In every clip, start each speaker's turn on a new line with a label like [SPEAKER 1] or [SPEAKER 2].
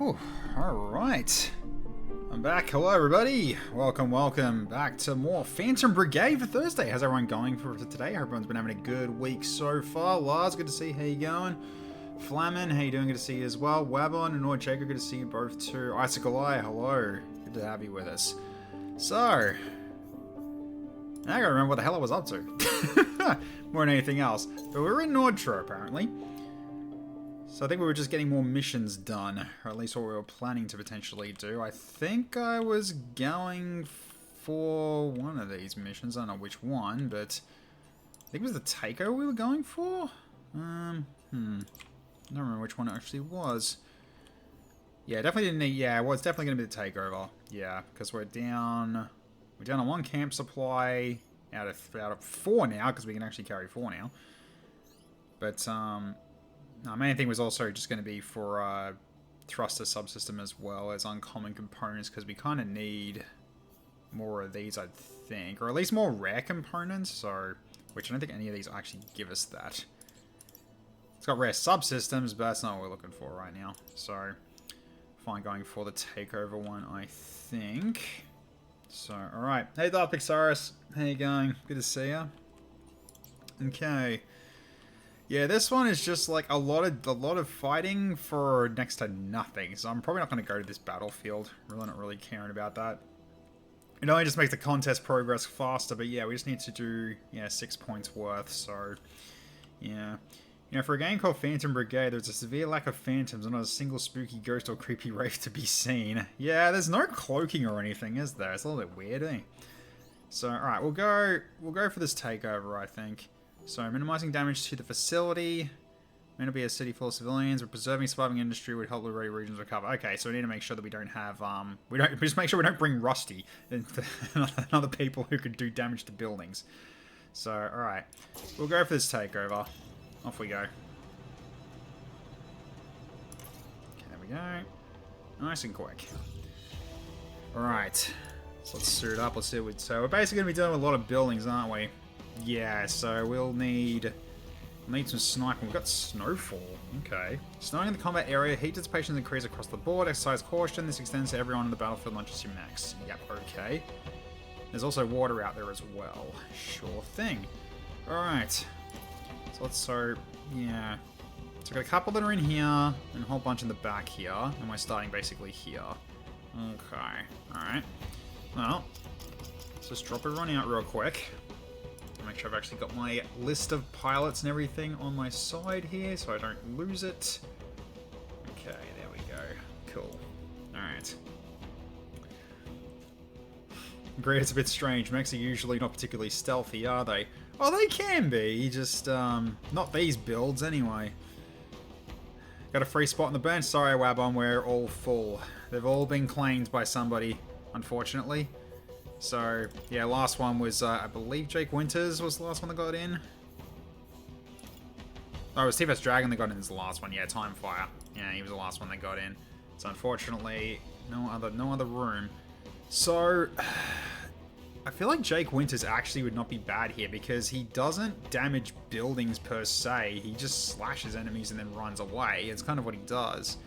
[SPEAKER 1] Whew, alright. I'm back. Hello, everybody. Welcome back to more Phantom Brigade for Thursday. How's everyone going for today? I hope everyone's been having a good week so far. Lars, good to see you. How you going? Flamin, how you doing? Good to see you as well. Wabon and Jacob, good to see you both too. Icicle Eye, hello. Good to have you with us. So, I gotta remember what the hell I was up to. More than anything else. But we were in Nordtro, apparently. So I think we were just getting more missions done, or at least what we were planning to potentially do. I think I was going for one of these missions. I don't know which one, but I think it was the takeover we were going for? I don't remember which one it actually was. Yeah, definitely didn't need, yeah, well, it's definitely going to be the takeover. Yeah, because we're down on one camp supply out of 4 now, because we can actually carry 4 now. But, no, main thing was also just going to be for thruster subsystem as well as uncommon components, because we kind of need more of these, I think, or at least more rare components. So, which I don't think any of these actually give us that. It's got rare subsystems, but that's not what we're looking for right now. So, fine, going for the takeover one, I think. So, all right. Hey, Darth Pixaris, how you going? Good to see ya. Okay. Yeah, this one is just like a lot of fighting for next to nothing. So I'm probably not going to go to this battlefield. Really not really caring about that. It only just makes the contest progress faster. But yeah, we just need to do 6 points worth. So yeah, for a game called Phantom Brigade, there's a severe lack of phantoms and not a single spooky ghost or creepy wraith to be seen. Yeah, there's no cloaking or anything, is there? It's a little bit weird, eh? So all right, we'll go for this takeover, I think. So, minimizing damage to the facility. May not be a city full of civilians, but preserving surviving industry would help the regions recover. Okay, so we need to make sure that we don't have, just make sure we don't bring Rusty and other people who could do damage to buildings. So, alright. We'll go for this takeover. Off we go. Okay, there we go. Nice and quick. Alright. So let's suit up, let's see what so we're basically going to be doing a lot of buildings, aren't we? Yeah, so we'll need some sniping. We've got snowfall. Okay. Snowing in the combat area, heat dissipation increase across the board. Exercise caution. This extends to everyone on the battlefield, not just your max. Yep, okay. There's also water out there as well. Sure thing. Alright. So yeah. So I've got a couple that are in here, and a whole bunch in the back here. And we're starting basically here. Okay. Alright. Well, let's just drop everyone out real quick. Make sure I've actually got my list of pilots and everything on my side here so I don't lose it. Okay, there we go. Cool. Alright. Great, it's a bit strange. Mechs are usually not particularly stealthy, are they? Oh, they can be, just not these builds anyway. Got a free spot on the bench. Sorry, Wabon, we're all full. They've all been claimed by somebody, unfortunately. So, yeah, last one was, I believe Jake Winters was the last one that got in. Oh, it was TFS Dragon that got in as the last one. Yeah, Time Fire. Yeah, he was the last one that got in. So, unfortunately, no other room. So, I feel like Jake Winters actually would not be bad here because he doesn't damage buildings per se. He just slashes enemies and then runs away. It's kind of what he does.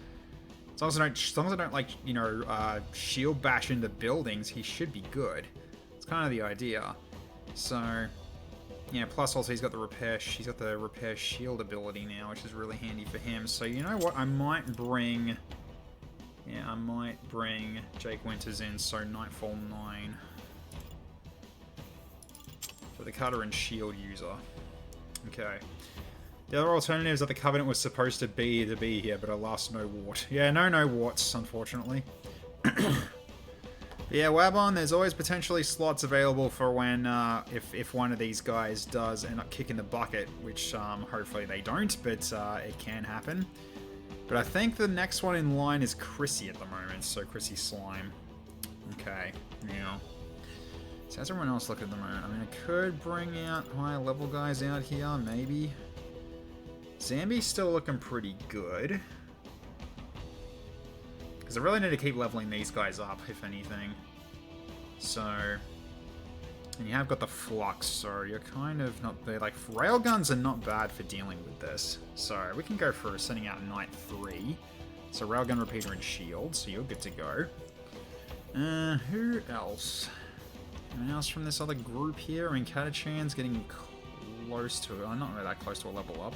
[SPEAKER 1] As long as I don't like, shield bash into buildings, he should be good. It's kind of the idea. So, yeah, plus also he's got the repair shield ability now, which is really handy for him. So, you know what? I might bring Jake Winters in, so Nightfall 9. For the cutter and shield user. Okay. The other alternative is that the Covenant was supposed to be here, but alas, no wart. Yeah, no warts, unfortunately. Yeah, Wabon, there's always potentially slots available for when, if one of these guys does end up kicking the bucket, which hopefully they don't, but it can happen. But I think the next one in line is Chrissy at the moment, so Chrissy Slime. Okay, now. So how's everyone else looking at the moment? I mean, I could bring out higher level guys out here, maybe. Zambi's still looking pretty good. Because I really need to keep leveling these guys up, if anything. So, and you have got the flux, so you're kind of not there. Like, railguns are not bad for dealing with this. So we can go for sending out Knight 3. So railgun, repeater, and shield. So you're good to go. Who else? Anyone else from this other group here? I mean, Katachan's getting close to it. I'm not really that close to a level up.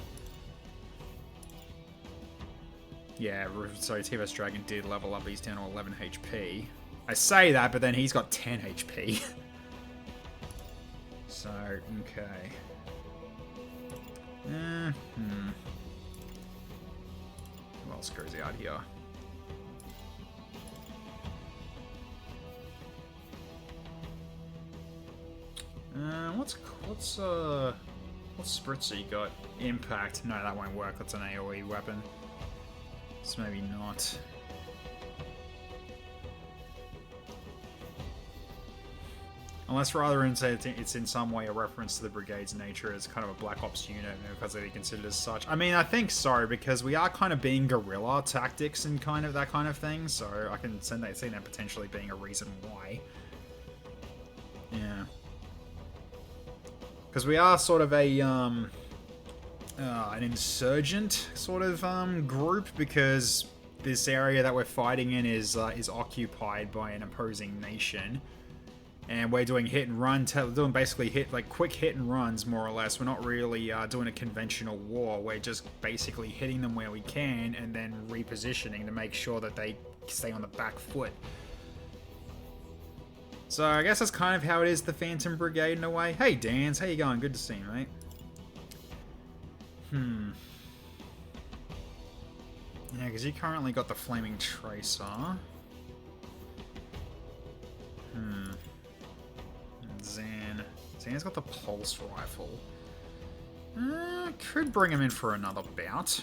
[SPEAKER 1] Yeah, so T-Rex Dragon did level up. He's down to 11 HP. I say that, but then he's got 10 HP. So, okay. Who else goes out here? What's Spritzer you got? Impact. No, that won't work. That's an AoE weapon. So maybe not. Unless rather it's in some way a reference to the Brigade's nature as kind of a Black Ops unit, because they're considered as such. I mean, I think so, because we are kind of being guerrilla tactics and kind of that kind of thing, so I can see that potentially being a reason why. Yeah. Because we are sort of a, an insurgent sort of group, because this area that we're fighting in is occupied by an opposing nation. And we're doing hit and run, doing basically quick hit and runs, more or less. We're not really doing a conventional war. We're just basically hitting them where we can and then repositioning to make sure that they stay on the back foot. So I guess that's kind of how it is, the Phantom Brigade in a way. Hey, Dans, how you going? Good to see you, mate. Yeah, because you currently got the Flaming Tracer. Zan's got the pulse rifle. Could bring him in for another bout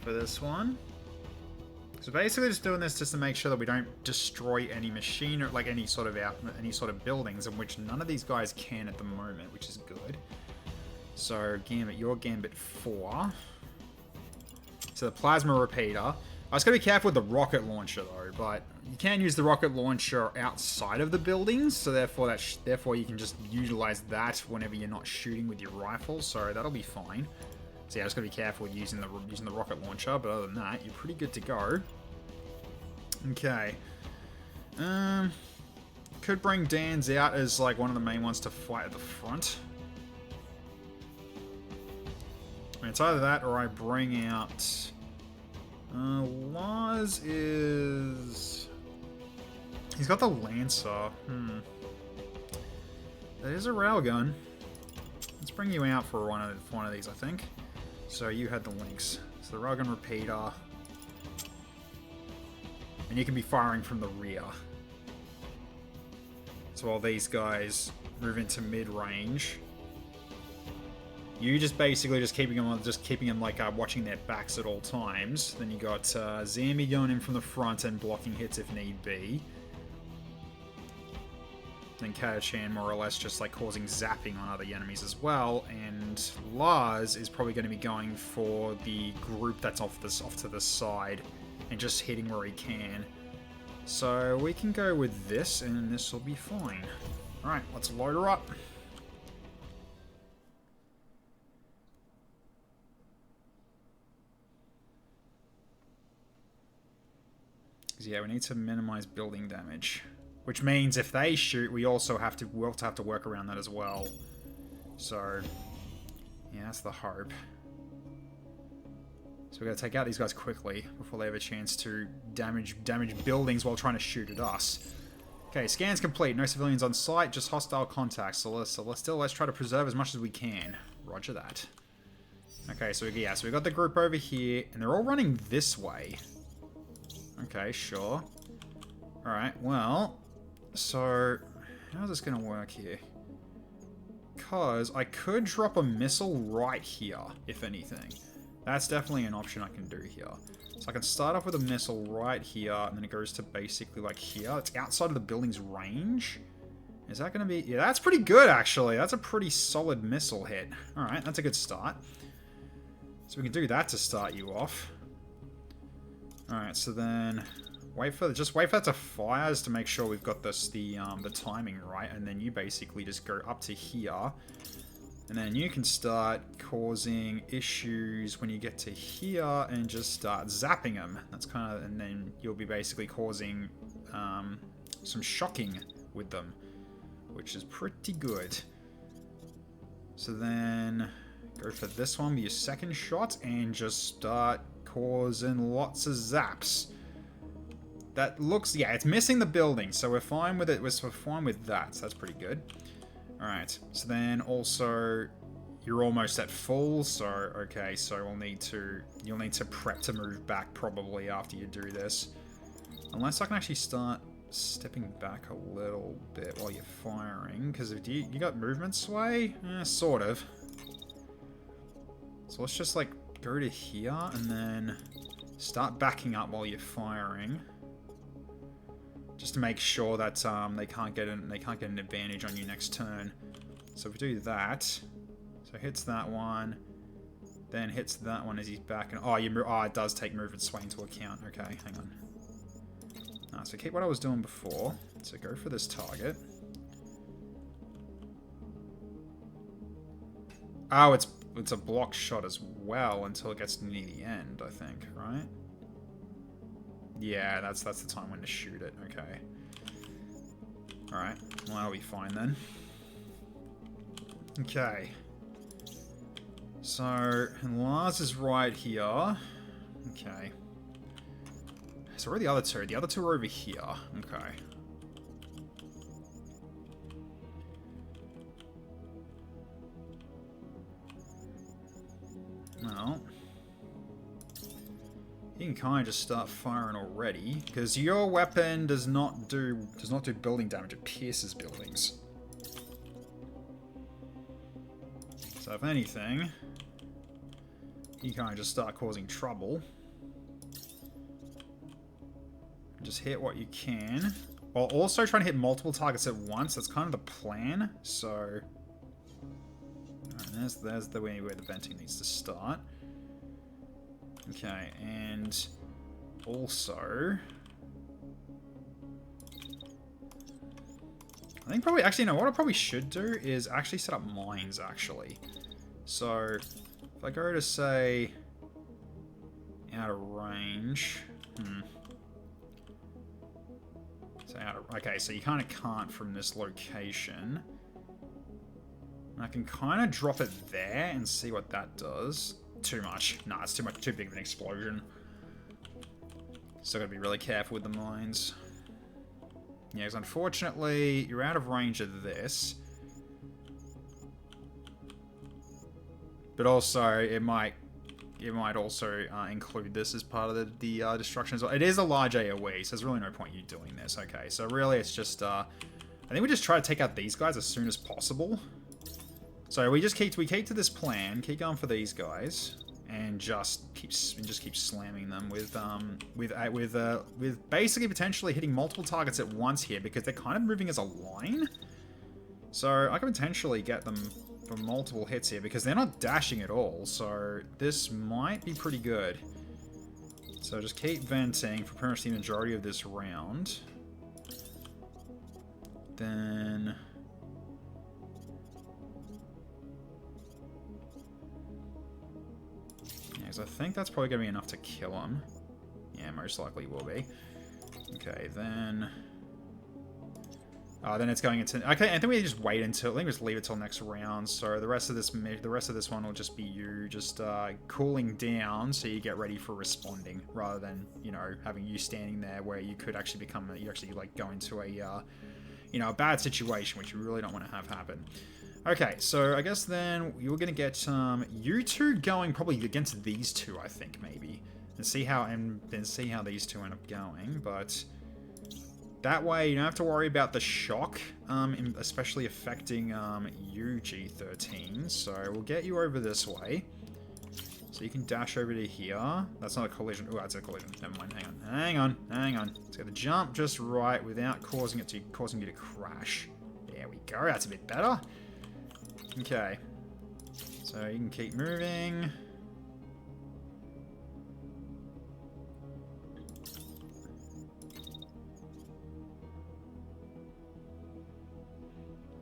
[SPEAKER 1] for this one. So basically just doing this just to make sure that we don't destroy any machine or any sort of buildings, in which none of these guys can at the moment, which is good. So Gambit, you're Gambit 4. So the plasma repeater. I was going to be careful with the rocket launcher though, but you can use the rocket launcher outside of the buildings, so therefore you can just utilize that whenever you're not shooting with your rifle, so that'll be fine. So yeah, just got to be careful with using the rocket launcher, but other than that, you're pretty good to go. Okay. Could bring Dan's out as one of the main ones to fight at the front. I mean, it's either that or I bring out... Lars is... He's got the Lancer. That is a railgun. Let's bring you out for one of these, I think. So you had the Lynx. So the railgun repeater. And you can be firing from the rear. So while these guys move into mid-range, you just basically keeping them watching their backs at all times. Then you got Zambi going in from the front and blocking hits if need be. Then Katachan more or less just causing zapping on other enemies as well. And Lars is probably going to be going for the group that's off to the side and just hitting where he can. So we can go with this, and this will be fine. All right, let's load her up. Yeah, we need to minimize building damage, which means if they shoot, we'll also have to work around that as well. So, yeah, that's the hope. So we got to take out these guys quickly before they have a chance to damage buildings while trying to shoot at us. Okay, scan's complete. No civilians on site, just hostile contacts. So let's try to preserve as much as we can. Roger that. Okay, so we got the group over here, and they're all running this way. Okay, sure. Alright, well, so how's this going to work here? Because I could drop a missile right here, if anything. That's definitely an option I can do here. So I can start off with a missile right here, and then it goes to basically here. It's outside of the building's range. Is that going to be... Yeah, that's pretty good, actually. That's a pretty solid missile hit. Alright, that's a good start. So we can do that to start you off. Alright, so then wait for that to fire just to make sure we've got the timing right, and then you basically just go up to here And then you can start causing issues when you get to here and just start zapping them. That's kind of, and then you'll be basically causing some shocking with them, which is pretty good. So then go for this one with your second shot and just start causing lots of zaps. That looks, yeah, it's missing the building, so we're fine with it. We're fine with that, so that's pretty good. Alright, so then also, you're almost at full, so, okay, so you'll need to prep to move back probably after you do this. Unless I can actually start stepping back a little bit while you're firing, because if you got movement sway? Sort of. So let's just, like, go to here, and then start backing up while you're firing. Just to make sure that they can't get an advantage on you next turn. So if we do that, so hits that one, then hits that one as he's back, and it does take movement sway into account. Okay, hang on. So keep what I was doing before. So go for this target. Oh, it's a block shot as well until it gets near the end, I think, right? Yeah, that's the time when to shoot it. Okay. Alright. Well, that'll be fine then. Okay. So, and Lars is right here. Okay. So where are the other two? The other two are over here. Okay. Well, you can kind of just start firing already, because your weapon does not do building damage. It pierces buildings. So if anything, you kind of just start causing trouble. Just hit what you can, while also trying to hit multiple targets at once. That's kind of the plan. So, right, there's the way where the venting needs to start. Okay, and also, I think probably, actually, no, what I probably should do is actually set up mines, actually. So, if I go to, say, out of range, okay, so you kind of can't from this location. And I can kind of drop it there and see what that does. Too much. Nah, it's too big of an explosion. Still gotta be really careful with the mines. Yeah, because unfortunately, you're out of range of this. But also, it might also include this as part of the destruction as well. It is a large AoE, so there's really no point you doing this. Okay, so really it's just, I think we just try to take out these guys as soon as possible. So we keep to this plan, keep going for these guys, and just keep slamming them with basically potentially hitting multiple targets at once here, because they're kind of moving as a line. So I can potentially get them for multiple hits here, because they're not dashing at all, so this might be pretty good. So just keep venting for pretty much the majority of this round. Then, yeah, because I think that's probably going to be enough to kill him. Yeah, most likely will be. Okay, then it's going into... Okay, I think we just wait until... I think we just leave it till next round. So the rest of this one will just be you just cooling down so you get ready for responding, rather than, you know, having you standing there where you could actually become... You actually, like, go into a, you know, a bad situation, which you really don't want to have happen. Okay, so I guess then you're going to get you two going probably against these two, I think, maybe. And then see how these two end up going, but... That way, you don't have to worry about the shock, especially affecting you, G13. So we'll get you over this way. So you can dash over to here. That's not a collision. Oh, that's a collision. Never mind. Hang on. It's got to jump just right without causing you to crash. There we go. That's a bit better. Okay. So you can keep moving.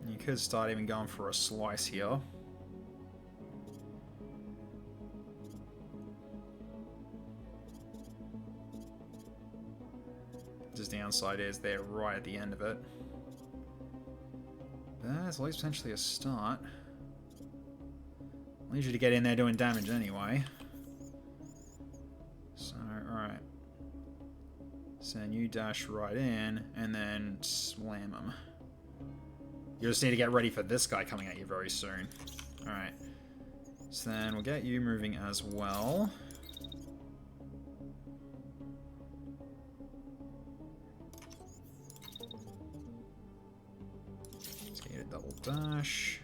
[SPEAKER 1] You could start even going for a slice here. his downside is they're right at the end of it. But it's at least potentially a start. I need you to get in there doing damage anyway. So, alright. So then you dash right in, and then slam him. You just need to get ready for this guy coming at you very soon. Alright. So then we'll get you moving as well. Let's get you to double dash.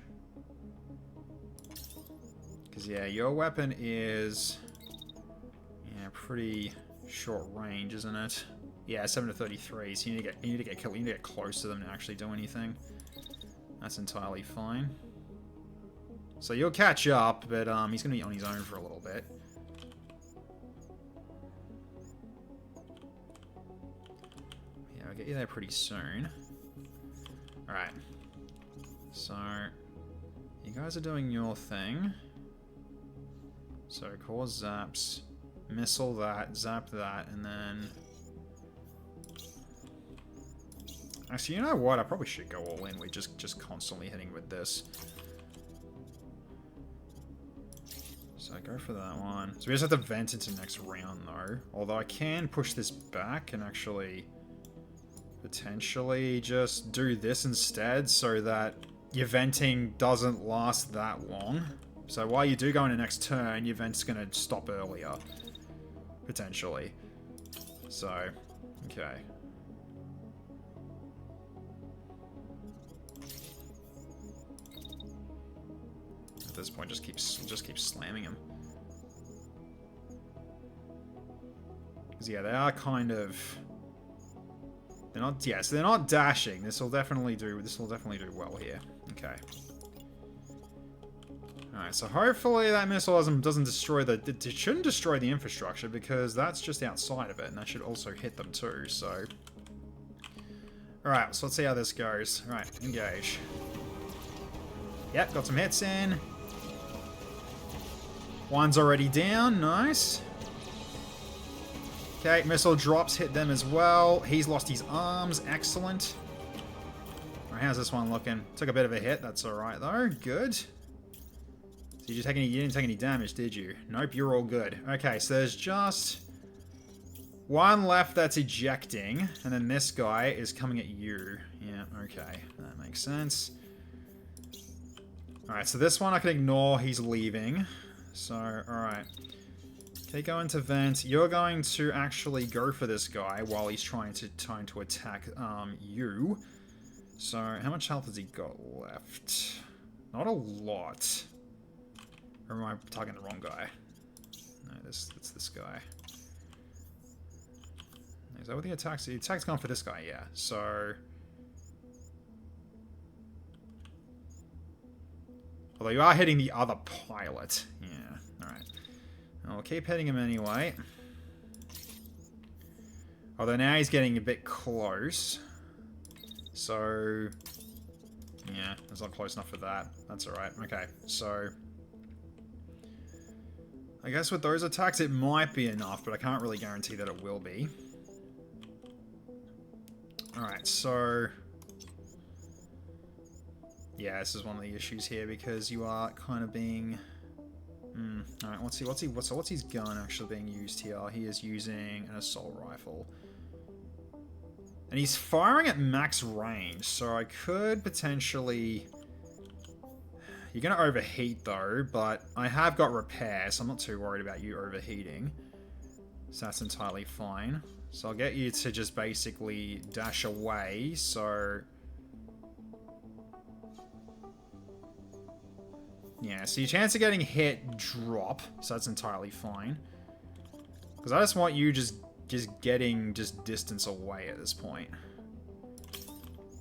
[SPEAKER 1] Because, yeah, your weapon is... yeah, pretty short range, isn't it? Yeah, 7 to 33, so you need to get killed. You need to get close to them to actually do anything. That's entirely fine. So you'll catch up, but he's going to be on his own for a little bit. Yeah, I'll get you there pretty soon. Alright. So, you guys are doing your thing. So, core zaps, missile that, zap that, and then... actually, you know what? I probably should go all in with just constantly hitting with this. So, go for that one. So, we just have to vent into next round, though. Although, I can push this back and actually... potentially just do this instead so that your venting doesn't last that long. So while you do go into next turn, your vent's going to stop earlier. Potentially. So, okay. At this point, just keep slamming him. Because yeah, they are kind of... they're not, yeah, so they're not dashing. This will definitely do well here. Okay. Alright, so hopefully that missile doesn't destroy the... it shouldn't destroy the infrastructure, because that's just outside of it, and that should also hit them too, so... alright, so let's see how this goes. Alright, engage. Yep, got some hits in. One's already down, nice. Okay, missile drops, hit them as well. He's lost his arms, excellent. Alright, how's this one looking? Took a bit of a hit, that's alright though, good. So you didn't take any damage, did you? Nope, you're all good. Okay, so there's just one left that's ejecting, and then this guy is coming at you. Yeah, okay, that makes sense. Alright, so this one I can ignore, he's leaving. So, alright. Okay, go into vent. You're going to actually go for this guy while he's trying to attack you. So, how much health has he got left? Not a lot. Or am I targeting the wrong guy? No, it's this guy. Is that what the attack's... the attack's gone for this guy, yeah. So... although you are hitting the other pilot. Yeah, alright. I'll keep hitting him anyway. Although now he's getting a bit close. So... yeah, it's not close enough for that. That's alright. Okay, so... I guess with those attacks it might be enough, but I can't really guarantee that it will be. Alright, so... yeah, this is one of the issues here, because you are kind of being... alright, what's his gun actually being used here? He is using an assault rifle. And he's firing at max range, so I could potentially... you're going to overheat though, but I have got repair, so I'm not too worried about you overheating. So that's entirely fine. So I'll get you to just basically dash away, so... yeah, so your chance of getting hit drop, so that's entirely fine. Because I just want you just getting distance away at this point.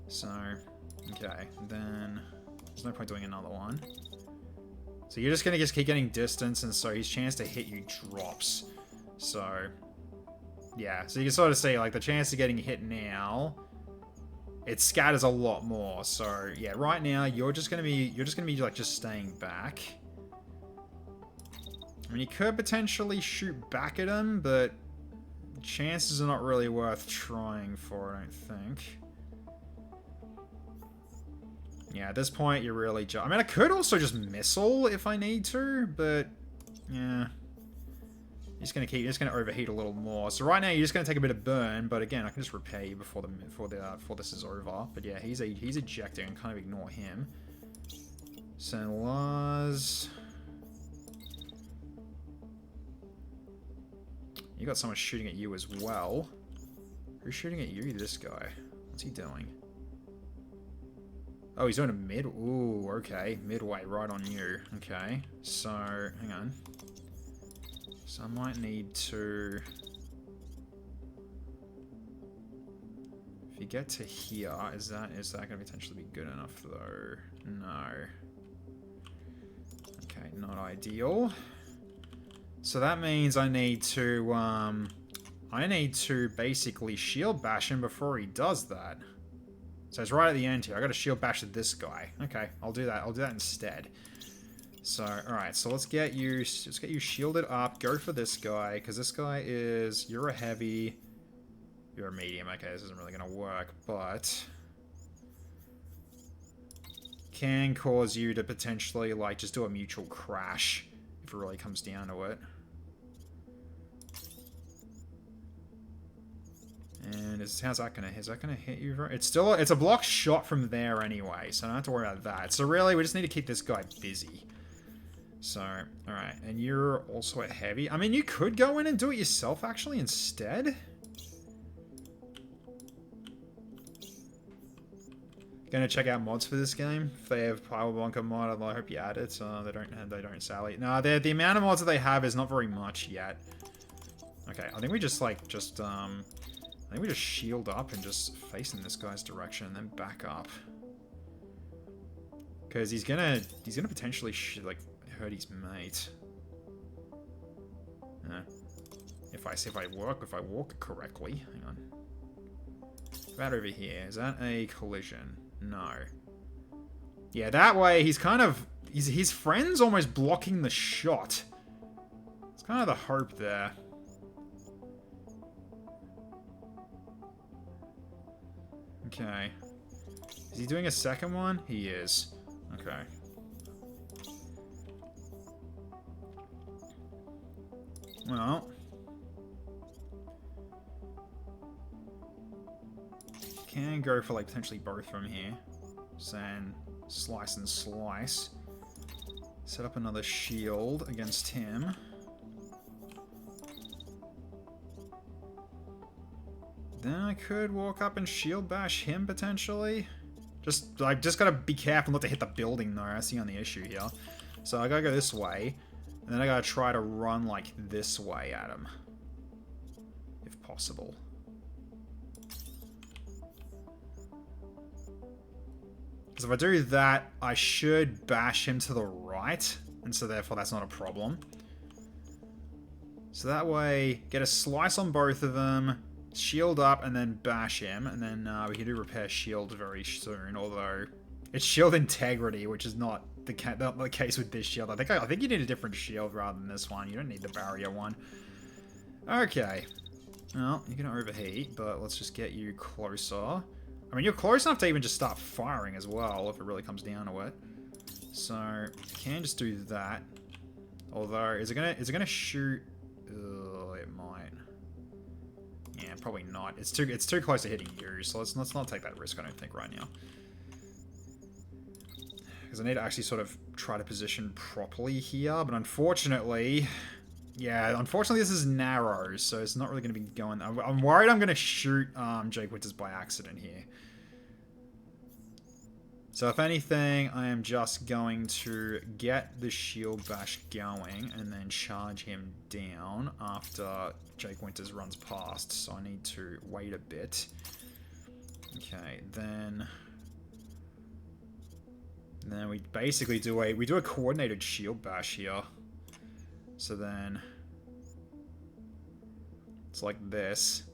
[SPEAKER 1] So, okay, then there's no point doing another one. So you're just gonna keep getting distance, and so his chance to hit you drops. So, yeah, so you can sort of see like the chance of getting hit now, it scatters a lot more. So yeah, right now you're just gonna be like just staying back. I mean, you could potentially shoot back at him, but chances are not really worth trying for, I don't think. Yeah, at this point, you're really just... I mean, I could also just missile if I need to, but... Yeah. You're just gonna overheat a little more. So right now, you're just gonna take a bit of burn, but again, I can just repair you before this is over. But yeah, he's ejecting, and kind of ignore him. Send Lars. You got someone shooting at you as well. Who's shooting at you? This guy. What's he doing? Oh, he's doing a mid. Ooh, okay. Midway, right on you. Okay. So, hang on. So I might need to... If you get to here, is that going to potentially be good enough, though? No. Okay, not ideal. So that means I need to basically shield bash him before he does that. So it's right at the end here. I got to shield bash at this guy. Okay, I'll do that. I'll do that instead. So, alright, so let's get you shielded up. Go for this guy, because this guy is... You're a heavy. You're a medium. Okay, this isn't really going to work, but... Can cause you to potentially, like, just do a mutual crash, if it really comes down to it. And how's that gonna hit you? It's a block shot from there anyway, so I don't have to worry about that. So really, we just need to keep this guy busy. So, alright, and you're also a heavy. I mean, you could go in and do it yourself, actually, instead. Gonna check out mods for this game. If they have Power Bunker mod, I hope you add it. They don't sally. No, the amount of mods that they have is not very much yet. Okay, I think we just I think we just shield up and just face in this guy's direction and then back up. Because he's gonna potentially like hurt his mate. If I walk correctly, hang on. About over here, is that a collision? No. Yeah, that way he's kind of his friend's almost blocking the shot. It's kind of the hope there. Okay. Is he doing a second one? He is. Okay. Well. Can go for like potentially both from here. Sand, slice and slice. Set up another shield against him. Then I could walk up and shield bash him, potentially. Just gotta be careful not to hit the building, though. That's the only issue here. So I gotta go this way. And then I gotta try to run, like, this way at him. If possible. Because if I do that, I should bash him to the right. And so therefore that's not a problem. So that way, get a slice on both of them. Shield up and then bash him, and then we can do repair shield very soon. Although it's shield integrity, which is not the case with this shield. I think you need a different shield rather than this one. You don't need the barrier one. Okay. Well, you're gonna overheat, but let's just get you closer. I mean, you're close enough to even just start firing as well, if it really comes down to it. So you can just do that. Although, is it gonna shoot? It might. Yeah, probably not. It's too close to hitting you, so let's not take that risk, I don't think, right now. Because I need to actually sort of try to position properly here, but unfortunately... Yeah, unfortunately this is narrow, so it's not really going to be going... I'm worried I'm going to shoot Jake Winters by accident here. So if anything, I am just going to get the shield bash going and then charge him down after Jake Winters runs past. So I need to wait a bit. Okay, then we basically do a coordinated shield bash here. So then it's like this.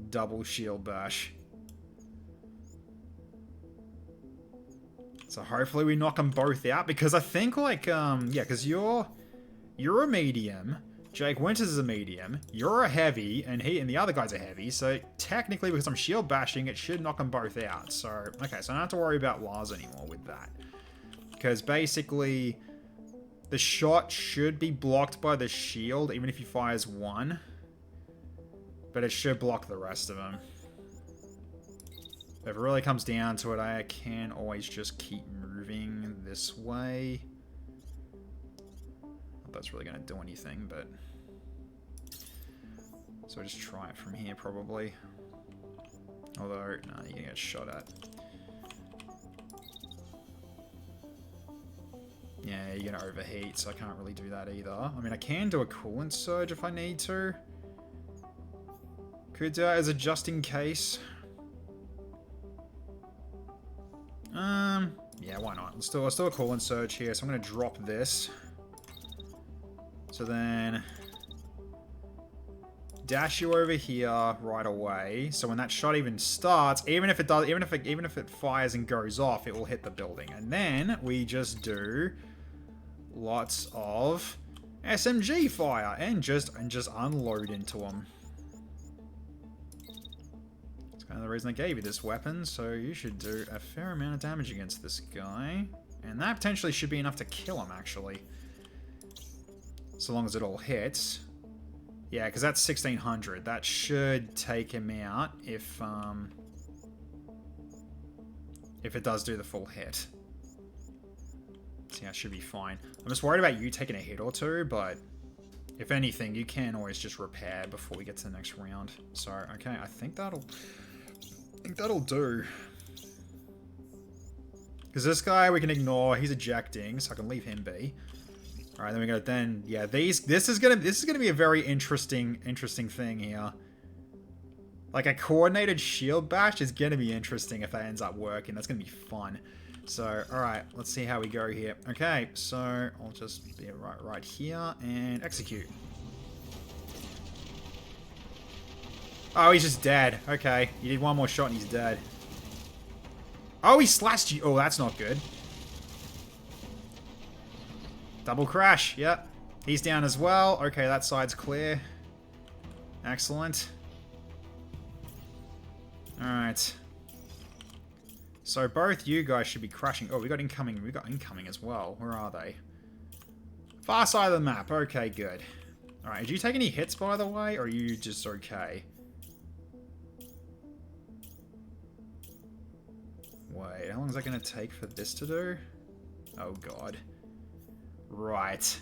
[SPEAKER 1] Double shield bash. So hopefully we knock them both out, because I think, like, yeah, because you're a medium, Jake Winters is a medium. You're a heavy, and the other guy's a heavy. So technically, because I'm shield bashing, it should knock them both out. So, okay, so I don't have to worry about Lars anymore with that. Because basically, the shot should be blocked by the shield, even if he fires one. But it should block the rest of them. If it really comes down to it, I can always just keep moving this way. Not that that's really going to do anything, but... So I just try it from here, probably. Although, no, you're going to get shot at. Yeah, you're going to overheat, so I can't really do that either. I mean, I can do a coolant surge if I need to. Could do that as a just in case. Yeah, why not? Let's do a coolant surge here. So I'm going to drop this. So then... dash you over here right away. So when that shot even starts, even if it fires and goes off, it will hit the building. And then we just do lots of SMG fire and just unload into them. That's kind of the reason I gave you this weapon. So you should do a fair amount of damage against this guy, and that potentially should be enough to kill him actually, so long as it all hits. Yeah, because that's 1600. That should take him out if it does do the full hit. So yeah, it should be fine. I'm just worried about you taking a hit or two, but if anything, you can always just repair before we get to the next round. So, okay, I think that'll do. Because this guy we can ignore. He's ejecting, so I can leave him be. All right, then we go. Then yeah, this is gonna be a very interesting thing here. Like a coordinated shield bash is gonna be interesting if that ends up working. That's gonna be fun. So all right, let's see how we go here. Okay, so I'll just be right here and execute. Oh, he's just dead. Okay, you did one more shot and he's dead. Oh, he slashed you. Oh, that's not good. Double crash, yep. He's down as well. Okay, that side's clear. Excellent. Alright. So both you guys should be crashing. Oh, we got incoming as well. Where are they? Far side of the map. Okay, good. Alright, did you take any hits by the way, or are you just okay? Wait, how long is that going to take for this to do? Oh god. Right.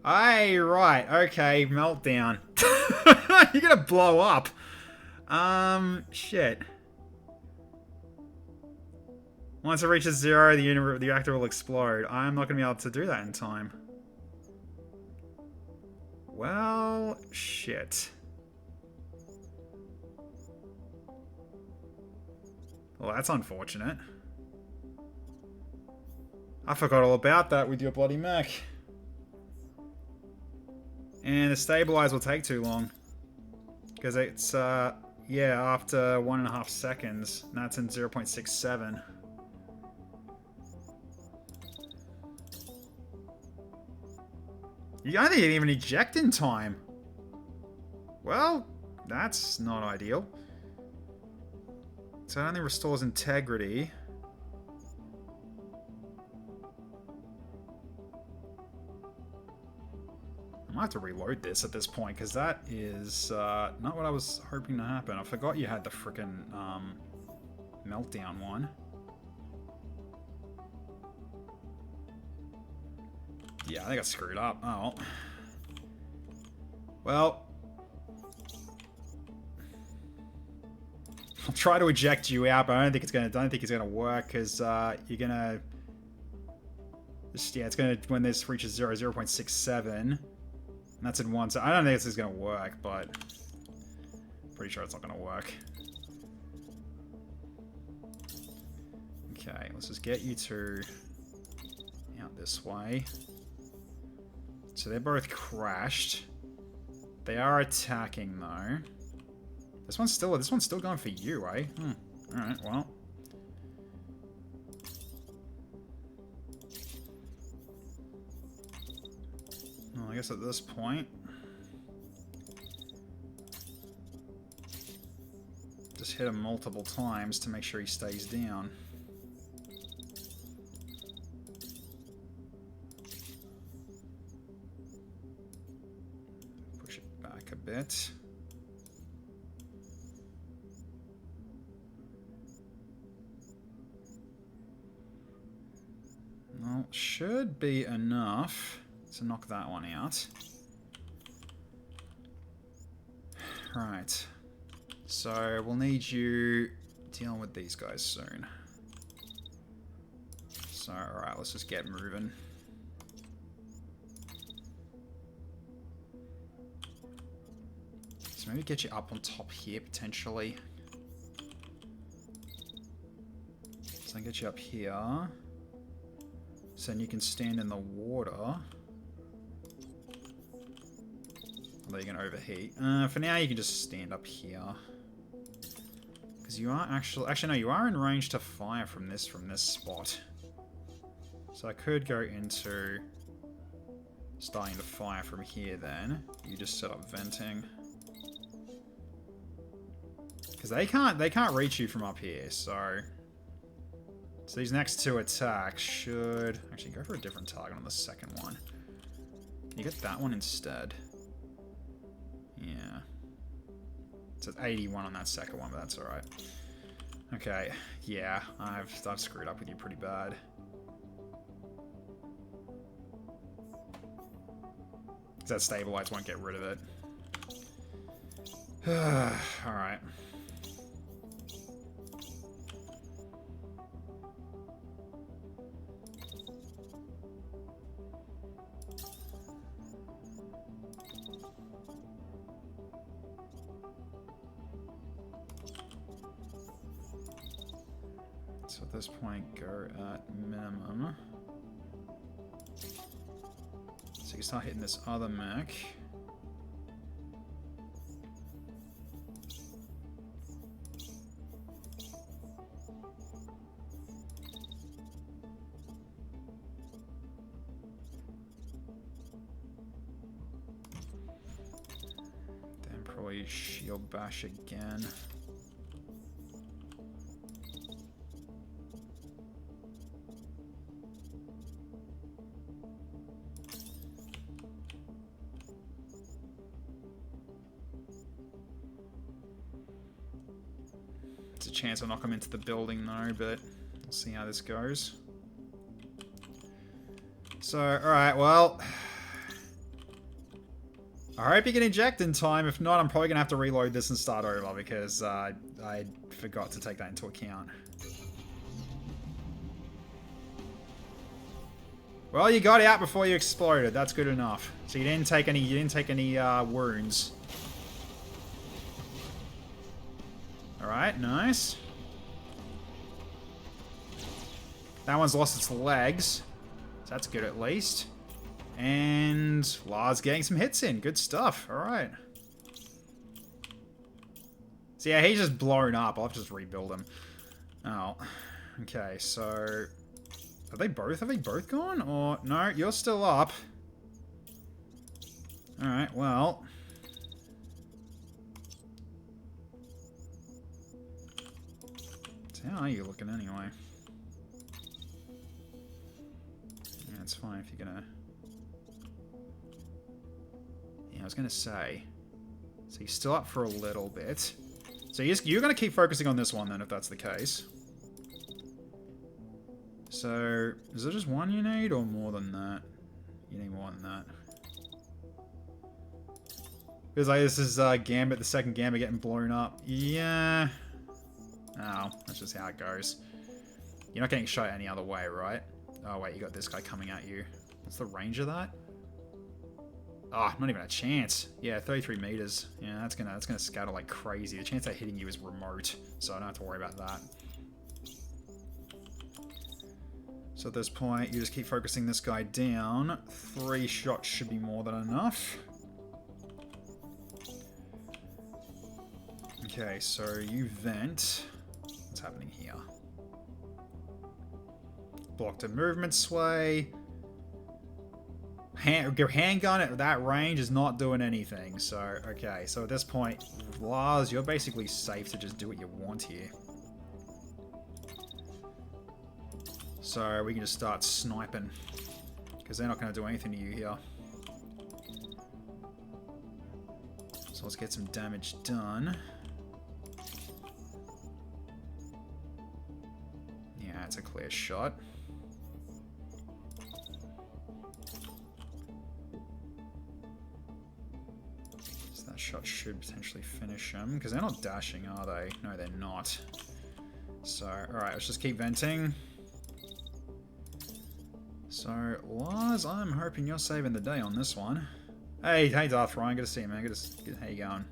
[SPEAKER 1] Hey, right. Okay, meltdown. You're gonna blow up. Shit. Once it reaches 0, the reactor will explode. I'm not gonna be able to do that in time. Well, shit. Well, that's unfortunate. I forgot all about that with your bloody mech. And the stabilize will take too long. Because it's, yeah, after 1.5 seconds. And that's in 0.67. You don't even eject in time. Well, that's not ideal. So it only restores integrity. I might have to reload this at this point, because that is not what I was hoping to happen. I forgot you had the frickin' meltdown one. Yeah, I think I screwed up. Oh. Well. I'll try to eject you out, but I don't think it's gonna work, because you're gonna... Yeah, it's gonna, when this reaches 0.67, and that's in 1, so I don't think this is gonna work, but pretty sure it's not gonna work. Okay, let's just get you two out this way. So they're both crashed. They are attacking though. This one's still going for you, eh? Alright, well. guess at this point, just hit him multiple times to make sure he stays down. Push it back a bit. Well, should be enough to knock that one out. Right. So we'll need you dealing with these guys soon. So, alright, let's just get moving. So maybe get you up on top here, potentially. So I can get you up here. So then you can stand in the water. Although you're going to overheat. For now, you can just stand up here. Because you are actually no, you are in range to fire from this spot. So I could go into starting to fire from here then. You just set up venting. Because they can't reach you from up here, so these next two attacks should actually go for a different target on the second one. You get that one instead. Yeah. So it's 81 on that second one, but that's alright. Okay, yeah, I've screwed up with you pretty bad. That stabilize won't get rid of it. Alright. So at this point, go at minimum. So you start hitting this other mech. Then probably shield bash again. There's a chance I'll knock him into the building though, but we'll see how this goes. So, alright, well, I hope you can inject in time. If not, I'm probably going to have to reload this and start over because I forgot to take that into account. Well, you got out before you exploded. That's good enough. So you didn't take any wounds. Alright, nice. That one's lost its legs. So that's good at least. And Lars getting some hits in. Good stuff. Alright. So yeah, he's just blown up. I'll have to just rebuild him. Oh. Okay, so Are they both gone? Or no, you're still up. Alright, well. So how are you looking anyway? Yeah, it's fine if you're gonna... Yeah, I was gonna say. So you're still up for a little bit. So you're gonna keep focusing on this one then, if that's the case. So, is it just one you need, or more than that? You need more than that. Because like, this is Gambit, the second Gambit getting blown up. Yeah. Oh, that's just how it goes. You're not getting shot any other way, right? Oh wait, you got this guy coming at you. What's the range of that? Ah, oh, not even a chance. Yeah, 33 meters. Yeah, that's gonna scatter like crazy. The chance of hitting you is remote, so I don't have to worry about that. So at this point, you just keep focusing this guy down. 3 shots should be more than enough. Okay, so you vent. What's happening here? Blocked a movement sway. Your handgun at that range is not doing anything. So, okay. So at this point, Lars, you're basically safe to just do what you want here. So we can just start sniping. Because they're not going to do anything to you here. So let's get some damage done. Yeah, it's a clear shot. Shot should potentially finish them because they're not dashing, are they? No, they're not. So, alright, let's just keep venting. So, Lars, I'm hoping you're saving the day on this one. Hey, Darth Ryan, good to see you, man. How you going?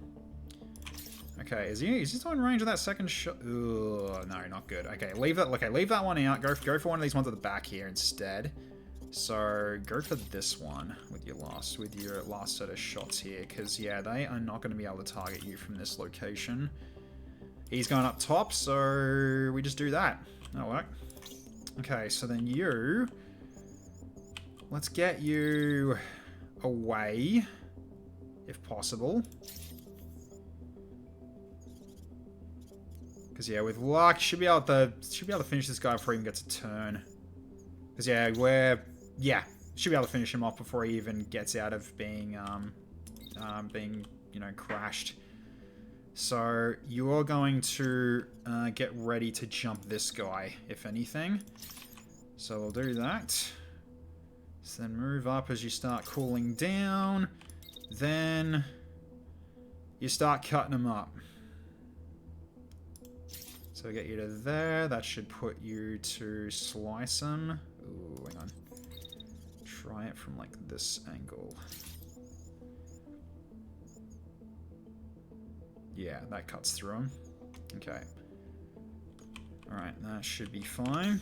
[SPEAKER 1] Okay, is he still in range of that second shot? Ugh, no, not good. Okay, leave that. Okay, leave that one out. Go for one of these ones at the back here instead. So go for this one with your last set of shots here, because yeah, they are not going to be able to target you from this location. He's going up top, so we just do that. That'll work. Okay, so then let's get you away, if possible. Because yeah, with luck, should be able to finish this guy before he even gets a turn. Because yeah, should be able to finish him off before he even gets out of being crashed. So you're going to get ready to jump this guy, if anything. So we'll do that. So then move up as you start cooling down. Then you start cutting them up. So get you to there. That should put you to slice them. Ooh, hang on. Try it from like this angle. Yeah, that cuts through them. Okay. Alright, that should be fine.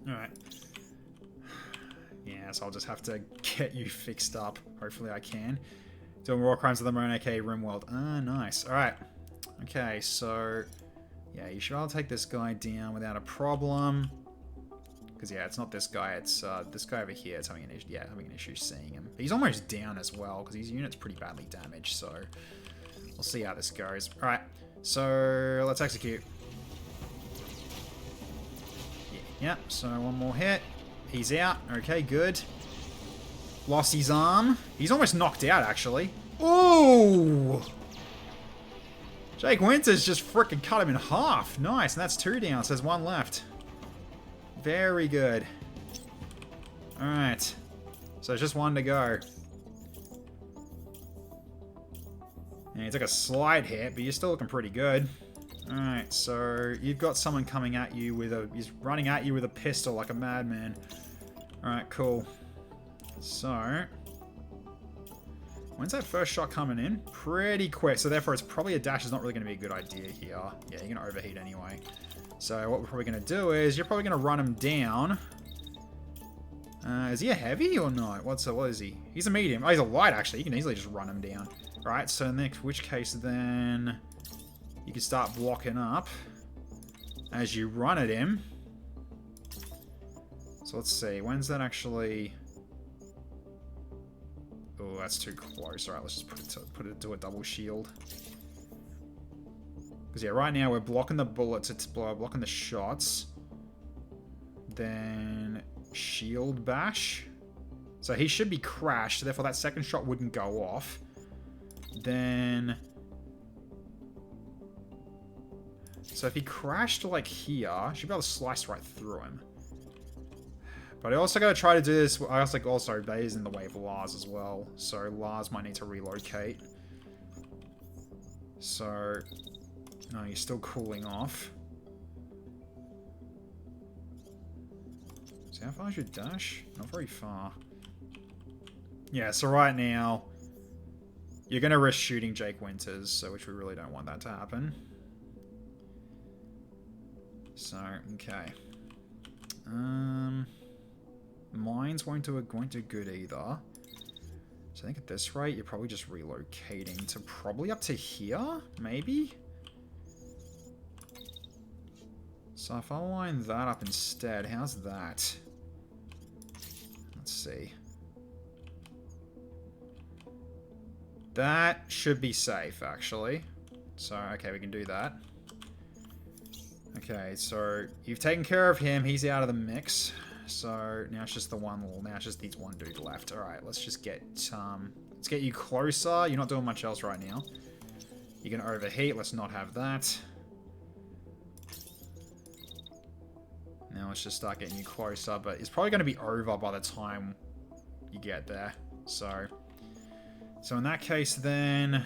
[SPEAKER 1] Alright. Yeah, so I'll just have to get you fixed up. Hopefully I can. Doing War Crimes of the Moon, aka Rimworld. Ah, nice. Alright. Okay, so... yeah, you should be able to take this guy down without a problem. Because, yeah, it's not this guy, it's this guy over here. It's having an issue seeing him. But he's almost down as well, because his unit's pretty badly damaged, so... we'll see how this goes. Alright, so let's execute. Yeah, so one more hit. He's out. Okay, good. Lost his arm. He's almost knocked out, actually. Ooh! Jake Winters just frickin' cut him in half. Nice, and that's 2 down, so there's 1 left. Very good. Alright. So it's just 1 to go. Yeah, he took a slight hit, but you're still looking pretty good. Alright, so you've got someone coming at you with a... he's running at you with a pistol like a madman. Alright, cool. So... when's that first shot coming in? Pretty quick, so therefore it's probably a dash is not really going to be a good idea here. Yeah, you're going to overheat anyway. So what we're probably going to do is you're probably going to run him down. Is he a heavy or not? What is he? He's a medium. Oh, he's a light, actually. You can easily just run him down. Right, so in which case then you can start blocking up as you run at him. So let's see. When's that actually... oh, that's too close. Alright, let's just put it to a double shield. Because, yeah, right now we're blocking the bullets, it's blocking the shots. Then shield bash. So he should be crashed, so therefore that second shot wouldn't go off. Then... so if he crashed, like, here, I should be able to slice right through him. But I also gotta try to do this. I also Bay is in the way of Lars as well, so Lars might need to relocate. So no, he's still cooling off. So how far is your dash? Not very far. Yeah, so right now you're gonna risk shooting Jake Winters, so which we really don't want that to happen. So okay. Mines won't do good either. So I think at this rate, you're probably just relocating to probably up to here, maybe? So if I line that up instead, how's that? Let's Let's see. That should be safe, actually. So, okay, we can do that. Okay, so you've taken care of him. He's out of the mix. So now it's just the one. Well, now it's just these one dude left. All right, let's just get you closer. You're not doing much else right now. You're gonna overheat. Let's not have that. Now let's just start getting you closer. But it's probably gonna be over by the time you get there. So in that case, then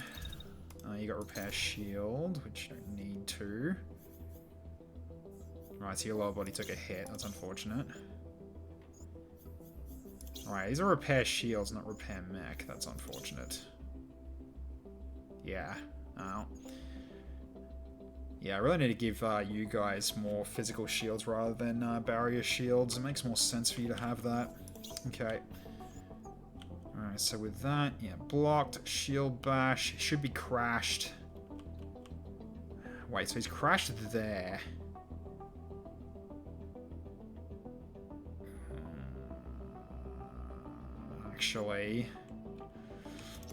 [SPEAKER 1] you got repair shield, which you don't need to. Alright, so your lower body took a hit. That's unfortunate. Alright, these are repair shields, not repair mech. That's unfortunate. Yeah. Oh. Yeah, I really need to give you guys more physical shields rather than barrier shields. It makes more sense for you to have that. Okay. Alright, so with that, yeah, blocked, shield bash, should be crashed. Wait, so he's crashed there. Actually,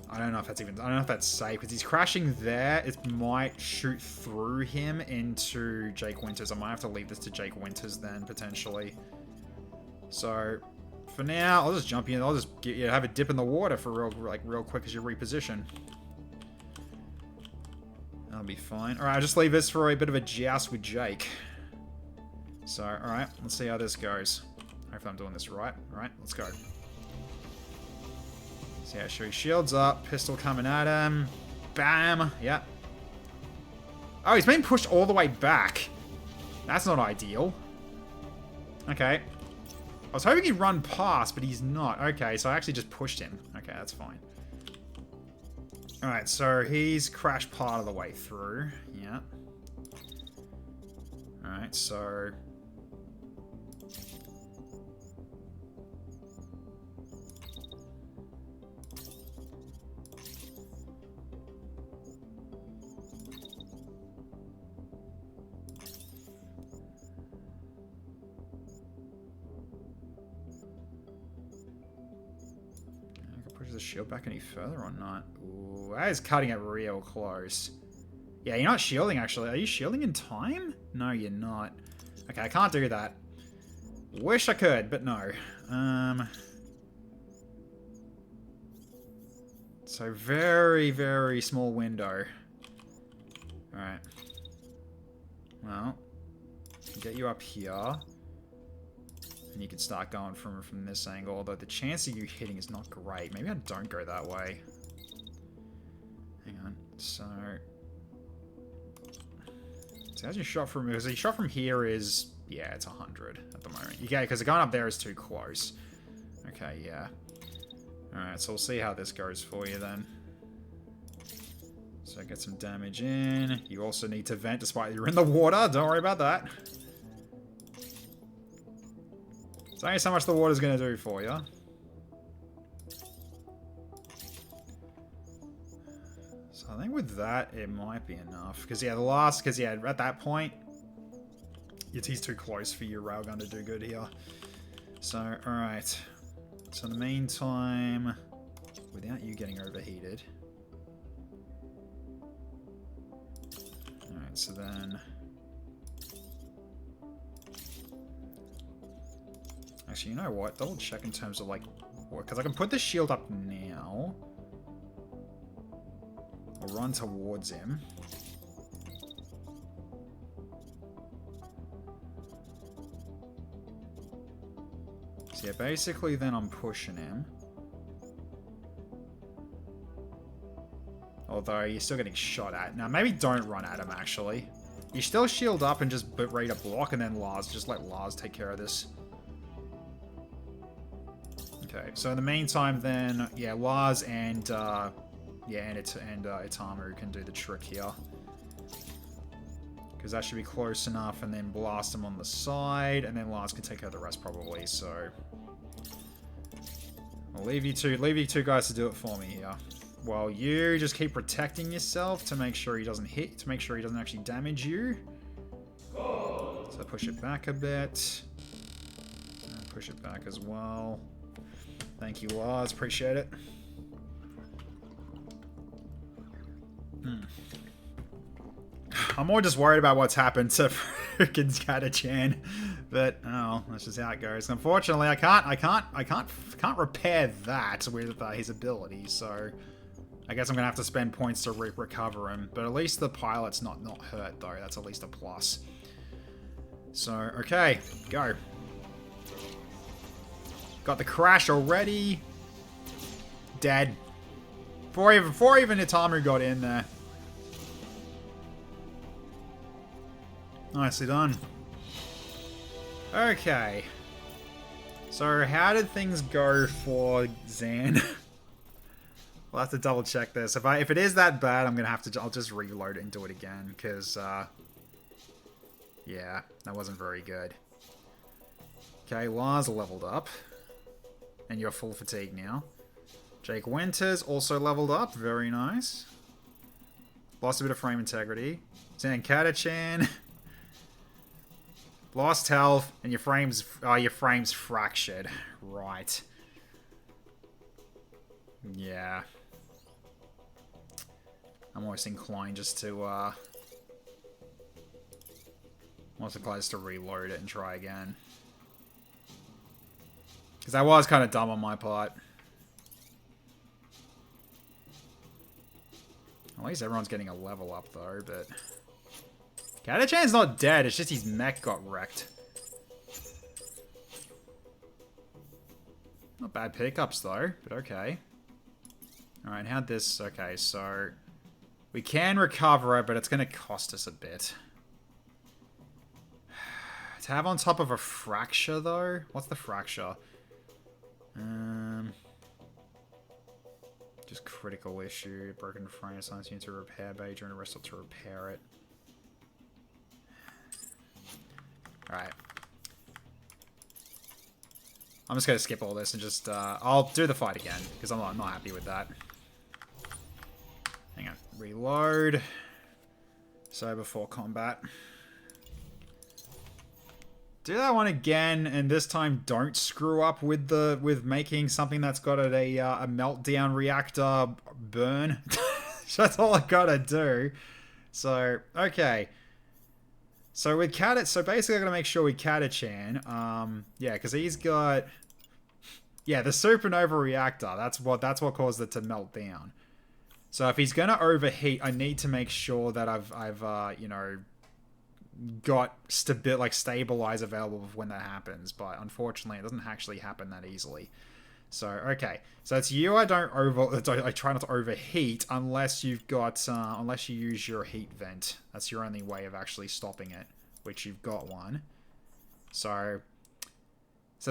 [SPEAKER 1] I don't know if that's safe, because he's crashing there. It might shoot through him into Jake Winters. I might have to leave this to Jake Winters then, potentially. So, for now, I'll just jump in. I'll just have a dip in the water for real quick as you reposition. That'll be fine. Alright, I'll just leave this for a bit of a joust with Jake. So, alright, let's see how this goes. Hopefully I'm doing this right. Alright, let's go. So yeah, show shields up, pistol coming at him. Bam! Yep. Oh, he's being pushed all the way back. That's not ideal. Okay. I was hoping he'd run past, but he's not. Okay, so I actually just pushed him. Okay, that's fine. Alright, so he's crashed part of the way through. Yeah. Alright, so... the shield back any further or not? Ooh, that is cutting it real close. Yeah, you're not shielding, actually. Are you shielding in time? No, you're not. Okay, I can't do that. Wish I could, but no. So very, very small window. Alright. Well, get you up here. And you can start going from this angle, although the chance of you hitting is not great. Maybe I don't go that way. Hang on. So how's your shot from... Because your shot from here is... Yeah, it's 100 at the moment. Okay, because going up there is too close. Okay, yeah. Alright, so we'll see how this goes for you then. So get some damage in. You also need to vent despite you're in the water. Don't worry about that. It's only so much the water's going to do for you. So I think with that, it might be enough. Because, yeah, at that point, he's too close for your railgun to do good here. So, alright. So in the meantime, without you getting overheated. Alright, so then... Actually, you know what? Double check in terms of, like, because I can put the shield up now. I'll run towards him. So yeah, basically then I'm pushing him. Although you're still getting shot at. Now, maybe don't run at him, actually. You still shield up and just ready to block, and then Lars. Just let Lars take care of this. Okay, so in the meantime, then, yeah, Lars and Itamu can do the trick here. Because that should be close enough, and then blast him on the side, and then Lars can take care of the rest probably, so... I'll leave you two guys to do it for me here. While you just keep protecting yourself to make sure he doesn't hit, to make sure he doesn't actually damage you. So push it back a bit. And push it back as well. Thank you, Lars. Appreciate it. I'm more just worried about what's happened to freaking Scatterchan, but oh, that's just how it goes. Unfortunately, I can't repair that with his ability. So I guess I'm gonna have to spend points to recover him. But at least the pilot's not hurt though. That's at least a plus. So okay, go. Got the crash already. Dead. Before even Itamu got in there. Nicely done. Okay. So how did things go for Zan? We'll have to double check this. If it is that bad, I'm gonna have to. I'll just reload it and do it again because yeah, that wasn't very good. Okay, Lars leveled up, and you're full fatigue now. Jake Winters also leveled up. Very nice. Lost a bit of frame integrity. Zan Katachan. Lost health, and your frame's fractured. Right. Yeah. I'm almost inclined just to, reload it and try again. Because that was kind of dumb on my part. At least everyone's getting a level up, though, but... Katachan's not dead, it's just his mech got wrecked. Not bad pickups though, but okay. Alright, how'd this... Okay, so... We can recover it, but it's going to cost us a bit. To have on top of a fracture though? What's the fracture? Just critical issue. Broken frame, assigns you to repair bay during a rest to repair it. Alright. I'm just going to skip all this and just, I'll do the fight again, because I'm not happy with that. Hang on. Reload. So before combat. Do that one again, and this time don't screw up with making something that's got a meltdown reactor burn. That's all I gotta do. So, okay. So with so basically I'm gonna make sure with Katachan, yeah, because he's got, yeah, the supernova reactor. That's what caused it to melt down. So if he's gonna overheat, I need to make sure that I've you know, got stabilize available when that happens. But unfortunately, it doesn't actually happen that easily. So okay, so it's you. I try not to overheat unless you've got unless you use your heat vent. That's your only way of actually stopping it, which you've got one. So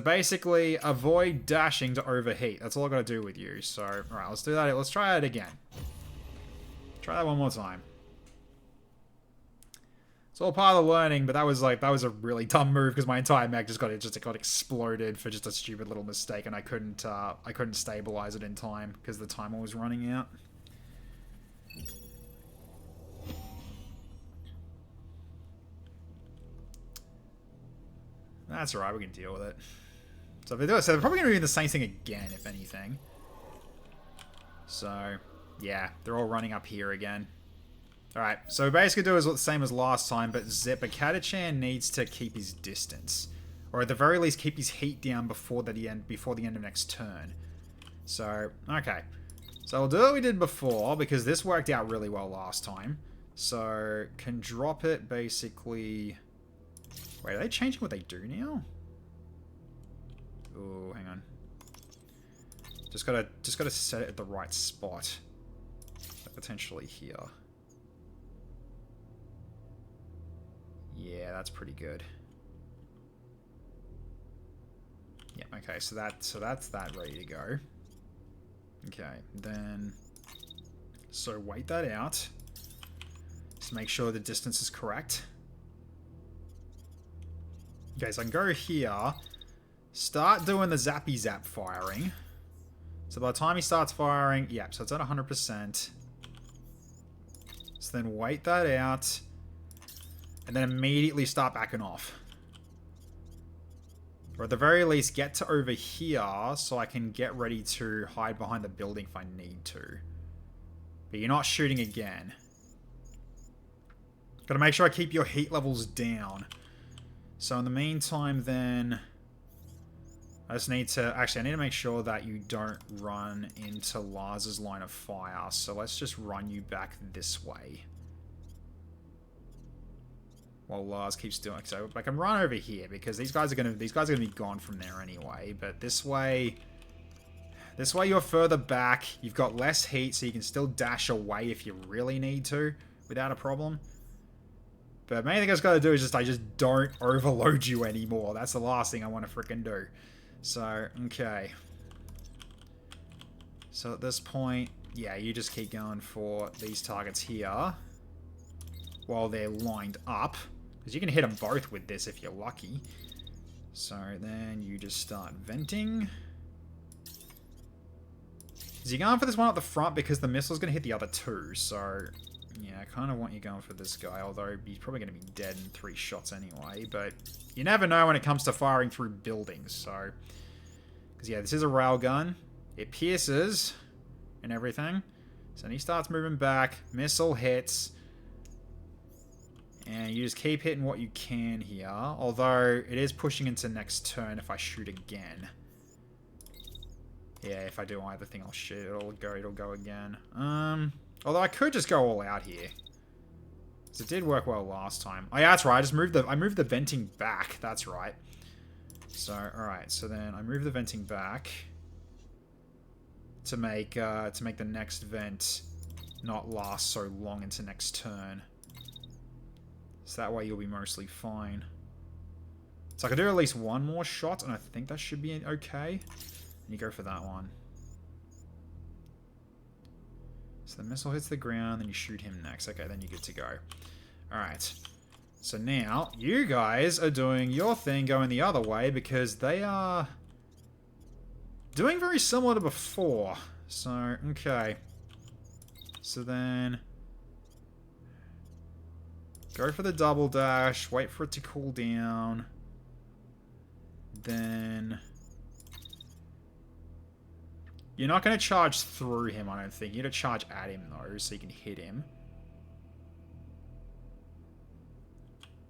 [SPEAKER 1] basically, avoid dashing to overheat. That's all I gotta do with you. So all right, let's do that. Let's try it again. Try that one more time. It's all part of the learning, but that was a really dumb move because my entire mech just got exploded for just a stupid little mistake, and I couldn't stabilize it in time because the timer was running out. That's alright, we can deal with it. So if they do it, so they're probably gonna be doing the same thing again, if anything. So yeah, they're all running up here again. Alright, so basically do is the same as last time, but Katachan needs to keep his distance. Or at the very least keep his heat down before the end of next turn. So, okay. So we'll do what we did before, because this worked out really well last time. So, can drop it basically... Wait, are they changing what they do now? Oh, hang on. Just gotta set it at the right spot. Potentially here. Yeah, that's pretty good. Yeah, okay, so that's that ready to go. Okay, then so wait that out. Just make sure the distance is correct. Okay, so I can go here. Start doing the zappy zap firing. So by the time he starts firing, yeah, so it's at 100%. So then wait that out. And then immediately start backing off. Or at the very least, get to over here so I can get ready to hide behind the building if I need to. But you're not shooting again. Gotta make sure I keep your heat levels down. So in the meantime then, I just need to, actually I need to make sure that you don't run into Lars's line of fire. So let's just run you back this way. While Lars keeps doing so. I can run over here because these guys are gonna be gone from there anyway. But this way you're further back. You've got less heat, so you can still dash away if you really need to without a problem. But main thing I just gotta do is I just don't overload you anymore. That's the last thing I want to freaking do. So, okay. So at this point, yeah, you just keep going for these targets here while they're lined up. Because you can hit them both with this if you're lucky. So then you just start venting. Because you're going for this one at the front because the missile's going to hit the other two. So, yeah, I kind of want you going for this guy. Although he's probably going to be dead in 3 shots anyway. But you never know when it comes to firing through buildings. So, because yeah, this is a railgun. It pierces and everything. So then he starts moving back. Missile hits. And you just keep hitting what you can here. Although, it is pushing into next turn if I shoot again. Yeah, if I do either thing, I'll shoot. It'll go again. Although I could just go all out here. Because it did work well last time. Oh yeah, that's right. I moved the venting back. That's right. So, alright. So then I move the venting back. To make the next vent not last so long into next turn. So that way you'll be mostly fine. So I could do at least one more shot, and I think that should be okay. And you go for that one. So the missile hits the ground, then you shoot him next. Okay, then you're good to go. Alright. So now, you guys are doing your thing going the other way, because they are doing very similar to before. So, okay. So then go for the double dash, wait for it to cool down. Then you're not going to charge through him, I don't think. You're going to charge at him, though, so you can hit him.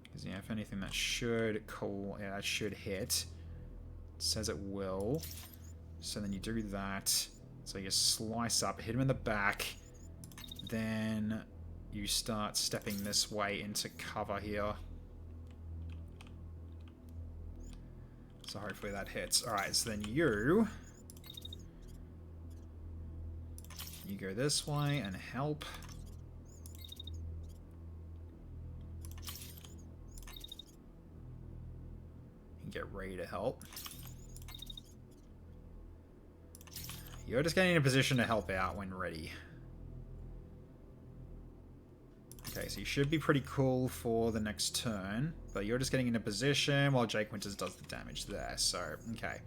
[SPEAKER 1] Because, yeah, if anything, that should cool. Yeah, that should hit. It says it will. So then you do that. So you slice up, hit him in the back. Then you start stepping this way into cover here. So hopefully that hits. Alright, so then you go this way and help. And get ready to help. You're just getting in a position to help out when ready. Okay, so you should be pretty cool for the next turn, but you're just getting in a position while Jake Winters does the damage there, so, okay.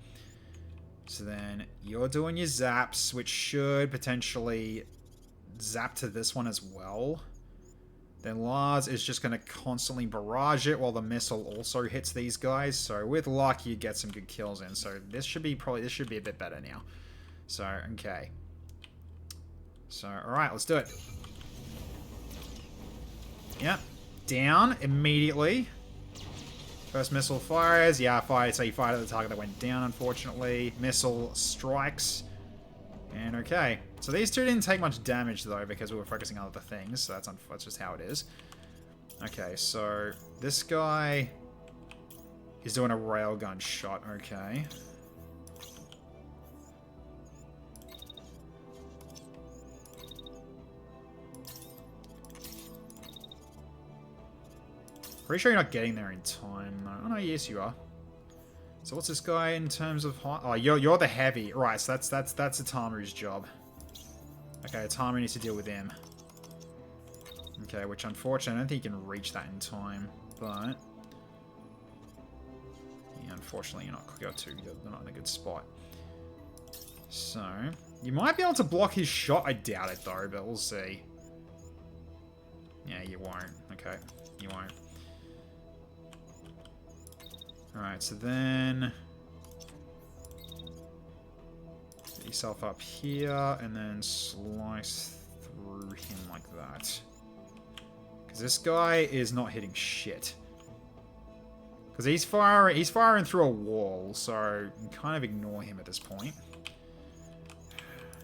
[SPEAKER 1] So then, you're doing your zaps, which should potentially zap to this one as well. Then Lars is just going to constantly barrage it while the missile also hits these guys, so with luck you get some good kills in, so this should be a bit better now. So, okay. So, alright, let's do it. Yep. Down immediately. First missile fires. Yeah, so you fired at the target that went down, unfortunately. Missile strikes. And okay. So these two didn't take much damage, though, because we were focusing on other things. So that's just how it is. Okay, so this guy is doing a railgun shot. Okay. Pretty sure you're not getting there in time. Oh no, yes you are. So what's this guy in terms of height? Oh, you're the heavy. Right, so that's Atamu's job. Okay, Atamu needs to deal with him. Okay, which unfortunately I don't think you can reach that in time, but yeah, unfortunately you're not in a good spot. So you might be able to block his shot. I doubt it though, but we'll see. Yeah, you won't. Okay, you won't. Alright, so then Get yourself up here and then slice through him like that. Because this guy is not hitting shit. Because he's firing through a wall, so you can kind of ignore him at this point.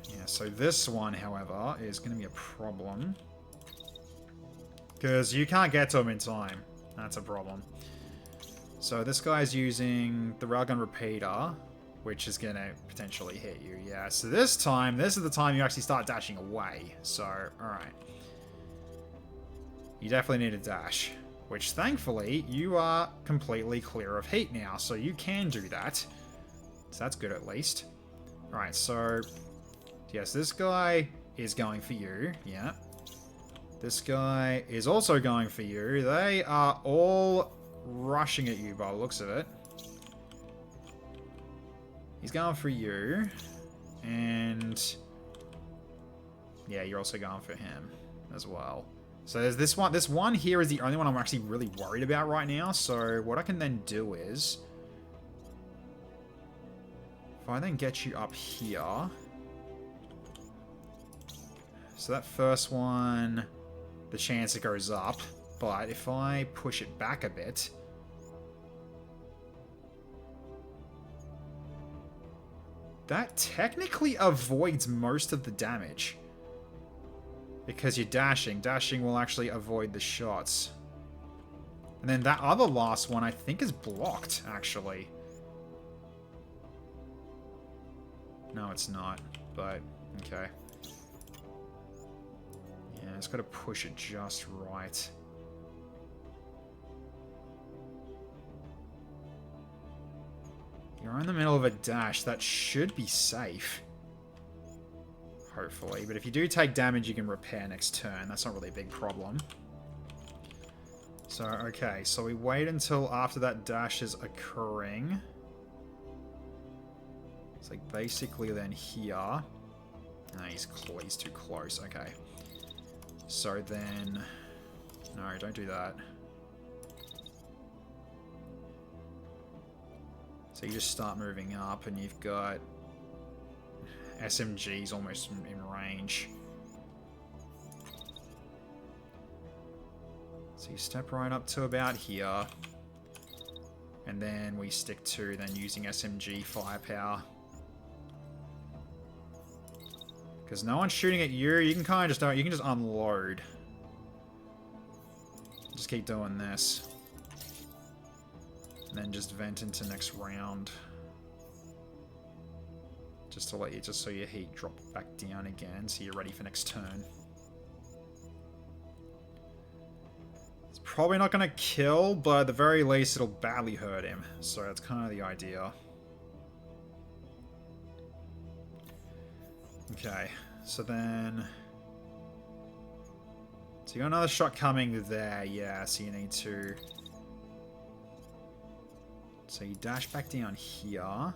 [SPEAKER 1] Yeah, so this one, however, is going to be a problem. Because you can't get to him in time. That's a problem. So this guy's using the railgun repeater, which is going to potentially hit you. Yeah, so this is the time you actually start dashing away. So, alright. You definitely need a dash. Which, thankfully, you are completely clear of heat now. So you can do that. So that's good at least. Alright, so... yes, this guy is going for you. Yeah. This guy is also going for you. They are all rushing at you by the looks of it. He's going for you. And... yeah, you're also going for him as well. So there's this one. This one here is the only one I'm actually really worried about right now. So what I can then do is... if I then get you up here... so that first one, the chance it goes up. But if I push it back a bit... that technically avoids most of the damage. Because you're dashing. Dashing will actually avoid the shots. And then that other last one, I think, is blocked, actually. No, it's not. But, okay. Yeah, it's got to push it just right. You're in the middle of a dash. That should be safe. Hopefully. But if you do take damage, you can repair next turn. That's not really a big problem. So, okay. So we wait until after that dash is occurring. It's like basically then here. No, he's too close. Okay. So then... no, don't do that. So you just start moving up and you've got... SMG's almost in range. So you step right up to about here. And then we stick to then using SMG firepower. Because no one's shooting at you, you can kind of just you can just unload. Just keep doing this. And then just vent into next round. Just to let you, just so your heat drop back down again, so you're ready for next turn. It's probably not going to kill, but at the very least it'll badly hurt him. So that's kind of the idea. Okay, so then... so you got another shot coming there, yeah, so you need to... so you dash back down here.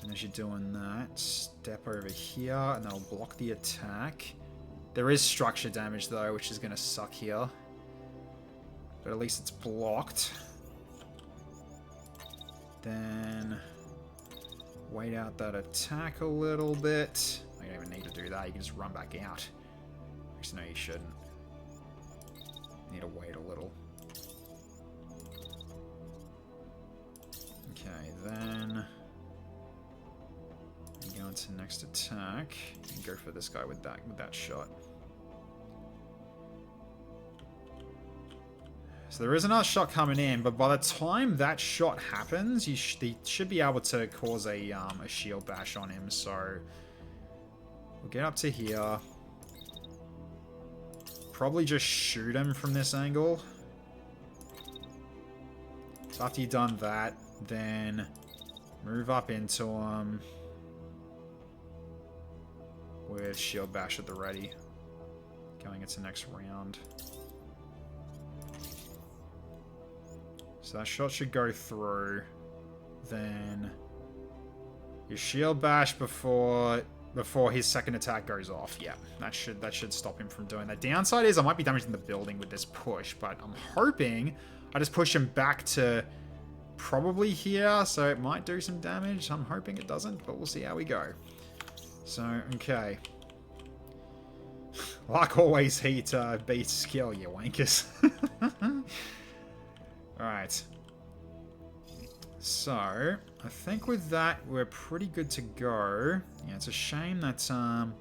[SPEAKER 1] And as you're doing that, step over here, and that'll block the attack. There is structure damage, though, which is going to suck here. But at least it's blocked. Then... wait out that attack a little bit. I don't even need to do that, you can just run back out. Actually, no, you shouldn't. You need to wait a little. Okay, then... you go into next attack. You can go for this guy with that shot. So there is another shot coming in, but by the time that shot happens, they should be able to cause a shield bash on him. So we'll get up to here. Probably just shoot him from this angle. So after you've done that, then move up into him with shield bash at the ready. Going into next round. So that shot should go through. Then your shield bash before his second attack goes off. Yeah, that should stop him from doing that. Downside is I might be damaging the building with this push, but I'm hoping I just push him back to probably here, so it might do some damage. I'm hoping it doesn't, but we'll see how we go. So, okay. Like always, heat beats skill, you wankers. Alright. So, I think with that, we're pretty good to go. Yeah, it's a shame that, oh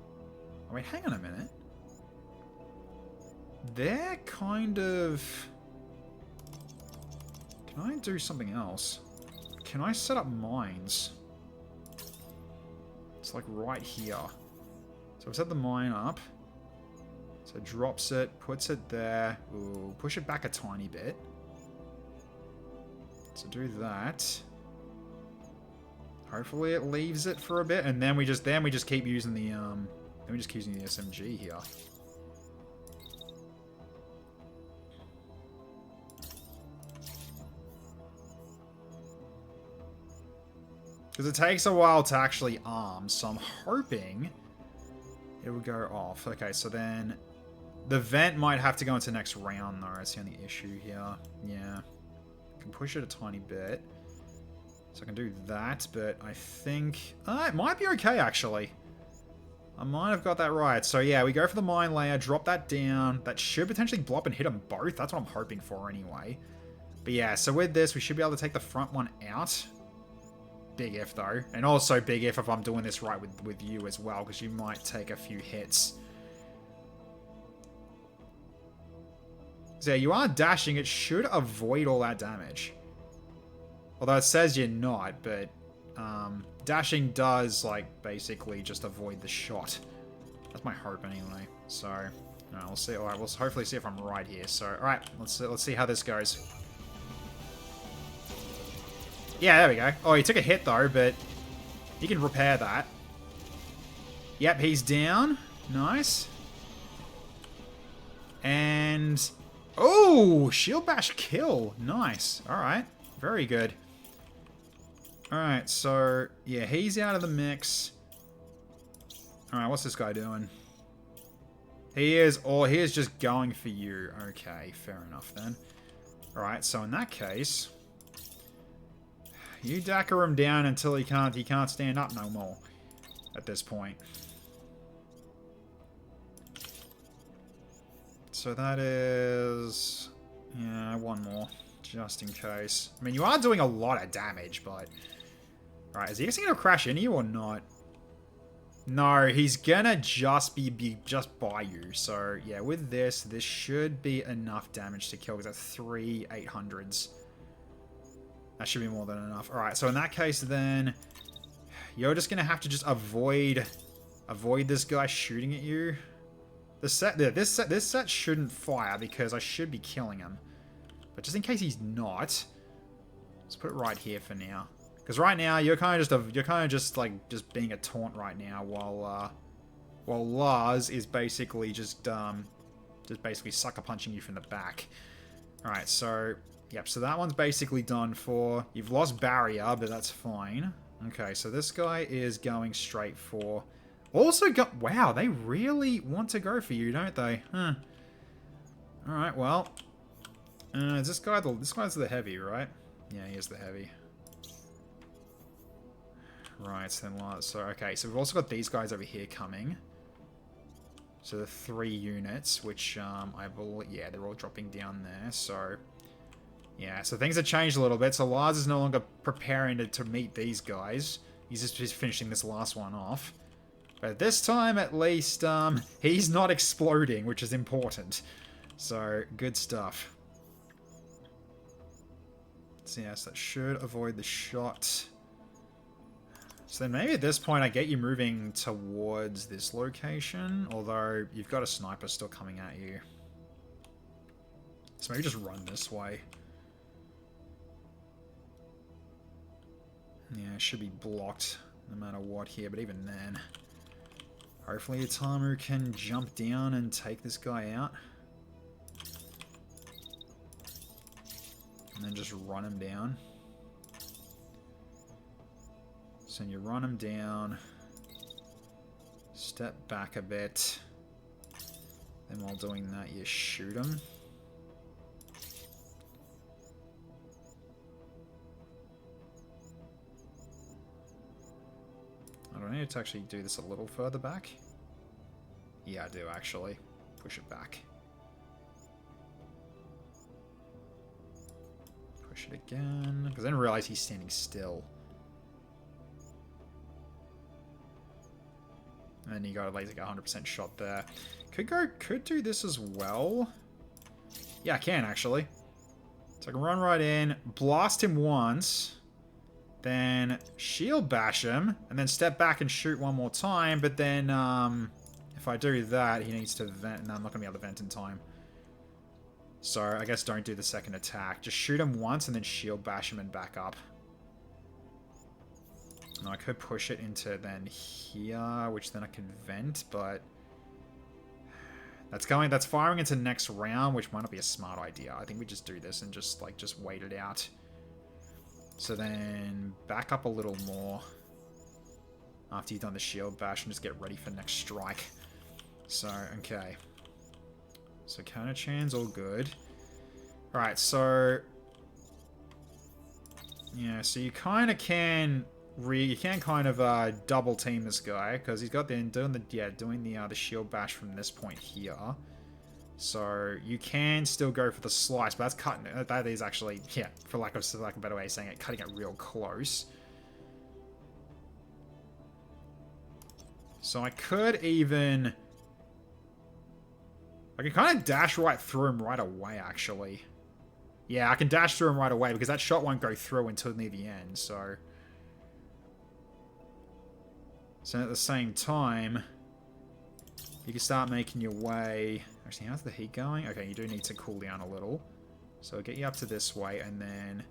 [SPEAKER 1] wait, hang on a minute. They're kind of... Can I do something else? Can I set up mines? It's like right here. So I've set the mine up. So it drops it, puts it there. Ooh, push it back a tiny bit. So do that. Hopefully it leaves it for a bit, and then we just keep using the SMG here. Because it takes a while to actually arm, so I'm hoping it will go off. Okay, so then the vent might have to go into next round, though. That's the only issue here. Yeah. I can push it a tiny bit. So I can do that, but I think... it might be okay, actually. I might have got that right. So yeah, we go for the mine layer, drop that down. That should potentially blow up and hit them both. That's what I'm hoping for anyway. But yeah, so with this, we should be able to take the front one out. Big if, though. And also big if I'm doing this right with you as well, because you might take a few hits. So yeah, you are dashing. It should avoid all that damage. Although it says you're not, but dashing does, like, basically just avoid the shot. That's my hope anyway. So, we'll see. Alright, we'll hopefully see if I'm right here. So, alright, let's see how this goes. Yeah, there we go. Oh, he took a hit, though, but he can repair that. Yep, he's down. Nice. And... oh! Shield bash kill. Nice. Alright. Very good. Alright, so... yeah, he's out of the mix. Alright, what's this guy doing? He is just going for you. Okay, fair enough, then. Alright, so in that case... you dacker him down until he can't stand up no more at this point. So that is... yeah, one more. Just in case. I mean, you are doing a lot of damage, but... alright, is he actually going to crash into you or not? No, he's gonna just be just by you. So, yeah, with this should be enough damage to kill, because that's 3 800s. That should be more than enough. Alright, so in that case, then... you're just going to have to just avoid this guy shooting at you. This set shouldn't fire, because I should be killing him. But just in case he's not... let's put it right here for now. Because right now, you're kind of just being a taunt right now, while Lars is basically just basically sucker punching you from the back. Alright, so... yep, so that one's basically done for. You've lost barrier, but that's fine. Okay, so this guy is going straight for... also got... wow, they really want to go for you, don't they? Huh. Alright, well... is this guy this guy's the heavy, right? Yeah, he is the heavy. Right, so okay, so we've also got these guys over here coming. So the 3 units, which I believe... yeah, they're all dropping down there, so... yeah, so things have changed a little bit. So Lars is no longer preparing to meet these guys. He's just finishing this last one off. But this time, at least, he's not exploding, which is important. So, good stuff. So yes, that should avoid the shot. So then maybe at this point I get you moving towards this location. Although, you've got a sniper still coming at you. So maybe just run this way. Yeah, it should be blocked no matter what here, but even then... hopefully Itamu can jump down and take this guy out. And then just run him down. So you run him down. Step back a bit. Then while doing that, you shoot him. do I need to actually do this a little further back? Yeah, I do actually. Push it back. Push it again. Because I didn't realize he's standing still. And you got like a 100% shot there. Could do this as well. Yeah, I can actually. So I can run right in, blast him once, then shield bash him, and then step back and shoot one more time. But then, if I do that, he needs to vent. No, I'm not going to be able to vent in time. So I guess don't do the second attack. Just shoot him once and then shield bash him and back up. Now I could push it into then here, which then I can vent, but that's firing into next round, which might not be a smart idea. I think we just do this and just wait it out. So then back up a little more after you've done the shield bash and just get ready for next strike. So, okay. So Kona-chan's all good. Alright, so yeah, so you kind of can kind of double team this guy because he's got doing the shield bash from this point here. So you can still go for the slice, but that's cutting. That is actually, yeah, for lack of a better way of saying it, cutting it real close. So I could even, I can kind of dash right through him right away. Actually, yeah, I can dash through him right away because that shot won't go through until near the end. So at the same time, you can start making your way. Actually, how's the heat going? Okay, you do need to cool down a little. So I'll get you up to this way and then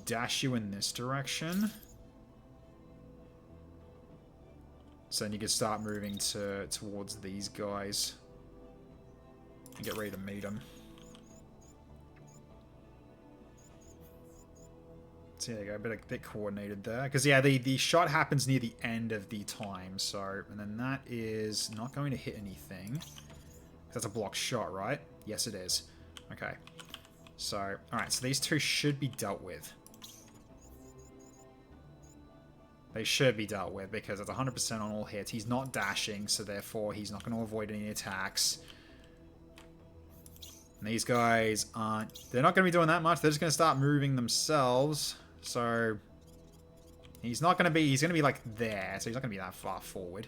[SPEAKER 1] dash you in this direction. So then you can start moving towards these guys and get ready to meet them. So there you go, a bit coordinated there. Because yeah, the shot happens near the end of the time, so, and then that is not going to hit anything. That's a blocked shot, right? Yes, it is. Okay. So, alright, so these two should be dealt with. They should be dealt with because it's 100% on all hits. He's not dashing, so therefore he's not going to avoid any attacks. And these guys aren't, they're not going to be doing that much. They're just going to start moving themselves. So he's not going to be, he's going to be like there. So he's not going to be that far forward.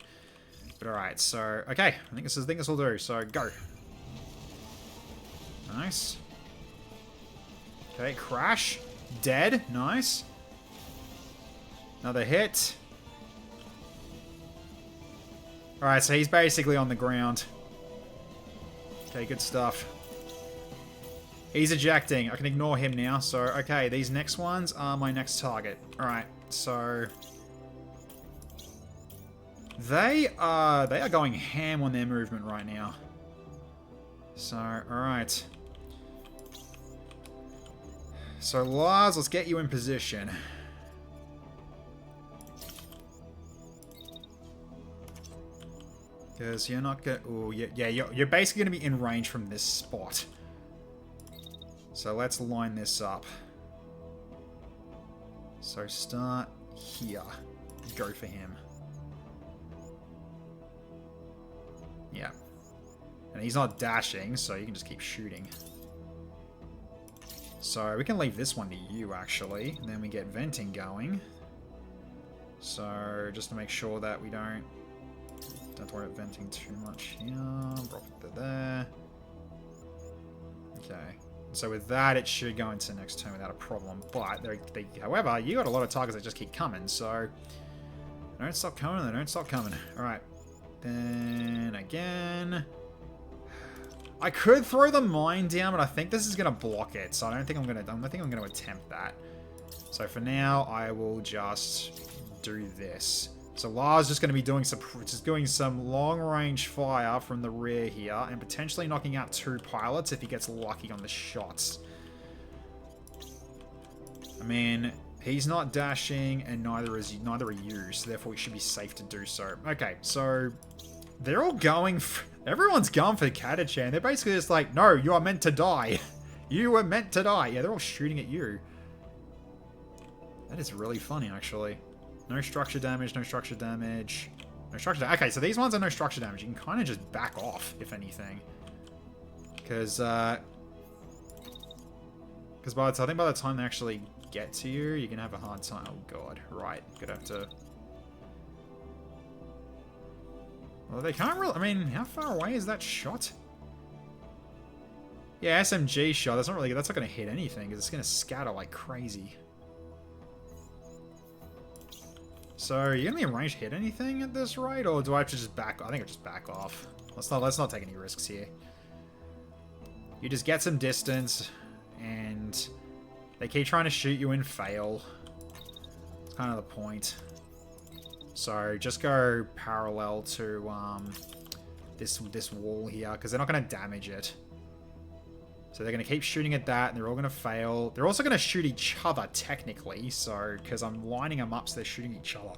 [SPEAKER 1] But alright, so, okay. I think this will do. So go. Nice. Okay, crash. Dead. Nice. Another hit. Alright, so he's basically on the ground. Okay, good stuff. He's ejecting. I can ignore him now. So, okay, these next ones are my next target. Alright, so they are going ham on their movement right now. So, alright. So, Lars, let's get you in position. Because you're not gonna... Oh, yeah, you're basically going to be in range from this spot. So let's line this up. So start here. Go for him. Yeah. And he's not dashing, so you can just keep shooting. So we can leave this one to you, actually. And then we get venting going. So just to make sure that we don't worry about venting too much here. Drop it there. Okay. So with that, it should go into the next turn without a problem. But, however, you got a lot of targets that just keep coming, so they don't stop coming, they don't stop coming. Alright. Then, again. I could throw the mine down, but I think this is going to block it, so I don't think I'm going to attempt that. So for now, I will just do this. So Lars just going to be doing some long-range fire from the rear here, and potentially knocking out 2 pilots if he gets lucky on the shots. I mean, he's not dashing, and neither are you, so therefore it should be safe to do so. Okay, so they're all going. Everyone's going for Katachan. They're basically just like, no, you are meant to die. You were meant to die. Yeah, they're all shooting at you. That is really funny, actually. No structure damage, no structure damage. No structure damage. Okay, so these ones are no structure damage. You can kind of just back off, if anything. Because, I think by the time they actually get to you, you're going to have a hard time. Oh, God. Right. Gonna have to... Well, they can't really... I mean, how far away is that shot? Yeah, SMG shot. That's not really... That's not going to hit anything, because it's going to scatter like crazy. So, are you going to be in range to hit anything at this rate, or do I have to just back... I think I'll just back off. Let's not take any risks here. You just get some distance, and they keep trying to shoot you and fail. It's kind of the point. So just go parallel to this wall here, because they're not going to damage it. So they're going to keep shooting at that, and they're all going to fail. They're also going to shoot each other, technically, so because I'm lining them up so they're shooting each other.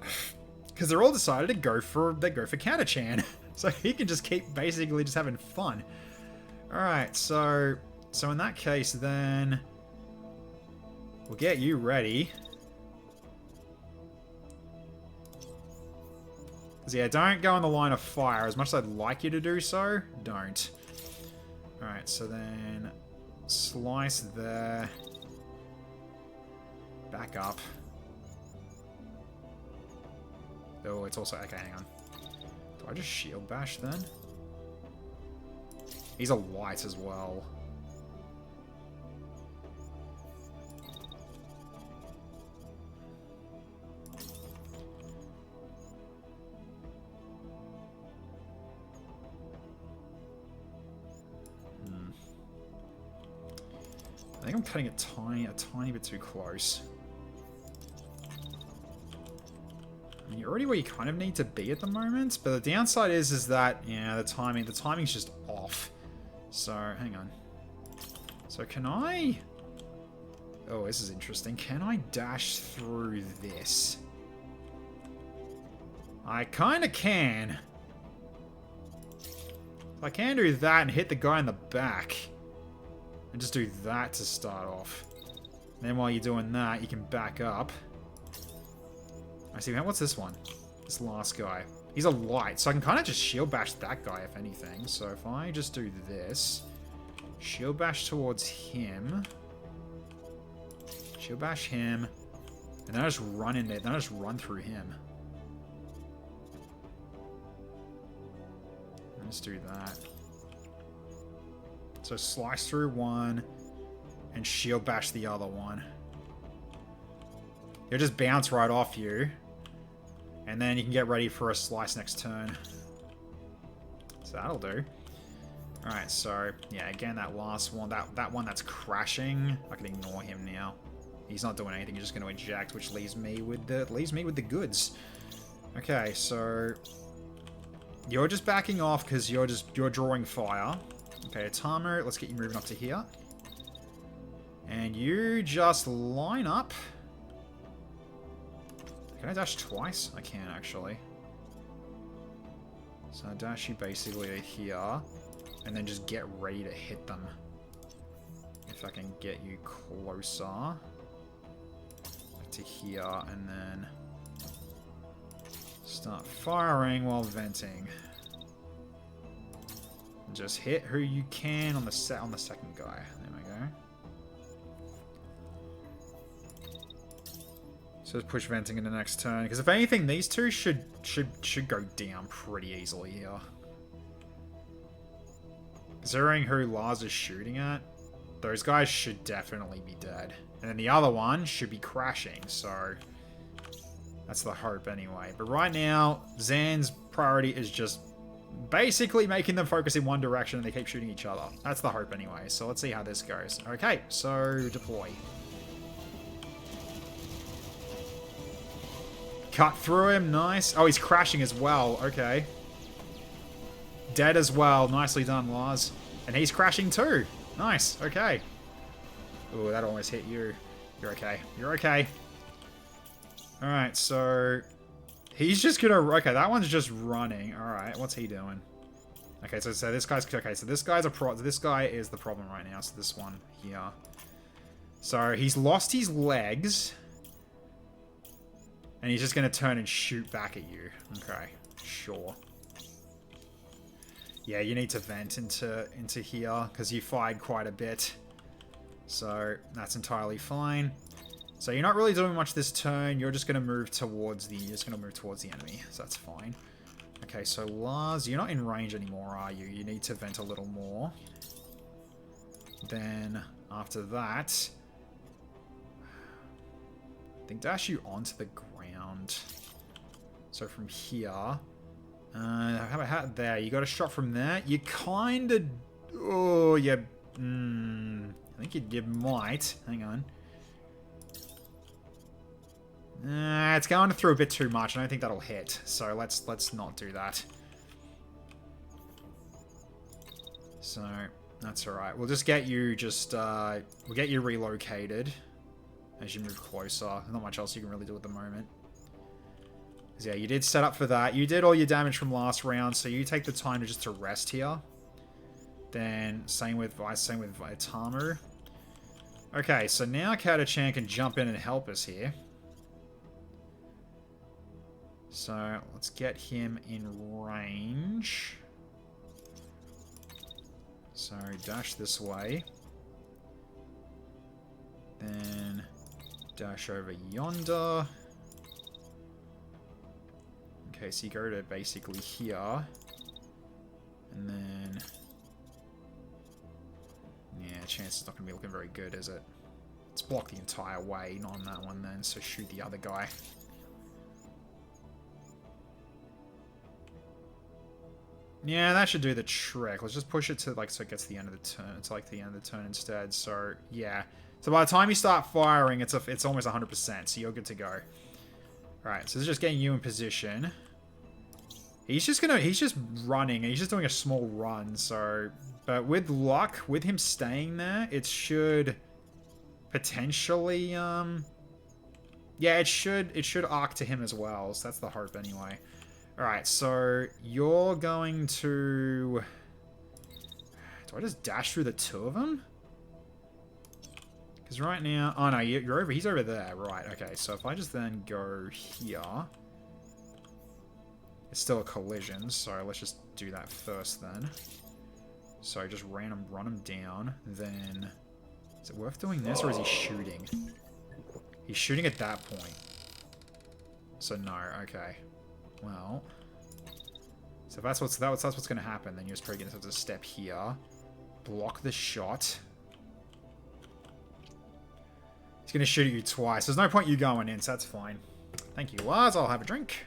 [SPEAKER 1] Because they're all decided to go for counter-chan. So he can just keep basically just having fun. Alright, so in that case, then we'll get you ready. Because, yeah, don't go in the line of fire. As much as I'd like you to do so, don't. Alright, so then slice there. Back up. Oh, it's also... Okay, hang on. Do I just shield bash then? He's a light as well. I think I'm cutting it a tiny bit too close. I mean, you're already where you kind of need to be at the moment, but the downside is that, yeah, the timing's just off. So, hang on. So, can I... Oh, this is interesting. Can I dash through this? I kind of can. I can do that and hit the guy in the back. And just do that to start off. And then while you're doing that, you can back up. I see. What's this one? This last guy. He's a light, so I can kind of just shield bash that guy, if anything. So if I just do this, shield bash towards him, shield bash him, and then I just run in there. Then I just run through him. Let's do that. So slice through one, and shield bash the other one. He'll just bounce right off you. And then you can get ready for a slice next turn. So that'll do. Alright, so, yeah, again, that last one, that one that's crashing, I can ignore him now. He's not doing anything, he's just going to eject, which leaves me with the goods. Okay, so you're just backing off because you're drawing fire. Okay, Atamu, let's get you moving up to here. And you just line up. Can I dash twice? I can, actually. So I dash you basically to here. And then just get ready to hit them. If I can get you closer. Like to here, and then start firing while venting. And just hit who you can on the second guy. There we go. So just push venting in the next turn, because if anything, these two should go down pretty easily here. Considering who Lars is shooting at, those guys should definitely be dead. And then the other one should be crashing, so that's the hope anyway. But right now, Zan's priority is just basically making them focus in one direction and they keep shooting each other. That's the hope anyway, so let's see how this goes. Okay, so deploy. Cut through him, nice. Oh, he's crashing as well, okay. Dead as well, nicely done, Lars. And he's crashing too. Nice, okay. Ooh, that almost hit you. You're okay, you're okay. Alright, so he's just gonna... Okay, that one's just running. Alright, what's he doing? Okay, so this guy's... Okay, so this guy's this guy is the problem right now, so this one here. So he's lost his legs. And he's just going to turn and shoot back at you. Okay, sure. Yeah, you need to vent into here because you fired quite a bit. So that's entirely fine. So you're not really doing much this turn. You're just going to move towards the enemy. So that's fine. Okay, so Lars, you're not in range anymore, are you? You need to vent a little more. Then after that, I think dash you onto the ground. So from here, how about there? You got a shot from there. You kind of, oh yeah, I think you might. Hang on. It's going through a bit too much, and I don't think that'll hit. So let's not do that. So that's all right. We'll just get you we'll get you relocated as you move closer. Not much else you can really do at the moment. Yeah, you did set up for that. You did all your damage from last round, so you take the time to rest here. Then same with Vaitamu. Okay, so now Kata-chan can jump in and help us here. So let's get him in range. So dash this way. Then dash over yonder. Okay, so you go to basically here. And then... yeah, chance is not going to be looking very good, is it? Let's block the entire way, not on that one then, so shoot the other guy. Yeah, that should do the trick. Let's just push it to, like, so it gets to the end of the turn. It's like the end of the turn instead, so, yeah. So by the time you start firing, it's almost 100%, so you're good to go. Alright, so this is just getting you in position. He's just running, and he's just doing a small run, so... but with luck, with him staying there, it should potentially, yeah, it should arc to him as well, so that's the hope anyway. Alright, so you're going to... do I just dash through the two of them? Because right now... oh no, he's over there, right, okay, so if I just then go here... it's still a collision, so let's just do that first then. So just run him down, then... is it worth doing this, or is he shooting? He's shooting at that point. So no, okay. Well... so if that's what's going to happen, then you're just probably going to have to step here. Block the shot. He's going to shoot at you twice. There's no point you going in, so that's fine. Thank you, Lars. I'll have a drink.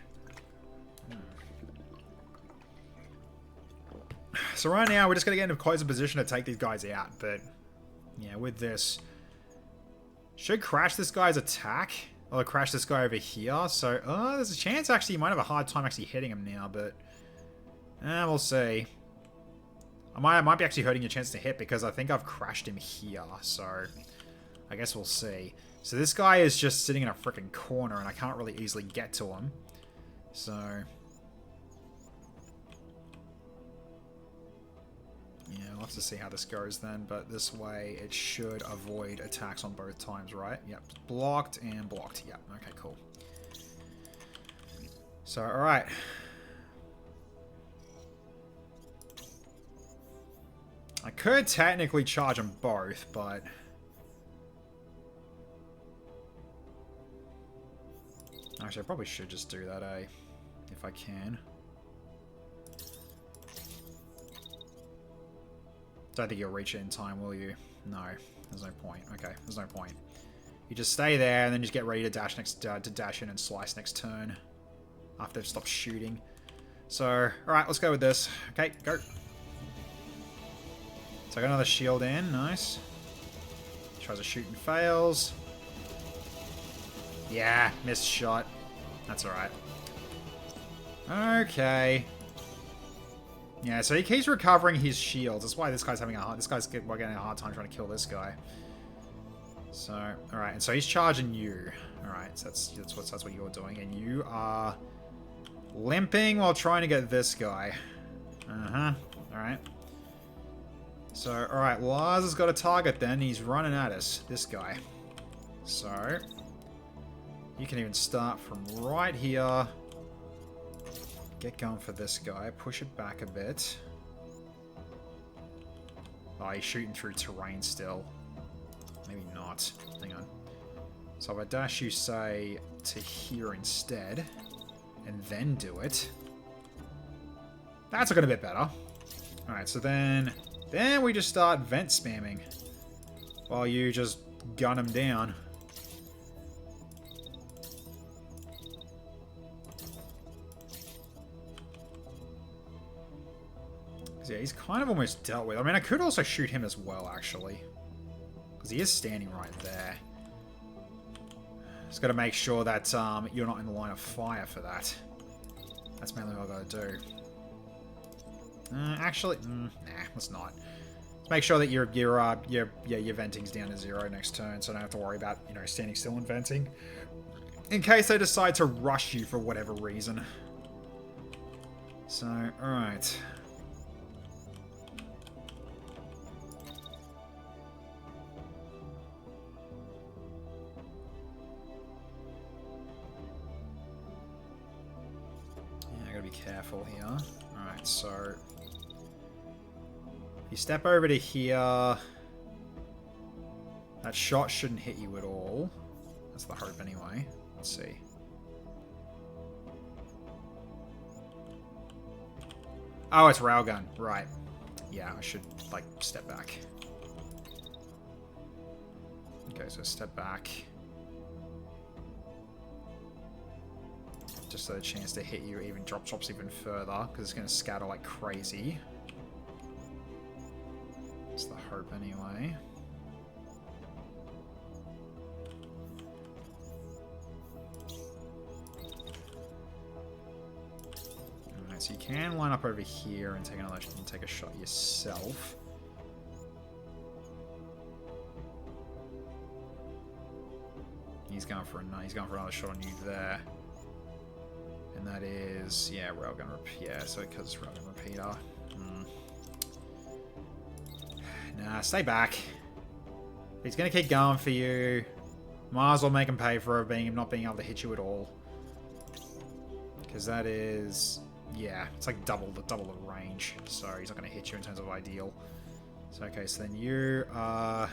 [SPEAKER 1] So right now, we're just going to get into a closer position to take these guys out, but... yeah, with this... should crash this guy's attack, or crash this guy over here, so... there's a chance, actually, you might have a hard time actually hitting him now, but... we'll see. I might be actually hurting your chance to hit, because I think I've crashed him here, so... I guess we'll see. So this guy is just sitting in a freaking corner, and I can't really easily get to him. So... yeah, we'll have to see how this goes then, but this way it should avoid attacks on both times, right? Yep, blocked and blocked. Yep, okay, cool. So, alright. I could technically charge them both, but... actually, I probably should just do that, if I can. Don't think you'll reach it in time, will you? No, there's no point. Okay, there's no point. You just stay there and then just get ready to dash dash in and slice next turn after they've stopped shooting. So, alright, let's go with this. Okay, go. So I got another shield in, nice. Tries to shoot and fails. Yeah, missed shot. That's alright. Okay. Yeah, so he keeps recovering his shields. That's why this guy's getting a hard time trying to kill this guy. So, alright, and so he's charging you. Alright, so that's what you're doing. And you are limping while trying to get this guy. Uh-huh. Alright. So, alright, Lars has got a target then. He's running at us. This guy. So, You can even start from right here. Get going for this guy. Push it back a bit. Oh, he's shooting through terrain still. Maybe not. Hang on. So if I dash you, say, to here instead, and then do it. That's looking a bit better. Alright, so then we just start vent spamming. While you just gun him down. Yeah, he's kind of almost dealt with. I mean, I could also shoot him as well, actually. Because he is standing right there. Just got to make sure that you're not in the line of fire for that. That's mainly what I've got to do. Actually, nah, let's not. Let's make sure that your venting's down to 0 next turn, so I don't have to worry about, you know, standing still and venting. In case they decide to rush you for whatever reason. So, alright. Be careful here. Alright, so if you step over to here, that shot shouldn't hit you at all. That's the hope anyway. Let's see. Oh, it's railgun. Right. Yeah, I should, like, step back. Okay, so step back. Just so the chance to hit you even drops even further, because it's going to scatter like crazy. That's the hope anyway. Alright, so you can line up over here and take a shot yourself. He's going for another shot on you there. And that is, yeah, railgun yeah, so because it's railgun repeater. Nah, stay back. He's gonna keep going for you. Might as well make him pay for it, not being able to hit you at all. Because that is, yeah, it's like double the range. So he's not gonna hit you in terms of ideal. So okay, so then you are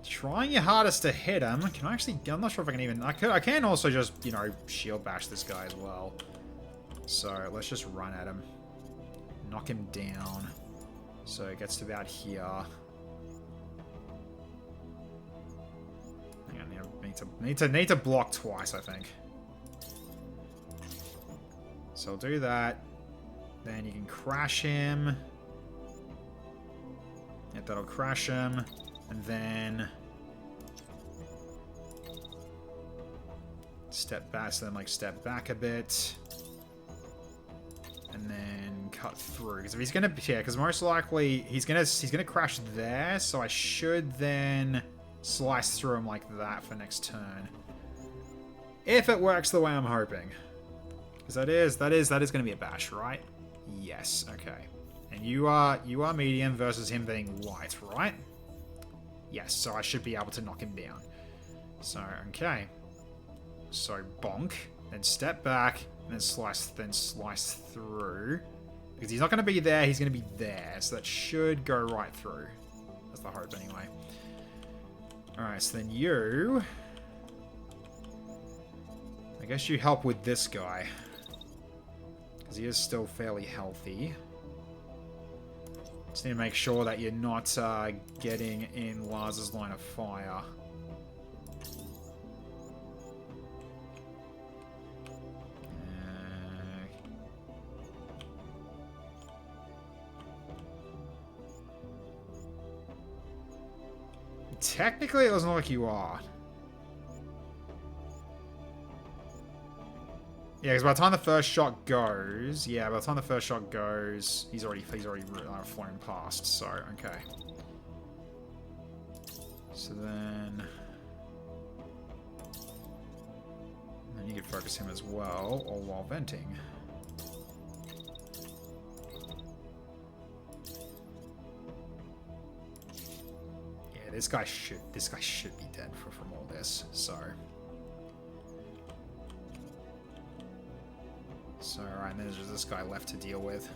[SPEAKER 1] trying your hardest to hit him. Can I actually... I'm not sure if I can even... I can also just, you know, shield bash this guy as well. So, let's just run at him. Knock him down. So, it gets to about here. Hang on, need to block twice, I think. So, I'll do that. Then you can crash him. Yep, that'll crash him. And then step back, so then like step back a bit, and then cut through. Because if he's gonna, yeah, because most likely he's gonna crash there. So I should then slice through him like that for next turn, if it works the way I'm hoping. Because that is gonna be a bash, right? Yes. Okay. And you are medium versus him being light, right? Yes, so I should be able to knock him down. So, okay. So, bonk. Then step back. And then slice through. Because he's not going to be there, he's going to be there. So that should go right through. That's the hope anyway. Alright, so then you... I guess you help with this guy. Because he is still fairly healthy. Just need to make sure that you're not getting in Lars's line of fire. Technically, it doesn't look like you are. Yeah, because by the time the first shot goes, he's already flown past. So okay. So then you can focus him as well, all while venting. Yeah, this guy should be dead from all this. So So, alright, and there's just this guy left to deal with.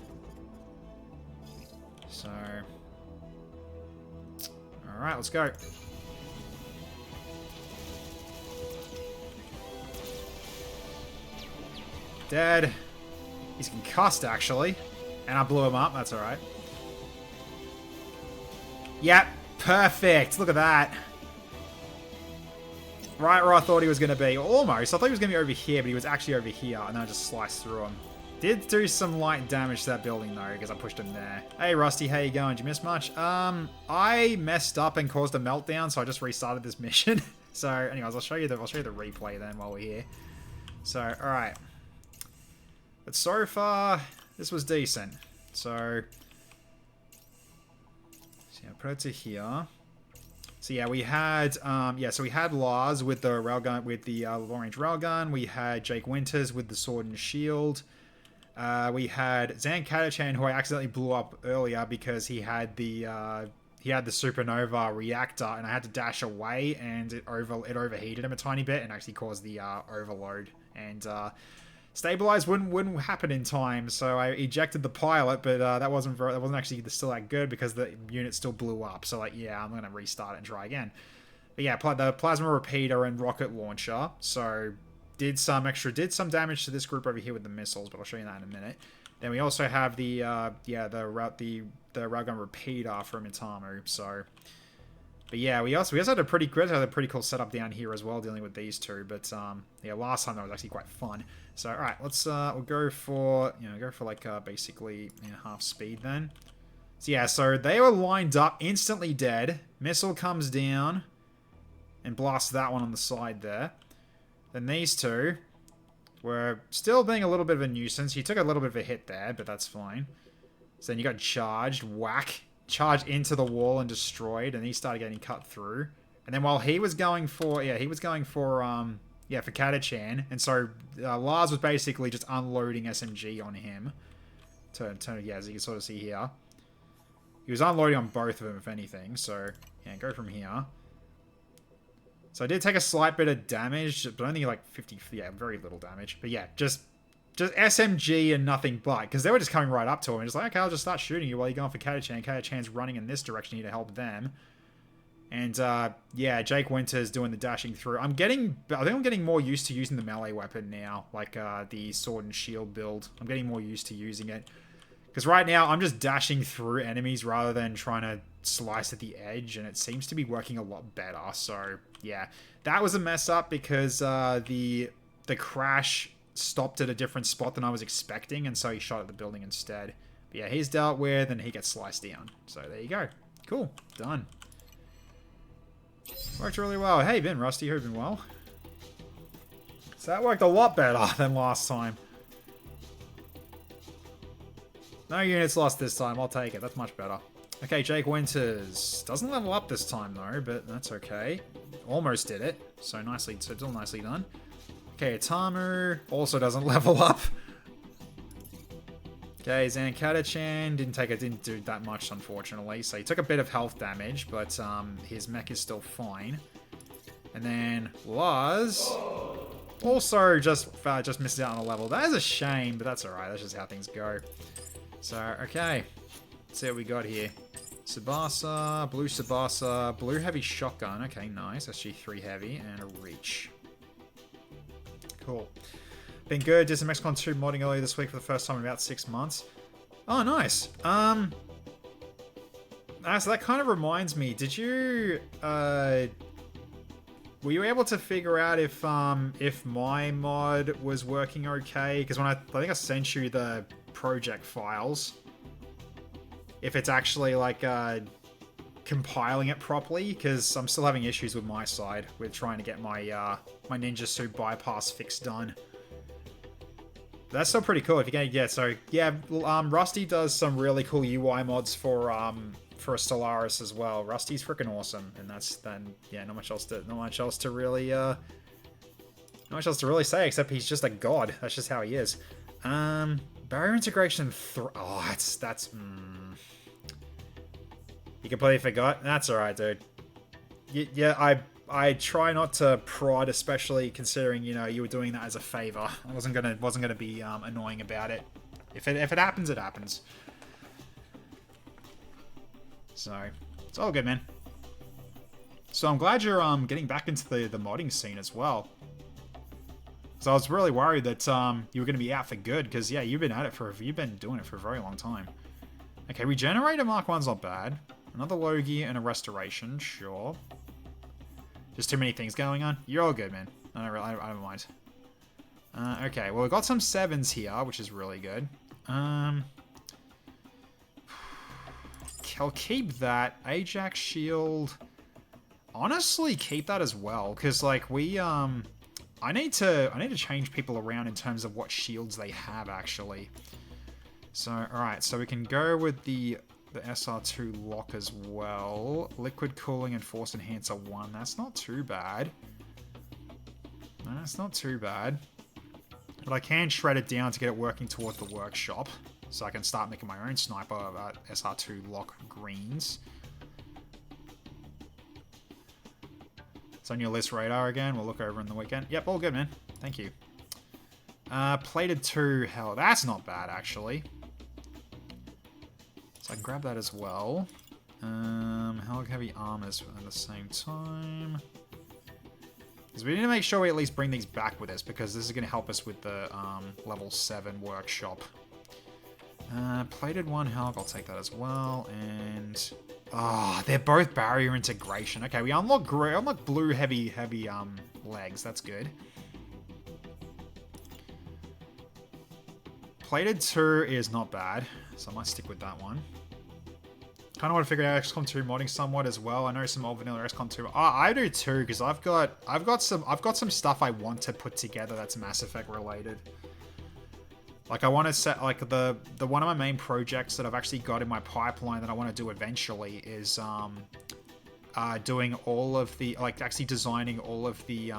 [SPEAKER 1] So... Alright, let's go. Dead. He's concussed, actually. And I blew him up. That's alright. Yep. Perfect. Look at that. Right where I thought he was going to be. Almost. I thought he was going to be over here, but he was actually over here. And then I just sliced through him. Did do some light damage to that building, though, because I pushed him there. Hey, Rusty. How you going? Did you miss much? I messed up and caused a meltdown, so I just restarted this mission. So, anyways, I'll show you the replay then while we're here. So, alright. But so far, this was decent. So yeah, put it to here. So yeah, we had so we had Lars with the railgun, with the long-range railgun. We had Jake Winters with the sword and shield. We had Zan Katachan, who I accidentally blew up earlier because he had the supernova reactor, and I had to dash away, and it overheated him a tiny bit and actually caused the overload. And stabilize wouldn't happen in time, so I ejected the pilot, but that wasn't actually still that good because the unit still blew up. So like, yeah, I'm gonna restart it and try again. But yeah, the plasma repeater and rocket launcher. So did some damage to this group over here with the missiles, but I'll show you that in a minute. Then we also have the railgun repeater from Itamu. So, but yeah, we also had a pretty cool setup down here as well, dealing with these two. But yeah, last time that was actually quite fun. So all right, let's we'll go for like basically half speed then. So yeah, so they were lined up, instantly dead. Missile comes down and blasts that one on the side there. Then these two were still being a little bit of a nuisance. He took a little bit of a hit there, but that's fine. So then you got charged, whack, charged into the wall and destroyed, and he started getting cut through. And then while he was going for for Katachan, and so Lars was basically just unloading SMG on him. Yeah, as you can sort of see here. He was unloading on both of them, if anything, so yeah, go from here. So I did take a slight bit of damage, but only like 50, yeah, very little damage. But yeah, just SMG and nothing but, because they were just coming right up to him, and just like, okay, I'll just start shooting you while you're going for Katachan. Katachan's running in this direction here to help them. And yeah, Jake Winters doing the dashing through. I think I'm getting more used to using the melee weapon now, like the sword and shield build. I'm getting more used to using it. Because right now, I'm just dashing through enemies rather than trying to slice at the edge, and it seems to be working a lot better. So, yeah. That was a mess up because the crash stopped at a different spot than I was expecting, and so he shot at the building instead. But yeah, he's dealt with, and he gets sliced down. So, there you go. Cool. Done. Worked really well. Hey, been Rusty. You've been well. So that worked a lot better than last time. No units lost this time. I'll take it. That's much better. Okay, Jake Winters. Doesn't level up this time, though, but that's okay. Almost did it. So still nicely done. Okay, Itamu also doesn't level up. Okay, Zan Katachan didn't do that much, unfortunately. So he took a bit of health damage, but his mech is still fine. And then Lars also just missed out on a level. That is a shame, but that's alright. That's just how things go. So, okay. Let's see what we got here. Tsubasa, blue heavy shotgun. Okay, nice. SG3 heavy, and a reach. Cool. Been good. Did some XCOM 2 modding earlier this week for the first time in about 6 months. Oh, nice. So that kind of reminds me. Did you, were you able to figure out if my mod was working okay? Because when I think I sent you the project files, if it's actually like compiling it properly, because I'm still having issues with my side with trying to get my my Ninja Suit bypass fix done. That's still pretty cool if you can get. So yeah, Rusty does some really cool UI mods for Stellaris as well. Rusty's freaking awesome, and yeah, not much else to really say except he's just a god. That's just how he is. Barrier integration. That's. You completely forgot. That's all right, dude. Yeah, I try not to prod, especially considering, you know, you were doing that as a favor. I wasn't gonna be annoying about it. If it happens, it happens. So it's all good, man. So I'm glad you're getting back into the modding scene as well. So I was really worried that you were gonna be out for good, because yeah, you've been doing it for a very long time. Okay, regenerator Mark 1's not bad. Another Logie and a restoration, sure. Just too many things going on. You're all good, man. I don't mind. Okay, well, we've got some 7s here, which is really good. I'll keep that. Ajax shield. Honestly, keep that as well, because like I need to change people around in terms of what shields they have actually. So alright, so we can go with the SR2 lock as well. Liquid cooling and force enhancer 1. That's not too bad. That's not too bad. But I can shred it down to get it working towards the workshop. So I can start making my own sniper SR2 lock greens. It's on your list, radar again. We'll look over in the weekend. Yep, all good, man. Thank you. Plated 2. Hell, that's not bad, actually. So I can grab that as well. Hell, heavy armors at the same time. Because we need to make sure we at least bring these back with us, because this is going to help us with the level 7 workshop. Plated 1 Helg, I'll take that as well. And they're both barrier integration. Okay, we unlock blue heavy legs. That's good. Plated 2 is not bad, so I might stick with that one. Kind of want to figure out XCOM 2 modding somewhat as well. I know some old vanilla XCOM 2. I do too, because I've got some stuff I want to put together that's Mass Effect related. Like I want to set like the one of my main projects that I've actually got in my pipeline that I want to do eventually is doing all of the actually designing all of the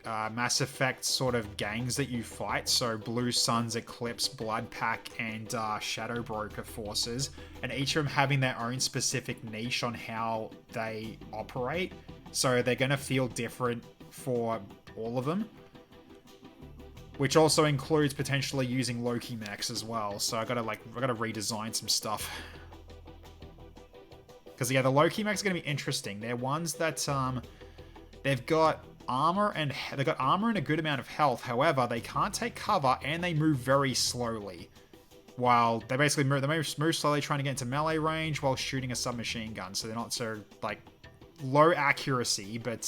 [SPEAKER 1] Mass Effect sort of gangs that you fight. So Blue Suns, Eclipse, Blood Pack, and Shadow Broker forces, and each of them having their own specific niche on how they operate. So they're going to feel different for all of them. Which also includes potentially using Loki mechs as well. So I gotta redesign some stuff. Because yeah, the Loki mechs are gonna be interesting. They're ones that they've got armor and a good amount of health. However, they can't take cover and they move very slowly. While they basically move slowly, trying to get into melee range while shooting a submachine gun. So they're not so like low accuracy, but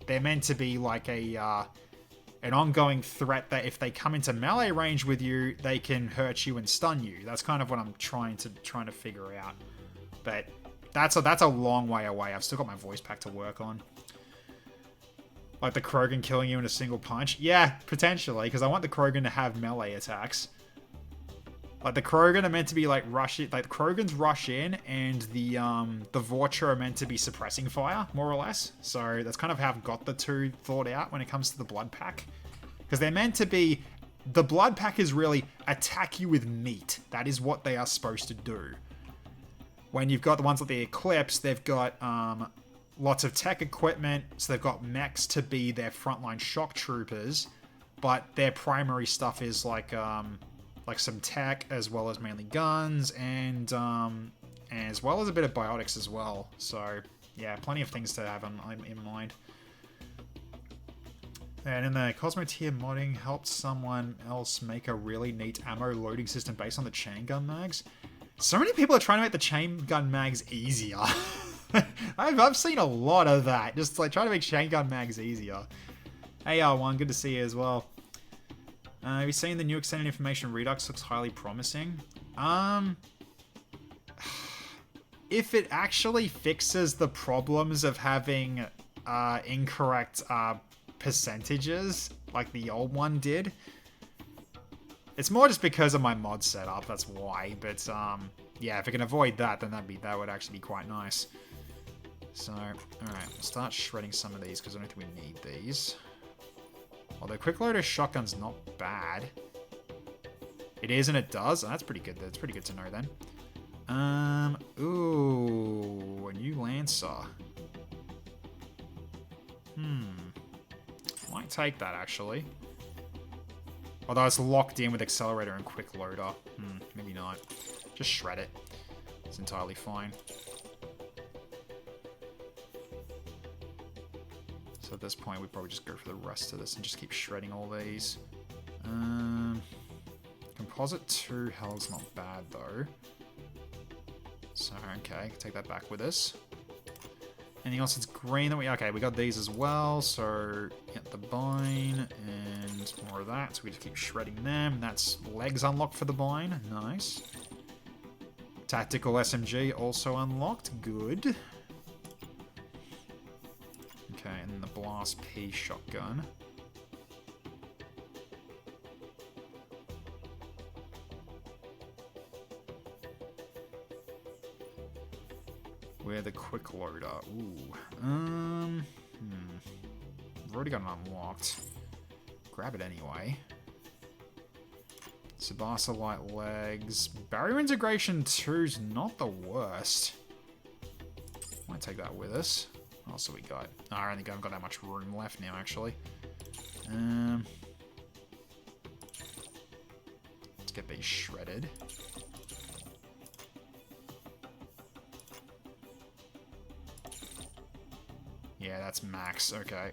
[SPEAKER 1] they're meant to be like an ongoing threat that if they come into melee range with you, they can hurt you and stun you. That's kind of what I'm trying to figure out. But that's a long way away. I've still got my voice pack to work on. Like the Krogan killing you in a single punch. Yeah, potentially, because I want the Krogan to have melee attacks. Like the Krogan are meant to be like rushing, like the Krogans rush in, and the Vorcha are meant to be suppressing fire, more or less. So that's kind of how I've got the two thought out when it comes to the Blood Pack. Because they're meant to be, the Blood Pack is really attack you with meat. That is what they are supposed to do. When you've got the ones like the Eclipse, they've got lots of tech equipment, so they've got mechs to be their frontline shock troopers, but their primary stuff is like some tech, as well as mainly guns, and as well as a bit of biotics as well. So yeah, plenty of things to have in mind. And in the Cosmo tier modding, helped someone else make a really neat ammo loading system based on the chain gun mags. So many people are trying to make the chain gun mags easier. I've seen a lot of that, just like trying to make chain gun mags easier. Hey R1, good to see you as well. Have you seen the new extended information Redux? Looks highly promising. If it actually fixes the problems of having incorrect percentages like the old one did, it's more just because of my mod setup, that's why. But yeah, if it can avoid that, then that would actually be quite nice. So, alright, we'll start shredding some of these because I don't think we need these. Although quick loader shotgun's not bad. It is and it does. Oh, that's pretty good. That's pretty good to know then. Ooh, a new Lancer. Might take that, actually. Although it's locked in with accelerator and quick loader. Maybe not. Just shred it. It's entirely fine. So at this point, we'd probably just go for the rest of this and just keep shredding all these. Composite 2 hell's not bad, though. So, okay, take that back with us. Anything else that's green that we... Okay, we got these as well, so... Get the bine, and more of that, so we just keep shredding them. That's legs unlocked for the bine, nice. Tactical SMG also unlocked, good. Okay, and then the Blast P shotgun. Where the quick loader? Ooh. I've already got it unlocked. Grab it anyway. Sabasa light legs. Barrier integration 2's not the worst. Might take that with us. What else have we got? Oh, I don't think I've got that much room left now, actually. Let's get these shredded. Yeah, that's max. Okay.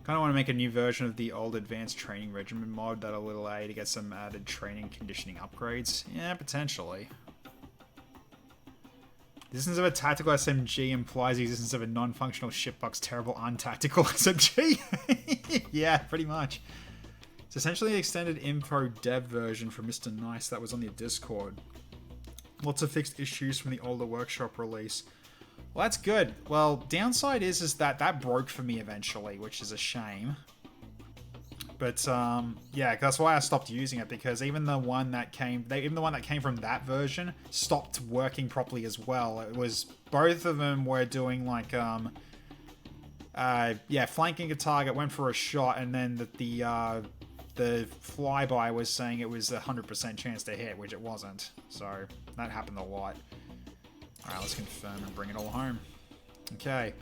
[SPEAKER 1] Kind of want to make a new version of the old advanced training regimen mod that'll allow you to get some added training conditioning upgrades. Yeah, potentially. The existence of a tactical SMG implies the existence of a non-functional shitbox terrible untactical SMG. Yeah, pretty much. It's essentially the extended info dev version from Mr. Nice that was on the Discord. Lots of fixed issues from the older workshop release. Well, that's good. Well, downside is that that broke for me eventually, which is a shame. But yeah, that's why I stopped using it, because even the one that came from that version stopped working properly as well. It was both of them were doing like yeah, flanking a target, went for a shot, and then the flyby was saying it was 100% chance to hit, which it wasn't. So that happened a lot. All right, let's confirm and bring it all home. Okay.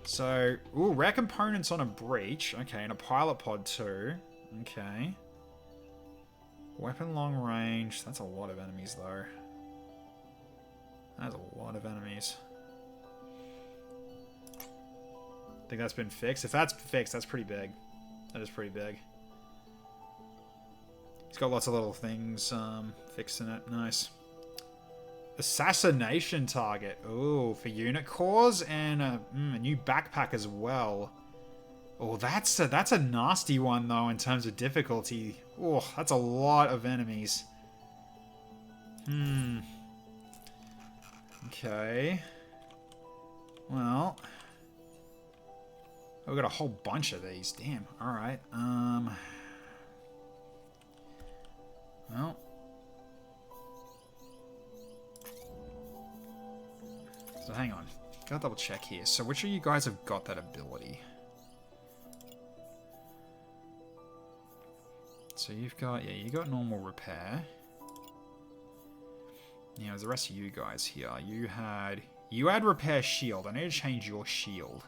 [SPEAKER 1] So, ooh, rare components on a breach. Okay, and a pilot pod too. Okay. Weapon long range. That's a lot of enemies though. That's a lot of enemies. Think that's been fixed? If that's fixed, that's pretty big. That is pretty big. It's got lots of little things fixed in it. Nice. Assassination target. Oh, for unit cores and a new backpack as well. Oh, that's a nasty one though in terms of difficulty. Oh, that's a lot of enemies. Okay. Well, we've got a whole bunch of these. Damn. All right. Well. So hang on, gotta double check here. So which of you guys have got that ability? So you've got, yeah, you got normal repair. Now, there's the rest of you guys here. You had repair shield. I need to change your shield.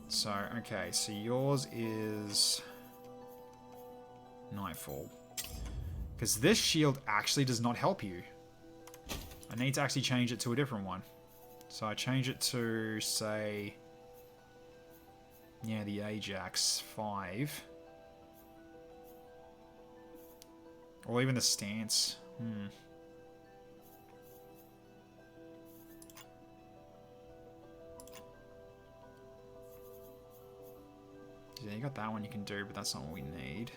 [SPEAKER 1] So, okay, so yours is Nightfall. Because this shield actually does not help you. I need to actually change it to a different one. So I change it to, say... Yeah, the Ajax 5. Or even the stance. Yeah, you got that one you can do, but that's not what we need.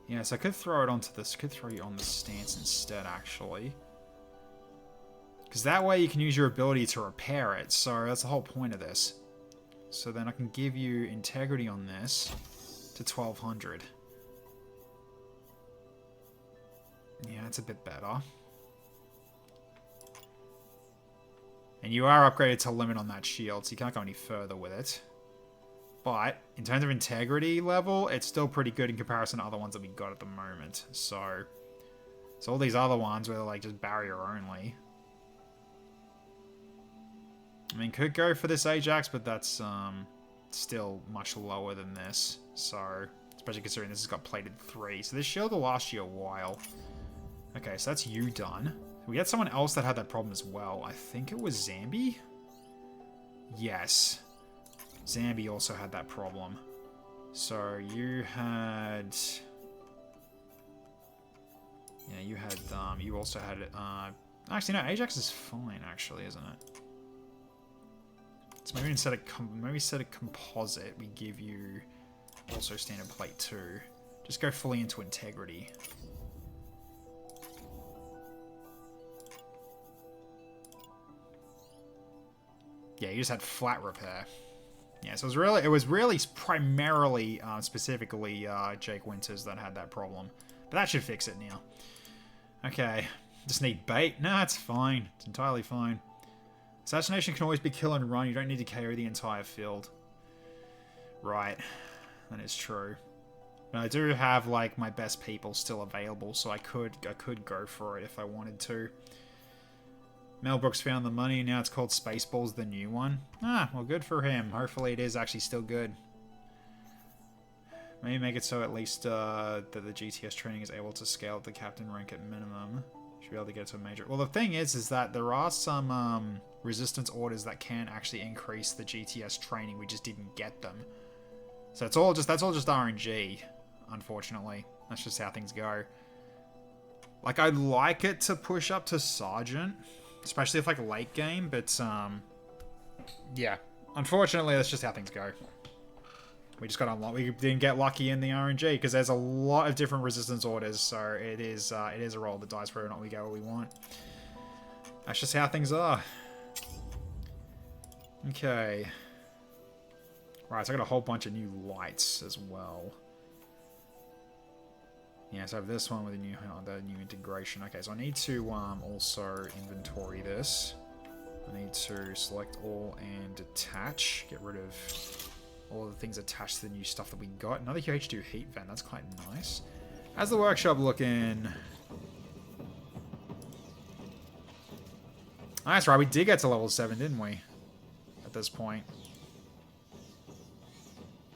[SPEAKER 1] Yeah, so I could throw it onto this. Could throw you on the stance instead, actually. Because that way you can use your ability to repair it. So that's the whole point of this. So then I can give you integrity on this to 1200. Yeah, it's a bit better. And you are upgraded to limit on that shield, so you can't go any further with it. But, in terms of integrity level, it's still pretty good in comparison to other ones that we got at the moment. So all these other ones were like just barrier only. I mean, could go for this Ajax, but that's still much lower than this. So, especially considering this has got plated 3. So this shield will last you a while. Okay, so that's you done. We had someone else that had that problem as well. I think it was Zambi? Yes. Zambi also had that problem. So you had... Yeah, you had, you also had, actually, no, Ajax is fine, actually, isn't it? So maybe instead of composite, we give you also standard plate 2. Just go fully into integrity. Yeah, you just had flat repair. Yeah, so it was really primarily, specifically, Jake Winters that had that problem. But that should fix it now. Okay, just need bait. Nah, it's fine. It's entirely fine. Assassination can always be kill and run. You don't need to KO the entire field. Right, that is true. But I do have like my best people still available, so I could go for it if I wanted to. Mel Brooks found the money. Now it's called Spaceballs, the new one. Ah, well, good for him. Hopefully it is actually still good. Maybe make it so at least that the GTS training is able to scale the captain rank at minimum. Should be able to get to a major. Well, the thing is that there are some resistance orders that can actually increase the GTS training. We just didn't get them. So that's all just RNG, unfortunately. That's just how things go. Like, I'd like it to push up to Sergeant, especially if like late game, but yeah. Unfortunately, that's just how things go. We just got unlocked. We didn't get lucky in the RNG because there's a lot of different resistance orders, so it is a roll of the dice whether or not we get what we want. That's just how things are. Okay. Right, so I got a whole bunch of new lights as well. Yeah, so I have this one with the new integration. Okay, so I need to also inventory this. I need to select all and detach. Get rid of all the things attached to the new stuff that we got. Another H2 heat vent. That's quite nice. How's the workshop looking? Oh, that's right. We did get to level 7, didn't we? At this point.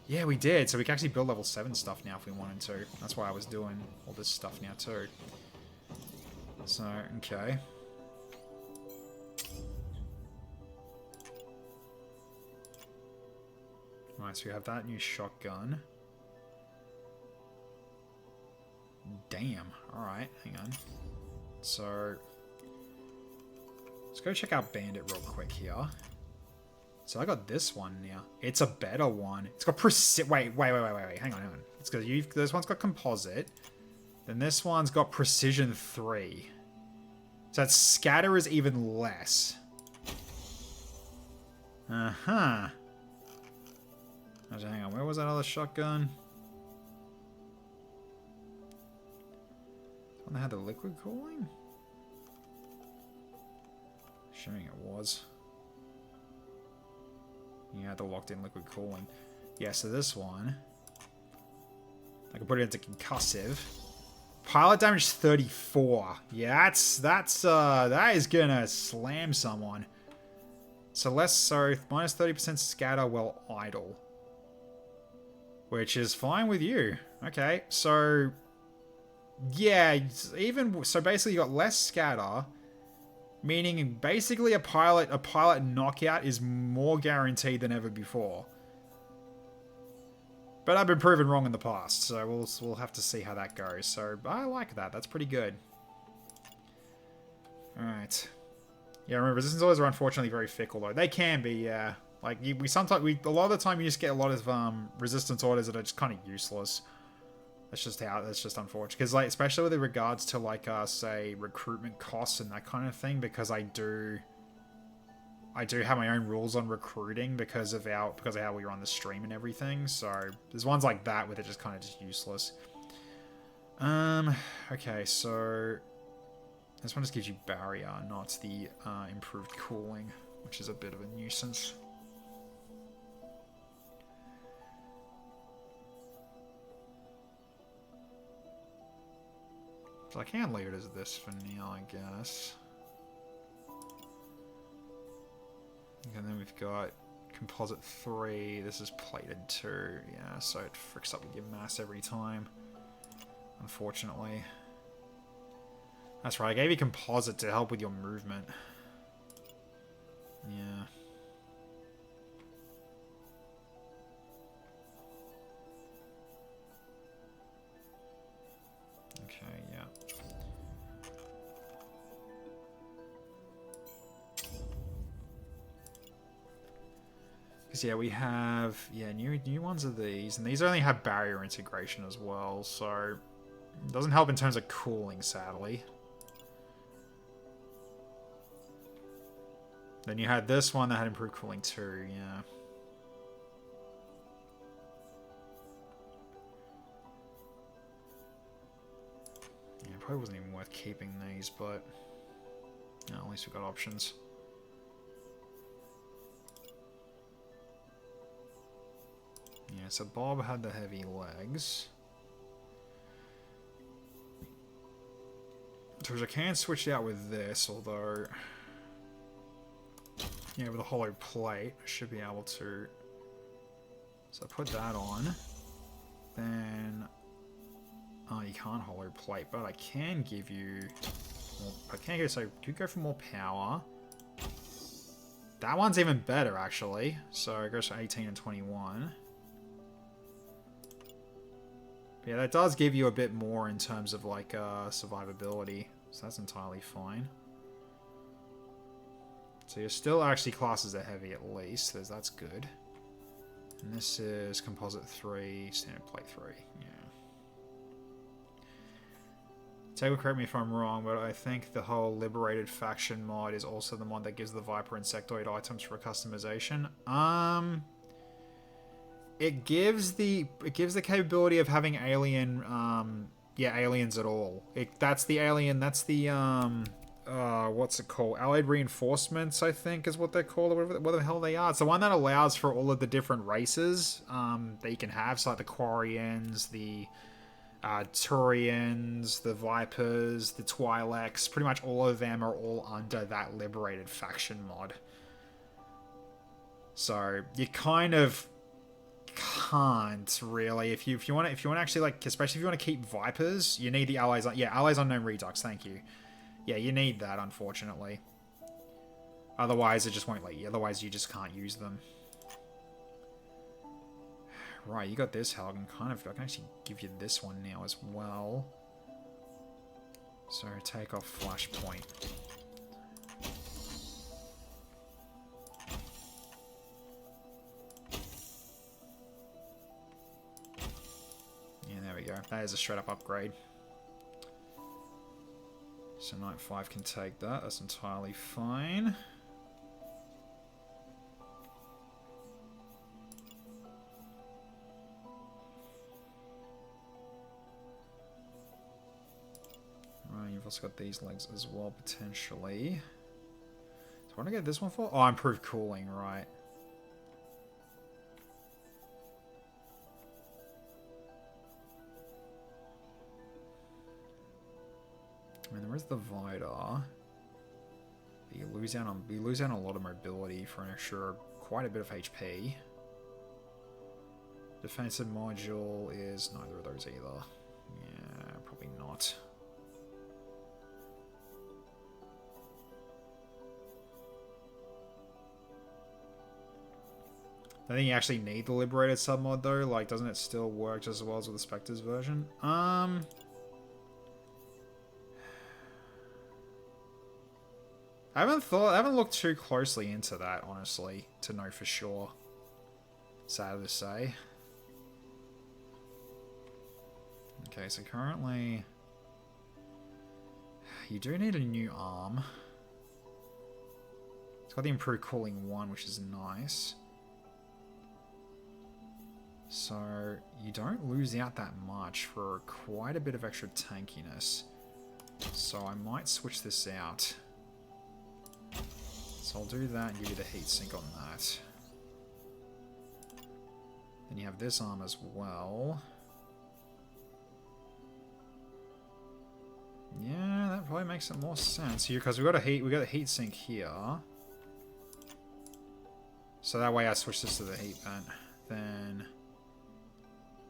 [SPEAKER 1] Yeah, we did. So we can actually build level 7 stuff now if we wanted to. That's why I was doing all this stuff now too. So, okay. Right, so we have that new shotgun. Damn. Alright, hang on. So, let's go check out Bandit real quick here. So I got this one now. It's a better one. It's got wait. Hang on. It's because this one's got composite. Then this one's got precision 3. So that scatter is even less. Uh-huh. Actually, hang on. Where was that other shotgun? One that had the liquid cooling? Assuming it was. Yeah, the locked-in liquid cooling. Yeah, so this one, I can put it into concussive. Pilot damage 34. Yeah, that is gonna slam someone. So minus 30% scatter while idle, which is fine with you. Okay, so yeah, so basically you got less scatter. Meaning, basically, a pilot knockout is more guaranteed than ever before. But I've been proven wrong in the past, so we'll have to see how that goes. So I like that. That's pretty good. All right. Yeah, remember, resistance orders are unfortunately very fickle, though. They can be, yeah. Like a lot of the time, you just get a lot of resistance orders that are just kind of useless. That's just unfortunate. Because, like, especially with regards to, like, say, recruitment costs and that kind of thing, because I do have my own rules on recruiting because of how we run the stream and everything. So there's ones like that where they're just kind of just useless. Okay, so this one just gives you barrier, not the improved cooling, which is a bit of a nuisance. So I can leave it as this for now, I guess. And then we've got composite 3. This is plated 2. Yeah, so it fricks up with your mass every time, unfortunately. That's right, I gave you composite to help with your movement. Yeah. Okay, yeah. Because yeah, we have new ones of these, and these only have barrier integration as well, so it doesn't help in terms of cooling, sadly. Then you had this one that had improved cooling too, yeah. Yeah, probably wasn't even worth keeping these, but no, at least we've got options. Yeah, so Bob had the heavy legs. So I can switch it out with this, although... Yeah, with a hollow plate, I should be able to... So I put that on. Then... Oh, you can't hollow plate, but I can give you... More, I can go, so do go for more power. That one's even better, actually. So it goes to 18 and 21. But yeah, that does give you a bit more in terms of, like, survivability. So that's entirely fine. So you're still actually classed as a heavy at least. That's good. And this is composite 3, standard plate 3. Yeah. Taylor, correct me if I'm wrong, but I think the whole Liberated Faction mod is also the mod that gives the Viper Insectoid items for customization. It gives the capability of having alien, aliens at all. That's the alien. That's the what's it called? Allied Reinforcements, I think, is what they're called, or whatever the hell they are. It's the one that allows for all of the different races that you can have, so like the Quarians, the Turians, the Vipers, the Twi'leks. Pretty much all of them are all under that Liberated Faction mod. So you kind of can't really, if you want to actually, like, especially if you want to keep Vipers, you need the Allies. Yeah, Allies Unknown Redux. Thank you. Yeah, you need that, unfortunately. Otherwise, it just won't let you. Otherwise, you just can't use them. Right, you got this, Halgan. I can actually give you this one now as well. So, take off Flashpoint. Yeah, there we go. That is a straight up upgrade. So Knight 5 can take that. That's entirely fine. Right, you've also got these legs as well, potentially. So what do I get this one for? Oh, improved cooling, right. I mean, there is the Vidar. You lose out on a lot of mobility for an extra quite a bit of HP. Defensive module is neither of those either. Yeah, probably not. I think you actually need the Liberated submod though. Like, doesn't it still work just as well as with the Spectres version? I haven't looked too closely into that, honestly, to know for sure. Sad to say. Okay, so currently you do need a new arm. It's got the improved cooling 1, which is nice. So you don't lose out that much for quite a bit of extra tankiness. So I might switch this out. So I'll do that and give you the heatsink on that. Then you have this arm as well. Yeah, that probably makes it more sense here because we got a heatsink here. So that way I switch this to the heat vent. Then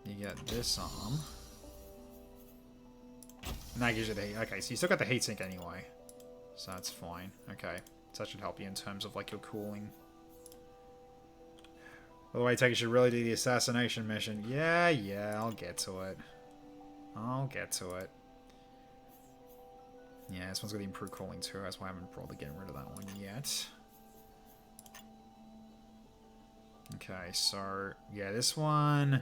[SPEAKER 1] you get this arm. And that gives you the heat. Okay, so you still got the heatsink anyway. So that's fine. Okay. So that should help you in terms of like your cooling. By the way, Take, you should really do the assassination mission. Yeah, I'll get to it. I'll get to it. Yeah, this one's got the improved cooling too. That's why I haven't bothered getting rid of that one yet. Okay, so yeah, this one. I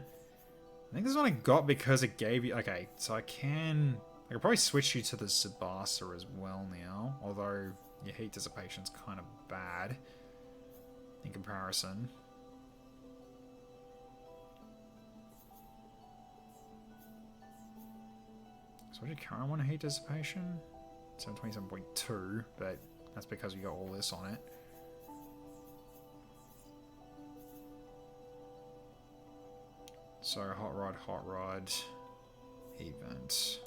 [SPEAKER 1] think this one I got because it gave you. Okay, so I could probably switch you to the Tsubasa as well now. Although your heat dissipation's kind of bad in comparison. So what's your current one, heat dissipation? 727.2, but that's because we got all this on it. So hot rod, heat vent.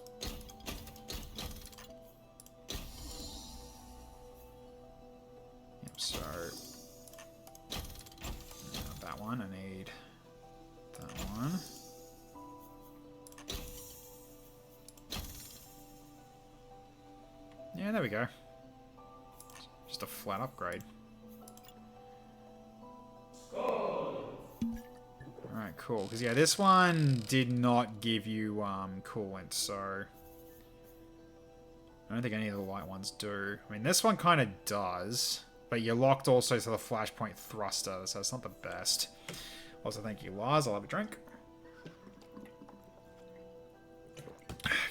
[SPEAKER 1] Yep, so that one, I need that one. Yeah, there we go. Just a flat upgrade. Alright, cool. Because, yeah, this one did not give you coolant, so I don't think any of the light ones do. I mean, this one kind of does, but you're locked also to the flashpoint thruster, so it's not the best. Also, thank you, Lars. I'll have a drink.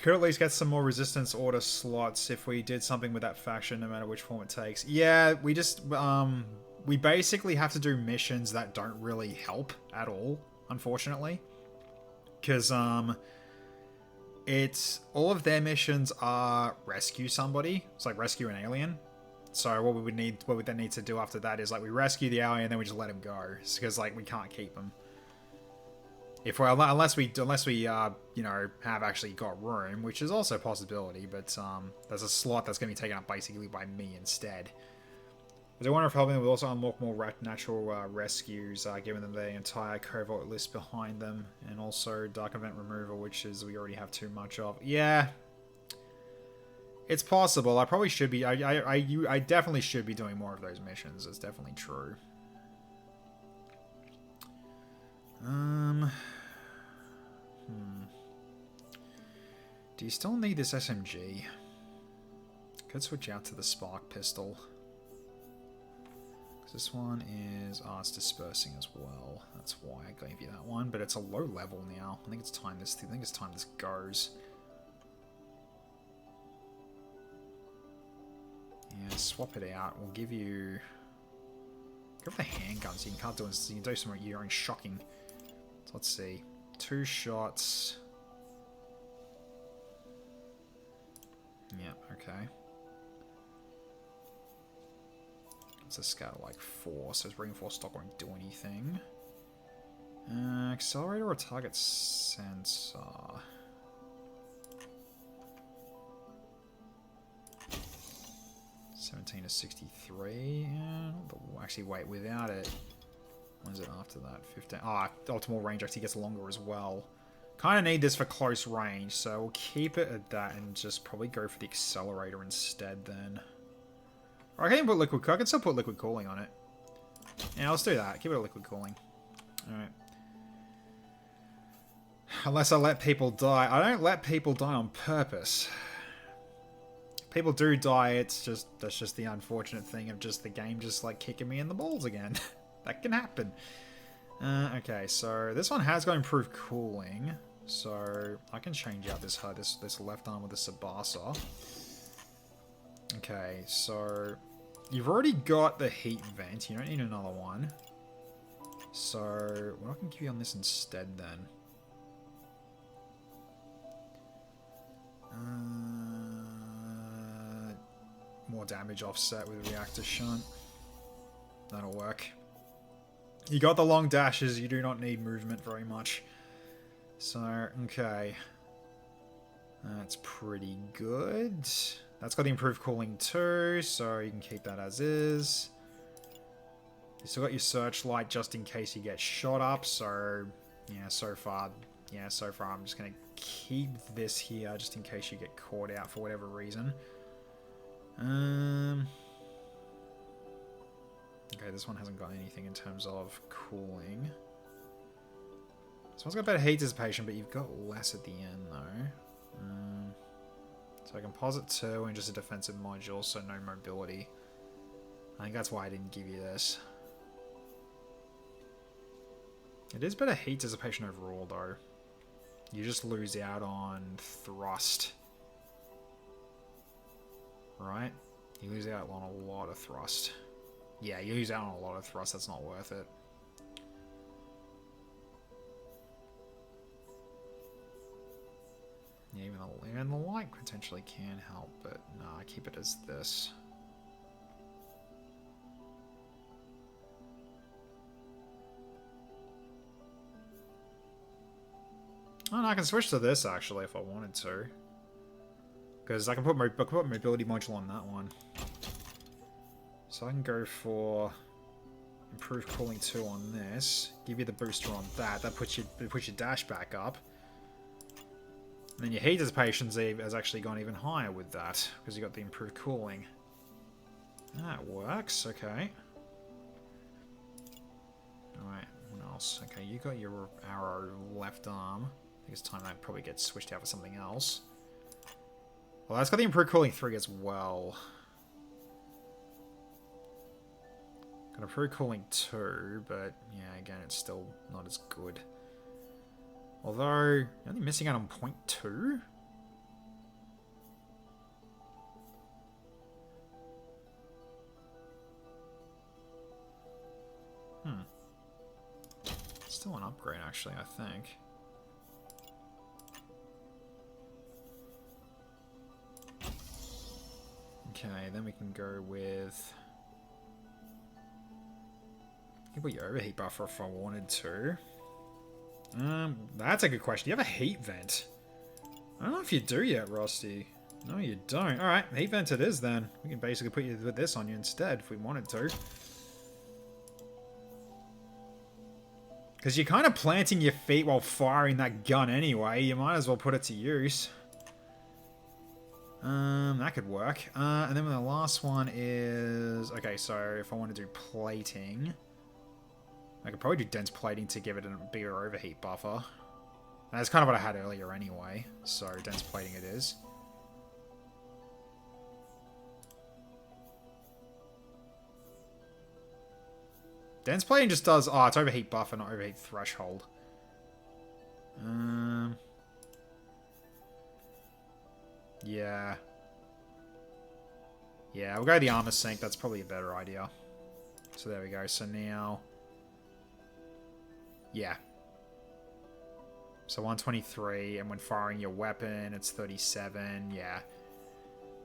[SPEAKER 1] Could at least get some more resistance order slots if we did something with that faction, no matter which form it takes. Yeah, we just, we basically have to do missions that don't really help at all, unfortunately. Because, all of their missions are rescue somebody. It's like rescue an alien. So what we then need to do after that is, like, we rescue the alien and then we just let him go. Because, like, we can't keep him. Unless we you know, have actually got room, which is also a possibility, but there's a slot that's going to be taken up basically by me instead. I do wonder if helping them will also unlock more natural rescues, giving them the entire covert list behind them, and also dark event removal, which is we already have too much of. Yeah, it's possible. I probably should be. I definitely should be doing more of those missions. It's definitely true. Do you still need this SMG? Could switch out to the spark pistol. This one is it's dispersing as well. That's why I gave you that one, but it's a low level now. I think it's time this goes. Yeah, swap it out. We'll give you the handgun so you can do it. You can do some of your own shocking. So let's see. 2 shots. Yep, okay. It's a scatter like 4, so his reinforced stock won't do anything. Accelerator or target sensor? $17 to 63. Actually, wait, without it. When is it after that? 15. Optimal range actually gets longer as well. Kind of need this for close range, so we'll keep it at that and just probably go for the accelerator instead then. Or I can put liquid. I can still put liquid cooling on it. Yeah, let's do that. Give it a liquid cooling. Alright. Unless I let people die. I don't let people die on purpose. People do die, that's just the unfortunate thing of just the game just like kicking me in the balls again. That can happen. Okay, so this one has got improved cooling. So I can change out this left arm with the Tsubasa. Okay, so you've already got the heat vent. You don't need another one. So, what I can give you on this instead then? More damage offset with reactor shunt. That'll work. You got the long dashes, you do not need movement very much. So, okay. That's pretty good. That's got the improved cooling too, so you can keep that as is. You still got your searchlight just in case you get shot up, so yeah, so far I'm just gonna keep this here just in case you get caught out for whatever reason. Okay, this one hasn't got anything in terms of cooling. This one's got better heat dissipation, but you've got less at the end though. So I can posit 2 and just a defensive module, so no mobility. I think that's why I didn't give you this. It is better heat dissipation overall though. You just lose out on thrust. Right? You lose out on a lot of thrust. Yeah, you lose out on a lot of thrust, that's not worth it. Yeah, even the light potentially can help, but no, I keep it as this. Oh, no, I can switch to this actually if I wanted to. Because I can put mobility module on that one. So I can go for improved cooling 2 on this. Give you the booster on that. That puts your dash back up. And then your heat dissipation has actually gone even higher with that. Because you got the improved cooling. That works, okay. Alright, what else? Okay, you got your arrow left arm. I think it's time that probably gets switched out for something else. Well, that's got the improved cooling 3 as well. Got improved cooling 2, but yeah, again, it's still not as good. Although, you're only missing out on point 2? Still an upgrade, actually, I think. Okay, then we can go with... You put your overheat buffer if I wanted to. That's a good question. Do you have a heat vent? I don't know if you do yet, Rusty. No, you don't. Alright, heat vent it is then. We can basically put you with this on you instead if we wanted to. Because you're kind of planting your feet while firing that gun anyway. You might as well put it to use. That could work. And then the last one is... Okay, so if I want to do plating... I could probably do dense plating to give it a bigger overheat buffer. That's kind of what I had earlier anyway. So dense plating it is. Dense plating just does... Oh, it's overheat buffer, not overheat threshold. Yeah. Yeah, we'll go the armor sink. That's probably a better idea. So there we go. So now... Yeah. So 123, and when firing your weapon, it's 37. Yeah.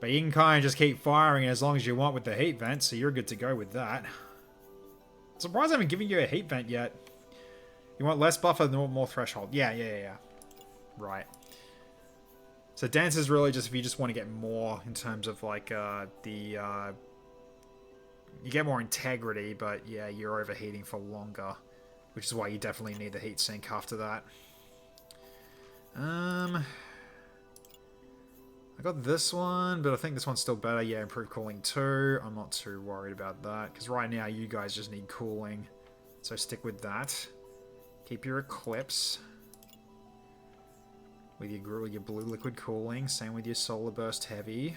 [SPEAKER 1] But you can kind of just keep firing as long as you want with the heat vent, so you're good to go with that. I'm surprised I haven't given you a heat vent yet. You want less buffer, more threshold. Yeah. Right. So dance is really just if you just want to get more in terms of like you get more integrity, but yeah, you're overheating for longer, which is why you definitely need the heat sink after that. I got this one, but I think this one's still better. Yeah, improved cooling 2. I'm not too worried about that because right now you guys just need cooling, so stick with that. Keep your Eclipse. With your blue liquid cooling. Same with your solar burst heavy.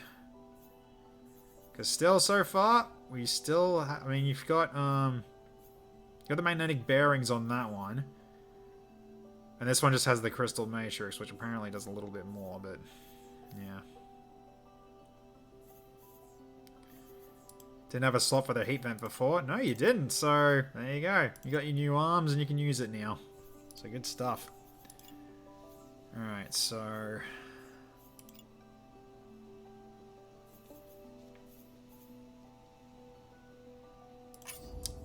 [SPEAKER 1] Because still, so far, we still... I mean, you've got the magnetic bearings on that one. And this one just has the crystal matrix, which apparently does a little bit more, but... Yeah. Didn't have a slot for the heat vent before. No, you didn't. So there you go. You got your new arms and you can use it now. So good stuff. Alright, so...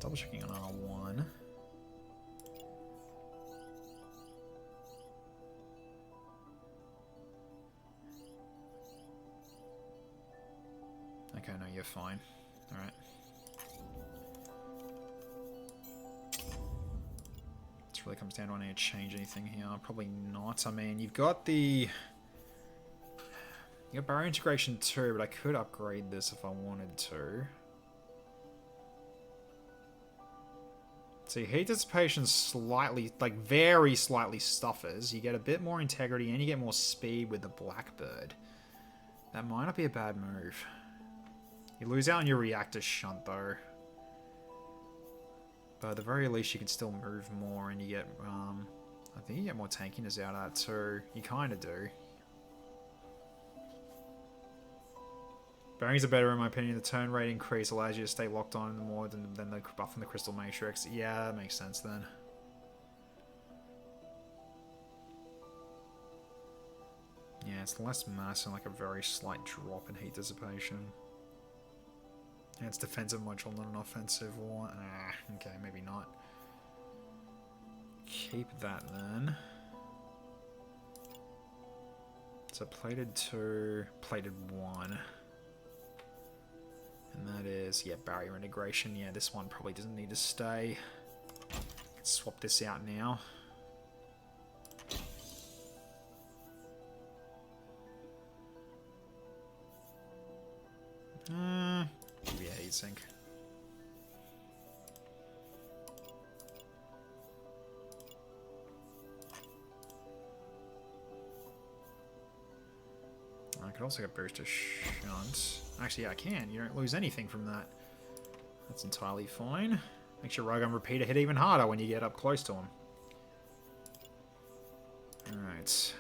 [SPEAKER 1] double checking on R1. Okay, no, you're fine. Alright. This really comes down to I need to change anything here. Probably not. I mean, you've got the... you got barrier integration too, but I could upgrade this if I wanted to. See, heat dissipation slightly, like very slightly stuffers. You get a bit more integrity and you get more speed with the Blackbird. That might not be a bad move. You lose out on your reactor shunt though. But at the very least you can still move more and you get, I think you get more tankiness out of that too. You kind of do. Bearings are better in my opinion. The turn rate increase allows you to stay locked on more than the buff in the Crystal Matrix. Yeah, that makes sense then. Yeah, it's less mass and like a very slight drop in heat dissipation. And it's defensive module, not an offensive one. Ah, okay, maybe not. Keep that then. So plated 2, plated 1. And that is, yeah, barrier integration. Yeah, this one probably doesn't need to stay. Let's swap this out now. Maybe a heatsink. I could also get booster shunt. Actually, yeah, I can. You don't lose anything from that. That's entirely fine. Makes your railgun repeater hit even harder when you get up close to him. Alright.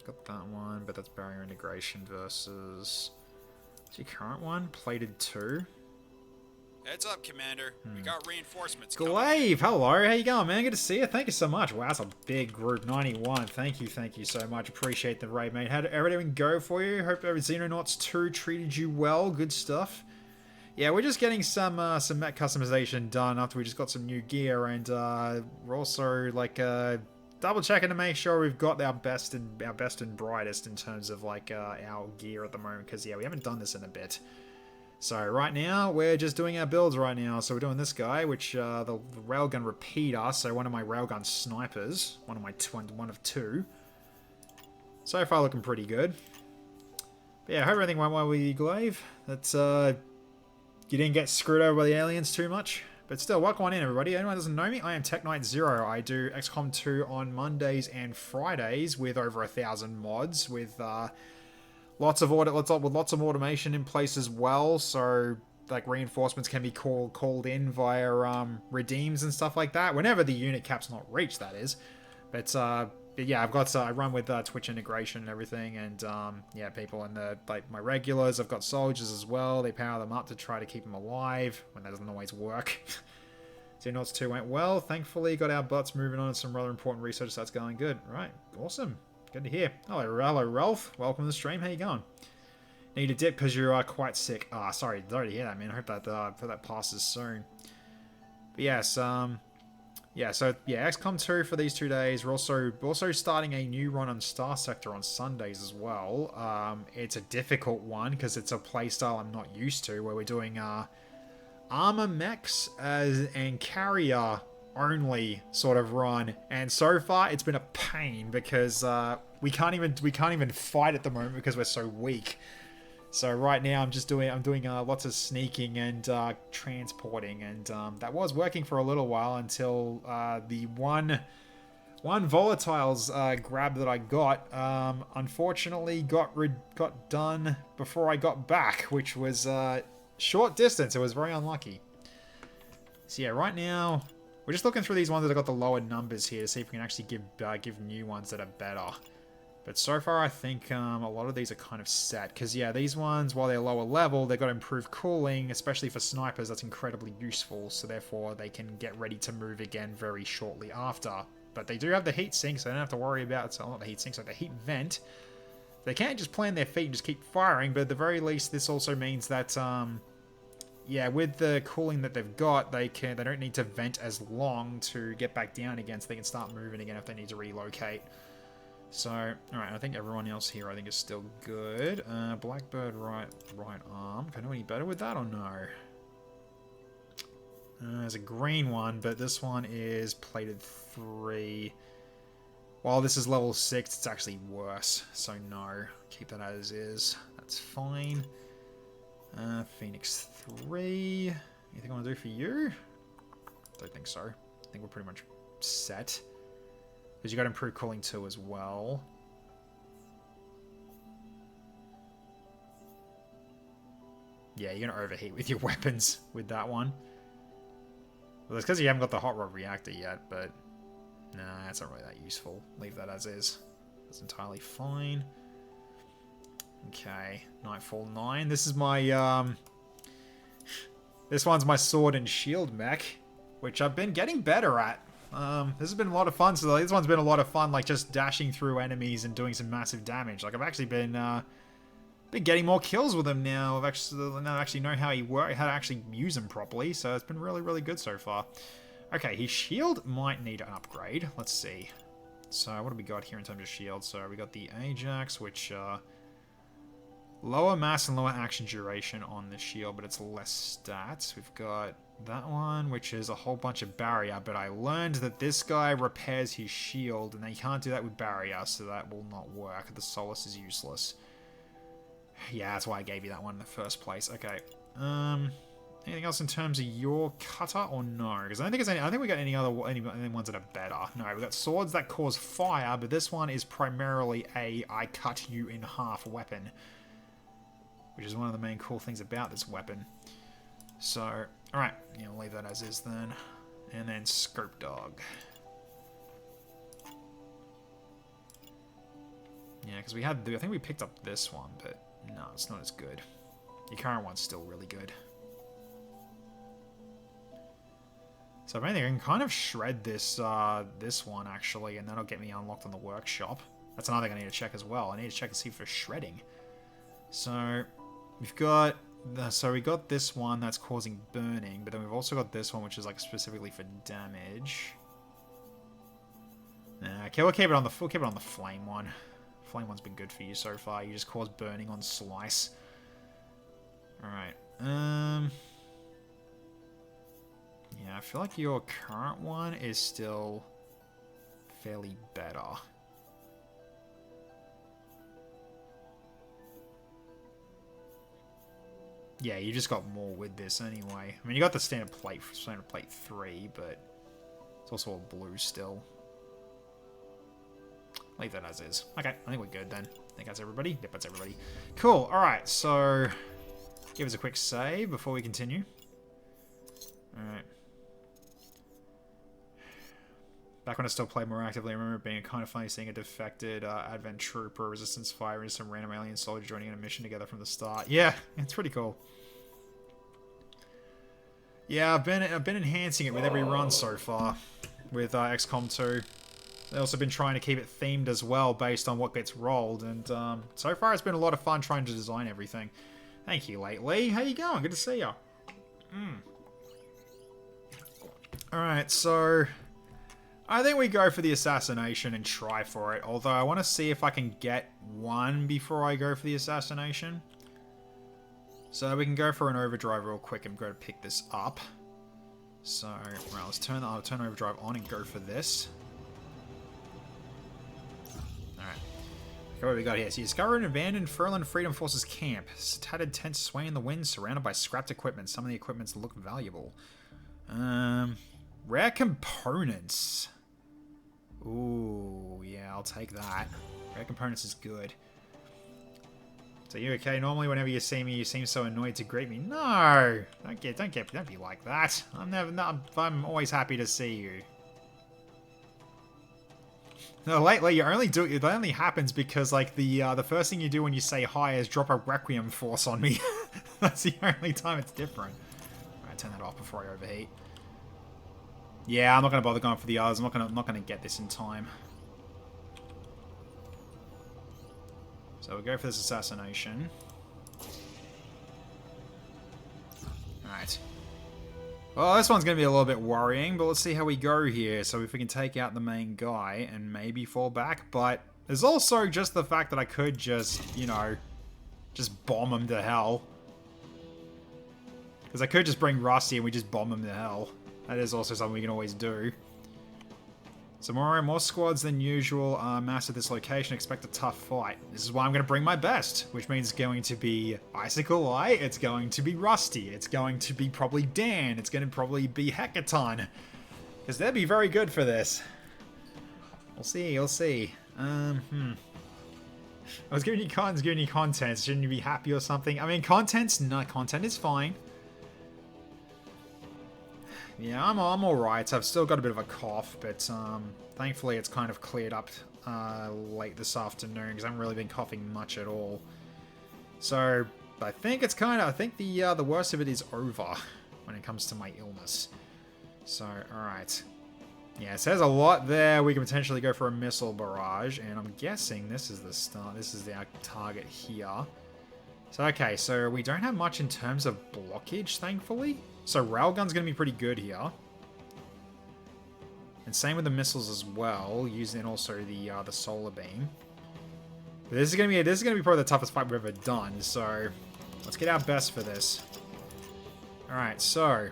[SPEAKER 1] Got that one, but that's barrier integration versus... what's your current one? Plated 2.
[SPEAKER 2] Heads up, Commander. We got reinforcements
[SPEAKER 1] Glaive, hello. How you going, man? Good to see you. Thank you so much. Wow, that's a big group. 91. Thank you so much. Appreciate the raid, mate. How did everything go for you? Hope Xenonauts 2 treated you well. Good stuff. Yeah, we're just getting some mech customization done after we just got some new gear, and we're also like double checking to make sure we've got our best and brightest in terms of like our gear at the moment, because yeah, we haven't done this in a bit. So right now, we're just doing our builds right now. So we're doing this guy, which the railgun repeater, so one of my railgun snipers, one of 2. So far looking pretty good. But yeah, I hope everything went well with you, Glaive. That's, you didn't get screwed over by the aliens too much. But still, welcome on in, everybody. Anyone who doesn't know me, I am TechKnight0. I do XCOM 2 on Mondays and Fridays with over 1,000 mods, with lots of automation in place as well, so like reinforcements can be called in via redeems and stuff like that, whenever the unit cap's not reached, that is. But yeah, I've got I run with Twitch integration and everything, and yeah, people in the like my regulars. I've got soldiers as well. They power them up to try to keep them alive when that doesn't always work. Xenonauts 2 went well. Thankfully, got our butts moving on, and some rather important research that's going good. Right, awesome. Good to hear. Hello, Ralph. Welcome to the stream. How you going? Need a dip because you're quite sick. Ah, sorry to hear that, man. I hope that passes soon. But yes, yeah. So yeah, XCOM 2 for these 2 days. We're also starting a new run on Star Sector on Sundays as well. It's a difficult one because it's a playstyle I'm not used to, where we're doing armor mechs and carrier only sort of run, and so far it's been a pain because we can't even fight at the moment because we're so weak. So right now I'm doing lots of sneaking and transporting, and that was working for a little while until the one volatiles grab that I got unfortunately got done before I got back, which was short distance. It was very unlucky. So yeah, right now we're just looking through these ones that have got the lower numbers here to see if we can actually give new ones that are better. But so far, I think a lot of these are kind of set. Because, yeah, these ones, while they're lower level, they've got improved cooling, especially for snipers. That's incredibly useful. So, therefore, they can get ready to move again very shortly after. But they do have the heat sink, so they don't have to worry about... So, not the heat sink, so the heat vent. They can't just plant their feet and just keep firing. But at the very least, this also means that... yeah, with the cooling that they've got, they don't need to vent as long to get back down again, so they can start moving again if they need to relocate. So, alright, I think everyone else here, I think, is still good. Blackbird right arm. Can I do any better with that or no? There's a green one, but this one is plated 3. While this is level 6, it's actually worse. So no, keep that as is. That's fine. Phoenix 3. Anything I want to do for you? Don't think so. I think we're pretty much set. Because you got improved cooling too as well. Yeah, you're going to overheat with your weapons with that one. Well, that's because you haven't got the hot rod reactor yet, but... Nah, that's not really that useful. Leave that as is. That's entirely fine. Okay, Nightfall 9. This is my, this one's my sword and shield mech, which I've been getting better at. This has been a lot of fun. So this one's been a lot of fun, like just dashing through enemies and doing some massive damage. Like I've actually been getting more kills with him now. I've actually know how to actually use him properly. So it's been really, really good so far. Okay, his shield might need an upgrade. Let's see. So what do we got here in terms of shield? So we got the Ajax, which lower mass and lower action duration on the shield, but it's less stats. We've got that one, which is a whole bunch of barrier, but I learned that this guy repairs his shield, and they can't do that with barrier, so that will not work. The Solace is useless. Yeah, that's why I gave you that one in the first place. Okay. Anything else in terms of your cutter, or no? Because I don't think there's any. I think we got any ones that are better. No, we got swords that cause fire, but this one is primarily a I cut you in half weapon, which is one of the main cool things about this weapon. So, alright, yeah, we'll leave that as is then. And then Scope Dog. Yeah, because we had, I think we picked up this one, but no, it's not as good. Your current one's still really good. So if anything, I can kind of shred this this one, actually, and that'll get me unlocked on the workshop. That's another thing I need to check as well. I need to check and see for shredding. So, we've got... So we got this one that's causing burning, but then we've also got this one which is like specifically for damage. Nah, okay, we'll keep it on the flame one. Flame one's been good for you so far. You just cause burning on slice. Alright. Yeah, I feel like your current one is still fairly better. Yeah, you just got more with this anyway. I mean, you got the standard plate 3, but it's also all blue still. Leave that as is. Okay, I think we're good then. I think that's everybody. Yep, that's everybody. Cool. All right, so give us a quick save before we continue. All right. Back when I still played more actively, I remember it being kind of funny seeing a defected Advent Trooper, Resistance Fire, and some random alien soldier joining in a mission together from the start. Yeah, it's pretty cool. Yeah, I've been enhancing it with every run so far with XCOM 2. They've also been trying to keep it themed as well based on what gets rolled, and so far it's been a lot of fun trying to design everything. Thank you, Lately. How you going? Good to see ya. Alright, so I think we go for the assassination and try for it, although I want to see if I can get one before I go for the assassination. So we can go for an overdrive real quick and go to pick this up. So, right, I'll turn overdrive on and go for this. Alright. Okay, what we got here? So you discover an abandoned Furlan Freedom Forces camp. It's a tattered tent swaying in the wind, surrounded by scrapped equipment. Some of the equipments look valuable. Rare components. Ooh, yeah, I'll take that. Rare components is good. So you okay? Normally, whenever you see me, you seem so annoyed to greet me. No, don't be like that. I'm always happy to see you. No, lately you only do it only happens because like the first thing you do when you say hi is drop a Requiem Force on me. That's the only time it's different. Alright, turn that off before I overheat. Yeah, I'm not gonna bother going for the others. I'm not gonna get this in time. So we'll go for this assassination. Alright. Well, this one's going to be a little bit worrying, but let's see how we go here. So if we can take out the main guy and maybe fall back. But there's also just the fact that I could just, you know, just bomb him to hell. Because I could just bring Rusty and we just bomb him to hell. That is also something we can always do. So more squads than usual are massed at this location. Expect a tough fight. This is why I'm going to bring my best, which means it's going to be Icicle Eye, it's going to be Rusty, it's going to be probably Dan, it's going to probably be Hecaton. Because they'd be very good for this. We'll see, we'll see. I was giving you content, shouldn't you be happy or something? I mean, content is fine. Yeah, I'm alright. I've still got a bit of a cough, but thankfully it's kind of cleared up late this afternoon because I haven't really been coughing much at all. So I think it's I think the worst of it is over when it comes to my illness. So alright. Yeah, it says a lot there. We can potentially go for a missile barrage, and I'm guessing this is the start. This is our target here. So okay, so we don't have much in terms of blockage, thankfully. So railgun's going to be pretty good here. And same with the missiles as well, using also the solar beam. But this is going to be probably the toughest fight we've ever done, so let's get our best for this. Alright, so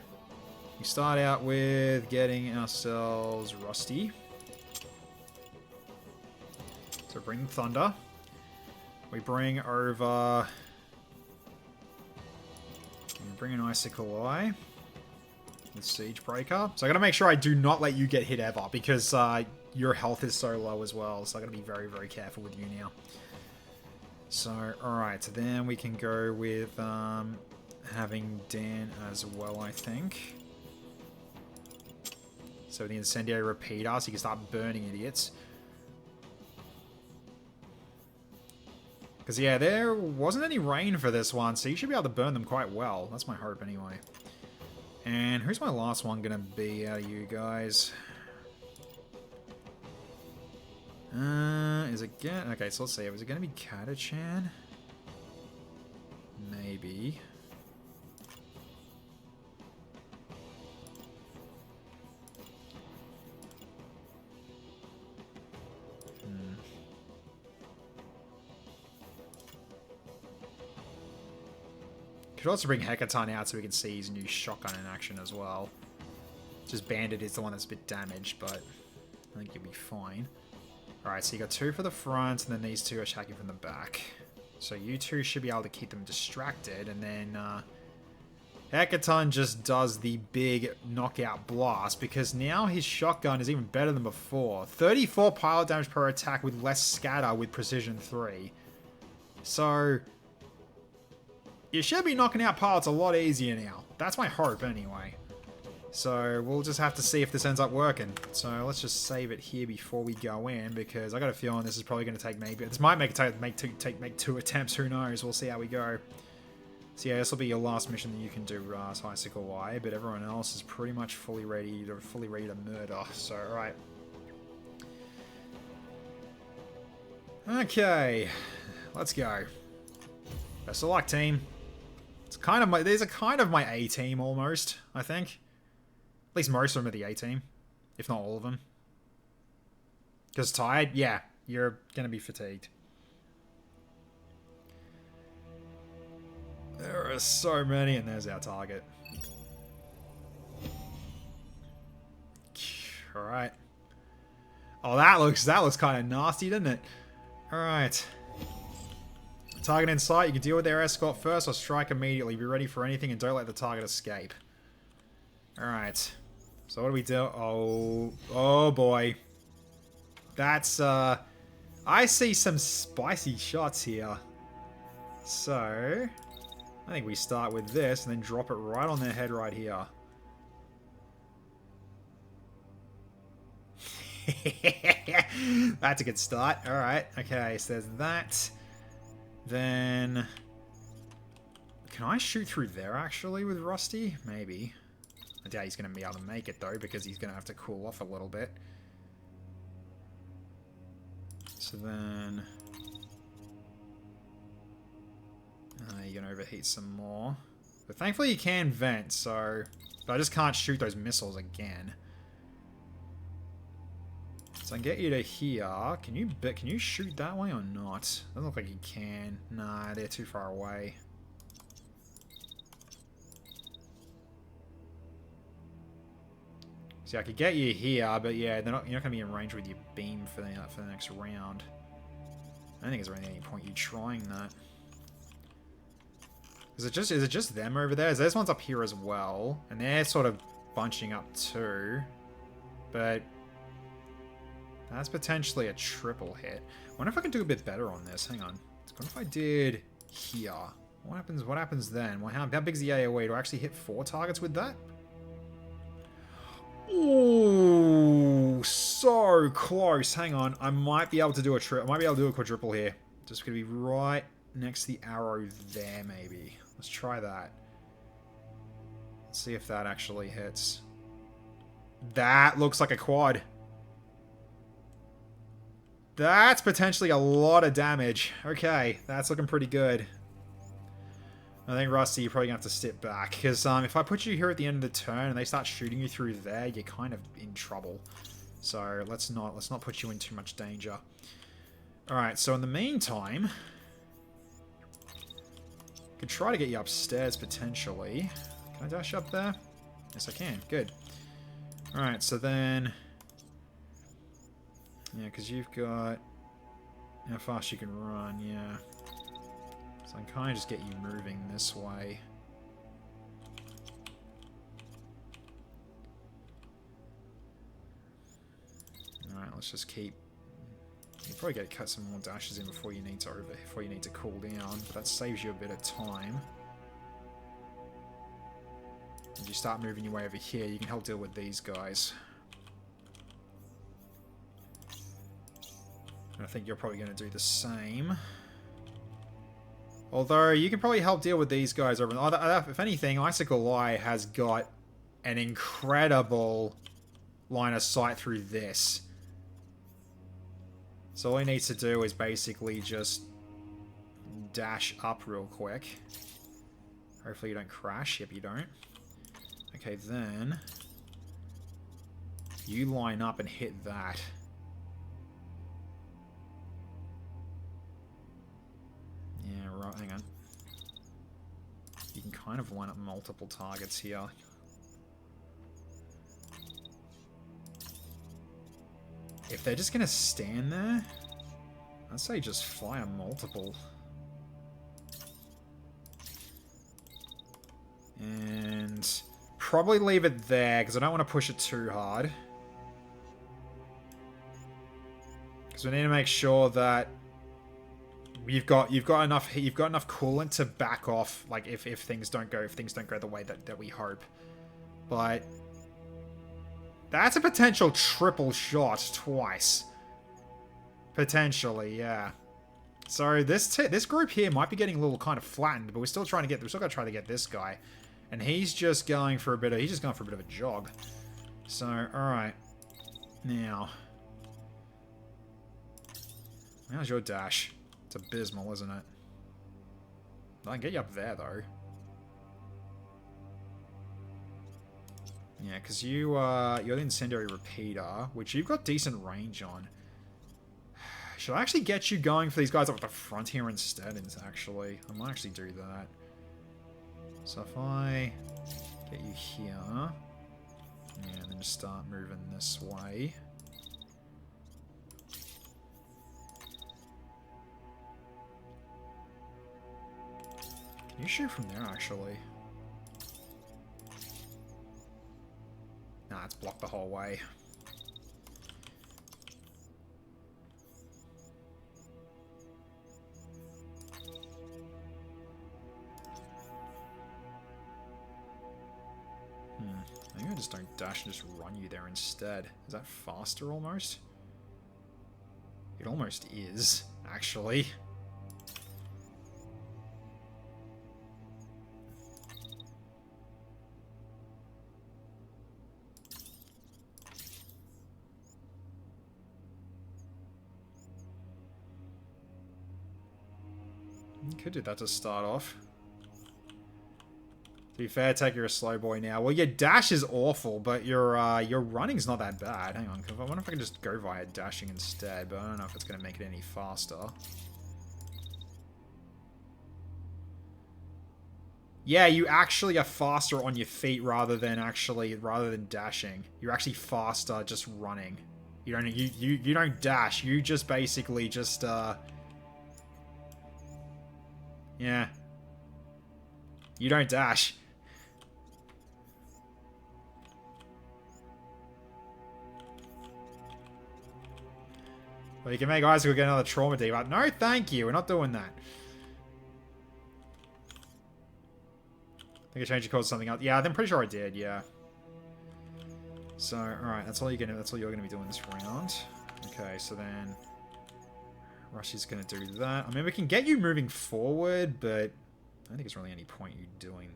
[SPEAKER 1] we start out with getting ourselves Rusty. So bring the Thunder. We bring over... Bring an Icicle Eye. The Siege Breaker. So I gotta make sure I do not let you get hit ever, because your health is so low as well. So I gotta be very, very careful with you now. So, alright. So then we can go with having Dan as well, I think. So the Incendiary Repeater, so you can start burning idiots. Because, yeah, there wasn't any rain for this one, so you should be able to burn them quite well. That's my hope, anyway. And who's my last one going to be out of you guys? Is it going okay, so let's see. Is it going to be Katachan? Maybe. Could also bring Hecaton out so we can see his new shotgun in action as well. Just Bandit is the one that's a bit damaged, but I think you'll be fine. Alright, so you got two for the front, and then these two are attacking from the back. So you two should be able to keep them distracted, and then Hecaton just does the big knockout blast, because now his shotgun is even better than before. 34 pilot damage per attack with less scatter with precision 3. So... you should be knocking out pilots a lot easier now. That's my hope, anyway. So, we'll just have to see if this ends up working. So, let's just save it here before we go in, because I got a feeling this is probably going to take maybe... this might make two attempts, who knows? We'll see how we go. So, yeah, this will be your last mission that you can do, Icicle Eye, but everyone else is pretty much fully ready to murder. So, alright. Okay. Let's go. Best of luck, team. It's kind of these are kind of my A team almost, I think. At least most of them are the A team, if not all of them. Because tired, yeah, you're gonna be fatigued. There are so many, and there's our target. All right. Oh, that looks kind of nasty, doesn't it? All right. Target in sight, you can deal with their escort first or strike immediately. Be ready for anything and don't let the target escape. Alright. So what do we do? Oh boy. That's, I see some spicy shots here. So, I think we start with this and then drop it right on their head right here. That's a good start. Alright, okay, so there's that. Then... Can I shoot through there, actually, with Rusty? Maybe. I doubt he's going to be able to make it, though, because he's going to have to cool off a little bit. So then... you're going to overheat some more. But thankfully you can vent, so... But I just can't shoot those missiles again. So I can get you to here. Can you shoot that way or not? Doesn't look like you can. Nah, they're too far away. See, I could get you here, but yeah, you're not going to be in range with your beam for the next round. I don't think there's really any point you trying that. Is it just them over there? There's ones up here as well, and they're sort of bunching up too. But that's potentially a triple hit. Wonder if I can do a bit better on this. Hang on. What if I did here? What happens then? Well, how big's the AoE? Do I actually hit 4 targets with that? Ooh, so close. Hang on. I might be able to do a quadruple here. Just gonna be right next to the arrow there, maybe. Let's try that. Let's see if that actually hits. That looks like a quad. That's potentially a lot of damage. Okay, that's looking pretty good. I think, Rusty, you're probably going to have to step back. Because if I put you here at the end of the turn and they start shooting you through there, you're kind of in trouble. So let's not put you in too much danger. Alright, so in the meantime... Could try to get you upstairs, potentially. Can I dash up there? Yes, I can. Good. Alright, so then... Yeah, because you've got... How fast you can run, yeah. So I can kind of just get you moving this way. Alright, let's just keep... You probably got to cut some more dashes in before you need to cool down, but that saves you a bit of time. As you start moving your way over here, you can help deal with these guys. And I think you're probably going to do the same. Although, you can probably help deal with these guys over... If anything, Icicle Eye has got an incredible line of sight through this. So all he needs to do is basically just dash up real quick. Hopefully you don't crash. Yep, you don't. Okay, then... You line up and hit that. Yeah, right, hang on. You can kind of line up multiple targets here. If they're just going to stand there, I'd say just fire multiple. And probably leave it there, because I don't want to push it too hard. Because we need to make sure that you've got enough coolant to back off, like if things don't go the way that we hope. But that's a potential triple shot twice. Potentially, yeah. So this group here might be getting a little kind of flattened, but we're still got to try to get this guy, and he's just going for a bit of a jog. So, all right, now, how's your dash? It's abysmal, isn't it? I can get you up there though. Yeah, because you're the incendiary repeater, which you've got decent range on. Should I actually get you going for these guys up at the front here instead? Actually, I might actually do that. So if I get you here, yeah, and then just start moving this way. Can you shoot from there, actually? Nah, it's blocked the whole way. Maybe I just don't dash and just run you there instead. Is that faster almost? It almost is, actually. You could do that to start off. To be fair, take you're a slow boy now. Well, your dash is awful, but your running's not that bad. Hang on, I wonder if I can just go via dashing instead, but I don't know if it's going to make it any faster. Yeah, you actually are faster on your feet rather than dashing. You're actually faster just running. You don't dash. You just basically just yeah. You don't dash. Well, you can make Isaac get another trauma debuff. No, thank you. We're not doing that. I think I changed your code to something else. Yeah, I'm pretty sure I did. Yeah. So, all right, that's all you're gonna be doing this round. Okay, so then Rusty's gonna do that. I mean, we can get you moving forward, but I don't think there's really any point you doing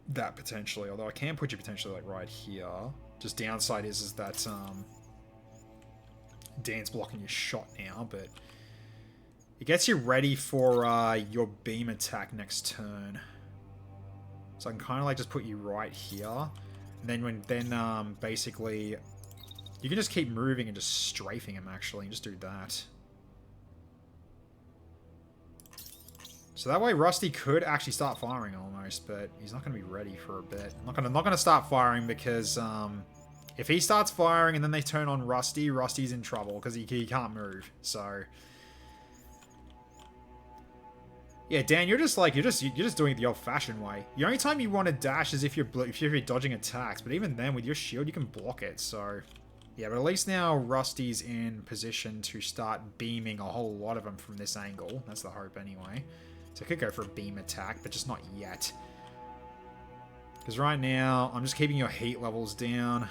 [SPEAKER 1] that potentially. Although I can put you potentially like right here. Just downside is that Dan's blocking your shot now, but it gets you ready for your beam attack next turn. So I can kind of like just put you right here, and then basically you can just keep moving and just strafing him actually, and just do that. So that way Rusty could actually start firing almost, but he's not going to be ready for a bit. I'm not gonna start firing because if he starts firing and then they turn on Rusty, Rusty's in trouble because he can't move. So yeah, Dan, you're just doing it the old-fashioned way. The only time you want to dash is if you're dodging attacks, but even then with your shield you can block it. So yeah, but at least now Rusty's in position to start beaming a whole lot of them from this angle. That's the hope anyway. So I could go for a beam attack, but just not yet. Because right now I'm just keeping your heat levels down.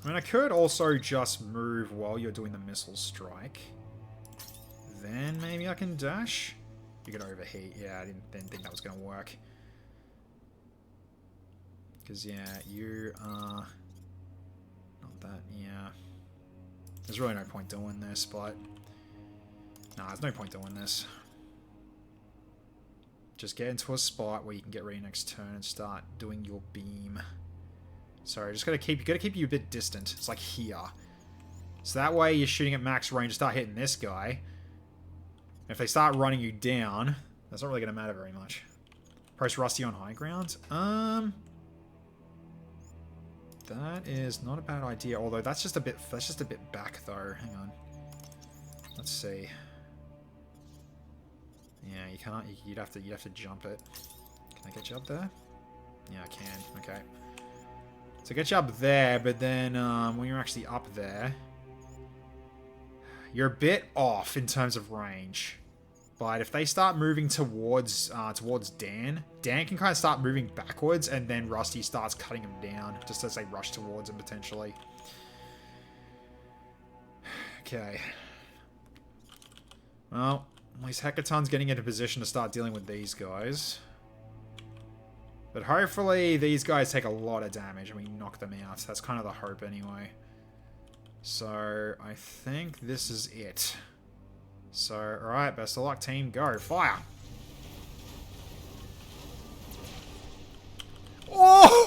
[SPEAKER 1] I mean, I could also just move while you're doing the missile strike. Then maybe I can dash. You could overheat. Yeah, I didn't think that was going to work. Because, yeah, you are... Not that, yeah. There's really no point doing this, but... Nah, there's no point doing this. Just get into a spot where you can get ready next turn and start doing your beam. Sorry, just gotta keep you a bit distant. It's like here. So that way you're shooting at max range, start hitting this guy. And if they start running you down, that's not really gonna matter very much. Press Rusty on high ground. That is not a bad idea, although that's just a bit back though. Hang on. Let's see. Yeah, you can't. You'd have to jump it. Can I get you up there? Yeah, I can. Okay. So get you up there, but then when you're actually up there, you're a bit off in terms of range. But if they start moving towards Dan can kind of start moving backwards, and then Rusty starts cutting him down just as they rush towards him potentially. Okay. Well, at least Hecaton's getting into position to start dealing with these guys. But hopefully these guys take a lot of damage and we knock them out. That's kind of the hope anyway. So I think this is it. So, alright, best of luck team, go, fire! Oh!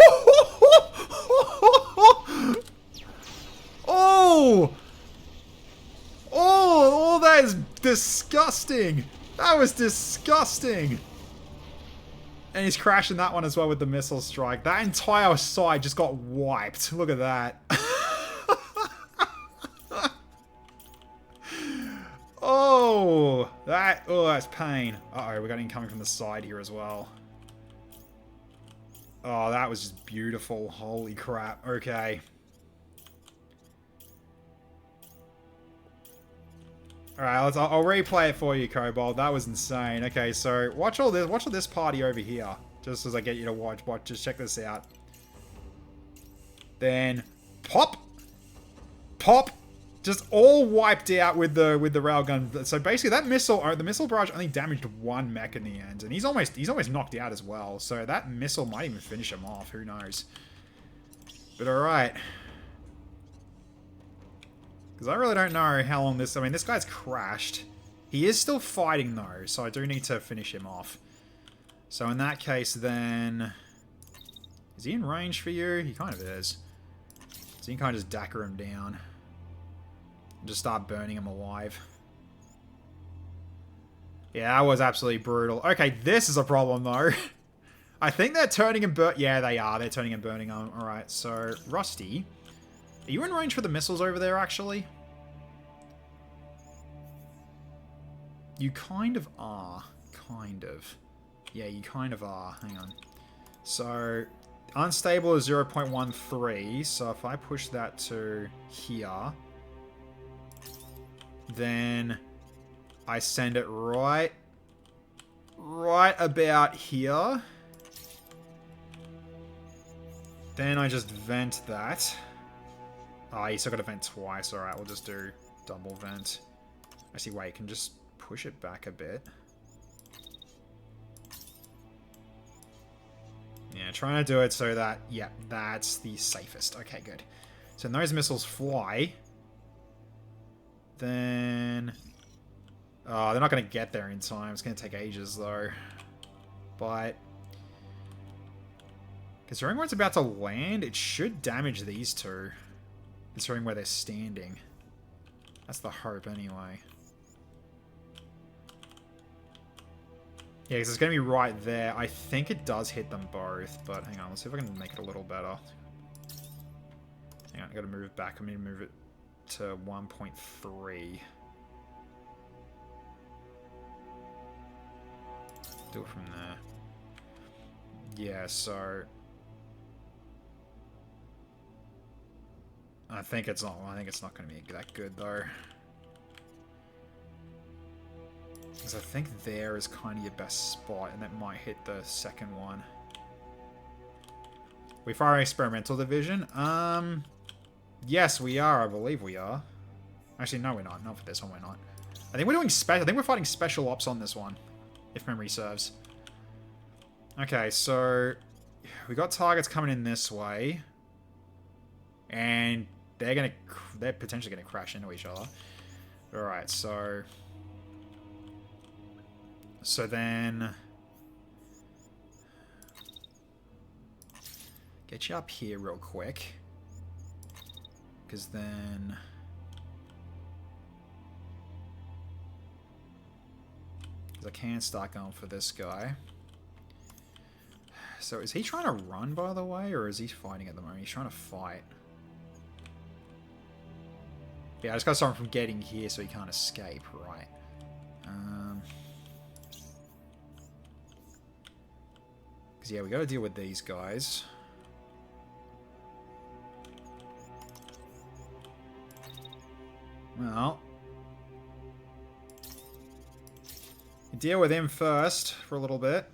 [SPEAKER 1] Oh! Oh, that is disgusting! That was disgusting! And he's crashing that one as well with the missile strike. That entire side just got wiped. Look at that. Oh, that's pain. Uh-oh, we got incoming from the side here as well. Oh, that was just beautiful. Holy crap. Okay. Alright, I'll replay it for you, Kobold. That was insane. Okay, so watch all this party over here. Just as I get you to watch, just check this out. Then pop, pop, just all wiped out with the railgun. So basically, that missile, the missile barrage only damaged one mech in the end, and he's almost knocked out as well. So that missile might even finish him off. Who knows? But all right, because I really don't know how long this. I mean, this guy's crashed. He is still fighting though, so I do need to finish him off. So in that case, then, is he in range for you? He kind of is. So you can kind of just dagger him down. And just start burning him alive. Yeah, that was absolutely brutal. Okay, this is a problem, though. I think they're turning and burning... Yeah, they are. They're turning and burning him. Alright, so, Rusty. Are you in range for the missiles over there, actually? You kind of are. Kind of. Yeah, you kind of are. Hang on. So... Unstable is 0.13, so if I push that to here, then I send it right about here. Then I just vent that. Ah, you still got to vent twice. Alright, we'll just do double vent. Actually, wait, you can just push it back a bit. Yeah, trying to do it so that, yeah, that's the safest. Okay, good. So when those missiles fly, then... Oh, they're not going to get there in time. It's going to take ages, though. But... considering where it's about to land, it should damage these two. Considering where they're standing. That's the hope, anyway. Yeah, because it's going to be right there. I think it does hit them both, but hang on. Let's see if I can make it a little better. Hang on, I got to move it back. I'm going to move it to 1.3. Do it from there. Yeah, so... I think it's not going to be that good, though. Because I think there is kind of your best spot, and that might hit the second one. We fire an experimental division? Yes, we are. I believe we are. Actually, no, we're not. Not for this one, we're not. I think we're doing special. I think we're fighting special ops on this one, if memory serves. Okay, so we got targets coming in this way, and they're potentially gonna crash into each other. All right, so then get you up here real quick, because then I can start going for this guy. So is he trying to run, by the way, or is he fighting at the moment? He's trying to fight. Yeah, I just got to stop him from getting here so he can't escape, right? Because, yeah, we got to deal with these guys. Well, deal with him first for a little bit.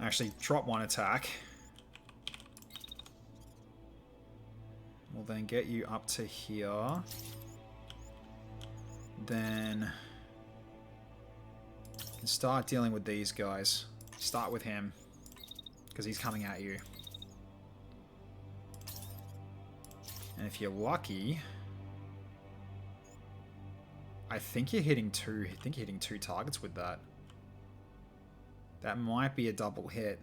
[SPEAKER 1] Actually, drop one attack. We'll then get you up to here. Then you can start dealing with these guys. Start with him, because he's coming at you. And if you're lucky, I think you're hitting two. I think you're hitting two targets with that. That might be a double hit.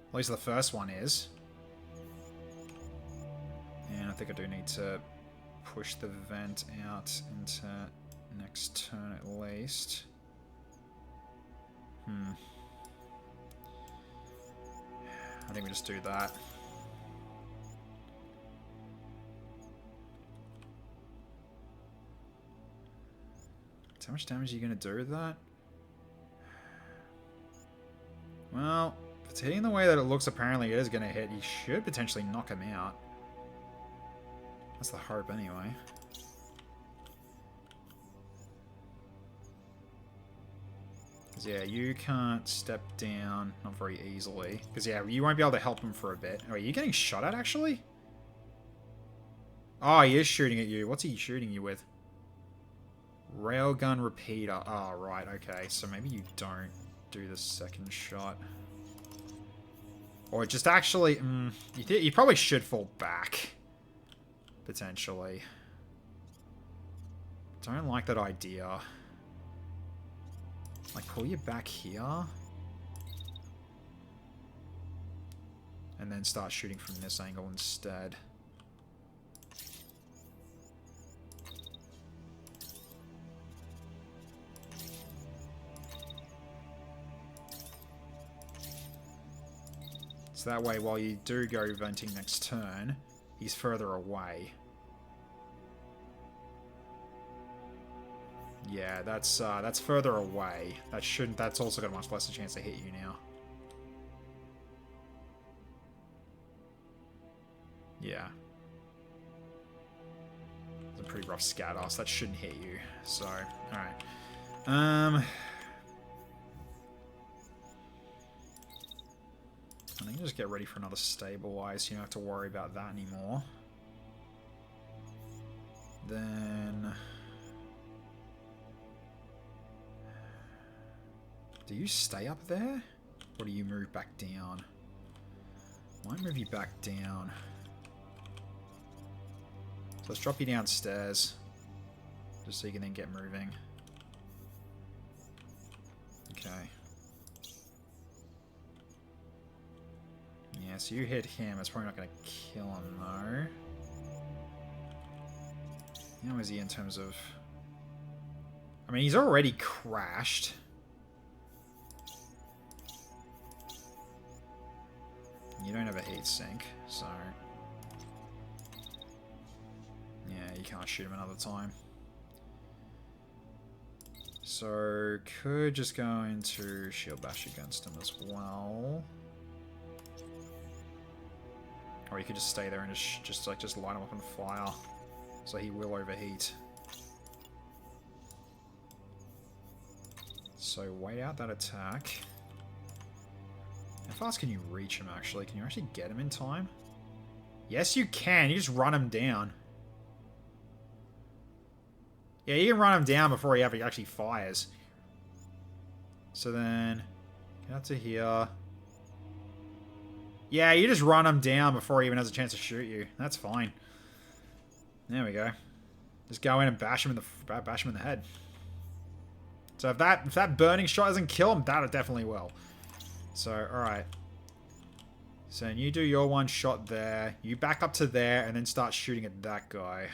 [SPEAKER 1] At least the first one is. And I think I do need to push the vent out into next turn at least. I think we just do that. So how much damage are you going to do with that? Well, if it's hitting the way that it looks, apparently it is going to hit. You should potentially knock him out. That's the hope anyway. Yeah, you can't step down, not very easily. Because, yeah, you won't be able to help him for a bit. Oh, are you getting shot at, actually? Oh, he is shooting at you. What's he shooting you with? Railgun repeater. Oh, right, okay. So maybe you don't do the second shot. Or just actually... you probably should fall back. Potentially. Don't like that idea. Like, pull you back here. And then start shooting from this angle instead. So that way, while you do go venting next turn, he's further away. Yeah, that's further away. That's also got a much less chance to hit you now. Yeah. It's a pretty rough scatter, so that shouldn't hit you. So, alright. I think just get ready for another stabilize, so you don't have to worry about that anymore. Then... do you stay up there? Or do you move back down? Might move you back down. So let's drop you downstairs. Just so you can then get moving. Okay. Yeah, so you hit him. It's probably not going to kill him, though. How is he in terms of... I mean, he's already crashed. You don't have a heat sink, so... yeah, you can't shoot him another time. So, could just go into shield bash against him as well. Or you could just stay there and just line him up and fire. So he will overheat. So wait out that attack. How fast can you reach him, actually? Can you actually get him in time? Yes, you can. You just run him down. Yeah, you can run him down before he actually fires. So then, get out to here. Yeah, you just run him down before he even has a chance to shoot you. That's fine. There we go. Just go in and bash him in the head. So if that burning shot doesn't kill him, that definitely will. So, alright. So you do your one shot there. You back up to there and then start shooting at that guy.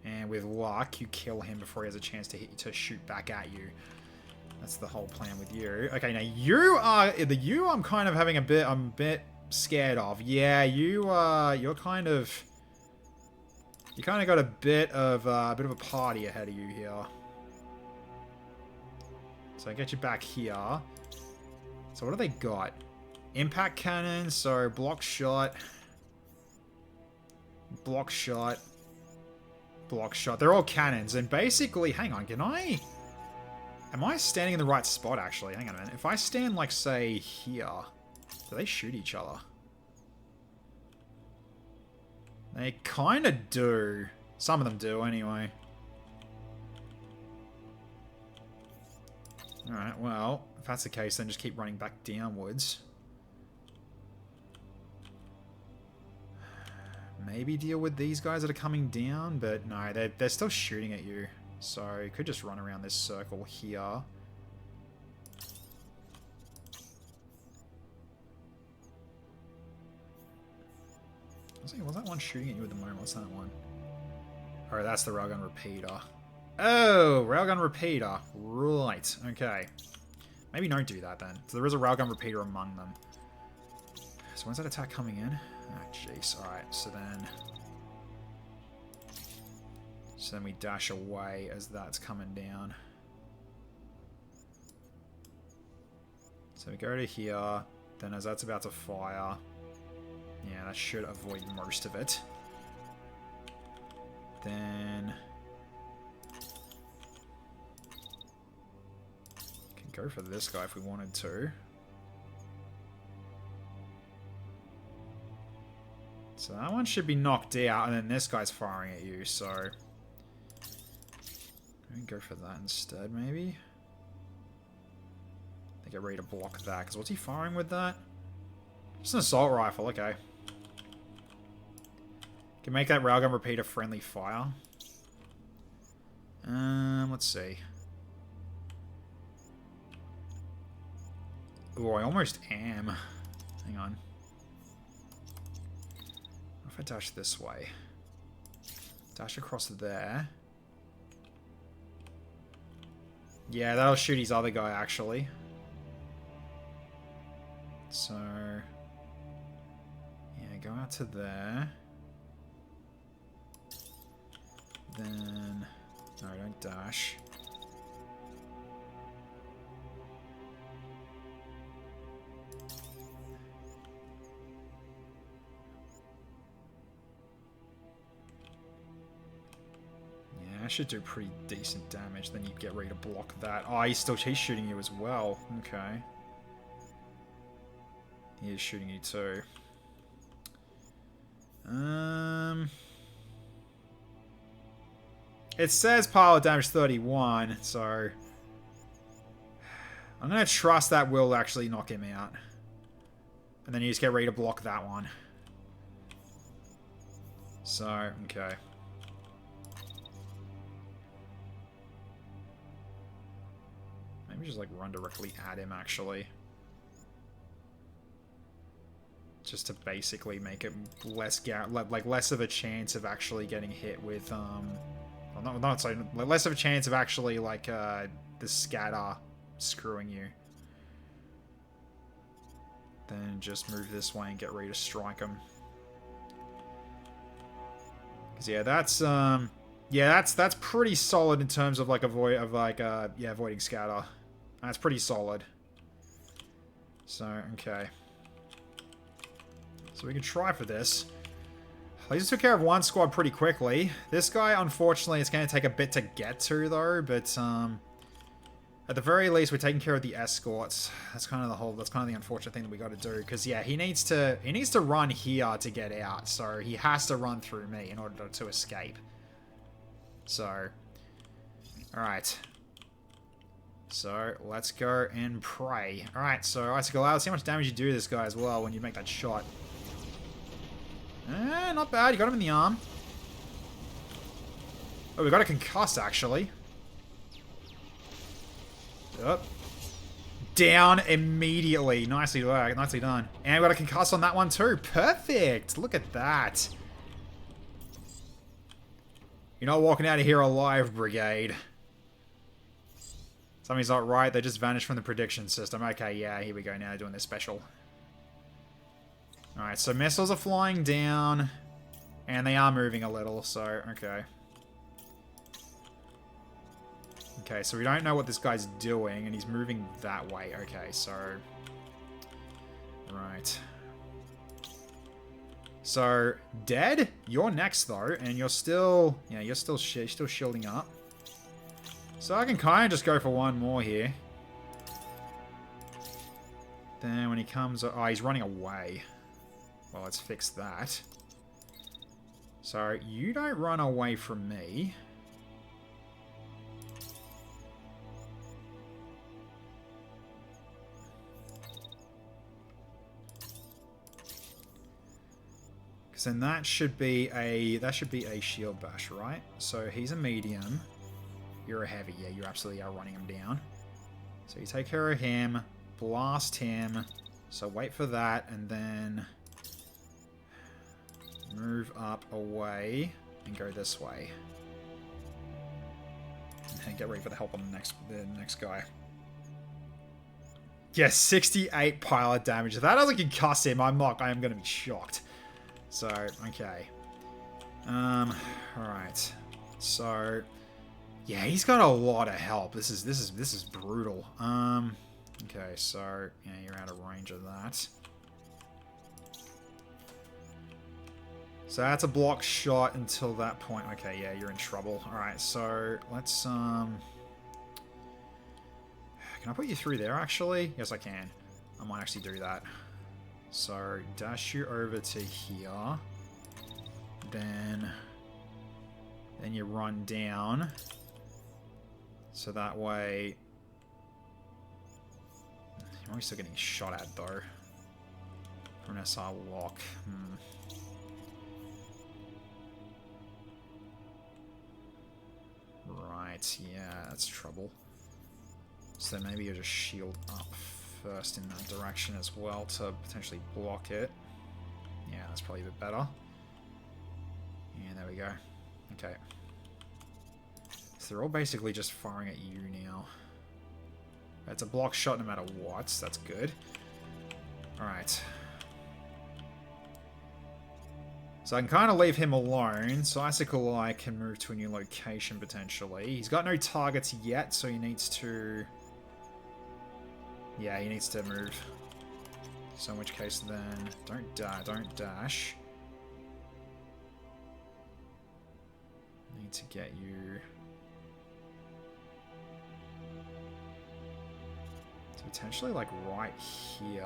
[SPEAKER 1] And with luck, you kill him before he has a chance to shoot back at you. That's the whole plan with you. Okay, now I'm kind of having I'm a bit scared of. Yeah, you kind of got a bit of a party ahead of you here. So I get you back here. So what do they got? Impact cannon, so block shot. Block shot. Block shot. They're all cannons. And basically, hang on, am I standing in the right spot, actually? Hang on a minute. If I stand, like, say, here, do they shoot each other? They kind of do. Some of them do, anyway. Alright, well, if that's the case, then just keep running back downwards. Maybe deal with these guys that are coming down, but no, they're still shooting at you. So you could just run around this circle here. Was that one shooting at you at the moment? What's that one? Oh, that's the railgun repeater. Oh, railgun repeater. Right, okay. Maybe don't do that then. So there is a railgun repeater among them. So when's that attack coming in? Ah, jeez. Alright, so then we dash away as that's coming down. So we go to here, then as that's about to fire, yeah, that should avoid most of it. Then can go for this guy if we wanted to. So that one should be knocked out, and then this guy's firing at you, so... Let me go for that instead, maybe? I think I'm ready to block that, because what's he firing with that? Just an assault rifle, okay. Can make that railgun repeat a friendly fire. Let's see. Oh, I almost am. Hang on. What if I dash this way? Dash across there. Yeah, that'll shoot his other guy, actually. So... yeah, go out to there. Then... no, don't dash. Yeah, I should do pretty decent damage. Then you get ready to block that. Oh, he's shooting you as well. Okay. He is shooting you too. It says pilot damage 31, so... I'm going to trust that will actually knock him out. And then you just get ready to block that one. So, okay. Maybe just like run directly at him, actually. Just to basically make it less of a chance of actually getting hit with well, not sorry, less of a chance of actually like the scatter screwing you. Then just move this way and get ready to strike him. Cause yeah, that's pretty solid in terms of like avoiding scatter. That's pretty solid. So okay. So we can try for this. They just took care of one squad pretty quickly. This guy, unfortunately, it's going to take a bit to get to, though. But at the very least, we're taking care of the escorts. That's kind of the unfortunate thing that we got to do. Because yeah, he needs to run here to get out. So he has to run through me in order to escape. So, all right. So let's go and pray. All right. So Icicle, let's see how much damage you do to this guy as well when you make that shot. Not bad. You got him in the arm. Oh, we got a concuss, actually. Yep. Down immediately. Nicely done. And we got a concuss on that one, too. Perfect. Look at that. You're not walking out of here alive, Brigade. Something's not right. They just vanished from the prediction system. Okay, yeah, here we go now, doing this special. Alright, so missiles are flying down, and they are moving a little, so, okay. Okay, so we don't know what this guy's doing, and he's moving that way. Okay, so... right. So, dead? You're next, though, and you're still... yeah, you're still shielding up. So I can kind of just go for one more here. Then when he comes... oh, he's running away. Well, let's fix that. So, you don't run away from me. Because then that should be a shield bash, right? So he's a medium. You're a heavy. Yeah, you absolutely are running him down. So you take care of him, blast him. So wait for that, and then move up away and go this way. And get ready for the help on the next guy. Yes, 68 pilot damage. If that doesn't concuss him, I am going to be shocked. So, okay. Alright. So, yeah, he's got a lot of help. This is brutal. Okay, so, yeah, you're out of range of that. So that's a block shot until that point. Okay, yeah, you're in trouble. Alright, so let's Can I put you through there, actually? Yes, I can. I might actually do that. So, dash you over to here. Then you run down. So that way... You're always still getting shot at, though. From an SR lock. Right, yeah, that's trouble. So maybe you just shield up first in that direction as well to potentially block it. Yeah, that's probably a bit better. Yeah, there we go. Okay. So they're all basically just firing at you now. It's a block shot no matter what. That's good. Alright. So I can kind of leave him alone. So Icicle Eye can move to a new location potentially. He's got no targets yet, so he needs to... Yeah, he needs to move. So in which case then... Don't dash. Need to get you... Potentially like right here.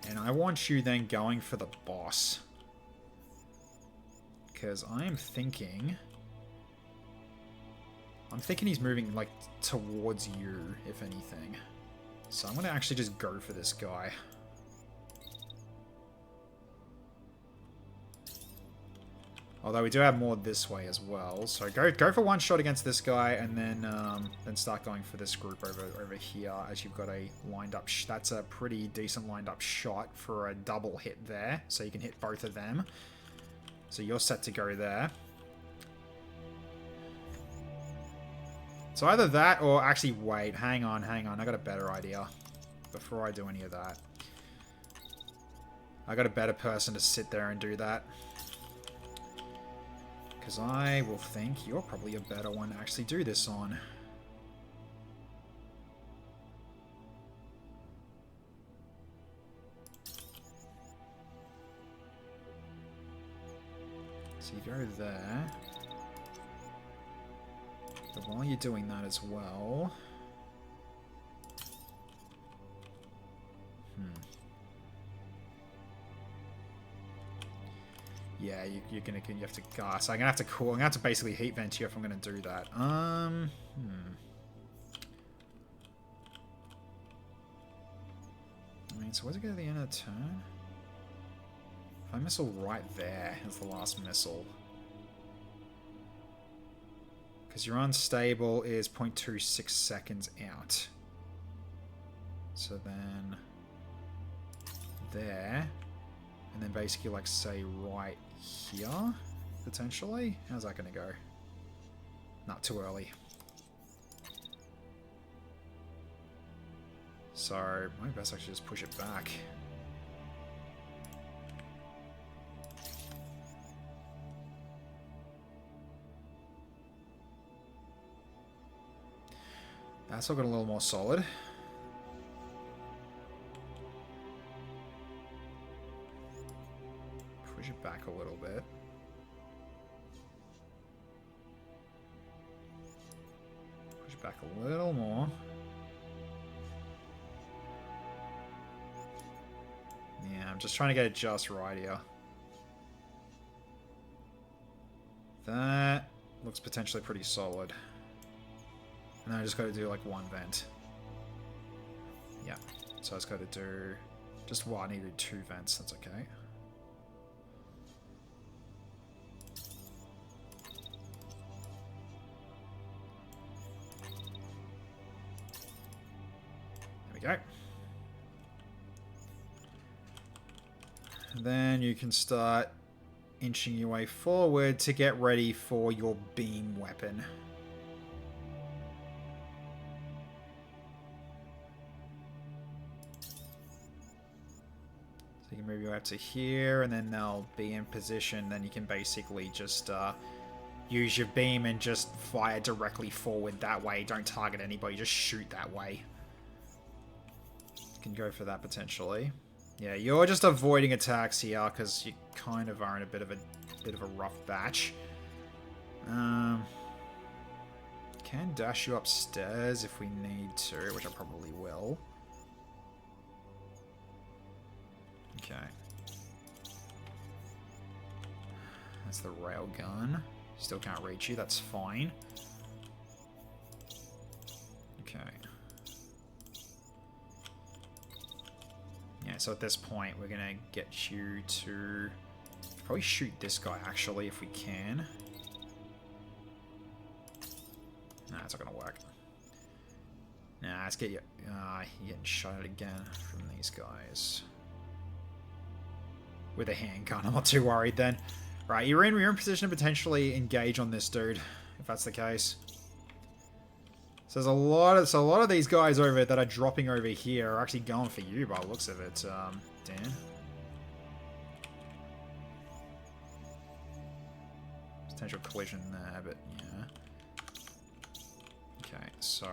[SPEAKER 1] And I want you then going for the boss. Because I'm thinking he's moving like towards you, if anything. So I'm going to actually just go for this guy. Although we do have more this way as well. So go for one shot against this guy, and then start going for this group over here, as you've got a lined up. That's a pretty decent lined up shot for a double hit there, so you can hit both of them. So you're set to go there. So either that, or actually wait, hang on. I got a better idea before I do any of that. I got a better person to sit there and do that. Because I will think you're probably a better one to actually do this on. So you go there. But while you're doing that as well... Yeah, you have to gas. I'm gonna have to cool. I'm gonna have to basically heat vent you if I'm gonna do that. I mean, so where's it go to the end of the turn? If I missile right there as the last missile. Because your unstable is 0.26 seconds out. So then... There. And then basically, like, say, right here, potentially? How's that going to go? Not too early. So, might best actually just push it back. That's all got a little more solid. Push it back a little bit. Push it back a little more. Yeah, I'm just trying to get it just right here. That looks potentially pretty solid. And then I just got to do like one vent. Yeah, so I just got to do just what I needed, 2 vents. That's okay. There we go. And then you can start inching your way forward to get ready for your beam weapon. So you can move your way up to here, and then they'll be in position. Then you can basically just use your beam and just fire directly forward that way. Don't target anybody, just shoot that way. You can go for that potentially. Yeah, you're just avoiding attacks here because you kind of are in a bit of a rough batch. can dash you upstairs if we need to, which I probably will. Okay. That's the railgun. Still can't reach you, that's fine. Okay. Yeah, so at this point, we're gonna get you to probably shoot this guy, actually, if we can. Nah, it's not gonna work. Nah, let's get you... you're getting shot at again from these guys. With a handgun, I'm not too worried then. Right, you're in position to potentially engage on this dude, if that's the case. So there's a lot of these guys over that are dropping over here are actually going for you by the looks of it, Dan. Potential collision there, but yeah. Okay, so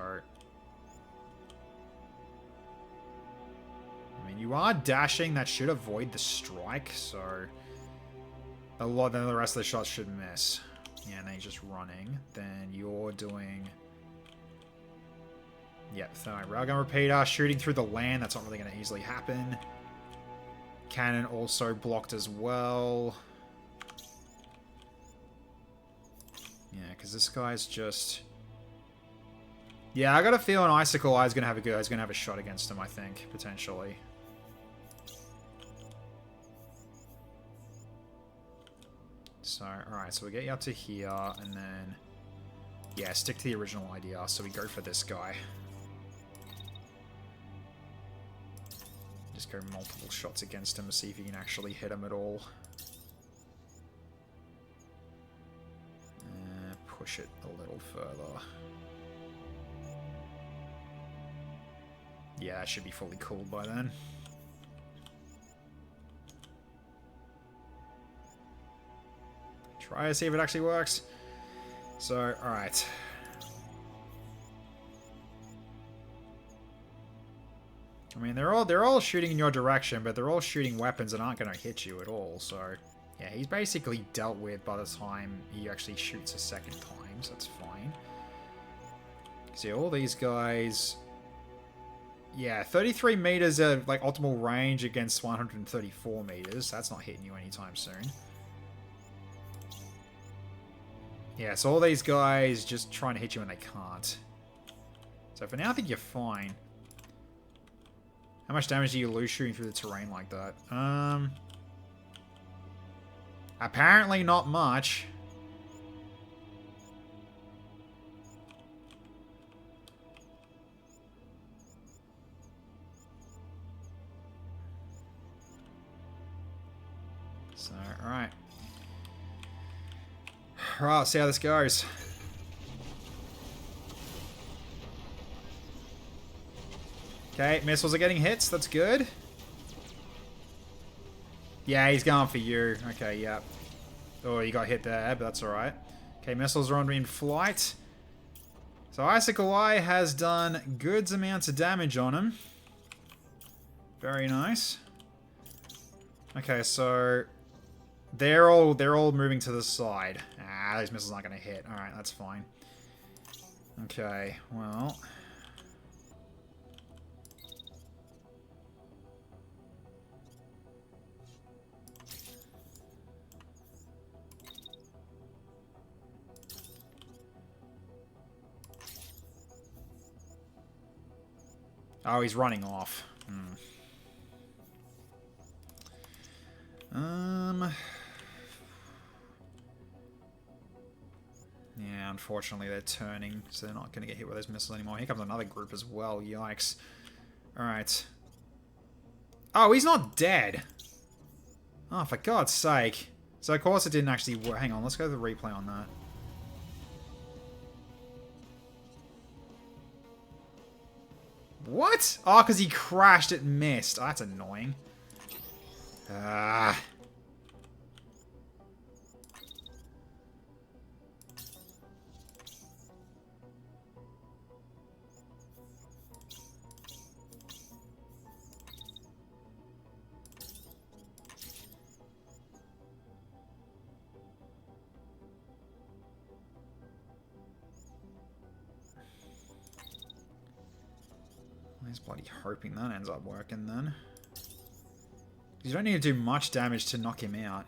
[SPEAKER 1] I mean, you are dashing. That should avoid the strike, so then the rest of the shots should miss. Yeah, and then he's just running. Then you're doing... Yep, throwing railgun repeater, shooting through the land. That's not really going to easily happen. Cannon also blocked as well. Yeah, because this guy's just... Yeah, I got a feeling Icicle Eye is going to have a go. He's going to have a shot against him, I think, potentially. So, alright, so we get you up to here, and then... Yeah, stick to the original idea, so we go for this guy. Just go multiple shots against him to see if you can actually hit him at all. Push it a little further. Yeah, that should be fully cooled by then. Try to see if it actually works. So, alright. I mean, they're all shooting in your direction, but they're all shooting weapons that aren't going to hit you at all, so... Yeah, he's basically dealt with by the time he actually shoots a second time, so that's fine. See, all these guys... Yeah, 33 meters of, like, optimal range against 134 meters. That's not hitting you anytime soon. Yeah, so all these guys just trying to hit you when they can't. So for now, I think you're fine. How much damage do you lose shooting through the terrain like that? Apparently not much. So, alright. Alright, let's see how this goes. Okay, missiles are getting hits. That's good. Yeah, he's going for you. Okay, yeah. Oh, you got hit there, but that's alright. Okay, missiles are on in flight. So Icicle Eye has done good amounts of damage on him. Very nice. Okay, so they're all moving to the side. Ah, those missiles aren't going to hit. Alright, that's fine. Okay, well... Oh, he's running off. Yeah, unfortunately they're turning, so they're not going to get hit with those missiles anymore. Here comes another group as well. Yikes. Alright. Oh, he's not dead! Oh, for God's sake. So, of course it didn't actually work. Hang on, let's go to the replay on that. What? Oh, because he crashed, it missed. Oh, that's annoying. Ah. He's bloody hoping that ends up working then. You don't need to do much damage to knock him out.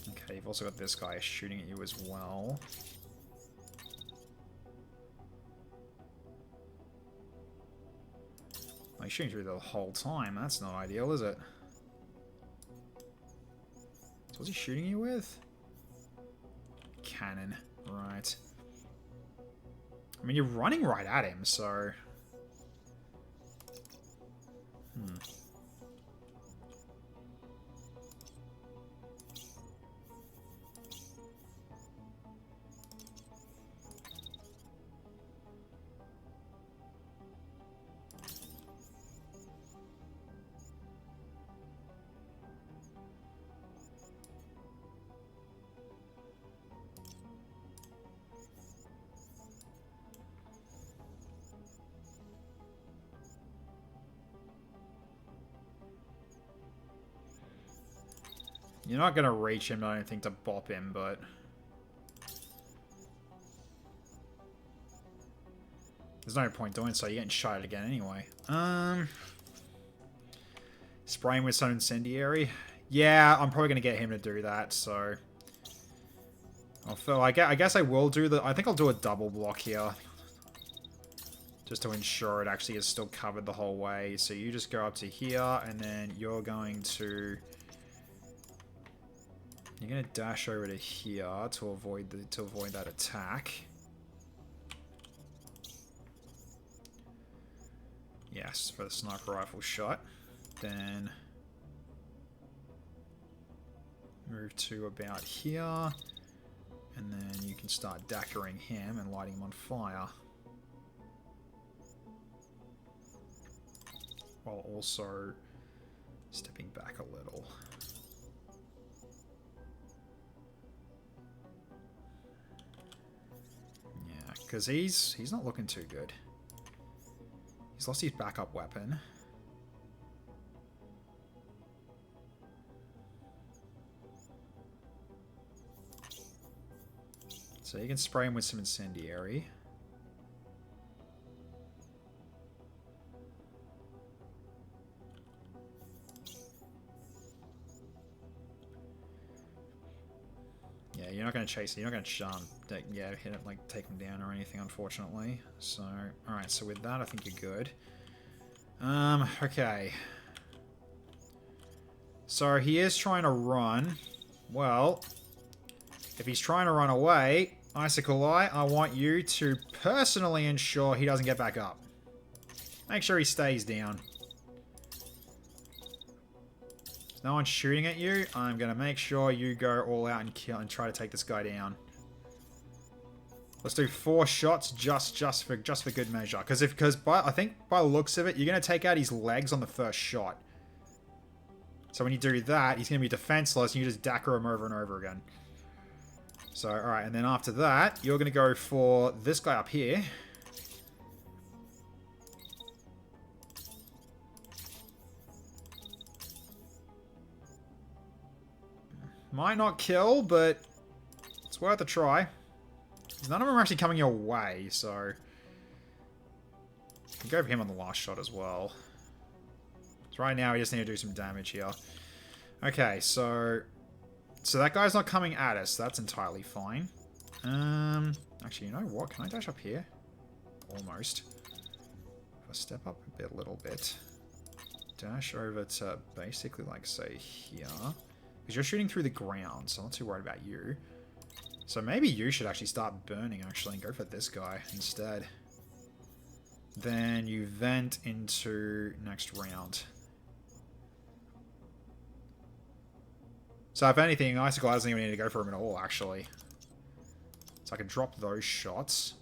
[SPEAKER 1] Okay, you've also got this guy shooting at you as well. Oh, he's shooting through the whole time. That's not ideal, is it? So what's he shooting you with? Cannon. Right. I mean, you're running right at him, so... You're not going to reach him, I don't think, to bop him, but... There's no point doing so, you're getting shot at again anyway. Spray him with some incendiary. Yeah, I'm probably going to get him to do that, so... I guess I will do the... I think I'll do a double block here. Just to ensure it actually is still covered the whole way. So you just go up to here, and then you're going to... You're going to dash over to here to avoid that attack. Yes, for the sniper rifle shot. Then move to about here. And then you can start dackering him and lighting him on fire. While also stepping back a little. Yeah, because he's not looking too good. He's lost his backup weapon. So you can spray him with some incendiary. Yeah, you're not going to chase it. You're not going to jump. Yeah, hit it, like, take him down or anything, unfortunately. So, alright, so with that, I think you're good. Okay. So, he is trying to run. Well, if he's trying to run away, Icicle Eye, I want you to personally ensure he doesn't get back up. Make sure he stays down. If no one's shooting at you, I'm going to make sure you go all out and kill and try to take this guy down. Let's do 4 shots just for good measure. Because I think by the looks of it, you're going to take out his legs on the first shot. So when you do that, he's going to be defenseless and you just dacker him over and over again. So, alright, and then after that, you're going to go for this guy up here. Might not kill, but it's worth a try. None of them are actually coming your way, so... You can go for him on the last shot as well. So right now, we just need to do some damage here. Okay, so that guy's not coming at us. That's entirely fine. Actually, you know what? Can I dash up here? Almost. If I step up a little bit. Dash over to basically, like, say, here. Because you're shooting through the ground, so I'm not too worried about you. So maybe you should actually start burning, actually, and go for this guy instead. Then you vent into next round. So if anything, Icicle doesn't even need to go for him at all, actually. So I can drop those shots.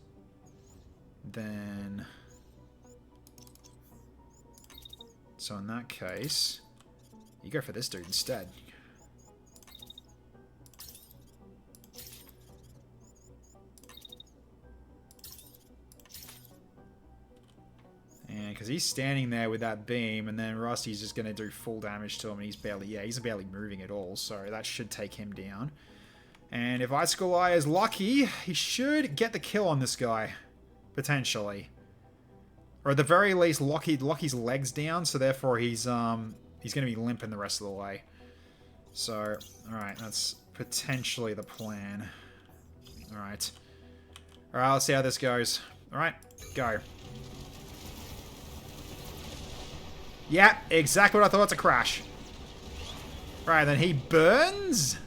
[SPEAKER 1] Then... So in that case, you go for this dude instead. And because he's standing there with that beam, and then Rusty's just going to do full damage to him, and he's barely moving at all, so that should take him down. And if Icicle is lucky, he should get the kill on this guy. Potentially. Or at the very least, lock his legs down, so therefore he's going to be limping the rest of the way. So, alright, that's potentially the plan. Alright. Alright, let's see how this goes. Alright, go. Yeah, exactly what I thought. It's a crash. Right, then he burns.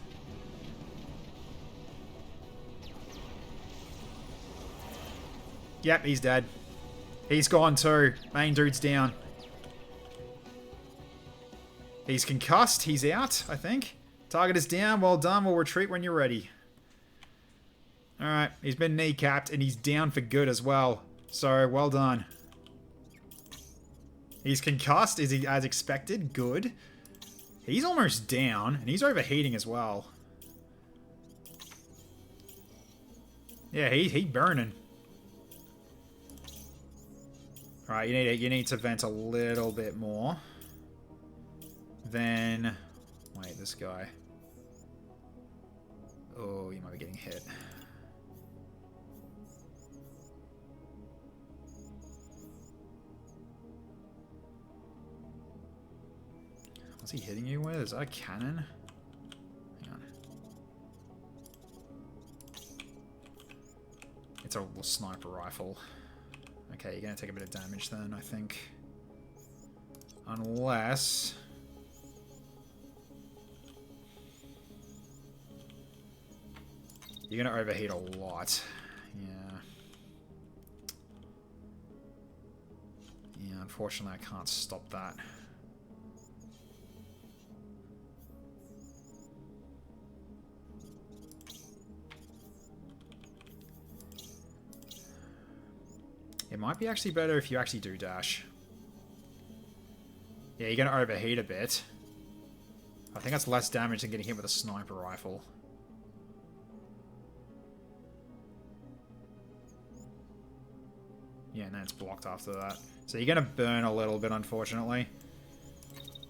[SPEAKER 1] Yep, he's dead. He's gone too. Main dude's down. He's concussed. He's out, I think. Target is down. Well done. We'll retreat when you're ready. Alright, he's been kneecapped and he's down for good as well. So, well done. He's concussed. Is he as expected? Good. He's almost down and he's overheating as well. Yeah, he burning. Alright, you need to vent a little bit more. Then... Wait, this guy. Oh, you might be getting hit. What's he hitting you with? Is that a cannon? Hang on. It's a little sniper rifle. Okay, you're going to take a bit of damage then, I think. Unless... You're going to overheat a lot. Yeah. Yeah, unfortunately I can't stop that. It might be actually better if you actually do dash. Yeah, you're going to overheat a bit. I think that's less damage than getting hit with a sniper rifle. Yeah, and then it's blocked after that. So you're going to burn a little bit, unfortunately.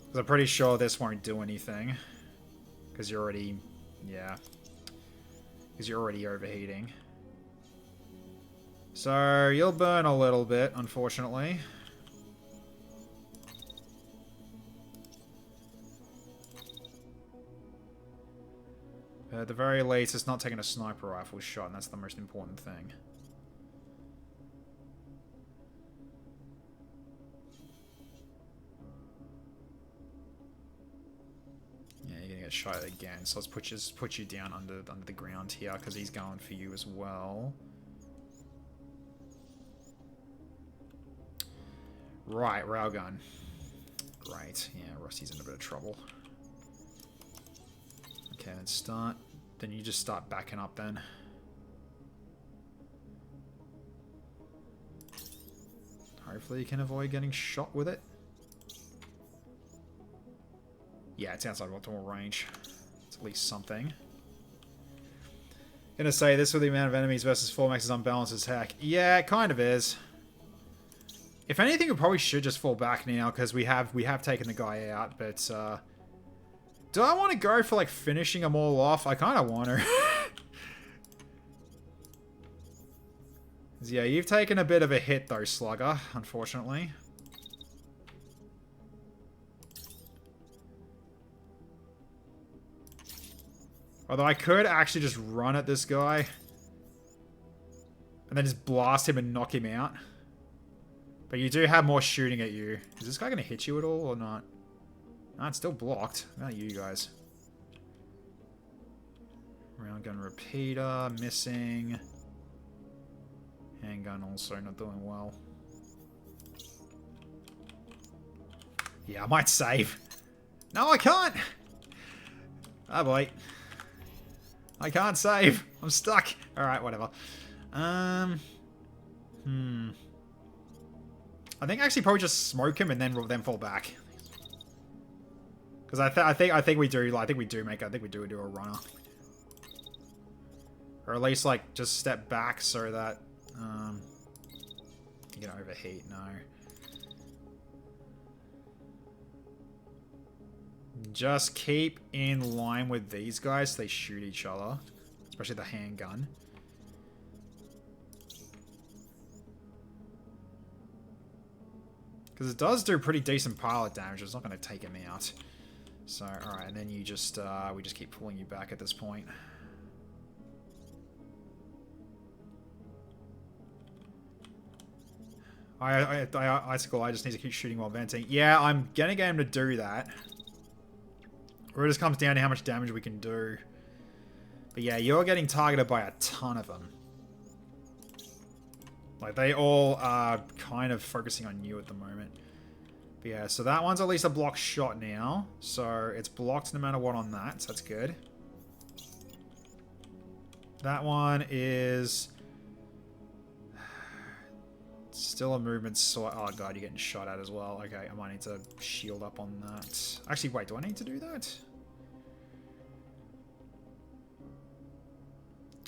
[SPEAKER 1] Because I'm pretty sure this won't do anything. Because you're already... Yeah. Because you're already overheating. So, you'll burn a little bit, unfortunately. But at the very least, it's not taking a sniper rifle shot, and that's the most important thing. Yeah, you're gonna get shot again, so let's put you down under the ground here, because he's going for you as well. Right, railgun. Great. Yeah, Rusty's in a bit of trouble. Okay, then start. Then you just start backing up then. Hopefully you can avoid getting shot with it. Yeah, it's outside optimal range. It's at least something. Gonna say this with the amount of enemies versus 4 max is unbalanced as heck. Yeah, it kind of is. If anything, we probably should just fall back now, because we have taken the guy out, but, do I want to go for, like, finishing them all off? I kind of want to. Yeah, you've taken a bit of a hit, though, Slugger, unfortunately. Although I could actually just run at this guy. And then just blast him and knock him out. But you do have more shooting at you. Is this guy going to hit you at all or not? No, it's still blocked. How about you guys? Round gun repeater, missing. Handgun also not doing well. Yeah, I might save. No, I can't! Oh boy. I can't save. I'm stuck. Alright, whatever. I think actually probably just smoke him and then fall back. Because I think we do do a runner. Or at least like just step back so that you can overheat. No. Just keep in line with these guys so they shoot each other. Especially the handgun. Because it does do pretty decent pilot damage. It's not going to take him out. So, alright, and then you just, we just keep pulling you back at this point. Icicle, I just need to keep shooting while venting. Yeah, I'm going to get him to do that. Or it just comes down to how much damage we can do. But yeah, you're getting targeted by a ton of them. Like, they all are kind of focusing on you at the moment. But yeah, so that one's at least a block shot now. So it's blocked no matter what on that, so that's good. That one is... still a movement so... oh god, you're getting shot at as well. Okay, I might need to shield up on that. Actually, wait, do I need to do that?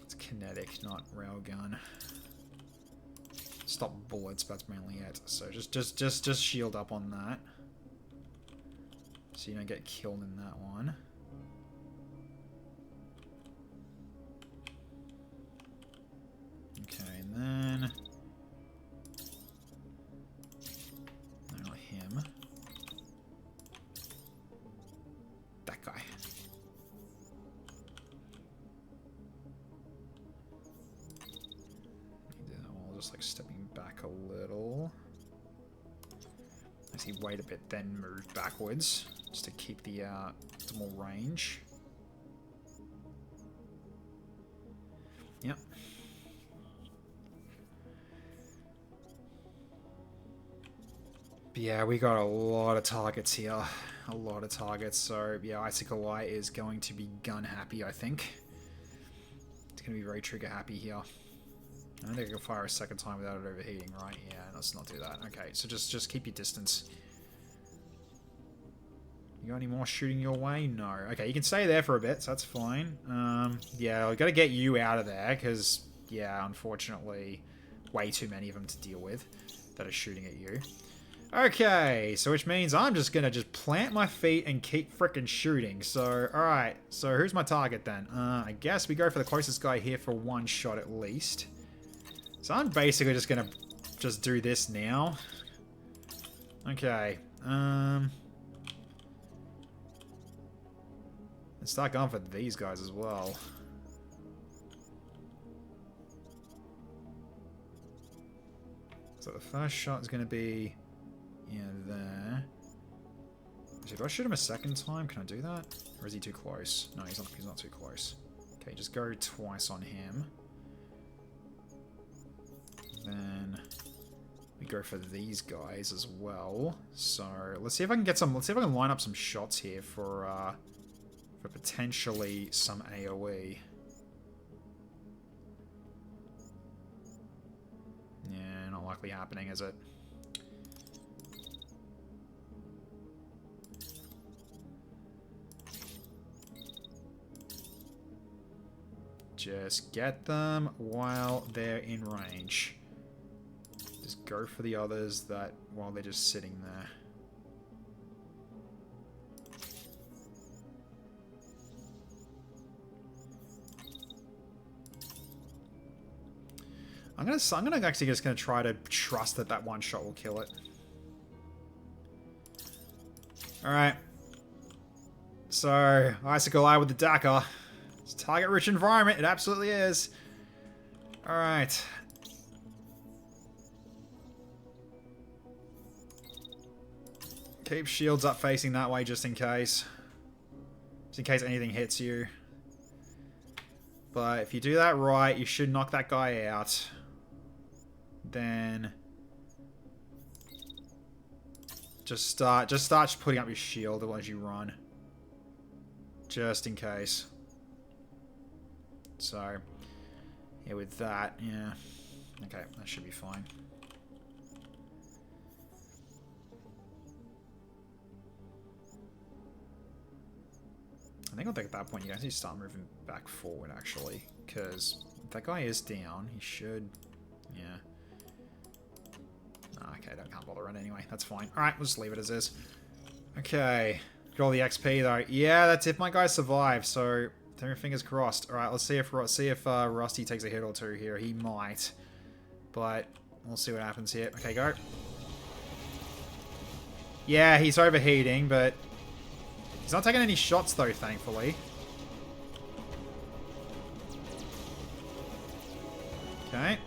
[SPEAKER 1] It's kinetic, not railgun. Stop bullets, but that's mainly it. So just shield up on that. So you don't get killed in that one. Okay, and then... no, not him. That guy. Just like stepping back a little. As he wait a bit, then move backwards, just to keep the optimal range. Yep. But yeah, we got a lot of targets here. A lot of targets, so yeah, Icicle Light is going to be gun happy, I think. It's going to be very trigger happy here. I don't think I can fire a second time without it overheating, right? Yeah, let's not do that. Okay, so just keep your distance. You got any more shooting your way? No. Okay, you can stay there for a bit, so that's fine. Yeah, we've got to get you out of there, because, yeah, unfortunately, way too many of them to deal with that are shooting at you. Okay, so which means I'm just going to plant my feet and keep frickin' shooting. So, alright, so who's my target then? I guess we go for the closest guy here for one shot at least. So I'm basically just gonna do this now. Okay. And start going for these guys as well. So the first shot is gonna be there. Actually, if I shoot him a second time, can I do that? Or is he too close? No, he's not too close. Okay, just go twice on him. Then we go for these guys as well. So let's see if I can get some. Let's see if I can line up some shots here for potentially some AOE. Yeah, not likely happening, is it? Just get them while they're in range. Just go for the others that while they're just sitting there. I'm gonna actually just try to trust that one shot will kill it. All right. So Icicle Eye with the Dakar. It's a target-rich environment. It absolutely is. All right. Keep shields up facing that way just in case. Just in case anything hits you. But if you do that right, you should knock that guy out. Then just start putting up your shield as you run. Just in case. So yeah, with that, yeah. Okay, that should be fine. I think at that point you guys need to start moving back forward, actually, because if that guy is down, he should, yeah. Okay, I can't bother run anyway. That's fine. All right, we'll just leave it as is. Okay, got all the XP though. Yeah, that's if my guy survives. So Fingers crossed. All right, let's see if Rusty takes a hit or two here. He might, but we'll see what happens here. Okay, go. Yeah, he's overheating, but he's not taking any shots though, thankfully. Okay.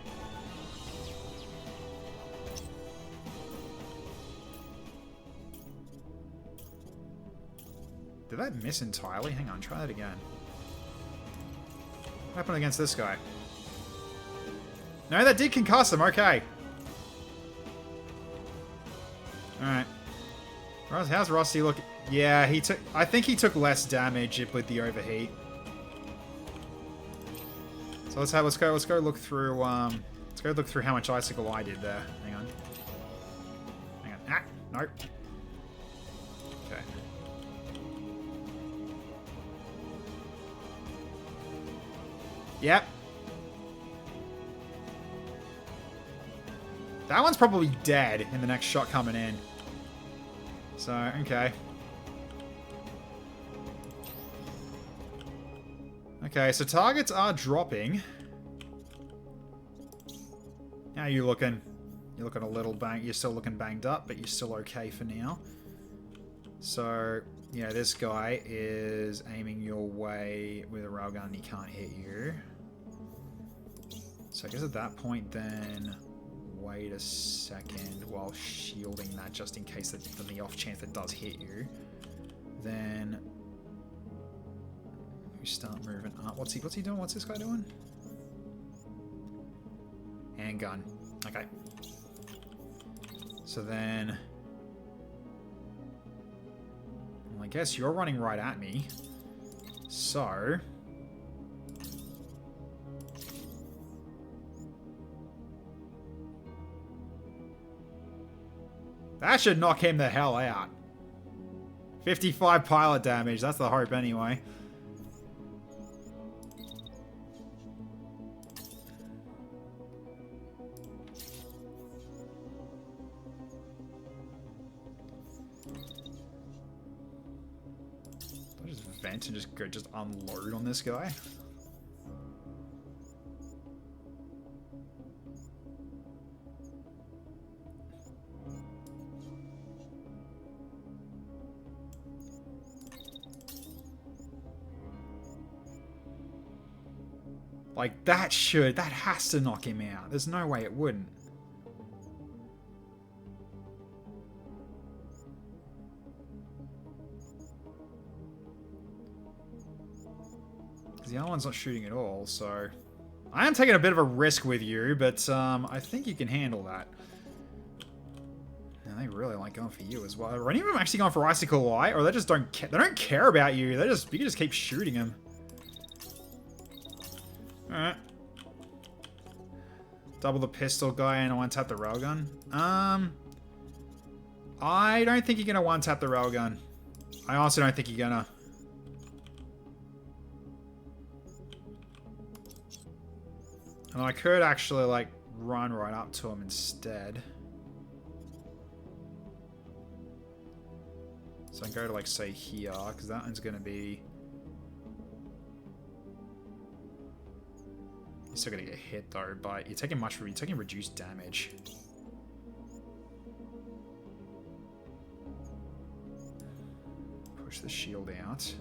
[SPEAKER 1] Did that miss entirely? Hang on, try that again. What happened against this guy? No, that did concuss him. Okay. Alright. How's Rusty looking? Yeah, he took... I think he took less damage with the overheat. So let's go look through how much icicle I did there. Hang on. Ah, nope. Okay. Yep. That one's probably dead in the next shot coming in. So, okay. Okay, so targets are dropping. How are you looking? You're looking a little banged. You're still looking banged up, but you're still okay for now. So, yeah, this guy is aiming your way with a railgun and he can't hit you. So I guess at that point then, wait a second while shielding that just in case that on the off chance that does hit you. Then we start moving up. What's he doing? What's this guy doing? Handgun. Okay. So then, well, I guess you're running right at me. So that should knock him the hell out. 55 pilot damage. That's the hope anyway. I'll just vent and just unload on this guy. Like, that has to knock him out. There's no way it wouldn't. Because the other one's not shooting at all, so... I am taking a bit of a risk with you, but I think you can handle that. And they really like going for you as well. Are any of them actually going for Icicle Light? Or they just don't care? They don't care about you. You can just keep shooting them. Alright. Double the pistol guy and one-tap the railgun. I don't think you're gonna one-tap the railgun. I also don't think you're gonna. And I could actually, like, run right up to him instead. So I can go to, like, say here, because that one's gonna be... You're still gonna get hit though, but you're taking reduced damage. Push the shield out.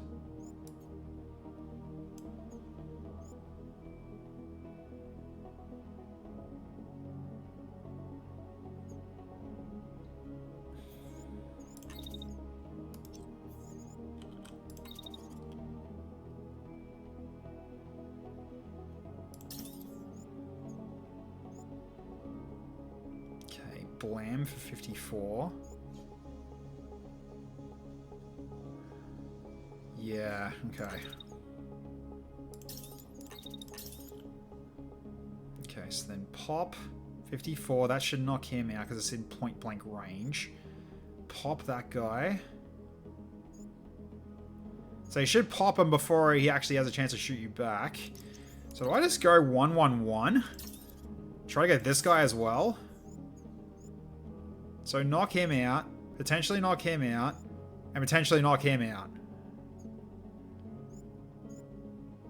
[SPEAKER 1] Blam for 54. Yeah, okay. Okay, so then pop 54. That should knock him out because it's in point blank range. Pop that guy. So you should pop him before he actually has a chance to shoot you back. So do I just go 1-1-1? Try to get this guy as well. So knock him out, potentially knock him out, and potentially knock him out.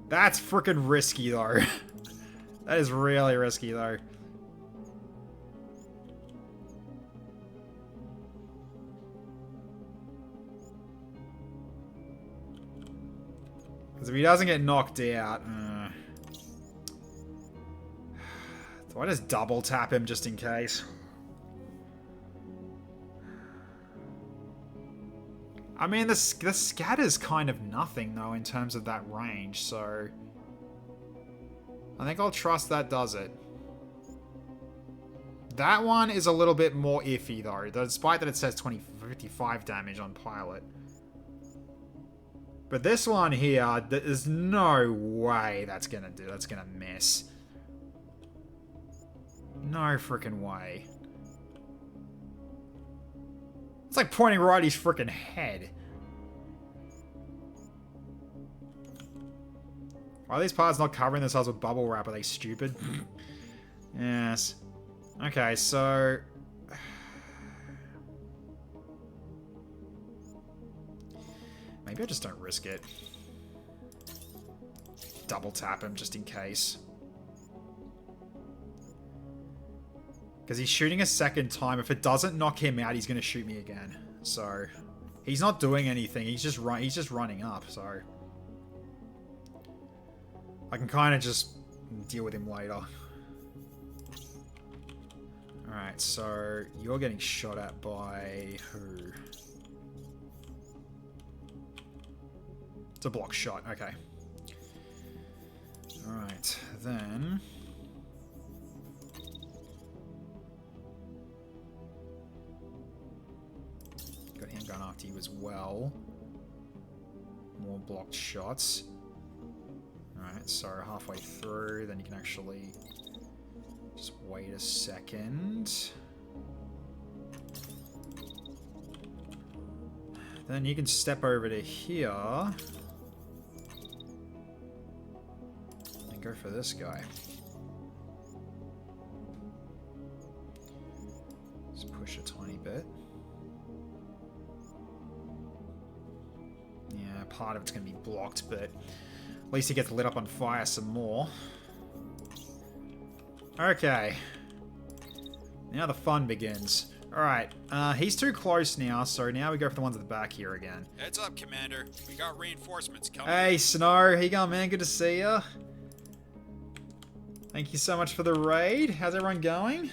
[SPEAKER 1] That's freaking risky, though. That is really risky, though. Because if he doesn't get knocked out... do I just double tap him just in case? I mean, the scatter's kind of nothing, though, in terms of that range, so... I think I'll trust that does it. That one is a little bit more iffy, though, despite that it says 55 damage on pilot. But this one here, there's no way that's gonna miss. No freaking way. It's like pointing right at his freaking head. Why are these parts not covering themselves with bubble wrap? Are they stupid? Yes. Okay, so... maybe I just don't risk it. Double tap him just in case. Because he's shooting a second time. If it doesn't knock him out, he's going to shoot me again. So, he's not doing anything. He's just running up, so... I can kind of just deal with him later. Alright, so you're getting shot at by who? It's a block shot, okay. Alright, then... got him going after you as well. More blocked shots. Alright, so halfway through, then you can actually just wait a second. Then you can step over to here and go for this guy. Just push a tiny bit. Yeah, part of it's going to be blocked, but... at least he gets lit up on fire some more. Okay. Now the fun begins. Alright, he's too close now, so now we go for the ones at the back here again.
[SPEAKER 2] Heads up, Commander. We got reinforcements coming.
[SPEAKER 1] Hey, Snow. How you going, man? Good to see ya. Thank you so much for the raid. How's everyone going?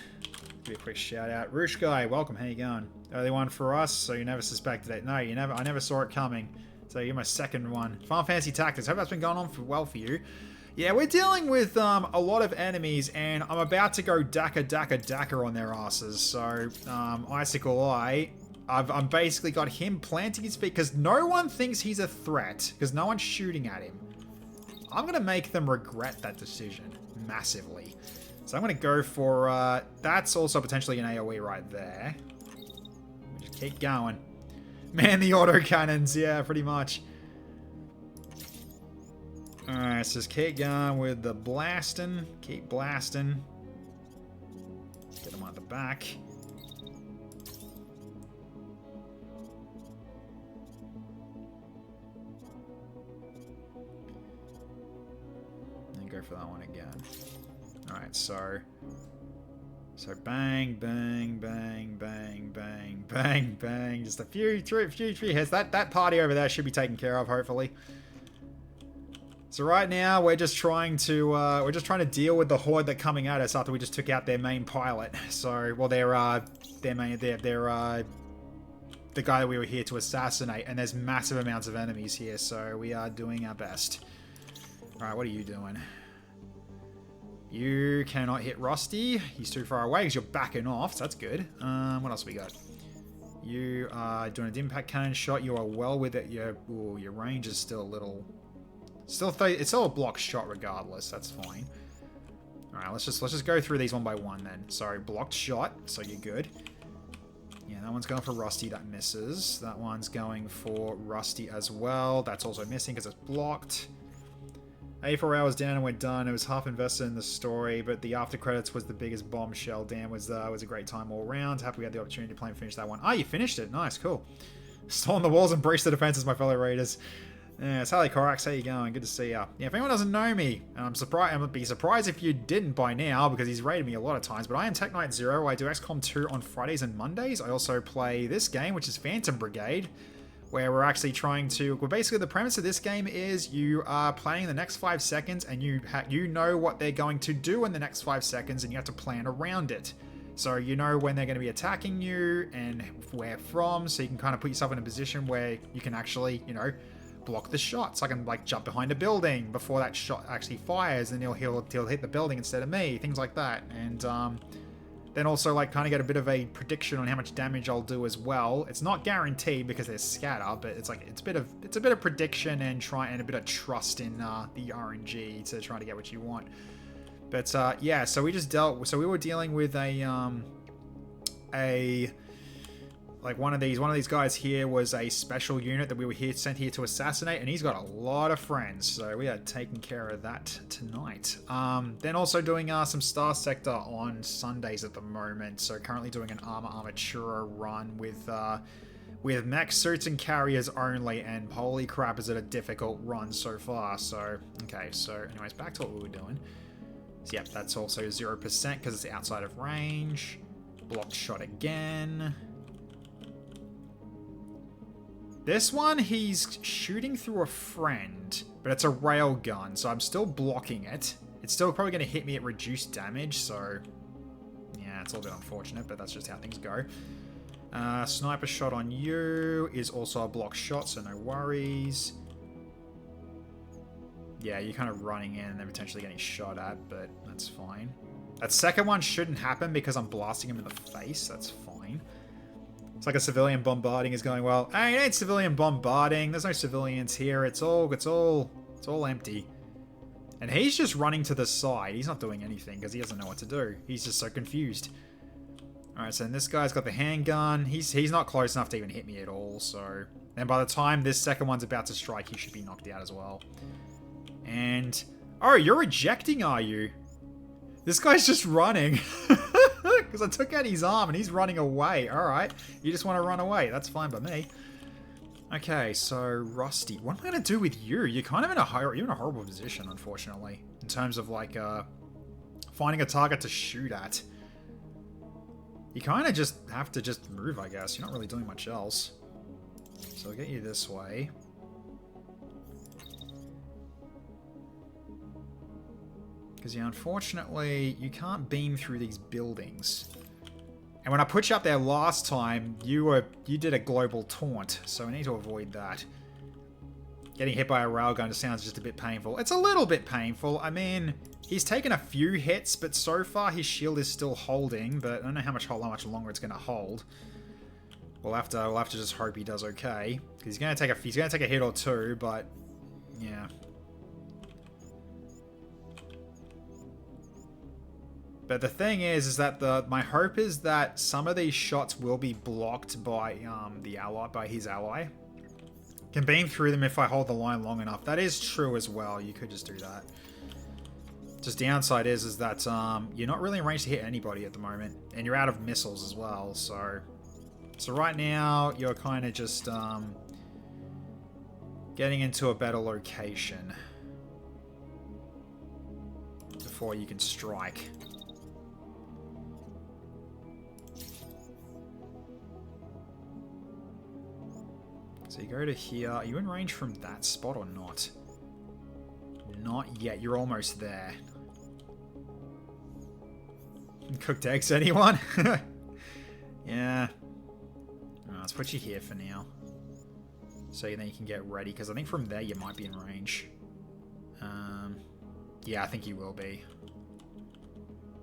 [SPEAKER 1] Give you a quick shout out. Roosh Guy, welcome. How you going? Early one for us, so you never suspected it. No, I never saw it coming. So you're my second one. Final Fantasy Tactics. Hope that's been going on well for you. Yeah, we're dealing with a lot of enemies, and I'm about to go Daka on their asses. So, Icicle Eye, I've basically got him planting his feet because no one thinks he's a threat because no one's shooting at him. I'm going to make them regret that decision massively. So I'm going to go for, that's also potentially an AoE right there. Just keep going. Man, the autocannons, yeah, pretty much. Alright, so just keep going with the blasting. Keep blasting. Get them on the back. And go for that one again. Alright, so bang, bang, bang, bang, bang, bang, bang. Just a few hits. That party over there should be taken care of, hopefully. So right now we're just trying to deal with the horde that coming at us after we just took out their main pilot. So well, they're the guy that we were here to assassinate, and there's massive amounts of enemies here. So we are doing our best. All right, what are you doing? You cannot hit Rusty. He's too far away because you're backing off. So that's good. What else we got? You are doing an impact cannon shot. You are well with it. Your range is still a little. It's still a block shot regardless. That's fine. All right, let's just go through these one by one then. Sorry, blocked shot. So you're good. Yeah, that one's going for Rusty. That misses. That one's going for Rusty as well. That's also missing because it's blocked. 84 hours down and we're done. It was half invested in the story, but the after credits was the biggest bombshell. Damn, was a great time all around. Happy we had the opportunity to play and finish that one. Ah, you finished it. Nice, cool. Storm the walls and breach the defenses, my fellow raiders. Yeah, Sally Corax, how you going? Good to see ya. Yeah, if anyone doesn't know me, I'm surprised. I would be surprised if you didn't by now because he's raided me a lot of times. But I am Tech Knight Zero. I do XCOM 2 on Fridays and Mondays. I also play this game, which is Phantom Brigade, where we're actually trying to. Well, basically, the premise of this game is you are playing the next 5 seconds, and you know what they're going to do in the next 5 seconds, and you have to plan around it. So you know when they're going to be attacking you and where from, so you can kind of put yourself in a position where you can actually, you know, block the shots. I can like jump behind a building before that shot actually fires, and he'll hit the building instead of me, things like that. And then also like kind of get a bit of a prediction on how much damage I'll do as well. It's not guaranteed because there's scatter, but it's like it's a bit of prediction and a bit of trust in the RNG to try to get what you want. But yeah, so we were dealing with like one of these guys here was a special unit that we were sent here to assassinate, and he's got a lot of friends, so we are taking care of that tonight. Then also doing some Star Sector on Sundays at the moment, so currently doing an Armatura run with mech suits and carriers only, and holy crap is it a difficult run so far. So okay, so anyways, back to what we were doing. So yep, that's also 0% because it's outside of range. Blocked shot again. This one, he's shooting through a friend, but it's a railgun, so I'm still blocking it. It's still probably going to hit me at reduced damage, so yeah, it's a little bit unfortunate, but that's just how things go. Sniper shot on you is also a block shot, so no worries. Yeah, you're kind of running in and then potentially getting shot at, but that's fine. That second one shouldn't happen because I'm blasting him in the face. That's fine. It's like a civilian bombarding is going well. Hey, it ain't civilian bombarding. There's no civilians here. It's all empty. And he's just running to the side. He's not doing anything because he doesn't know what to do. He's just so confused. Alright, so then this guy's got the handgun. He's not close enough to even hit me at all, so... And by the time this second one's about to strike, he should be knocked out as well. And... Oh, you're ejecting, are you? This guy's just running. Because I took out his arm and he's running away. Alright, you just want to run away. That's fine by me. Okay, so Rusty. What am I going to do with you? You're kind of in a horrible position, unfortunately. In terms of, like, finding a target to shoot at. You kind of just have to just move, I guess. You're not really doing much else. So I'll get you this way. Because, yeah, unfortunately, you can't beam through these buildings. And when I put you up there last time, you did a global taunt, so we need to avoid that. Getting hit by a railgun just sounds just a bit painful. It's a little bit painful. I mean, he's taken a few hits, but so far his shield is still holding, but I don't know how much longer it's going to hold. We'll have to just hope he does okay. Because he's going to take a hit or two, but yeah. But the thing is that my hope is that some of these shots will be blocked by his ally. Can beam through them if I hold the line long enough. That is true as well. You could just do that. Just downside is that you're not really in range to hit anybody at the moment, and you're out of missiles as well. So right now you're kind of just getting into a better location before you can strike. So you go to here. Are you in range from that spot or not? Not yet. You're almost there. Cooked eggs, anyone? Yeah. Let's put you here for now. So then you can get ready, because I think from there you might be in range. Yeah, I think you will be.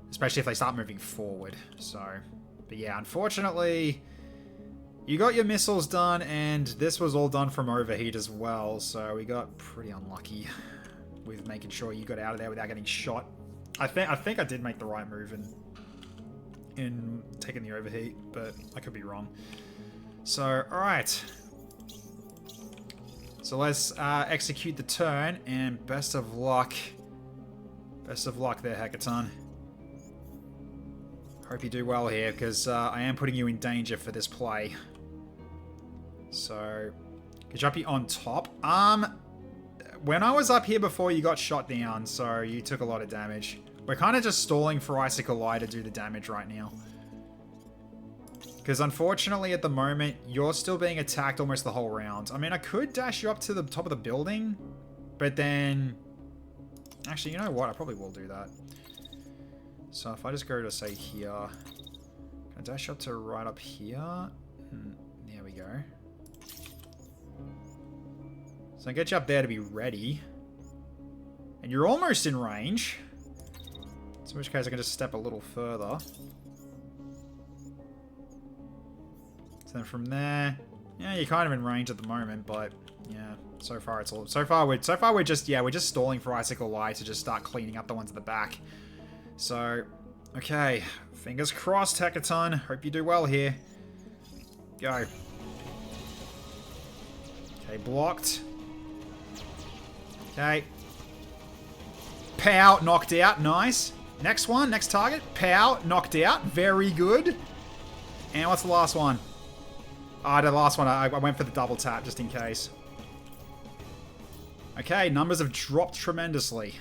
[SPEAKER 1] Especially if they start moving forward. So, but yeah, unfortunately... You got your missiles done, and this was all done from overheat as well, so we got pretty unlucky with making sure you got out of there without getting shot. I think I did make the right move in taking the overheat, but I could be wrong. So, alright. So let's execute the turn, and best of luck. Best of luck there, Hackathon. Hope you do well here, because I am putting you in danger for this play. So, could drop you on top. when I was up here before, you got shot down, so you took a lot of damage. We're kind of just stalling for Icicle Eye to do the damage right now. Because unfortunately, at the moment, you're still being attacked almost the whole round. I mean, I could dash you up to the top of the building, but then... Actually, you know what? I probably will do that. So if I just go to, say, here... Can I dash up to right up here? There we go. So I get you up there to be ready. And you're almost in range. So in which case I can just step a little further. So then from there, yeah, you're kind of in range at the moment, but yeah, so far it's all we're just stalling for Icicle Eye to just start cleaning up the ones at the back. So, okay, fingers crossed, Hecaton. Hope you do well here. Go. Okay, blocked. Okay. Pow, knocked out. Nice. Next one, next target. Pow, knocked out. Very good. And what's the last one? Ah, the last one, I went for the double tap just in case. Okay, numbers have dropped tremendously.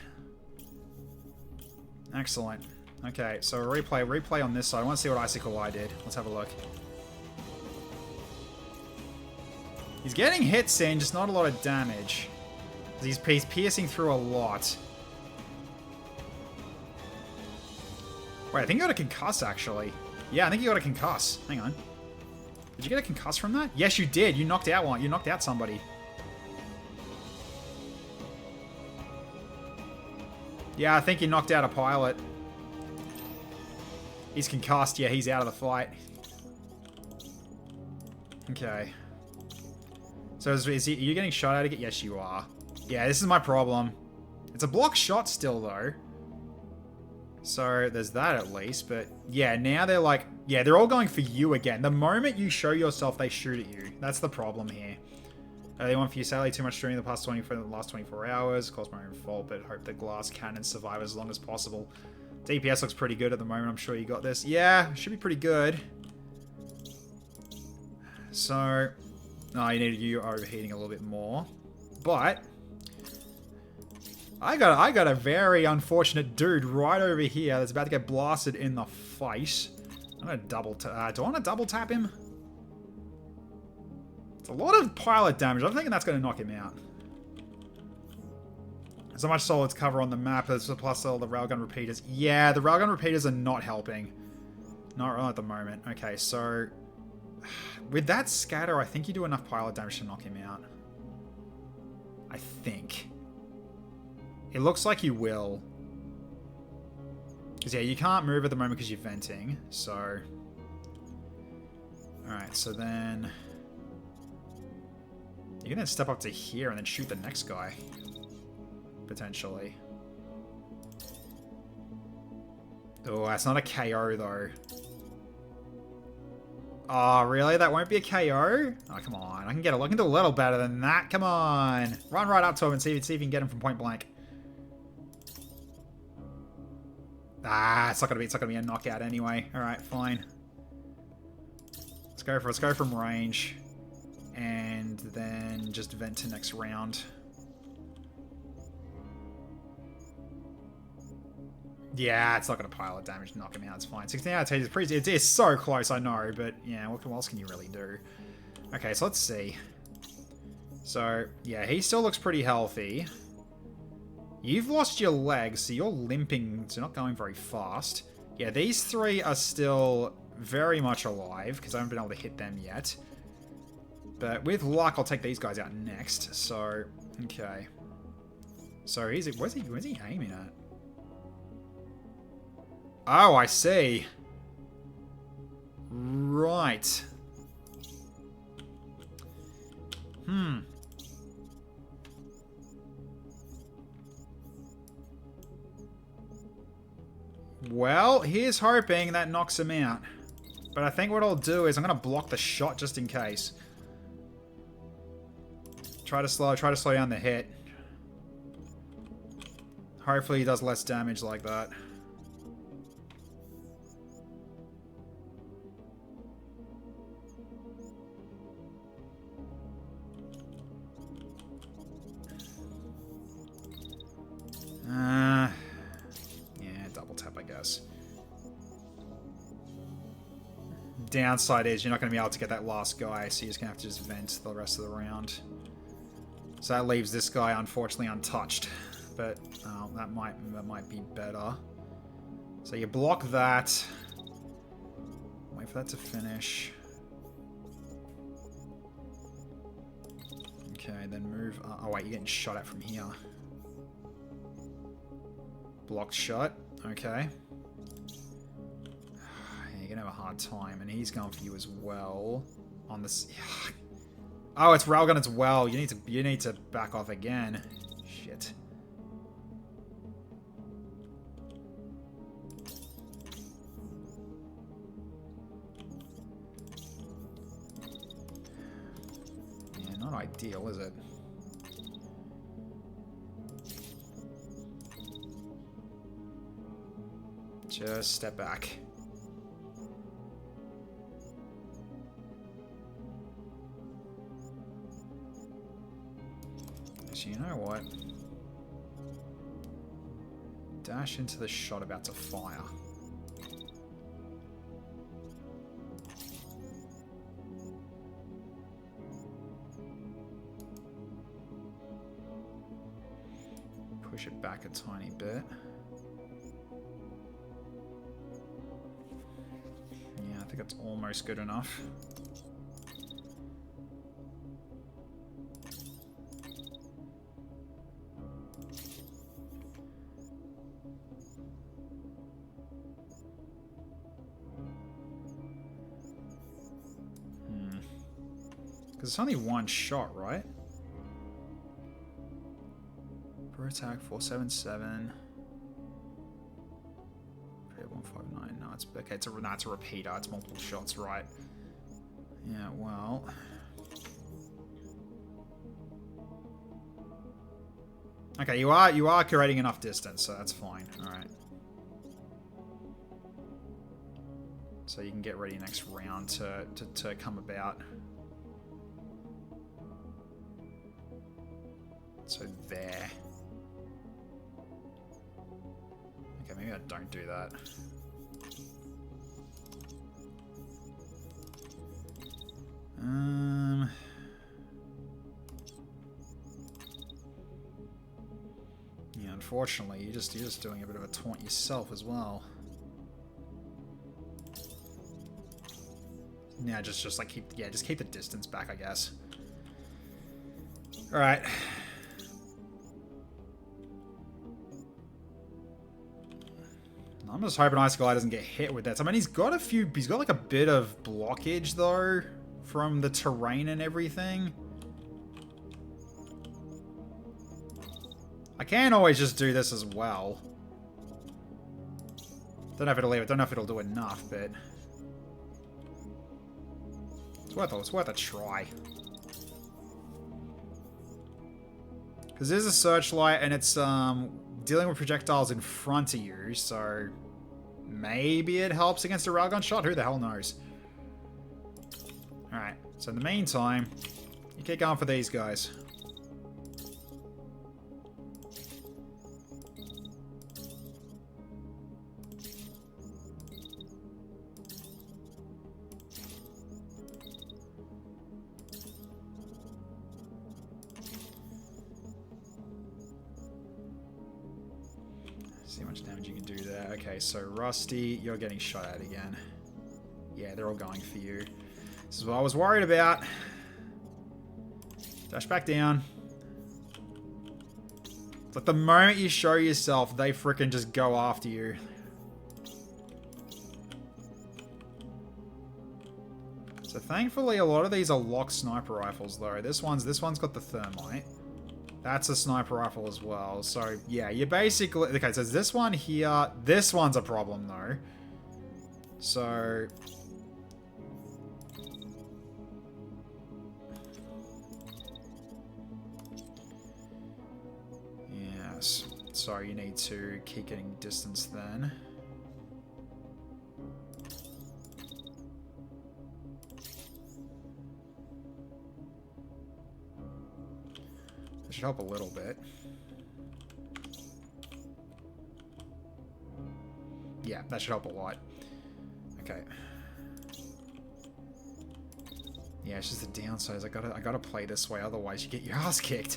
[SPEAKER 1] Excellent. Okay, so replay on this side. I want to see what Icicle Eye did. Let's have a look. He's getting hits in, just not a lot of damage. He's piercing through a lot. Wait, I think you got a concuss, actually. Yeah, I think you got a concuss. Hang on. Did you get a concuss from that? Yes, you did. You knocked out one. You knocked out somebody. Yeah, I think you knocked out a pilot. He's concussed. Yeah, he's out of the fight. Okay. So are you getting shot at again? Yes, you are. Yeah, this is my problem. It's a block shot still, though. So there's that at least. But yeah, now they're like... Yeah, they're all going for you again. The moment you show yourself, they shoot at you. That's the problem here. They went for you sadly too much during the last 24 hours. Of course, my own fault, but hope the glass cannons survive as long as possible. DPS looks pretty good at the moment. I'm sure you got this. Yeah, should be pretty good. So... No, you are overheating a little bit more. But... I got a very unfortunate dude right over here that's about to get blasted in the face. I'm gonna double tap. Do I want to double tap him? It's a lot of pilot damage. I'm thinking that's going to knock him out. So much solid cover on the map, plus all the railgun repeaters. Yeah, the railgun repeaters are not helping. Not right at the moment. Okay, so... With that scatter, I think you do enough pilot damage to knock him out. I think. It looks like you will. Because, yeah, you can't move at the moment because you're venting, so... Alright, so then... You're going to step up to here and then shoot the next guy. Potentially. Oh, that's not a KO, though. Oh, really? That won't be a KO? Oh, come on. I can do a little better than that. Come on. Run right up to him and see if you can get him from point blank. Ah, it's not gonna be a knockout anyway. Alright, fine. Let's go from range. And then just vent to next round. Yeah, it's not going to pilot damage to knock him out. It's fine. 16 out of 10 is pretty... It's so close, I know. But, yeah, what else can you really do? Okay, so let's see. So, yeah, he still looks pretty healthy. You've lost your legs, so you're limping. So you're not going very fast. Yeah, these three are still very much alive, because I haven't been able to hit them yet. But with luck, I'll take these guys out next. So, okay. So, where's he aiming at? Oh, I see. Right. Well, here's hoping that knocks him out. But I think what I'll do is I'm going to block the shot just in case. Try to slow down the hit. Hopefully he does less damage like that. Downside is you're not going to be able to get that last guy, so you're just going to have to just vent the rest of the round. So that leaves this guy, unfortunately, untouched. But that might be better. So you block that. Wait for that to finish. Okay, then move... oh, wait, you're getting shot at from here. Blocked shot. Okay. Yeah, you're going to have a hard time. And he's going for you as well. On this... oh, it's railgun as well. You need to back off again. Shit. Yeah, not ideal, is it? Just step back. So you know what? Dash into the shot about to fire. Push it back a tiny bit. Yeah, I think that's almost good enough. Because it's only one shot, right? Per attack, 477. 159. No, it's okay. It's a repeater. It's multiple shots, right? Yeah. Well. Okay, you are creating enough distance, so that's fine. All right. So you can get ready next round to come about. So there. Okay, maybe I don't do that. Yeah, unfortunately, you're just doing a bit of a taunt yourself as well. Yeah, just like keep the distance back, I guess. All right. I'm just hoping Ice Guy doesn't get hit with that. I mean, he's got like a bit of blockage though from the terrain and everything. I can always just do this as well. Don't know if it'll leave it. Don't know if it'll do enough, but it's worth a try. Because there's a searchlight and it's dealing with projectiles in front of you, so maybe it helps against a railgun shot. Who the hell knows? Alright, so in the meantime, you keep going for these guys. See how much damage you can do there. Okay, so Rusty, you're getting shot at again. Yeah, they're all going for you. This is what I was worried about. Dash back down. Like the moment you show yourself, they frickin' just go after you. So thankfully, a lot of these are locked sniper rifles, though. This one's got the thermite. That's a sniper rifle as well. So, yeah, you basically... Okay, so this one here... This one's a problem, though. So... Yes. So, you need to keep getting distance then. Should help a little bit. Yeah, that should help a lot. Okay. Yeah, it's just the downside. I gotta play this way, otherwise you get your ass kicked.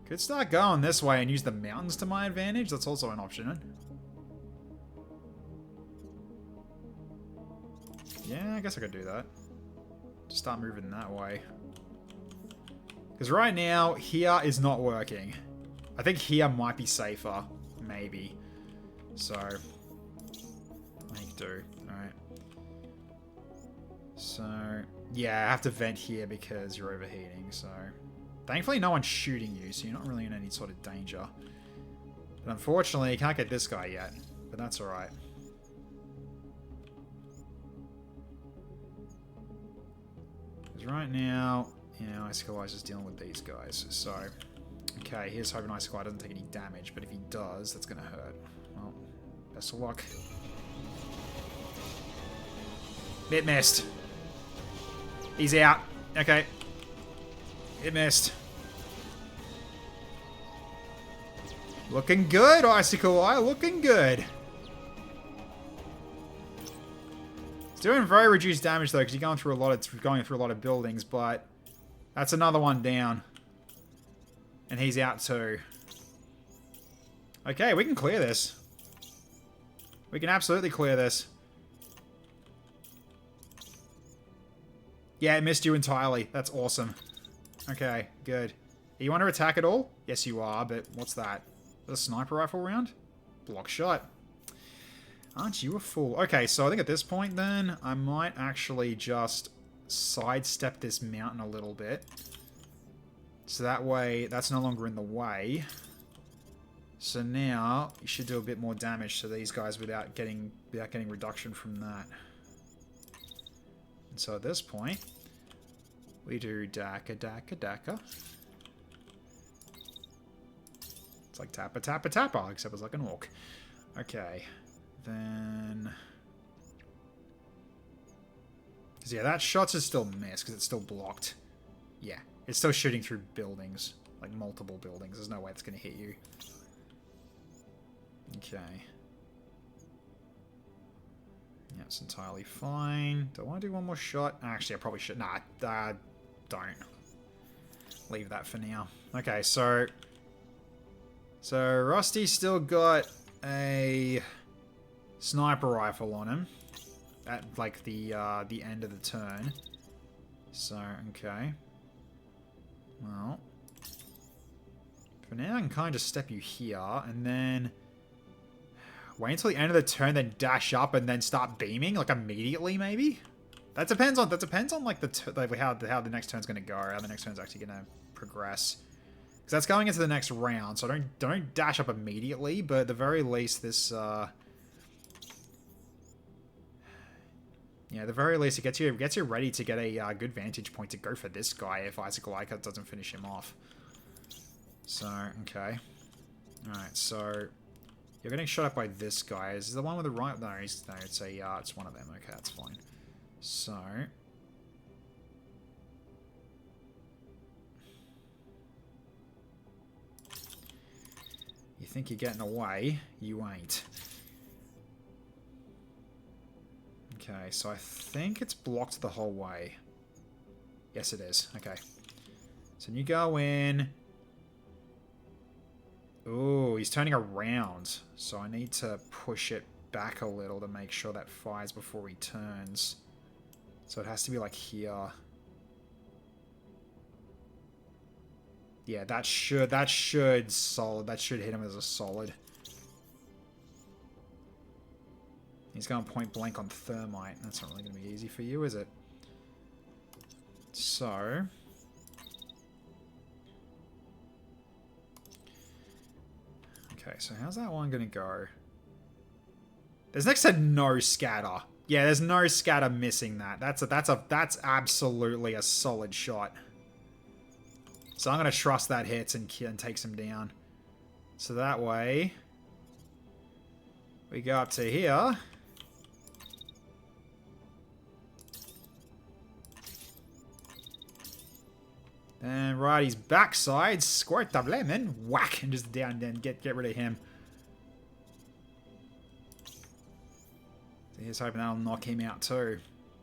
[SPEAKER 1] Could start going this way and use the mountains to my advantage. That's also an option. Yeah, I guess I could do that. Just start moving that way. Because right now, here is not working. I think here might be safer. Maybe. So, make do. Alright. So, yeah, I have to vent here because you're overheating, so... Thankfully, no one's shooting you, so you're not really in any sort of danger. But unfortunately, you can't get this guy yet. But that's alright. Because right now, you know, Icicle Ice is dealing with these guys, so... Okay, here's hoping Icicle Ice doesn't take any damage, but if he does, that's gonna hurt. Well, best of luck. It missed. He's out. Okay. It missed. Looking good, Icicle Eye. Looking good. It's doing very reduced damage though, because you're going through a lot of buildings. But that's another one down, and he's out too. Okay, we can clear this. We can absolutely clear this. Yeah, it missed you entirely. That's awesome. Okay, good. Are you under attack at all? Yes, you are, but what's that? Is that a sniper rifle round? Block shot. Aren't you a fool? Okay, so I think at this point then, I might actually just sidestep this mountain a little bit. So that way, that's no longer in the way. So now, you should do a bit more damage to these guys without getting reduction from that. And so at this point, we do Daka, Daka, Daka. It's like Tappa, Tappa, Tappa, except it's like an orc. Okay, then... Because yeah, that shot's is still missed because it's still blocked. Yeah, it's still shooting through buildings, like multiple buildings. There's no way it's going to hit you. Okay. Yeah, it's entirely fine. Do I want to do one more shot? Actually, I probably should. Nah, don't. Leave that for now. Okay, so Rusty's still got a sniper rifle on him at like the end of the turn. So, okay. Well, for now I can kind of just step you here and then wait until the end of the turn, then dash up and then start beaming like immediately, maybe. That depends on like how the next turn's gonna go, how the next turn's actually gonna progress. Because that's going into the next round, so don't dash up immediately, but at the very least this yeah, at the very least it gets you ready to get a good vantage point to go for this guy if Icicle Ice doesn't finish him off. So, okay. Alright, so you're getting shot up by this guy. Is the one with the right? No, it's one of them. Okay, that's fine. So, you think you're getting away? You ain't. Okay, so I think it's blocked the whole way. Yes, it is. Okay. So you go in. Ooh, he's turning around. So I need to push it back a little to make sure that fires before he turns. So it has to be like here. Yeah, that should hit him as a solid. He's going point blank on thermite. That's not really going to be easy for you, is it? So, okay, so how's that one going to go? There's next to no scatter. Yeah, there's no scatter missing that. That's absolutely a solid shot. So I'm going to trust that hits and takes him down. So that way, we go up to here. And right, his backside, squirt the lemon, whack, and just down, then get rid of him. So here's hoping that'll knock him out too.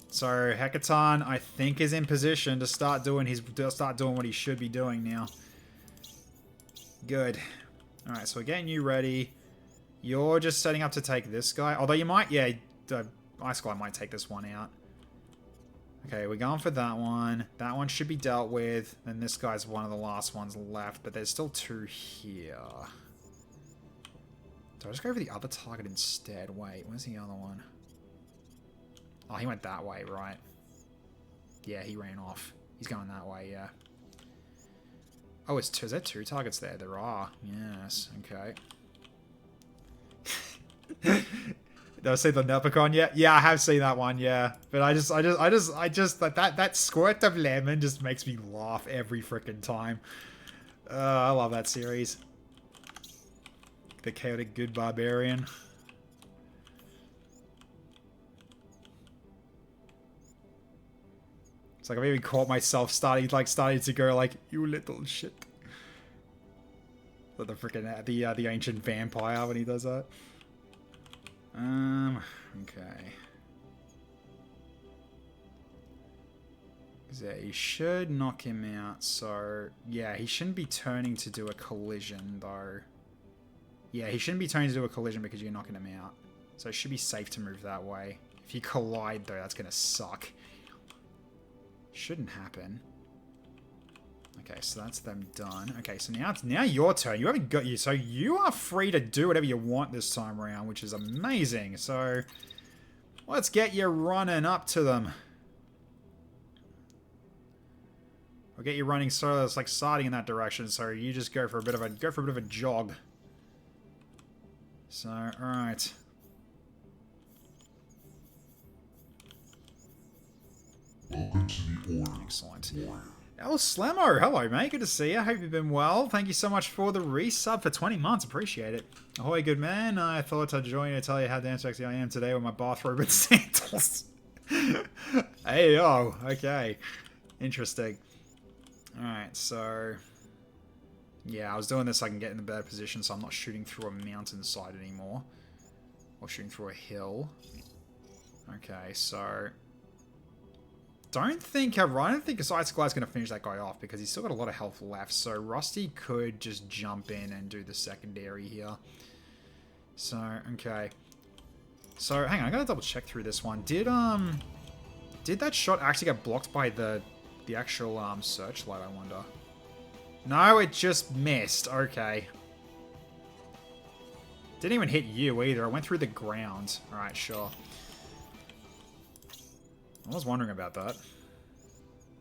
[SPEAKER 1] So Hecaton, I think, is in position to start doing what he should be doing now. Good. All right, so we're getting you ready. You're just setting up to take this guy. Although you might, yeah, Ice Guy might take this one out. Okay, we're going for that one. That one should be dealt with. And this guy's one of the last ones left, but there's still 2 here. Do I just go for the other target instead? Wait, where's the other one? Oh, he went that way, right? Yeah, he ran off. He's going that way, yeah. Oh, is there 2 targets there? There are. Yes, okay. Did I see the Leprechaun yet? Yeah, I have seen that one, yeah. But I just that squirt of lemon just makes me laugh every freaking time. I love that series. The chaotic good barbarian. It's like I've even caught myself starting to go like, you little shit. Like the freaking the ancient vampire when he does that. Okay. Yeah, he should knock him out, so... Yeah, he shouldn't be turning to do a collision, though. Yeah, he shouldn't be turning to do a collision because you're knocking him out. So it should be safe to move that way. If you collide, though, that's gonna suck. Shouldn't happen. Okay, so that's them done. Okay, so now your turn. You haven't got you, so you are free to do whatever you want this time around, which is amazing. So let's get you running up to them. I'll get you running so it's like starting in that direction. So you just go for a bit of a jog. So all right.
[SPEAKER 3] Welcome to the order.
[SPEAKER 1] Excellent. El Slammo, hello mate, good to see you. Hope you've been well. Thank you so much for the resub for 20 months, appreciate it. Ahoy, good man. I thought I'd join you to tell you how damn sexy I am today with my bathrobe and sandals. Hey, yo, okay. Interesting. Alright, so... Yeah, I was doing this so I can get in a better position so I'm not shooting through a mountainside anymore. Or shooting through a hill. Okay, so... I don't think Ice Guy's going to finish that guy off because he's still got a lot of health left. So Rusty could just jump in and do the secondary here. So, okay. So, hang on. I got to double check through this one. Did that shot actually get blocked by the actual searchlight, I wonder? No, it just missed. Okay. Didn't even hit you either. I went through the ground. Alright, sure. I was wondering about that.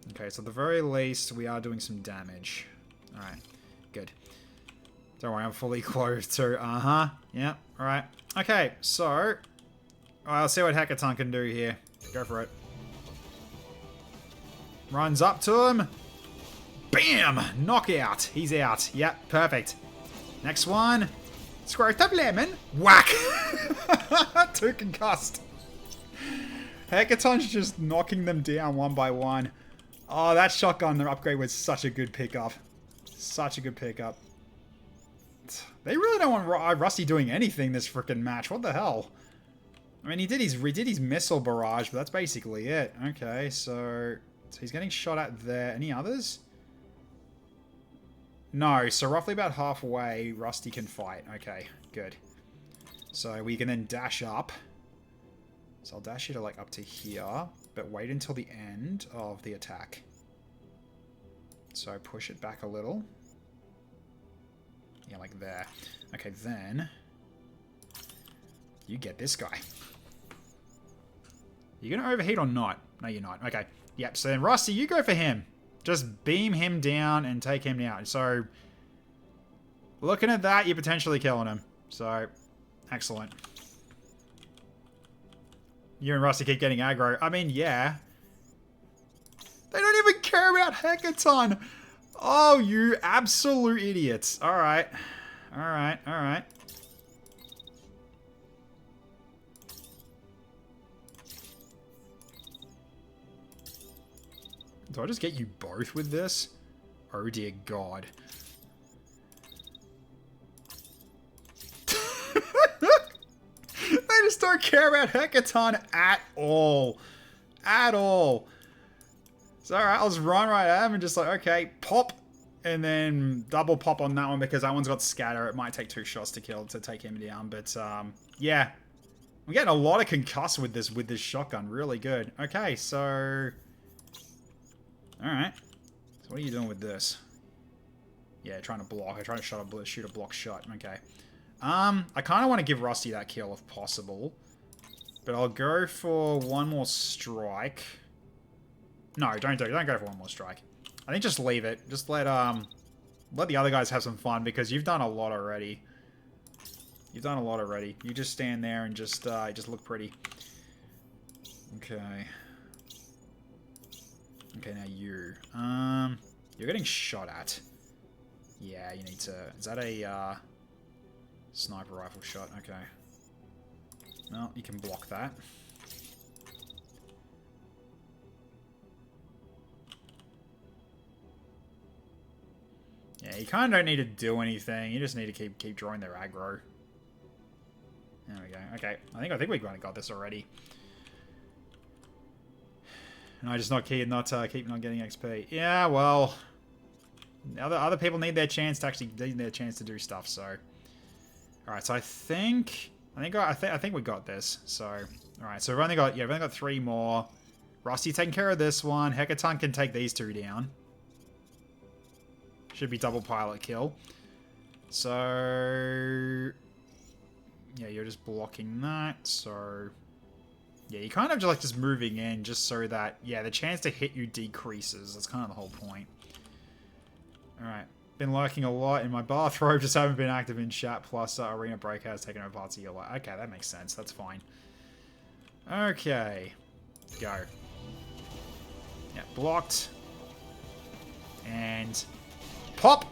[SPEAKER 1] Okay, so at the very least, we are doing some damage. Alright, good. Don't worry, I'm fully clothed too. Uh-huh, yeah, alright. Okay, so... I'll see what Hecaton can do here. Go for it. Runs up to him. Bam! Knockout. He's out. Yep, perfect. Next one. Squirt up lemon. Whack! 2 concussed. Hecaton's just knocking them down one by one. Oh, that shotgun upgrade was such a good pickup. Such a good pickup. They really don't want Rusty doing anything this freaking match. What the hell? I mean, he did his missile barrage, but that's basically it. Okay, so he's getting shot at there. Any others? No, so roughly about halfway, Rusty can fight. Okay, good. So we can then dash up. So I'll dash you to like up to here, but wait until the end of the attack. So push it back a little. Yeah, like there. Okay, then you get this guy. You gonna overheat or not? No, you're not. Okay. Yep, so then Rusty, you go for him. Just beam him down and take him down. So looking at that, you're potentially killing him. So excellent. You and Rusty keep getting aggro. I mean, yeah. They don't even care about Hecaton. Oh, you absolute idiots. Alright. Alright, alright. Do I just get you both with this? Oh dear God. They just don't care about Hecaton at all. At all. So, alright, I'll just run right at him and just like, okay, pop. And then double pop on that one because that one's got scatter. It might take 2 shots to kill to take him down. But, yeah. I'm getting a lot of concuss with this shotgun. Really good. Okay, so... Alright. So what are you doing with this? Yeah, trying to block. I'm trying to shoot a block shot. Okay. I kind of want to give Rusty that kill if possible. But I'll go for one more strike. No, don't go for one more strike. I think just leave it. Just let the other guys have some fun because you've done a lot already. You've done a lot already. You just stand there and just look pretty. Okay. Okay, now you. You're getting shot at. Yeah, you need to... Is that a sniper rifle shot? Okay. No, you can block that. Yeah, you kind of don't need to do anything. You just need to keep drawing their aggro. There we go. Okay, I think we kind of got this already. And I just not keep not getting XP. Yeah, well, other people need their chance to do stuff. So, all right. So I think we got this. So, all right. So we've only got 3 more. Rusty taking care of this one. Hecaton can take these 2 down. Should be double pilot kill. So, yeah, you're just blocking that. So, yeah, you kind of just moving in just so that, yeah, the chance to hit you decreases. That's kind of the whole point. Alright. Been lurking a lot in my bathrobe. Just haven't been active in chat. Plus, Arena Breakout has taken over parts of your life. Okay, that makes sense. That's fine. Okay. Go. Yeah, blocked. And... pop!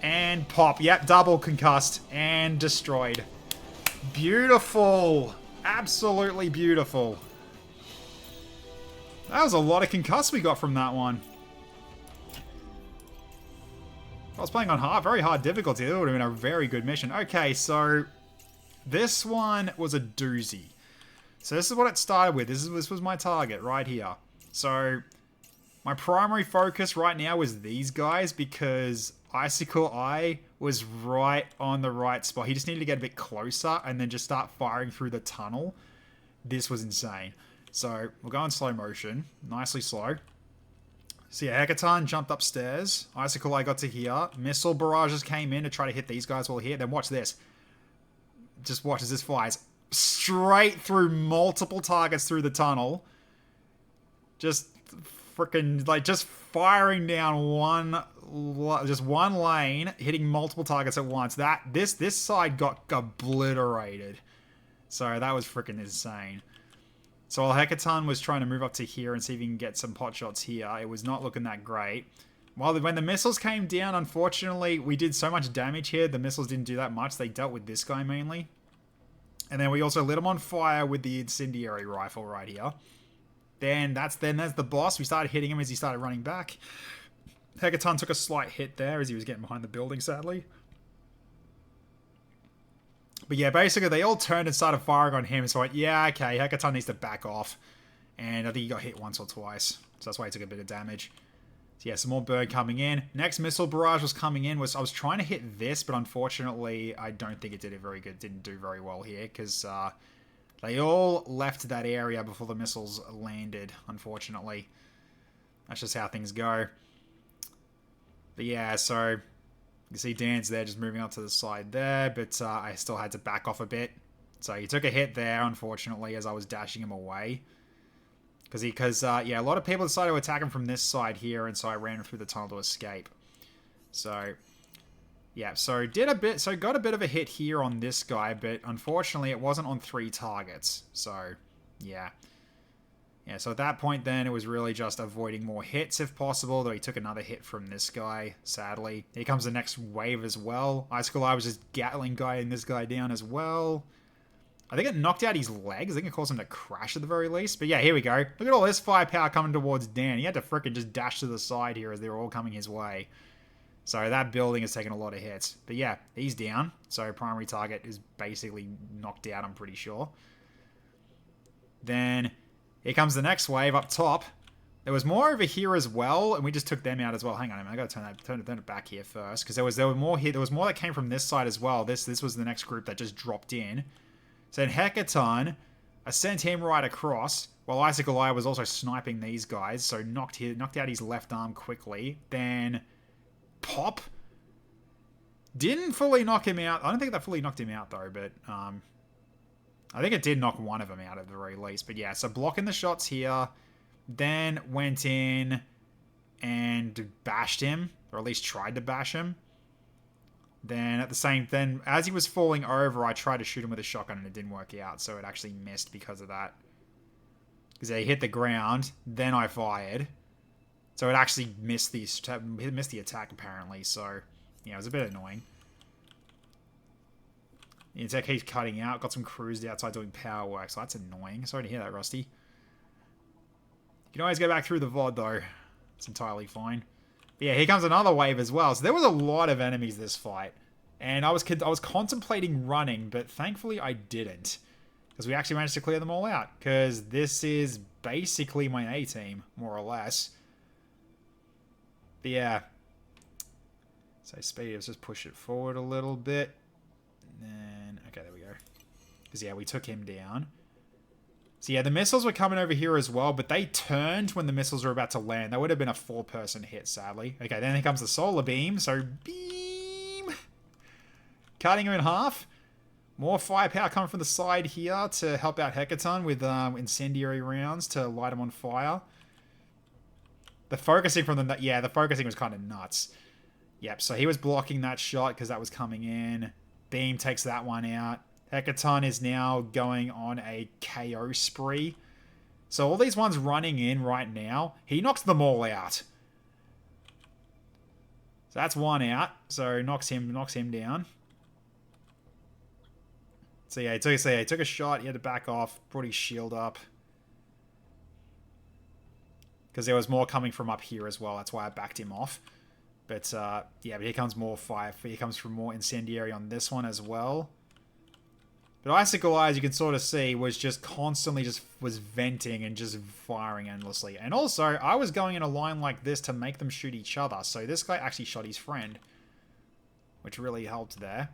[SPEAKER 1] And pop. Yep, double concussed. And destroyed. Beautiful. Absolutely beautiful. That was a lot of concuss we got from that one. If I was playing on very hard difficulty, it would have been a very good mission. Okay, so this one was a doozy. So this is what it started with. This was my target right here. So my primary focus right now was these guys because Icicle Eye was right on the right spot. He just needed to get a bit closer and then just start firing through the tunnel. This was insane. So we'll go in slow motion. Nicely slow. So yeah, Hecaton jumped upstairs. Icicle Eye got to here. Missile barrages came in to try to hit these guys while here. Then watch this. Just watch as this flies straight through multiple targets through the tunnel. Just freaking, like, just firing down one lane, hitting multiple targets at once. This side got obliterated. So that was freaking insane. So while Hecaton was trying to move up to here and see if he can get some pot shots here, it was not looking that great. When the missiles came down, unfortunately, we did so much damage here, the missiles didn't do that much. They dealt with this guy mainly. And then we also lit him on fire with the incendiary rifle right here. Then that's the boss. We started hitting him as he started running back. Hecaton took a slight hit there as he was getting behind the building, sadly. But yeah, basically they all turned and started firing on him. So I went, yeah, okay, Hecaton needs to back off. And I think he got hit once or twice. So that's why he took a bit of damage. So yeah, some more bird coming in. Next missile barrage was coming in. I was trying to hit this, but unfortunately, I don't think it did it very good. Didn't do very well here because they all left that area before the missiles landed, unfortunately. That's just how things go. But yeah, so you can see Dan's there just moving up to the side there, but I still had to back off a bit. So he took a hit there, unfortunately, as I was dashing him away. Because yeah, a lot of people decided to attack him from this side here, and so I ran through the tunnel to escape. So yeah, so got a bit of a hit here on this guy, but unfortunately it wasn't on 3 targets. So yeah. Yeah, so at that point then, it was really just avoiding more hits if possible, though he took another hit from this guy, sadly. Here comes the next wave as well. Icicle Eye was just Gatling guying this guy down as well. I think it knocked out his legs. I think it caused him to crash at the very least. But yeah, here we go. Look at all this firepower coming towards Dan. He had to frickin' just dash to the side here as they were all coming his way. So that building is taking a lot of hits. But yeah, he's down. So primary target is basically knocked out, I'm pretty sure. Then here comes the next wave up top. There was more over here as well, and we just took them out as well. Hang on a minute, I gotta turn it back here first, because there were more here. There was more that came from this side as well. This was the next group that just dropped in. So then Hecaton, I sent him right across, while Isaac Elijah was also sniping these guys, so knocked out his left arm quickly. Then Pop didn't fully knock him out. I don't think that fully knocked him out though, but I think it did knock one of them out at the very least. But yeah, so blocking the shots here. Then went in and bashed him, or at least tried to bash him. Then as he was falling over, I tried to shoot him with a shotgun and it didn't work out, so it actually missed because of that. Because he hit the ground, then I fired, so it actually missed the attack apparently. So yeah, it was a bit annoying. The attack keeps cutting out. Got some crews outside doing power work, so that's annoying. Sorry to hear that, Rusty. You can always go back through the VOD though. It's entirely fine. But yeah, here comes another wave as well. So there was a lot of enemies this fight. And I was contemplating running, but thankfully I didn't. Because we actually managed to clear them all out. Because this is basically my A-team, more or less. But yeah. So speed, let's just push it forward a little bit. And then, okay, there we go. Because yeah, we took him down. So yeah, the missiles were coming over here as well, but they turned when the missiles were about to land. That would have been a 4-person hit, sadly. Okay, then here comes the solar beam. So, beam! Cutting him in half. More firepower coming from the side here to help out Hecaton with incendiary rounds to light him on fire. The focusing from them, yeah, the focusing was kind of nuts. Yep, so he was blocking that shot because that was coming in. Beam takes that one out. Hecaton is now going on a KO spree. So all these ones running in right now, he knocks them all out. So that's one out. So knocks him down. So yeah, he took a shot. He had to back off. Brought his shield up. Because there was more coming from up here as well. That's why I backed him off. But yeah, but here comes more fire. Here comes from more incendiary on this one as well. But Icicle Eyes, you can sort of see, was just constantly was venting and just firing endlessly. And also, I was going in a line like this to make them shoot each other. So this guy actually shot his friend, which really helped there.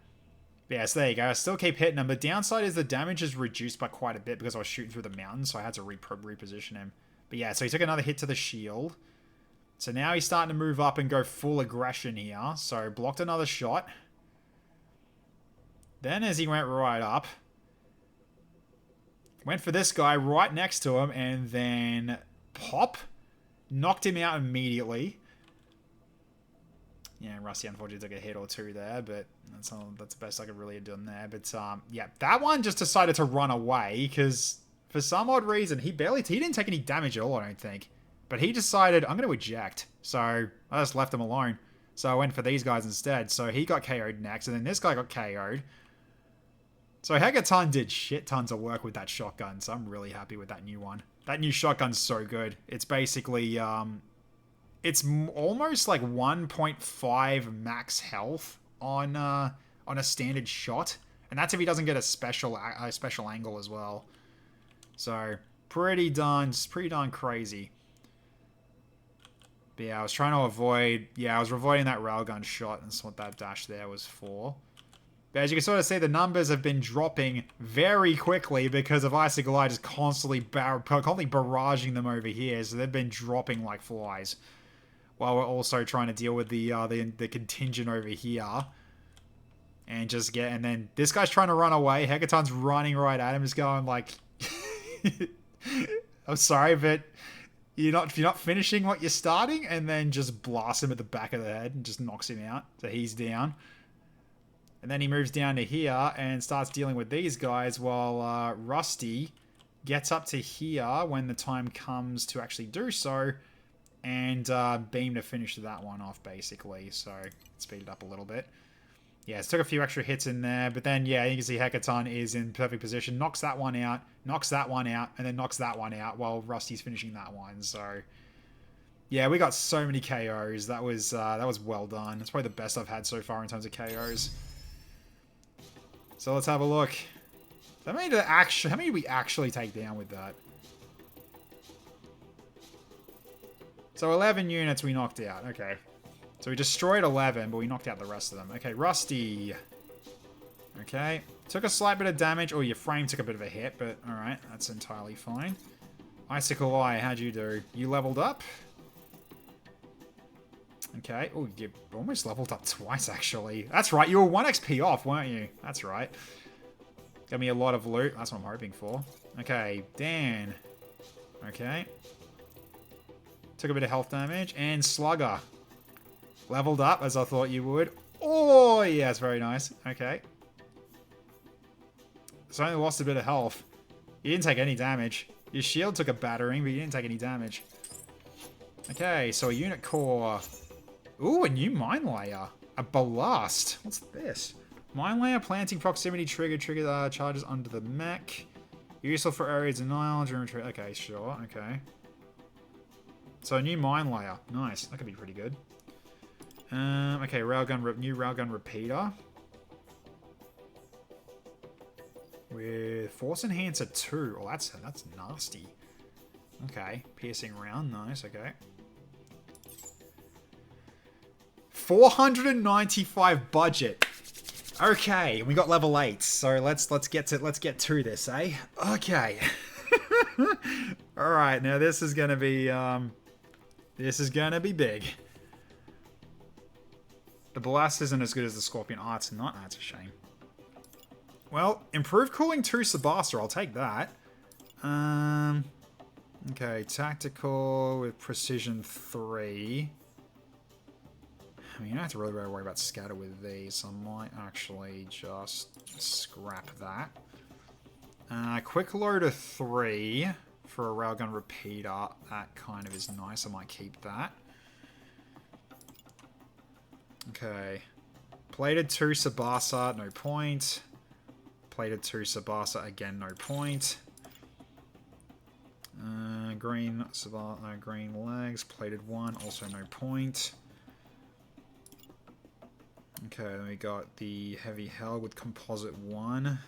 [SPEAKER 1] But yeah, so there you go. I still keep hitting him. The downside is the damage is reduced by quite a bit because I was shooting through the mountain, so I had to reposition him. But yeah, so he took another hit to the shield. So now he's starting to move up and go full aggression here. So blocked another shot. Then as he went right up, went for this guy right next to him, and then pop, knocked him out immediately. Yeah, Rusty unfortunately took a hit or two there, but that's the best I could really have done there. But yeah, that one just decided to run away because for some odd reason he didn't take any damage at all, I don't think. But he decided, I'm going to eject. So I just left him alone. So I went for these guys instead. So he got KO'd next, and then this guy got KO'd. So Hecaton did shit tons of work with that shotgun, so I'm really happy with that new one. That new shotgun's so good. It's basically, it's almost like 1.5 max health on a standard shot, and that's if he doesn't get a special angle as well. So pretty darn crazy. But yeah, I was trying to avoid. Yeah, I was avoiding that railgun shot, and that's what that dash there was for. But as you can sort of see, the numbers have been dropping very quickly because of Icicle Eye just constantly barraging them over here. So they've been dropping like flies. While we're also trying to deal with the contingent over here. And then this guy's trying to run away. Hecaton's running right at him, just going like, I'm sorry, but you're not finishing what you're starting, and then just blasts him at the back of the head and just knocks him out. So he's down. And then he moves down to here and starts dealing with these guys while Rusty gets up to here when the time comes to actually do so. And beam to finish that one off, basically. So, speed it up a little bit. Yeah, it took a few extra hits in there. But then, yeah, you can see Hecaton is in perfect position. Knocks that one out, and then knocks that one out while Rusty's finishing that one. So, Yeah, we got so many KOs. That was well done. It's probably the best I've had so far in terms of KOs. So let's have a look. How many did we actually take down with that? So 11 units we knocked out. Okay. So we destroyed 11, but we knocked out the rest of them. Okay, Rusty. Okay. Took a slight bit of damage. Oh, your frame took a bit of a hit, but alright. That's entirely fine. Icicle Eye, how'd you do? You leveled up? Okay. Oh, you almost leveled up twice, actually. That's right. You were 1 XP off, weren't you? That's right. Got me a lot of loot. That's what I'm hoping for. Okay, Dan. Okay. Took a bit of health damage. And Slugger. Leveled up, as I thought you would. Oh, yes, very nice. Okay. So only lost a bit of health. You didn't take any damage. Your shield took a battering, but you didn't take any damage. Okay, so a unit core. Ooh, a new mine layer. A blast. What's this? Mine layer, planting proximity trigger charges under the mech. Useful for area denial during retreat. Okay, sure. Okay. So a new mine layer. Nice. That could be pretty good. Okay, new railgun repeater. With force enhancer 2. Oh, that's nasty. Okay, piercing round. Nice. Okay. 495 budget. Okay, we got level 8, so let's get to this, eh? Okay. All right, now this is gonna be big. The blast isn't as good as the Scorpion. Oh, it's not. That's a shame. Well, improved cooling 2 Sabasa. I'll take that. Okay, tactical with precision 3. I mean, you don't have to really worry about scatter with these, so I might actually just scrap that. Quick loader 3 for a railgun repeater. That kind of is nice. I might keep that. Okay. Plated 2 Sabasa, no point. Plated 2 Sabasa, again, no point. Green Sabasa, green legs. Plated 1, also no point. Okay, then we got the heavy hell with composite 1.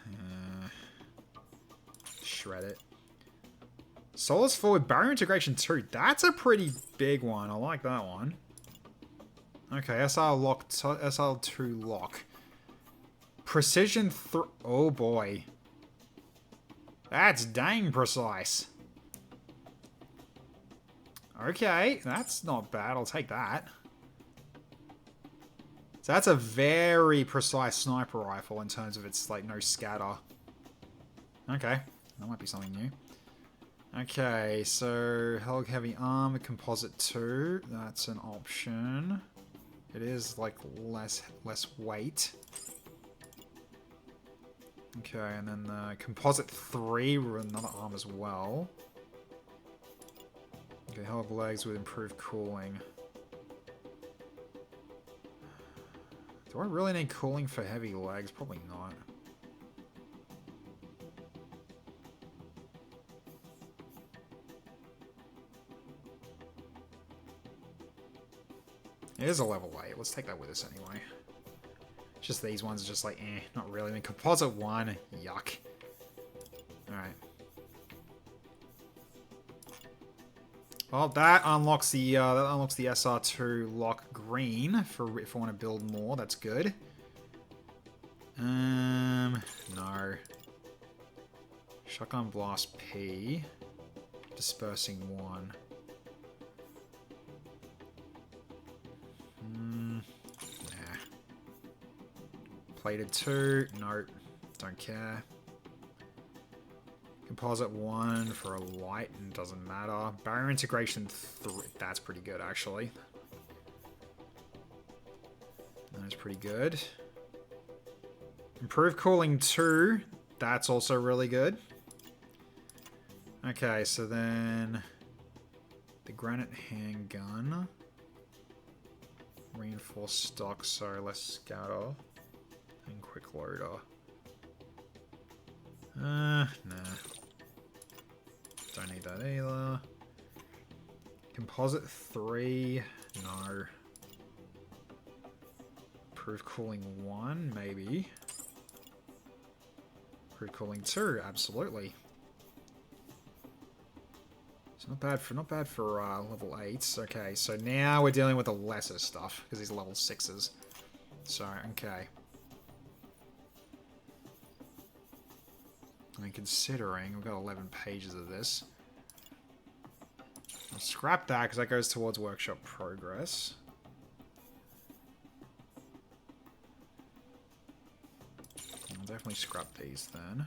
[SPEAKER 1] Shred it. Solace 4 with barrier integration 2. That's a pretty big one. I like that one. Okay, SR2 lock. Precision 3. Oh boy. That's dang precise. Okay, that's not bad. I'll take that. So that's a very precise sniper rifle in terms of its, like, no scatter. Okay, that might be something new. Okay, so Helg Heavy Armor, Composite 2. That's an option. It is, like, less weight. Okay, and then the Composite 3 with another arm as well. Okay, Helg Legs with improved cooling. Do I really need cooling for heavy legs? Probably not. It is a level 8. Let's take that with us anyway. Just these ones are just like, not really. I mean, composite 1, yuck. Alright. Well, that unlocks the SR2 lock green for if I want to build more. That's good. No. Shotgun blast P. Dispersing 1. Nah. Plated 2. Nope. Don't care. Composite 1 for a light and doesn't matter. Barrier integration 3. That's pretty good, actually. That is pretty good. Improved cooling 2. That's also really good. Okay, so then the granite handgun. Reinforced stock, so less scatter. And quick loader. Nah. Don't need that either. Composite 3, no. Proof cooling 1, maybe. Proof cooling 2, absolutely. So not bad for level 8s. Okay, so now we're dealing with the lesser stuff because these are level 6s. So, okay. I mean, considering we've got 11 pages of this. I'll scrap that because that goes towards workshop progress. I'll definitely scrap these then.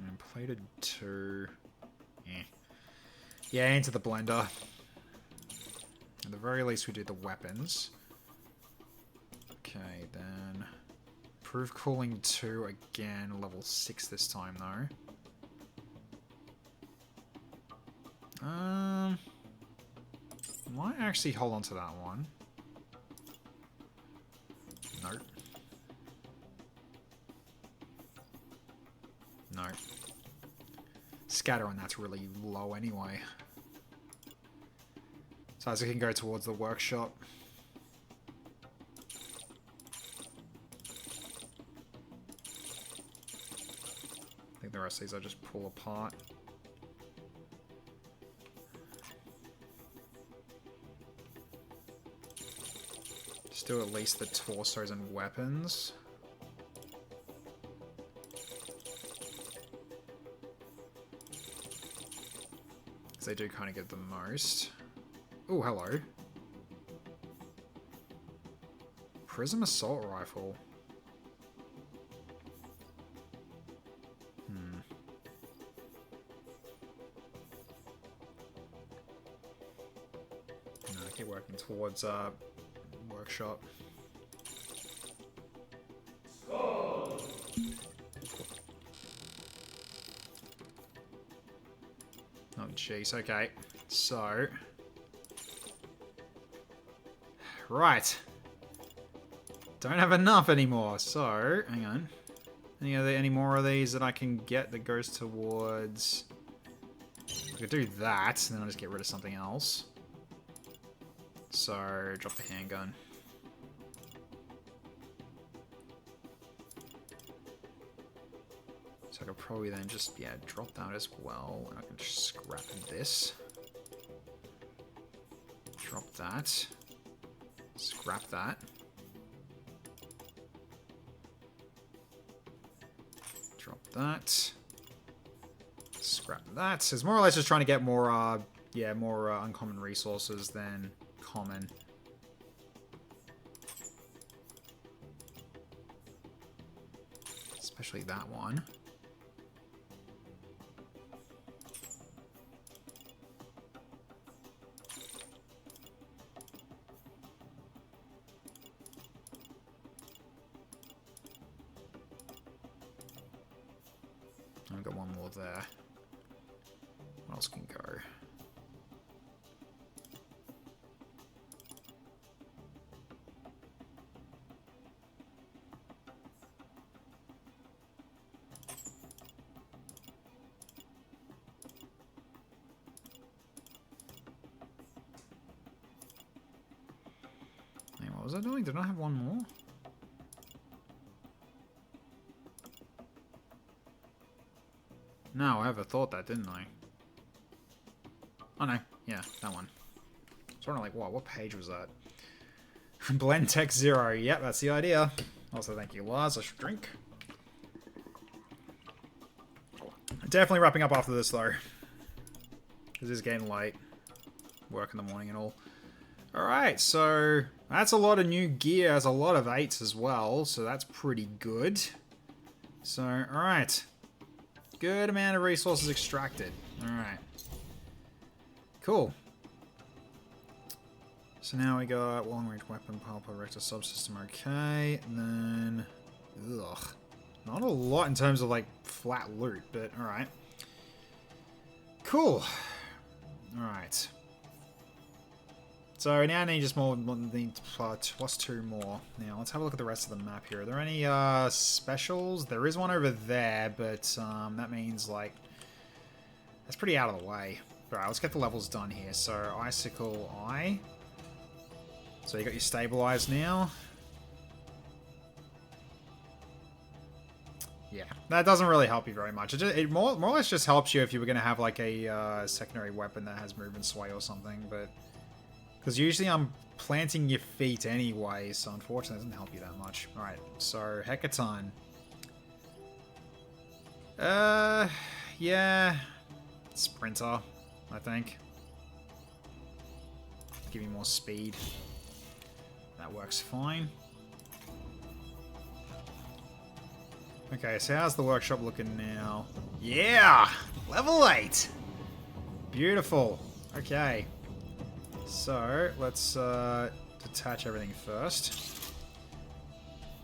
[SPEAKER 1] And plated 2. Yeah, into the blender. At the very least, we do the weapons. Okay, then. Proof cooling 2 again, level 6 this time though. Might actually hold on to that one. Nope. No. Scatter on that's really low anyway. So as it can go towards the workshop. I think the rest of these I just pull apart. Just do at least the torsos and weapons. Because they do kind of get the most. Oh, hello. Prism assault rifle. No, I keep working towards workshop. Oh jeez, okay. So right. Don't have enough anymore, so hang on. Any more of these that I can get that goes towards... I could do that, and then I'll just get rid of something else. So, drop the handgun. So I could probably then just, yeah, drop that as well. And I can just scrap this. Drop that. Scrap that. Drop that. Scrap that. So it's more or less just trying to get more, yeah, more uncommon resources than common. Especially that one. I've got one more there. What else can go? Hey, what was I doing? Did I have one more? No, I ever thought that, didn't I? Oh no, yeah, that one. Sort of like, wow, what page was that? Blend text 0. Yep, that's the idea. Also, thank you, Lars. I should drink. Definitely wrapping up after this, though. This is getting late. Work in the morning and all. Alright, so that's a lot of new gear. There's a lot of 8s as well, so that's pretty good. So, alright. Good amount of resources extracted. Alright. Cool. So now we got long-range weapon, power rector subsystem, okay. And then... ugh. Not a lot in terms of, like, flat loot, but alright. Cool. Alright. So now I need just more, need plus 2 more. Now let's have a look at the rest of the map here. Are there any specials? There is one over there, but that means like That's pretty out of the way. Alright, let's get the levels done here. So, Icicle Eye. So you got your stabilized now. Yeah, that doesn't really help you very much. It more or less just helps you if you were going to have like a secondary weapon that has movement sway or something, but... Because usually I'm planting your feet anyway, so unfortunately it doesn't help you that much. Alright, so Hecaton. Yeah. Sprinter, I think. Give you more speed. That works fine. Okay, so how's the workshop looking now? Yeah! Level 8! Beautiful. Okay. So, let's detach everything first.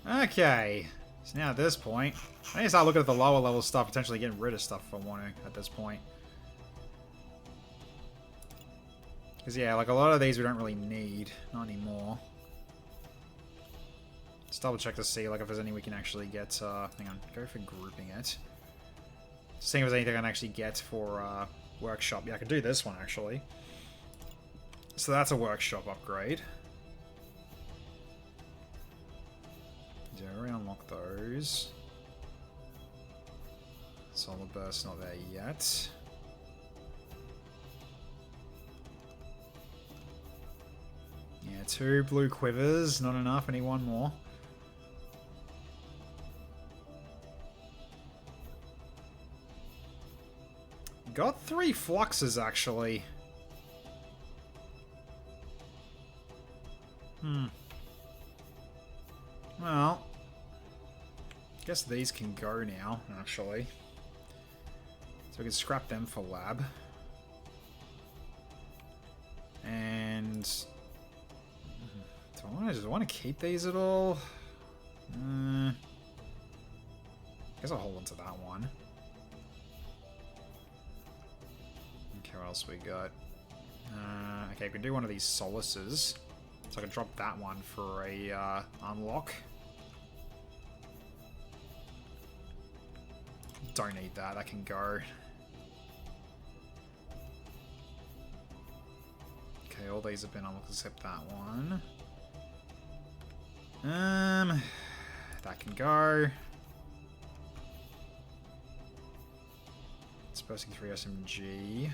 [SPEAKER 1] Okay. So now at this point, I need to start looking at the lower level stuff, potentially getting rid of stuff if I want to at this point. Because yeah, like a lot of these we don't really need. Not anymore. Let's double check to see like if there's any we can actually get. Hang on, go for grouping it. Seeing if there's anything I can actually get for workshop. Yeah, I can do this one actually. So that's a workshop upgrade. Did I already unlock those? Solar burst not there yet. Yeah, 2 blue quivers, not enough. I need 1 more. Got 3 fluxes, actually. Well, I guess these can go now, actually. So we can scrap them for lab. And... do I want to keep these at all? I guess I'll hold on to that one. Okay, what else we got? Okay, we can do one of these solaces. So I can drop that one for a unlock. Don't need that, that can go. Okay, all these have been unlocked except that one. That can go. Dispersing 3 SMG.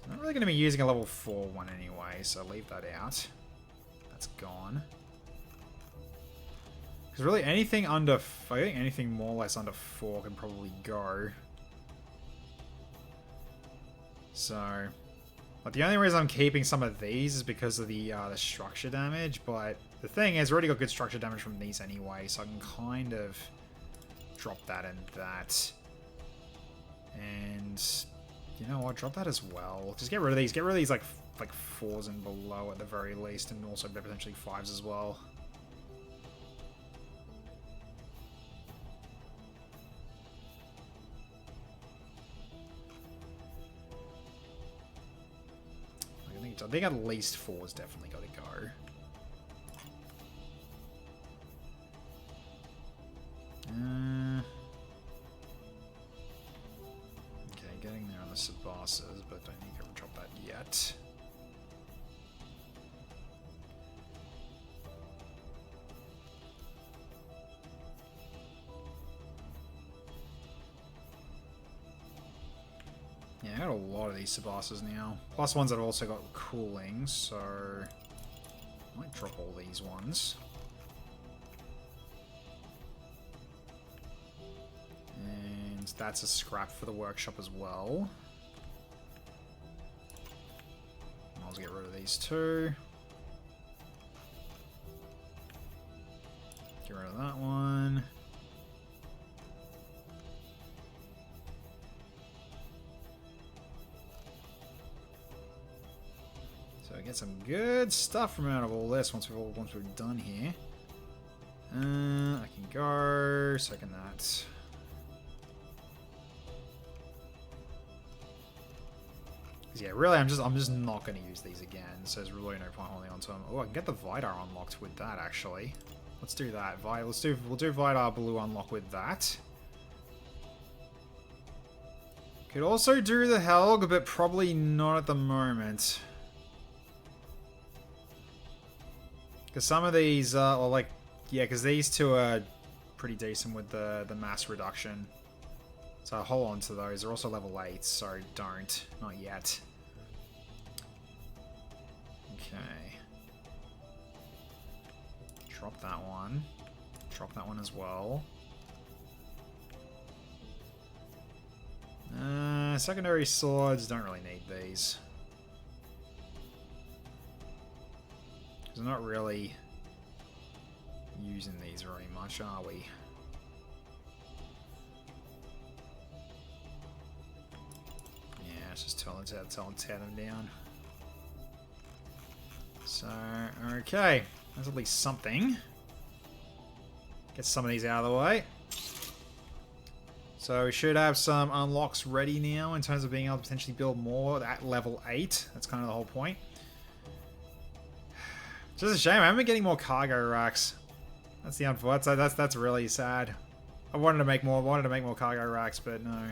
[SPEAKER 1] I'm not really going to be using a level 4 one anyway, so leave that out. That's gone. Because really anything under... I think anything more or less under 4 can probably go. So... Like, the only reason I'm keeping some of these is because of the structure damage, but the thing is, we already got good structure damage from these anyway, so I can kind of drop that and that. And... You know what? Drop that as well. Just get rid of these. Get rid of these, like 4s and below at the very least, and also potentially 5s as well. I think at least 4's definitely got to go. Okay, getting there on the Sabasas, but don't think I can drop that yet. Yeah, I got a lot of these Sabasas now. Plus ones that have also got cooling, so... I might drop all these ones. And that's a scrap for the workshop as well. I'll get rid of these two. Get rid of that one. So I get some good stuff from out of all this once we're done here. I can go second that. Yeah, really, I'm just not going to use these again. So there's really no point holding on to them. Oh, I can get the Vidar unlocked with that actually. let's do that. We'll do Vidar Blue unlock with that. Could also do the Helg, but probably not at the moment. Because some of these, or like, yeah, because these two are pretty decent with the mass reduction. So hold on to those. They're also level 8, so don't. Not yet. Okay. Drop that one. Drop that one as well. Secondary swords, don't really need these. Because we're not really using these very much, are we? Yeah, let's just tell them tear them down. So, okay. That's at least something. Get some of these out of the way. So we should have some unlocks ready now in terms of being able to potentially build more at level 8. That's kind of the whole point. Just a shame, I haven't been getting more cargo racks. That's the unfortunate. That's really sad. I wanted to make more cargo racks, but no.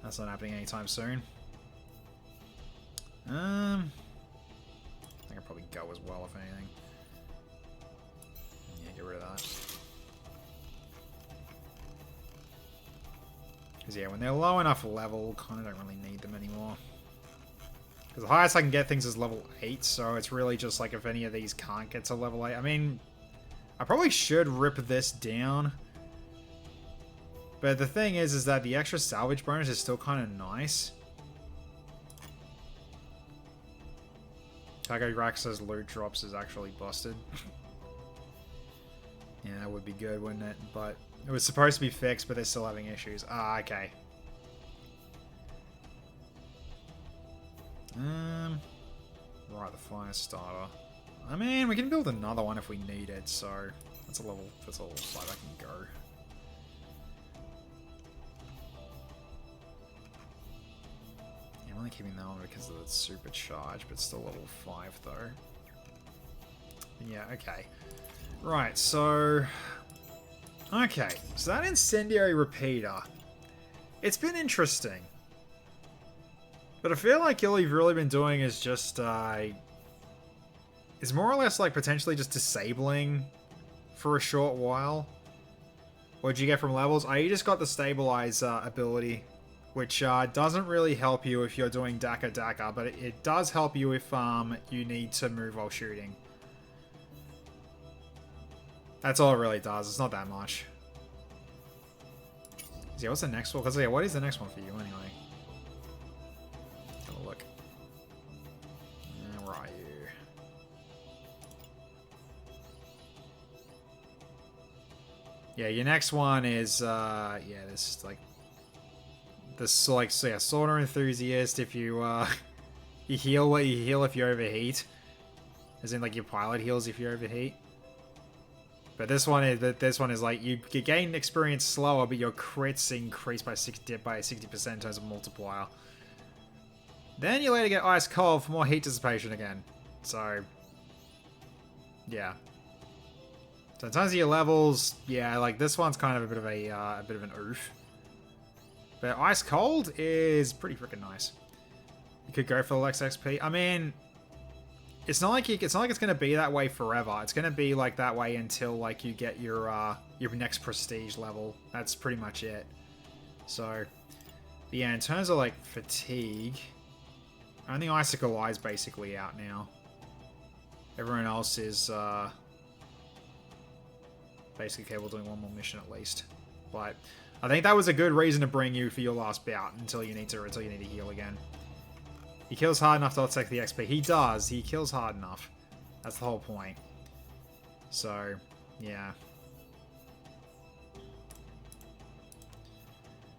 [SPEAKER 1] That's not happening anytime soon. I think I'll probably go as well, if anything. Yeah, get rid of that. Because yeah, when they're low enough level, kind of don't really need them anymore. Because the highest I can get things is level 8, so it's really just like if any of these can't get to level 8. I mean, I probably should rip this down. But the thing is that the extra salvage bonus is still kind of nice. Cargo Rax's loot drops is actually busted. Yeah, that would be good, wouldn't it? But it was supposed to be fixed, but they're still having issues. Ah, okay. Right, the fire starter. I mean, we can build another one if we need it, so that's a level 5 I can go. Yeah, I'm only keeping that one because of the supercharge, but still level 5 though. Yeah, okay. Right, so... Okay, so that incendiary repeater. It's been interesting. But I feel like all you've really been doing is just, is more or less like potentially just disabling for a short while. What did you get from levels? Oh, you just got the stabilize ability, which doesn't really help you if you're doing Daka, but it does help you if you need to move while shooting. That's all it really does. It's not that much. So yeah, what's the next one? Because yeah, what is the next one for you anyway? Let's have a look. Where are you? Yeah, your next one is yeah, this is like this like so yeah, Sorter Enthusiast. If you you heal if you overheat, as in like your pilot heals if you overheat. But this one is like you gain experience slower, but your crits increase by 60% in terms of multiplier. Then you later get Ice Cold for more heat dissipation again. So yeah. So in terms of your levels, yeah, like this one's kind of a bit of an oof. But Ice Cold is pretty freaking nice. You could go for the Lex XP. I mean, it's not like it's gonna be that way forever. It's gonna be like that way until like you get your next prestige level. That's pretty much it. So yeah, in terms of like fatigue, only Icicle Eye's basically out now. Everyone else is basically capable of doing one more mission at least. But I think that was a good reason to bring you for your last bout until you need to heal again. He kills hard enough to take the XP. He does. He kills hard enough. That's the whole point. So, yeah.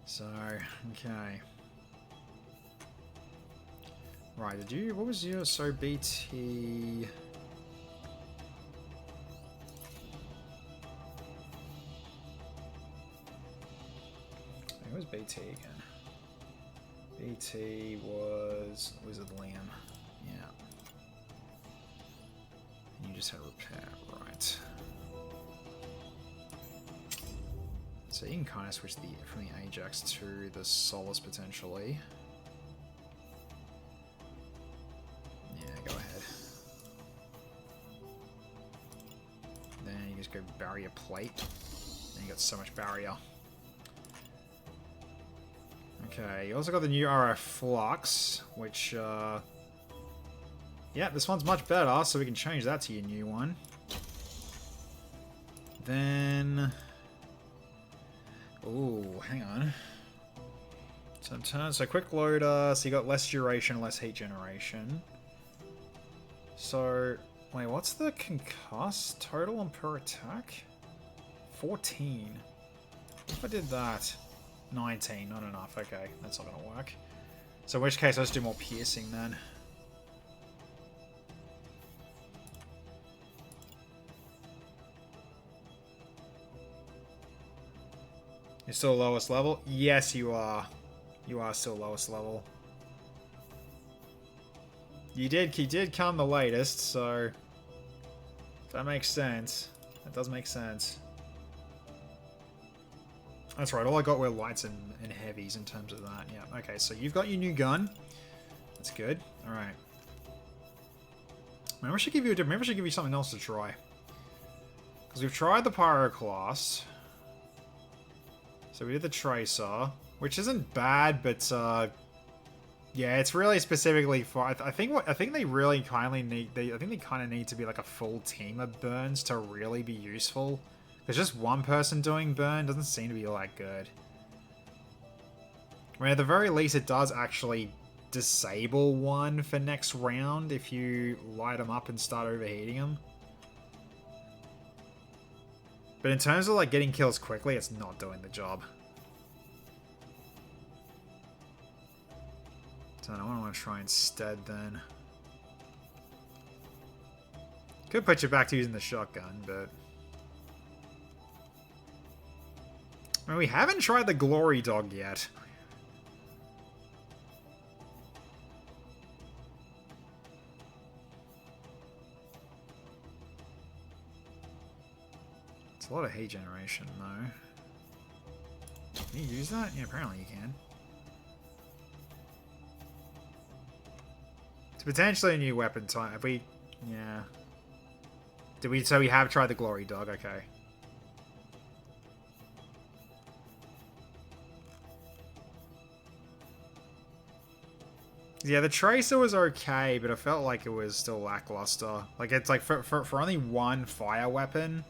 [SPEAKER 1] So, okay. Right, what was your, so BT... Who was BT again? BT was Wizard Liam. Yeah. And you just had repair, right. So you can kind of switch from the Ajax to the Solus potentially. Yeah, go ahead. Then you just go barrier plate. And you got so much barrier. Okay, you also got the new RF Flux, which, yeah, this one's much better, so we can change that to your new one. Then... Ooh, hang on. So quick loader, so you got less duration, less heat generation. So, wait, what's the concuss total on per attack? 14. If I did that... 19, not enough. Okay, that's not gonna work. So in which case, let's do more piercing then. You're still lowest level? Yes, you are. You are still lowest level. You did come the latest, so that makes sense. That does make sense. That's right, all I got were lights and heavies in terms of that. Yeah, okay, so you've got your new gun. That's good. Alright. Maybe I should give you something else to try. Because we've tried the Pyroclast. So we did the Tracer, which isn't bad, but yeah, it's really specifically for I think they really kindly need I think they kind of need to be like a full team of burns to really be useful. Because just one person doing burn doesn't seem to be all that good. I mean, at the very least, it does actually disable one for next round if you light them up and start overheating them. But in terms of like getting kills quickly, it's not doing the job. So I don't want to try instead then. Could put you back to using the shotgun, but... I mean, we haven't tried the Glory Dog yet. It's a lot of heat generation, though. Can you use that? Yeah, apparently you can. It's potentially a new weapon type. Have we... Yeah. Did we... So we have tried the Glory Dog, okay. Yeah, the Tracer was okay, but I felt like it was still lackluster. Like, it's like, for only one fire weapon,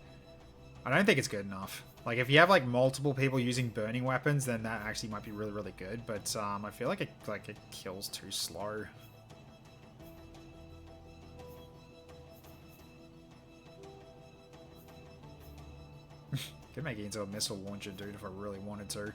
[SPEAKER 1] I don't think it's good enough. Like, if you have, like, multiple people using burning weapons, then that actually might be really, really good. But, I feel like it kills too slow. Could make it into a missile launcher, dude, if I really wanted to.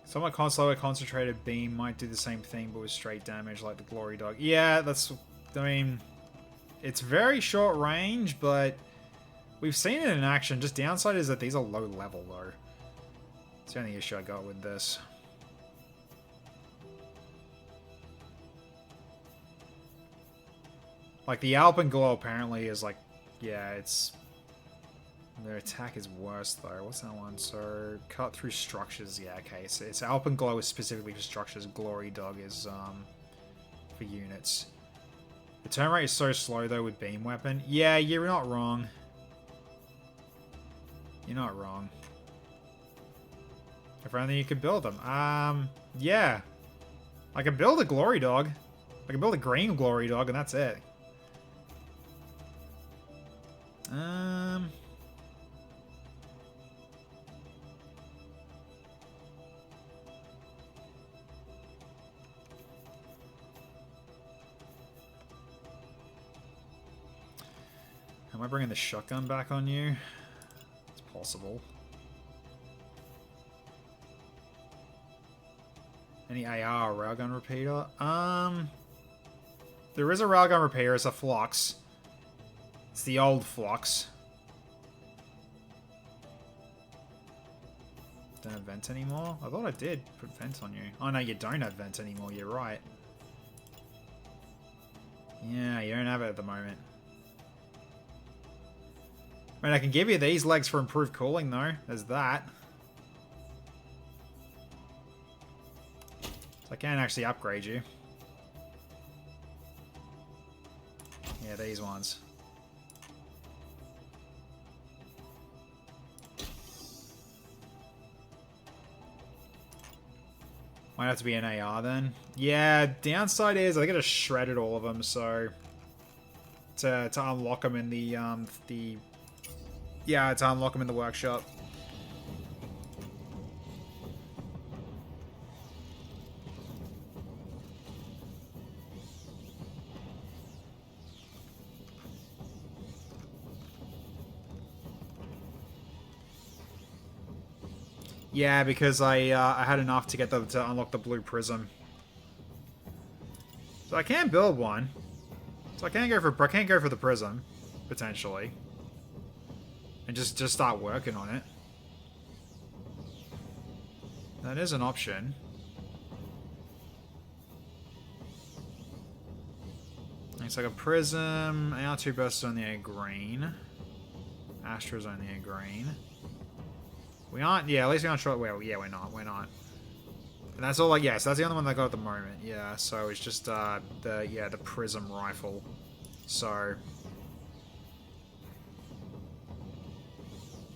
[SPEAKER 1] Somewhat slower concentrated beam might do the same thing, but with straight damage like the Glory Dog. Yeah, that's... I mean... It's very short range, but... We've seen it in action. Just downside is that these are low level, though. It's the only issue I got with this. Like, the Alpenglow apparently is like... Yeah, it's... Their attack is worse, though. What's that one? So, cut through structures. Yeah, okay. So, it's Alpenglow is specifically for structures. Glory Dog is, for units. The turn rate is so slow, though, with Beam Weapon. Yeah, you're not wrong. You're not wrong. If only you could build them. Yeah. I can build a Glory Dog. I can build a green Glory Dog, and that's it. Am I bringing the shotgun back on you? It's possible. Any AR or railgun repeater? There is a railgun repeater. It's a Flux. It's the old Flux. Don't have vent anymore? I thought I did put vent on you. Oh no, you don't have vent anymore, you're right. Yeah, you don't have it at the moment. I mean, I can give you these legs for improved cooling though. There's that. So I can actually upgrade you. Yeah, these ones. Might have to be an AR then. Yeah, downside is I gotta shredded all of them, so to unlock them in the yeah, to unlock them in the workshop. Yeah, because I had enough to get to unlock the blue prism. So I can build one. So I can't go for the prism, potentially. And just start working on it. That is an option. It's like a prism. AR2 burst is only a green. Astra's only a green. We aren't, yeah, at least we aren't sure. Well, yeah, we're not. And that's all, like, yeah, so that's the only one I got at the moment. Yeah, so it's just, the prism rifle. So.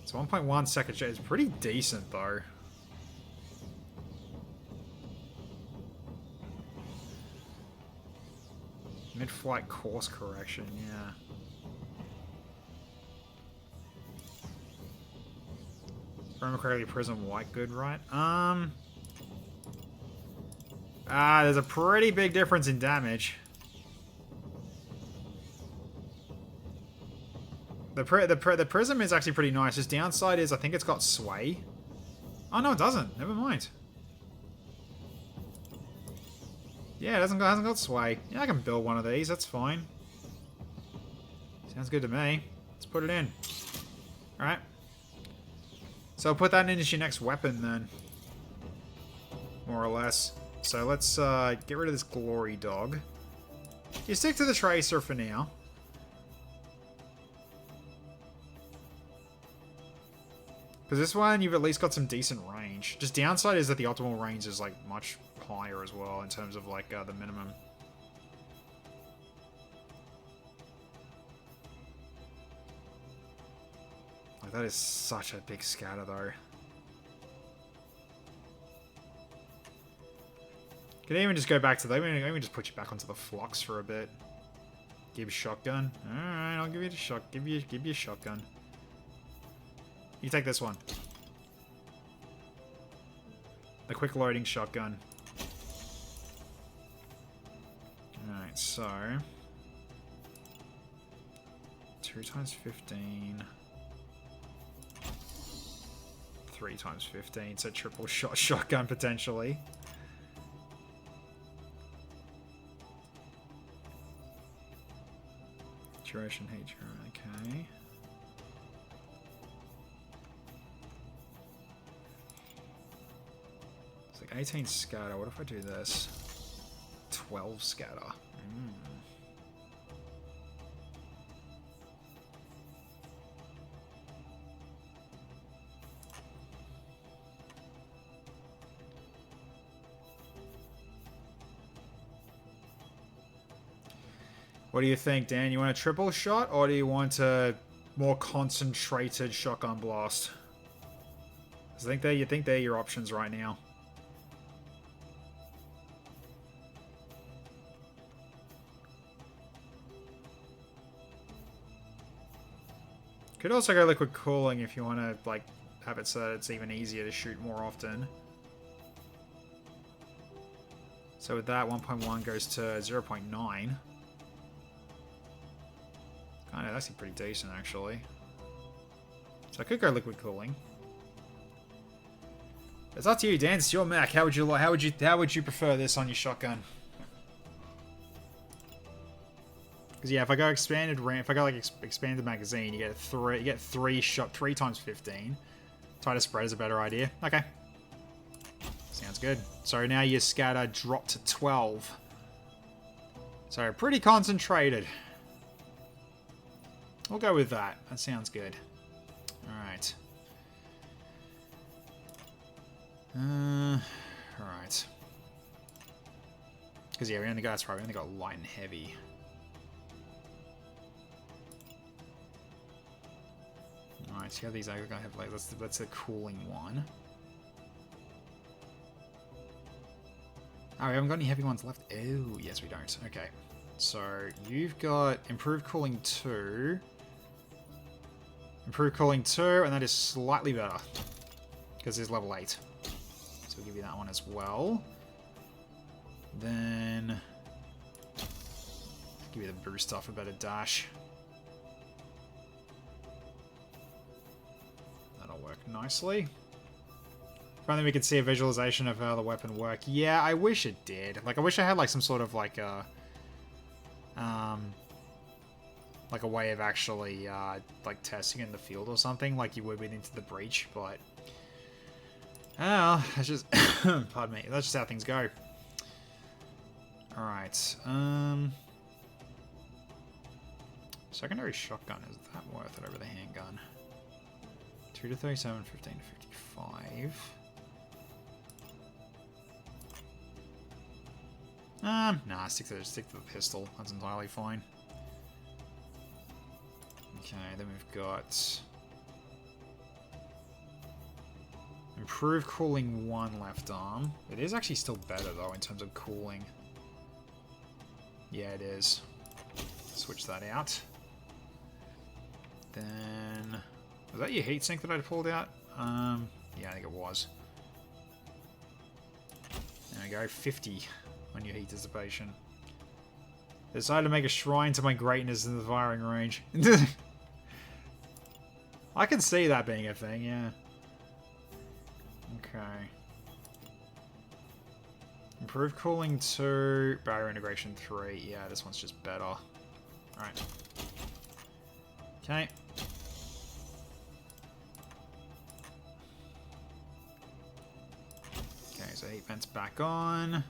[SPEAKER 1] It's 1.1 second shot. It's pretty decent, though. Mid-flight course correction, yeah. Remember correctly, prism white good, right? There's a pretty big difference in damage. The prism is actually pretty nice. Its downside is I think it's got sway. Oh no, it doesn't. Never mind. Yeah, hasn't got sway. Yeah, I can build one of these. That's fine. Sounds good to me. Let's put it in. All right. So I'll put that in as your next weapon then. More or less. So let's get rid of this glory dog. You stick to the tracer for now. Because this one, you've at least got some decent range. Just downside is that the optimal range is like much higher as well in terms of like the minimum. Like that is such a big scatter though. Can even just go back to the... Let me just put you back onto the flux for a bit. Give you a shotgun. Alright, I'll give you the shot. Give you a shotgun. You take this one. The quick loading shotgun. Alright, so 2 times 15. 3 times 15, so triple shot shotgun potentially. Duration, heat, okay. It's like 18 scatter. What if I do this? 12 scatter. What do you think, Dan? You want a triple shot, or do you want a more concentrated shotgun blast? I think you think they're your options right now. Could also go liquid cooling if you want to like have it so that it's even easier to shoot more often. So with that, 1.1 goes to 0.9. Kind of, that's actually pretty decent, actually. So I could go liquid cooling. It's up to you, Dan. It's your Mac. How would you prefer this on your shotgun? Because yeah, if I go expanded RAM, if I go like expanded magazine, you get three times 15. Tighter spread is a better idea. Okay, Sounds good. So now your scatter dropped to 12. So pretty concentrated. We'll go with that. That sounds good. Alright. Alright. Because yeah, that's right, we only got light and heavy. Alright, so these are gonna have like that's the cooling one. Oh, we haven't got any heavy ones left. Oh, yes we don't. Okay. So you've got improved cooling 2. Improved cooling 2, and that is slightly better. Because it's level 8. So we'll give you that one as well. Then give you the boost off a better dash. That'll work nicely. If only we could see a visualization of how the weapon worked. Yeah, I wish it did. Like, I wish I had like some sort of like a way of actually like testing in the field or something, like you would with Into the Breach. But oh, that's just pardon me. That's just how things go. All right. Secondary shotgun, is that worth it over the handgun? 2 to 37, 15 to 55. Nah, stick to the pistol. That's entirely fine. Okay, then we've got improved cooling 1 left arm. It is actually still better though in terms of cooling. Yeah, it is. Switch that out. Then was that your heatsink that I pulled out? Yeah, I think it was. There we go, 50 on your heat dissipation. Decided to make a shrine to my greatness in the firing range. I can see that being a thing, yeah. Okay. Improved cooling 2, barrier integration 3. Yeah, this one's just better. Alright. Okay. Okay, so heat vent's back on.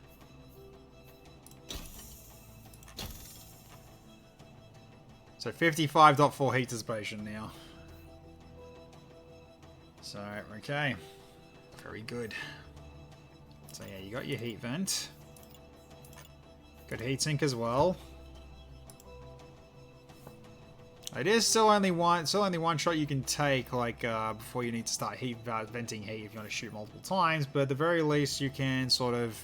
[SPEAKER 1] So 55.4 heat dissipation now. So, okay. Very good. So yeah, you got your heat vent. Good heatsink as well. It is still only one shot you can take, like, before you need to start venting heat if you want to shoot multiple times, but at the very least you can sort of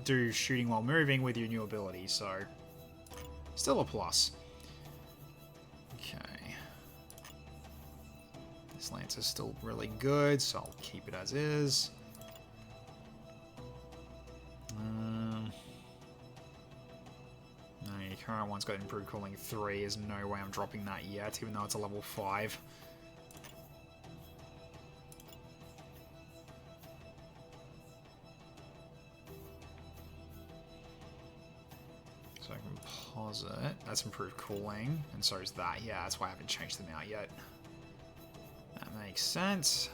[SPEAKER 1] do shooting while moving with your new ability, so still a plus. Okay. This lance is still really good, so I'll keep it as is. No, your current one's got improved cooling 3. There's no way I'm dropping that yet, even though it's a level 5. So I can pause it. That's improved cooling, and so is that. Yeah, that's why I haven't changed them out yet. That makes sense.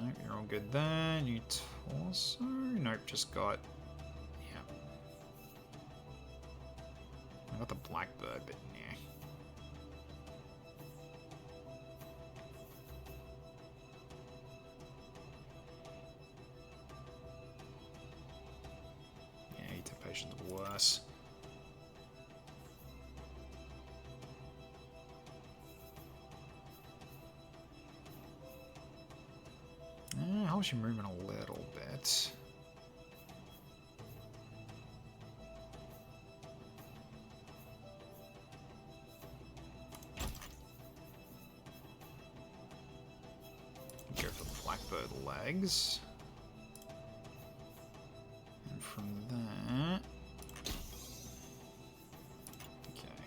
[SPEAKER 1] Nope, you're all good there. New torso? Nope, just got... Yeah. I got the Blackbird, but nah. Yeah, anticipation is worse. Helps your movement a little bit. Go for the Blackbird legs. And from that... Okay.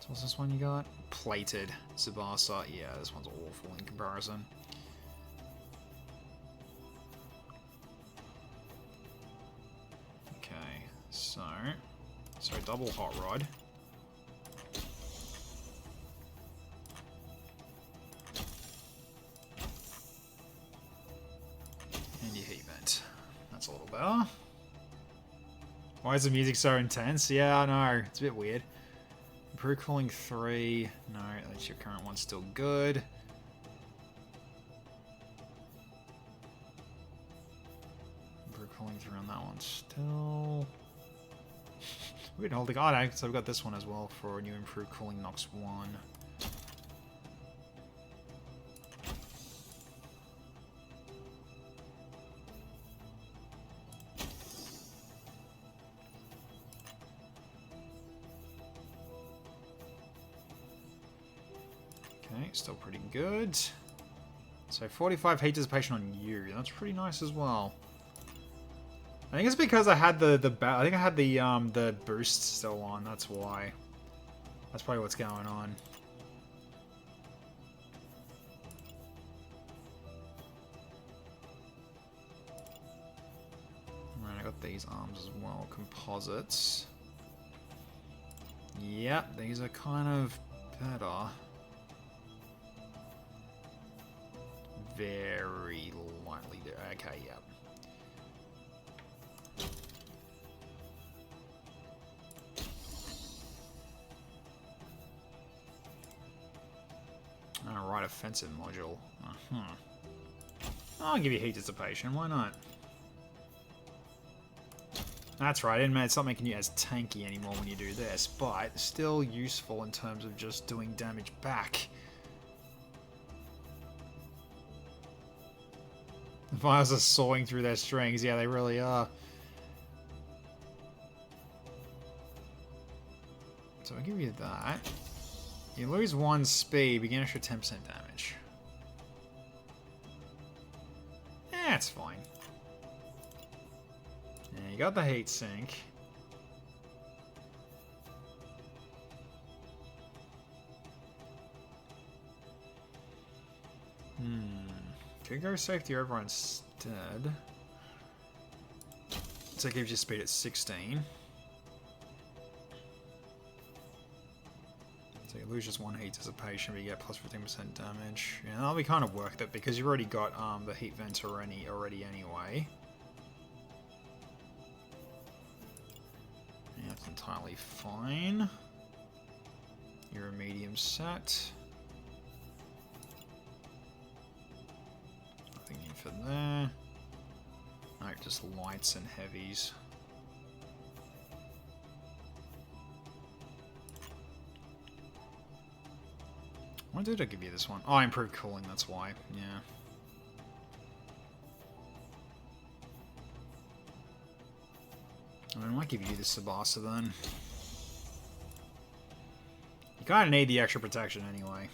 [SPEAKER 1] So what's this one you got? Plated Tsubasa. Yeah, this one's awful in comparison. So double hot rod. And your heat vent. That's a little better. Why is the music so intense? Yeah, I know. It's a bit weird. Improve cooling 3. No, that's your current one still good. Improve cooling 3 on that one still. Weird holding. Oh no, so I've got this one as well for a new improved cooling Nox 1. Okay, still pretty good. So 45 heat dissipation on you. That's pretty nice as well. I think it's because I had the boost still on. That's why. That's probably what's going on. Alright, I got these arms as well. Composites. Yep, these are kind of better. Very lightly there. Okay, yep. Alright, offensive module. I'll give you heat dissipation, why not? That's right, it's not making you as tanky anymore when you do this, but still useful in terms of just doing damage back. The vials are sawing through their strings, yeah, they really are. So I'll give you that. You lose 1 speed, but you get an extra 10% damage. That's fine. Yeah, you got the heat sink. Could go safety override instead. So it gives you speed at 16. So you lose just 1 heat dissipation, but you get plus 15% damage. Yeah, that'll be kind of worth it because you've already got the heat vents already anyway. Yeah, that's entirely fine. You're a medium set. Nothing new for there. No, just lights and heavies. Why did I give you this one? Oh, I improved cooling, that's why. Yeah. I mean, I might give you the Sabasa then. You kind of need the extra protection anyway.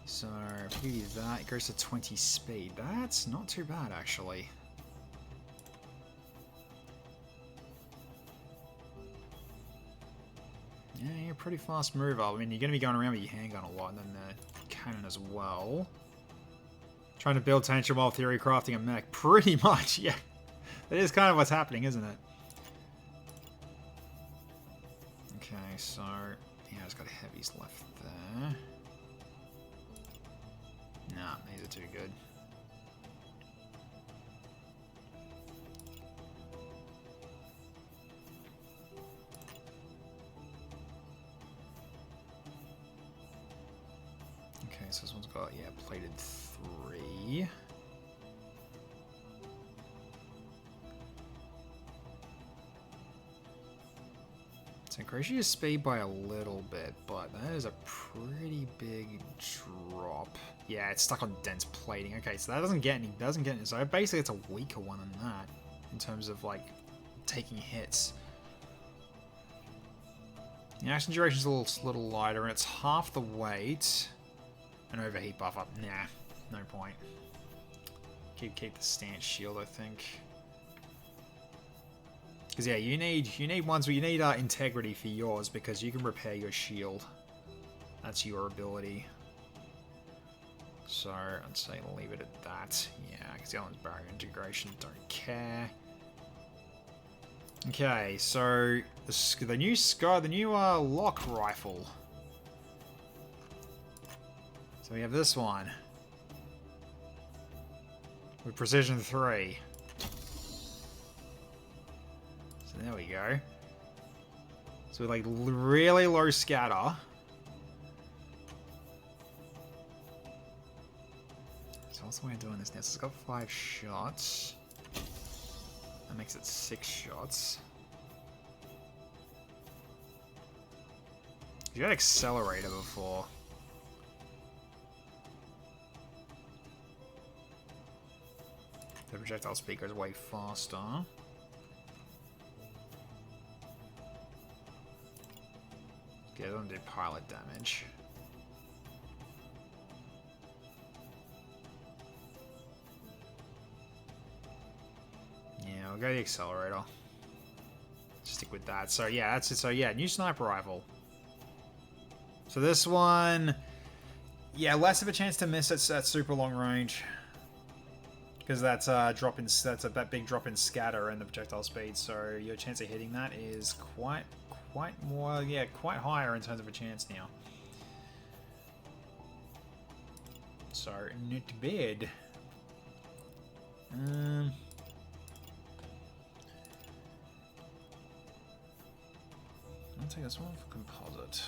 [SPEAKER 1] So, if we give you that, it goes to 20 speed. That's not too bad, actually. Yeah, you're a pretty fast mover. I mean, you're going to be going around with your handgun a lot, and then the cannon as well. Trying to build tension while theory crafting a mech. Pretty much, yeah. That is kind of what's happening, isn't it? Okay, so... yeah, it's got heavies left there. Nah, these are too good. Okay, so this one's got, yeah, plated 3. So increase your speed by a little bit, but that is a pretty big drop. Yeah, it's stuck on dense plating. Okay, so that doesn't get any, so basically it's a weaker one than that, in terms of, like, taking hits. The action duration's a little lighter, and it's half the weight. An overheat buff up. Nah, no point. Keep the stance shield, I think. Because yeah, you need ones where you need integrity for yours because you can repair your shield. That's your ability. So I'd say leave it at that. Yeah, because the other one's barrier integration. Don't care. Okay, so the new lock rifle. So we have this one with precision 3. So there we go. So like really low scatter. So what's the way of doing this now? So it's got 5 shots. That makes it 6 shots. You had accelerator before. The projectile speed goes way faster. Okay, it doesn't do pilot damage. Yeah, I'll go the accelerator. Stick with that. So yeah, that's it. So yeah, new sniper rifle. So this one, yeah, less of a chance to miss at super long range. Because that's that big drop in scatter and the projectile speed, so your chance of hitting that is quite higher in terms of a chance now. So not bad. I'll take this one for composite.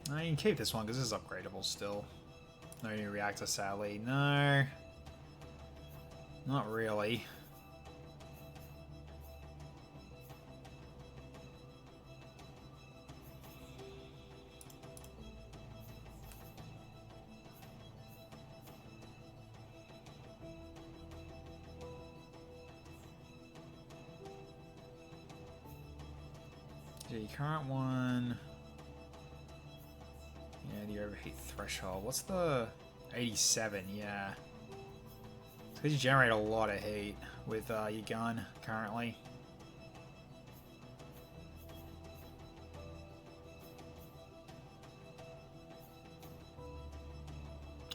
[SPEAKER 1] No, you can keep this one because this is upgradable still. No new reactor, sadly. No. Not really. The current one... Yeah, the overheat threshold. What's the 87? Yeah. It's because you generate a lot of heat with your gun currently.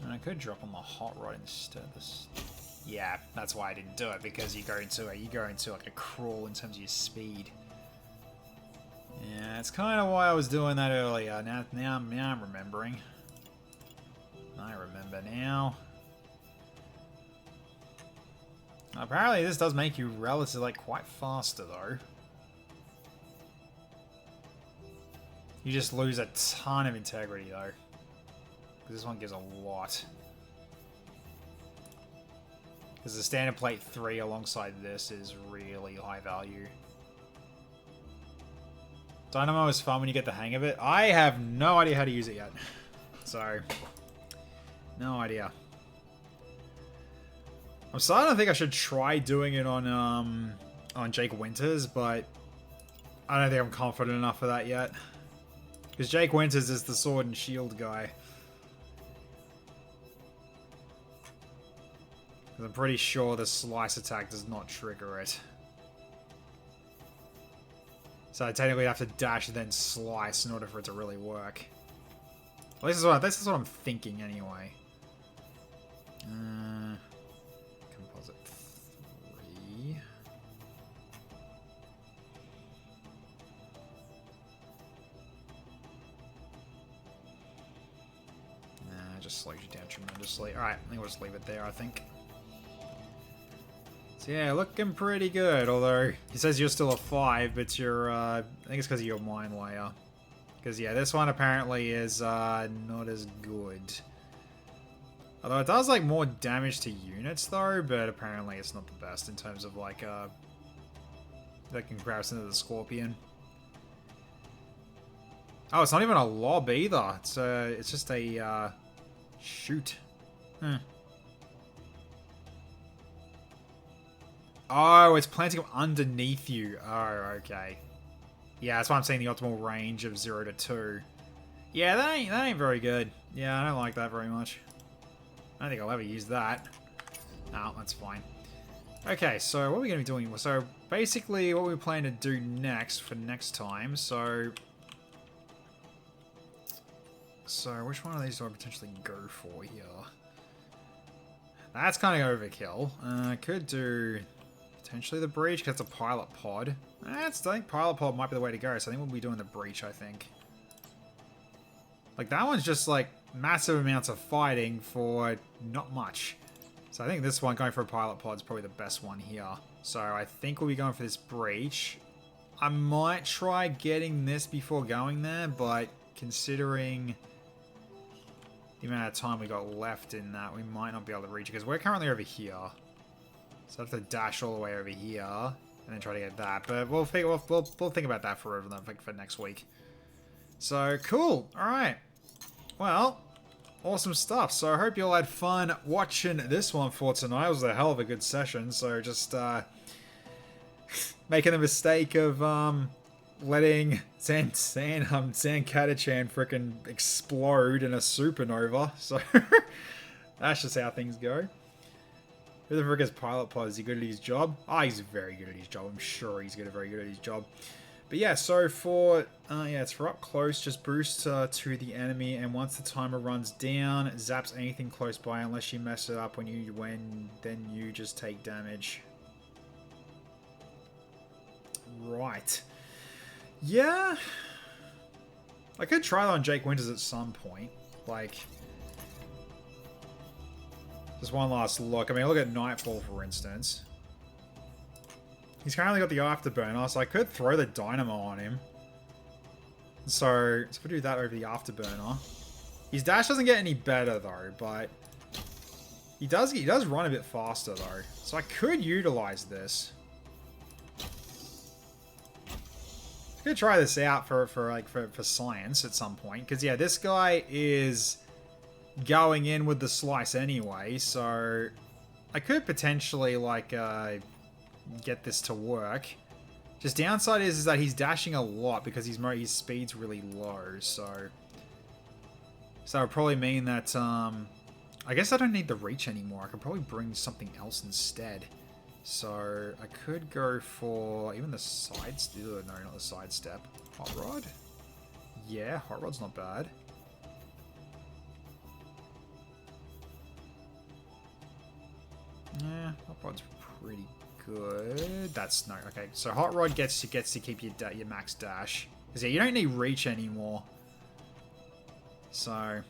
[SPEAKER 1] And I could drop on the hot rod instead. Yeah, that's why I didn't do it, because you go into like a crawl in terms of your speed. Yeah, that's kind of why I was doing that earlier. Now I'm remembering. I remember now. Apparently this does make you relatively, like, quite faster, though. You just lose a ton of integrity, though. Because this one gives a lot. Because the standard plate 3 alongside this is really high value. Dynamo is fun when you get the hang of it. I have no idea how to use it yet. So, no idea. I'm starting to think I should try doing it on Jake Winters, but I don't think I'm confident enough for that yet. Because Jake Winters is the sword and shield guy. I'm pretty sure the slice attack does not trigger it. So I technically have to dash and then slice in order for it to really work. Well, this is what I'm thinking anyway. Composite 3. Nah, it just slows you down tremendously. Alright, I think we'll just leave it there, I think. So yeah, looking pretty good, although he says you're still a 5, but you're, I think it's because of your mine layer. Because yeah, this one apparently is not as good. Although it does like more damage to units though, but apparently it's not the best in terms of like, the comparison to the Scorpion. Oh, it's not even a lob either. It's just a, shoot. Oh, it's planting them underneath you. Oh, okay. Yeah, that's why I'm saying the optimal range of 0 to 2. Yeah, that ain't very good. Yeah, I don't like that very much. I don't think I'll ever use that. No, that's fine. Okay, so what are we going to be doing? So basically what we plan to do next for next time, so which one of these do I potentially go for here? That's kind of overkill. I could do potentially the breach, because it's a pilot pod. I think pilot pod might be the way to go, so I think we'll be doing the breach, I think. Like, that one's just, like, massive amounts of fighting for not much. So I think this one, going for a pilot pod, is probably the best one here. So I think we'll be going for this breach. I might try getting this before going there, but considering the amount of time we got left in that, we might not be able to reach it, because we're currently over here. So I have to dash all the way over here, and then try to get that. But we'll think about that for next week. So, cool. Alright. Well, awesome stuff. So I hope you all had fun watching this one for tonight. It was a hell of a good session. So just making the mistake of letting San Catachan frickin' explode in a supernova. So that's just how things go. Who the frick is Pilot Pod? Is he good at his job? Ah, he's very good at his job. I'm sure he's very good at his job. But yeah, so for, it's for up close, just boost to the enemy, and once the timer runs down, zaps anything close by unless you mess it up then you just take damage. Right. Yeah. I could try that on Jake Winters at some point. Like, just one last look. I mean, look at Nightfall, for instance. He's currently got the Afterburner, so I could throw the Dynamo on him. So if I do that over the Afterburner. His dash doesn't get any better, though, but he does run a bit faster, though. So I could utilize this. I could try this out for science at some point. Because, yeah, this guy is going in with the slice anyway, so I could potentially, like, get this to work. Just downside is that he's dashing a lot because his speed's really low, so it would probably mean that I guess I don't need the reach anymore. I could probably bring something else instead. So I could go for even the side step. No, not the side step. Hot Rod? Yeah, Hot Rod's not bad. Yeah, Hot Rod's pretty good. That's no, okay. So Hot Rod gets to keep your max dash. Because yeah, you don't need reach anymore. So,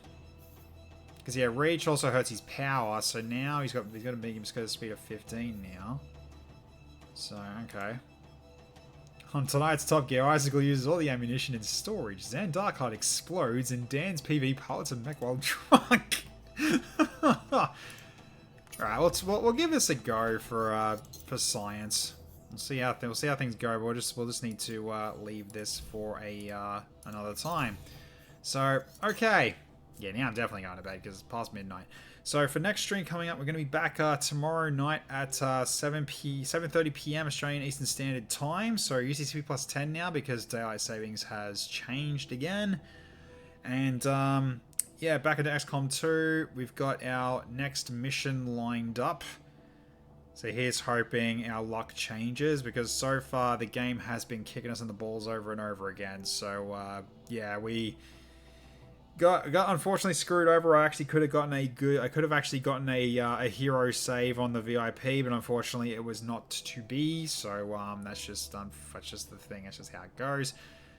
[SPEAKER 1] because yeah, reach also hurts his power. So now he's got a medium speed of 15 now. So okay. On tonight's Top Gear, Isaac will use all the ammunition in storage. Zan Darkheart explodes, and Dan's PV pilots a mech while drunk. Alright, we'll give this a go for science. We'll see how things go. But we'll just need to leave this for another time. So okay, yeah, now I'm definitely going to bed because it's past midnight. So for next stream coming up, we're going to be back tomorrow night at 7:30 p.m. Australian Eastern Standard Time. So UTC plus 10 now because daylight savings has changed again, and yeah, back into XCOM 2, we've got our next mission lined up. So here's hoping our luck changes, because so far the game has been kicking us in the balls over and over again. So yeah, we got unfortunately screwed over. I could have actually gotten a hero save on the VIP, but unfortunately it was not to be. So that's just the thing. That's just how it goes.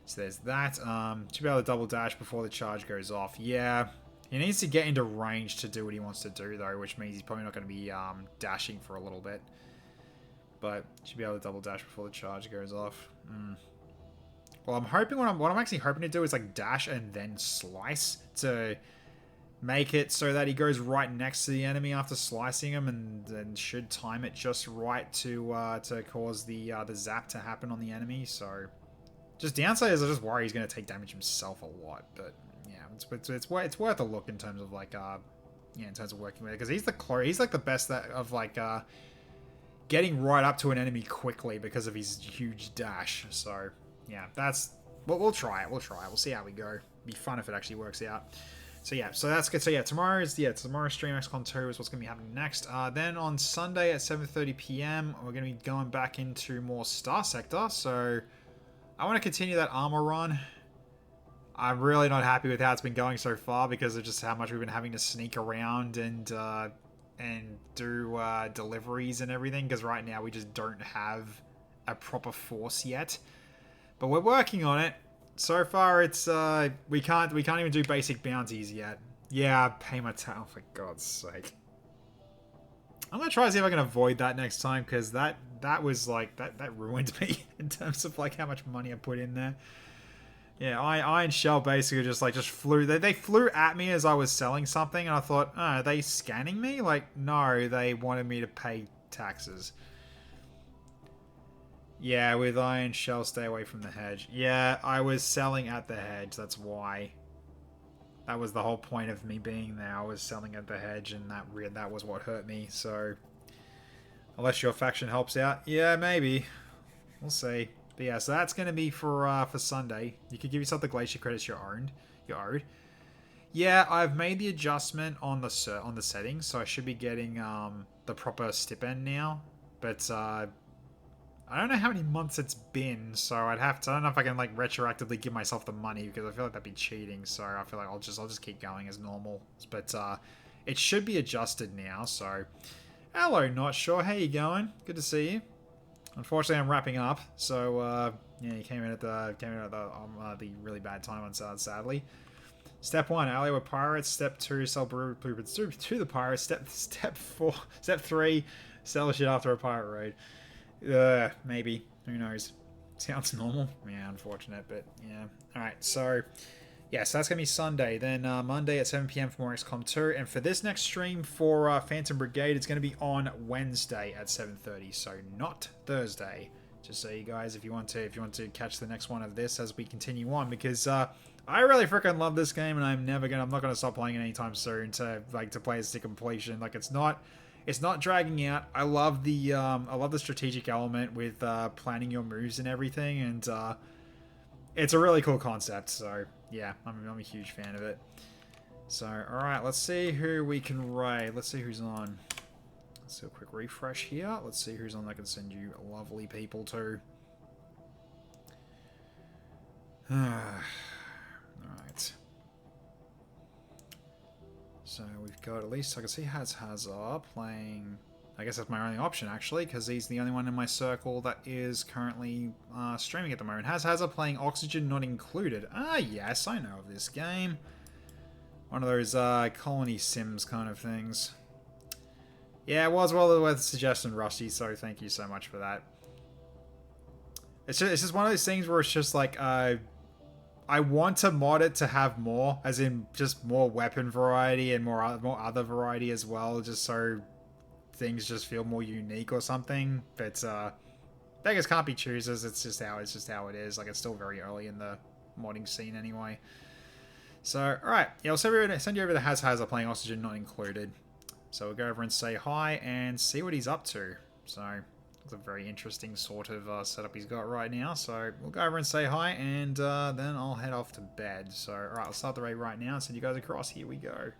[SPEAKER 1] So there's that. To be able to double dash before the charge goes off. Yeah, he needs to get into range to do what he wants to do, though, which means he's probably not going to be dashing for a little bit. But should be able to double dash before the charge goes off. Well, I'm hoping what I'm actually hoping to do is like dash and then slice to make it so that he goes right next to the enemy after slicing him, and then should time it just right to cause the zap to happen on the enemy. So. Just downside is I just worry he's going to take damage himself a lot, but yeah, it's worth a look in terms of like in terms of working with it, because he's like the best of like getting right up to an enemy quickly because of his huge dash. So yeah, that's we'll try it. We'll see how we go. Be fun if it actually works out. So yeah, so that's good. So yeah, tomorrow's stream XCon 2 is what's gonna be happening next. Then on Sunday at 7:30 p.m. we're gonna be going back into more Star Sector. So I want to continue that armor run. I'm really not happy with how it's been going so far because of just how much we've been having to sneak around and do deliveries and everything. Because right now we just don't have a proper force yet, but we're working on it. So far, it's we can't even do basic bounties yet. Yeah, pay my town for God's sake. I'm gonna try to see if I can avoid that next time because that was like that ruined me in terms of like how much money I put in there. Yeah, Iron Shell basically just flew. They flew at me as I was selling something, and I thought, oh, are they scanning me? Like, no, they wanted me to pay taxes. Yeah, with Iron Shell, stay away from the hedge. Yeah, I was selling at the hedge, that's why. That was the whole point of me being there. I was selling at the hedge, and that was what hurt me, so... Unless your faction helps out. Yeah, maybe. We'll see. But yeah, so that's going to be for Sunday. You could give yourself the Glacier credits you're owed. Yeah, I've made the adjustment on the settings, so I should be getting the proper stipend now. But... I don't know how many months it's been, so I don't know if I can like retroactively give myself the money because I feel like that'd be cheating. So I feel like I'll just keep going as normal. But it should be adjusted now. So hello, not sure. How you going? Good to see you. Unfortunately, I'm wrapping up. So yeah, you came in at the really bad time on sadly. Step 1, ally with pirates. Step 2, sell blueprints to the pirates. Step 3, sell shit after a pirate raid. Maybe. Who knows? Sounds normal. Yeah, unfortunate, but yeah. Alright, so... Yeah, so that's going to be Sunday. Then Monday at 7 p.m. for more XCOM 2. And for this next stream for Phantom Brigade, it's going to be on Wednesday at 7:30. So not Thursday. Just so you guys, if you want to catch the next one of this as we continue on. Because I really freaking love this game, and I'm not going to stop playing it anytime soon to play it to completion. Like, it's not dragging out. I love the strategic element with planning your moves and everything, and it's a really cool concept. So yeah, I'm a huge fan of it. So all right, let's see who we can raid. Let's see who's on. Let's do a quick refresh here. Let's see who's on. I can send you lovely people to. All right. So we've got, at least I can see Hazard playing. I guess that's my only option actually, because he's the only one in my circle that is currently streaming at the moment. Hazard playing Oxygen Not Included. Ah, yes, I know of this game. One of those colony sims kind of things. Yeah, it was well worth the suggestion, Rusty. So thank you so much for that. It's just one of those things where it's just like I want to mod it to have more, as in just more weapon variety and more other variety as well, just so things just feel more unique or something. But beggars can't be choosers. It's just how it is. Like, it's still very early in the modding scene anyway. So all right, yeah, I'll send you over to Hazard playing Oxygen Not Included. So we'll go over and say hi and see what he's up to. So it's a very interesting sort of setup he's got right now. So we'll go over and say hi, and then I'll head off to bed. So, alright, I'll start the raid right now and send you guys across. Here we go.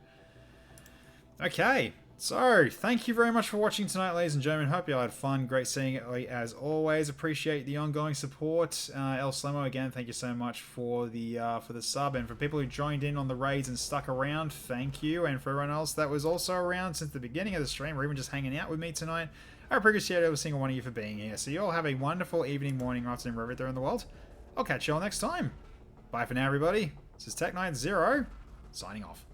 [SPEAKER 1] Okay, so thank you very much for watching tonight, ladies and gentlemen. Hope you all had fun. Great seeing it as always. Appreciate the ongoing support. El Slemo, again, thank you so much for the sub. And for people who joined in on the raids and stuck around, thank you. And for everyone else that was also around since the beginning of the stream, or even just hanging out with me tonight, I appreciate every single one of you for being here. So you all have a wonderful evening, morning, afternoon, wherever they're in the world. I'll catch you all next time. Bye for now, everybody. This is Tech90, signing off.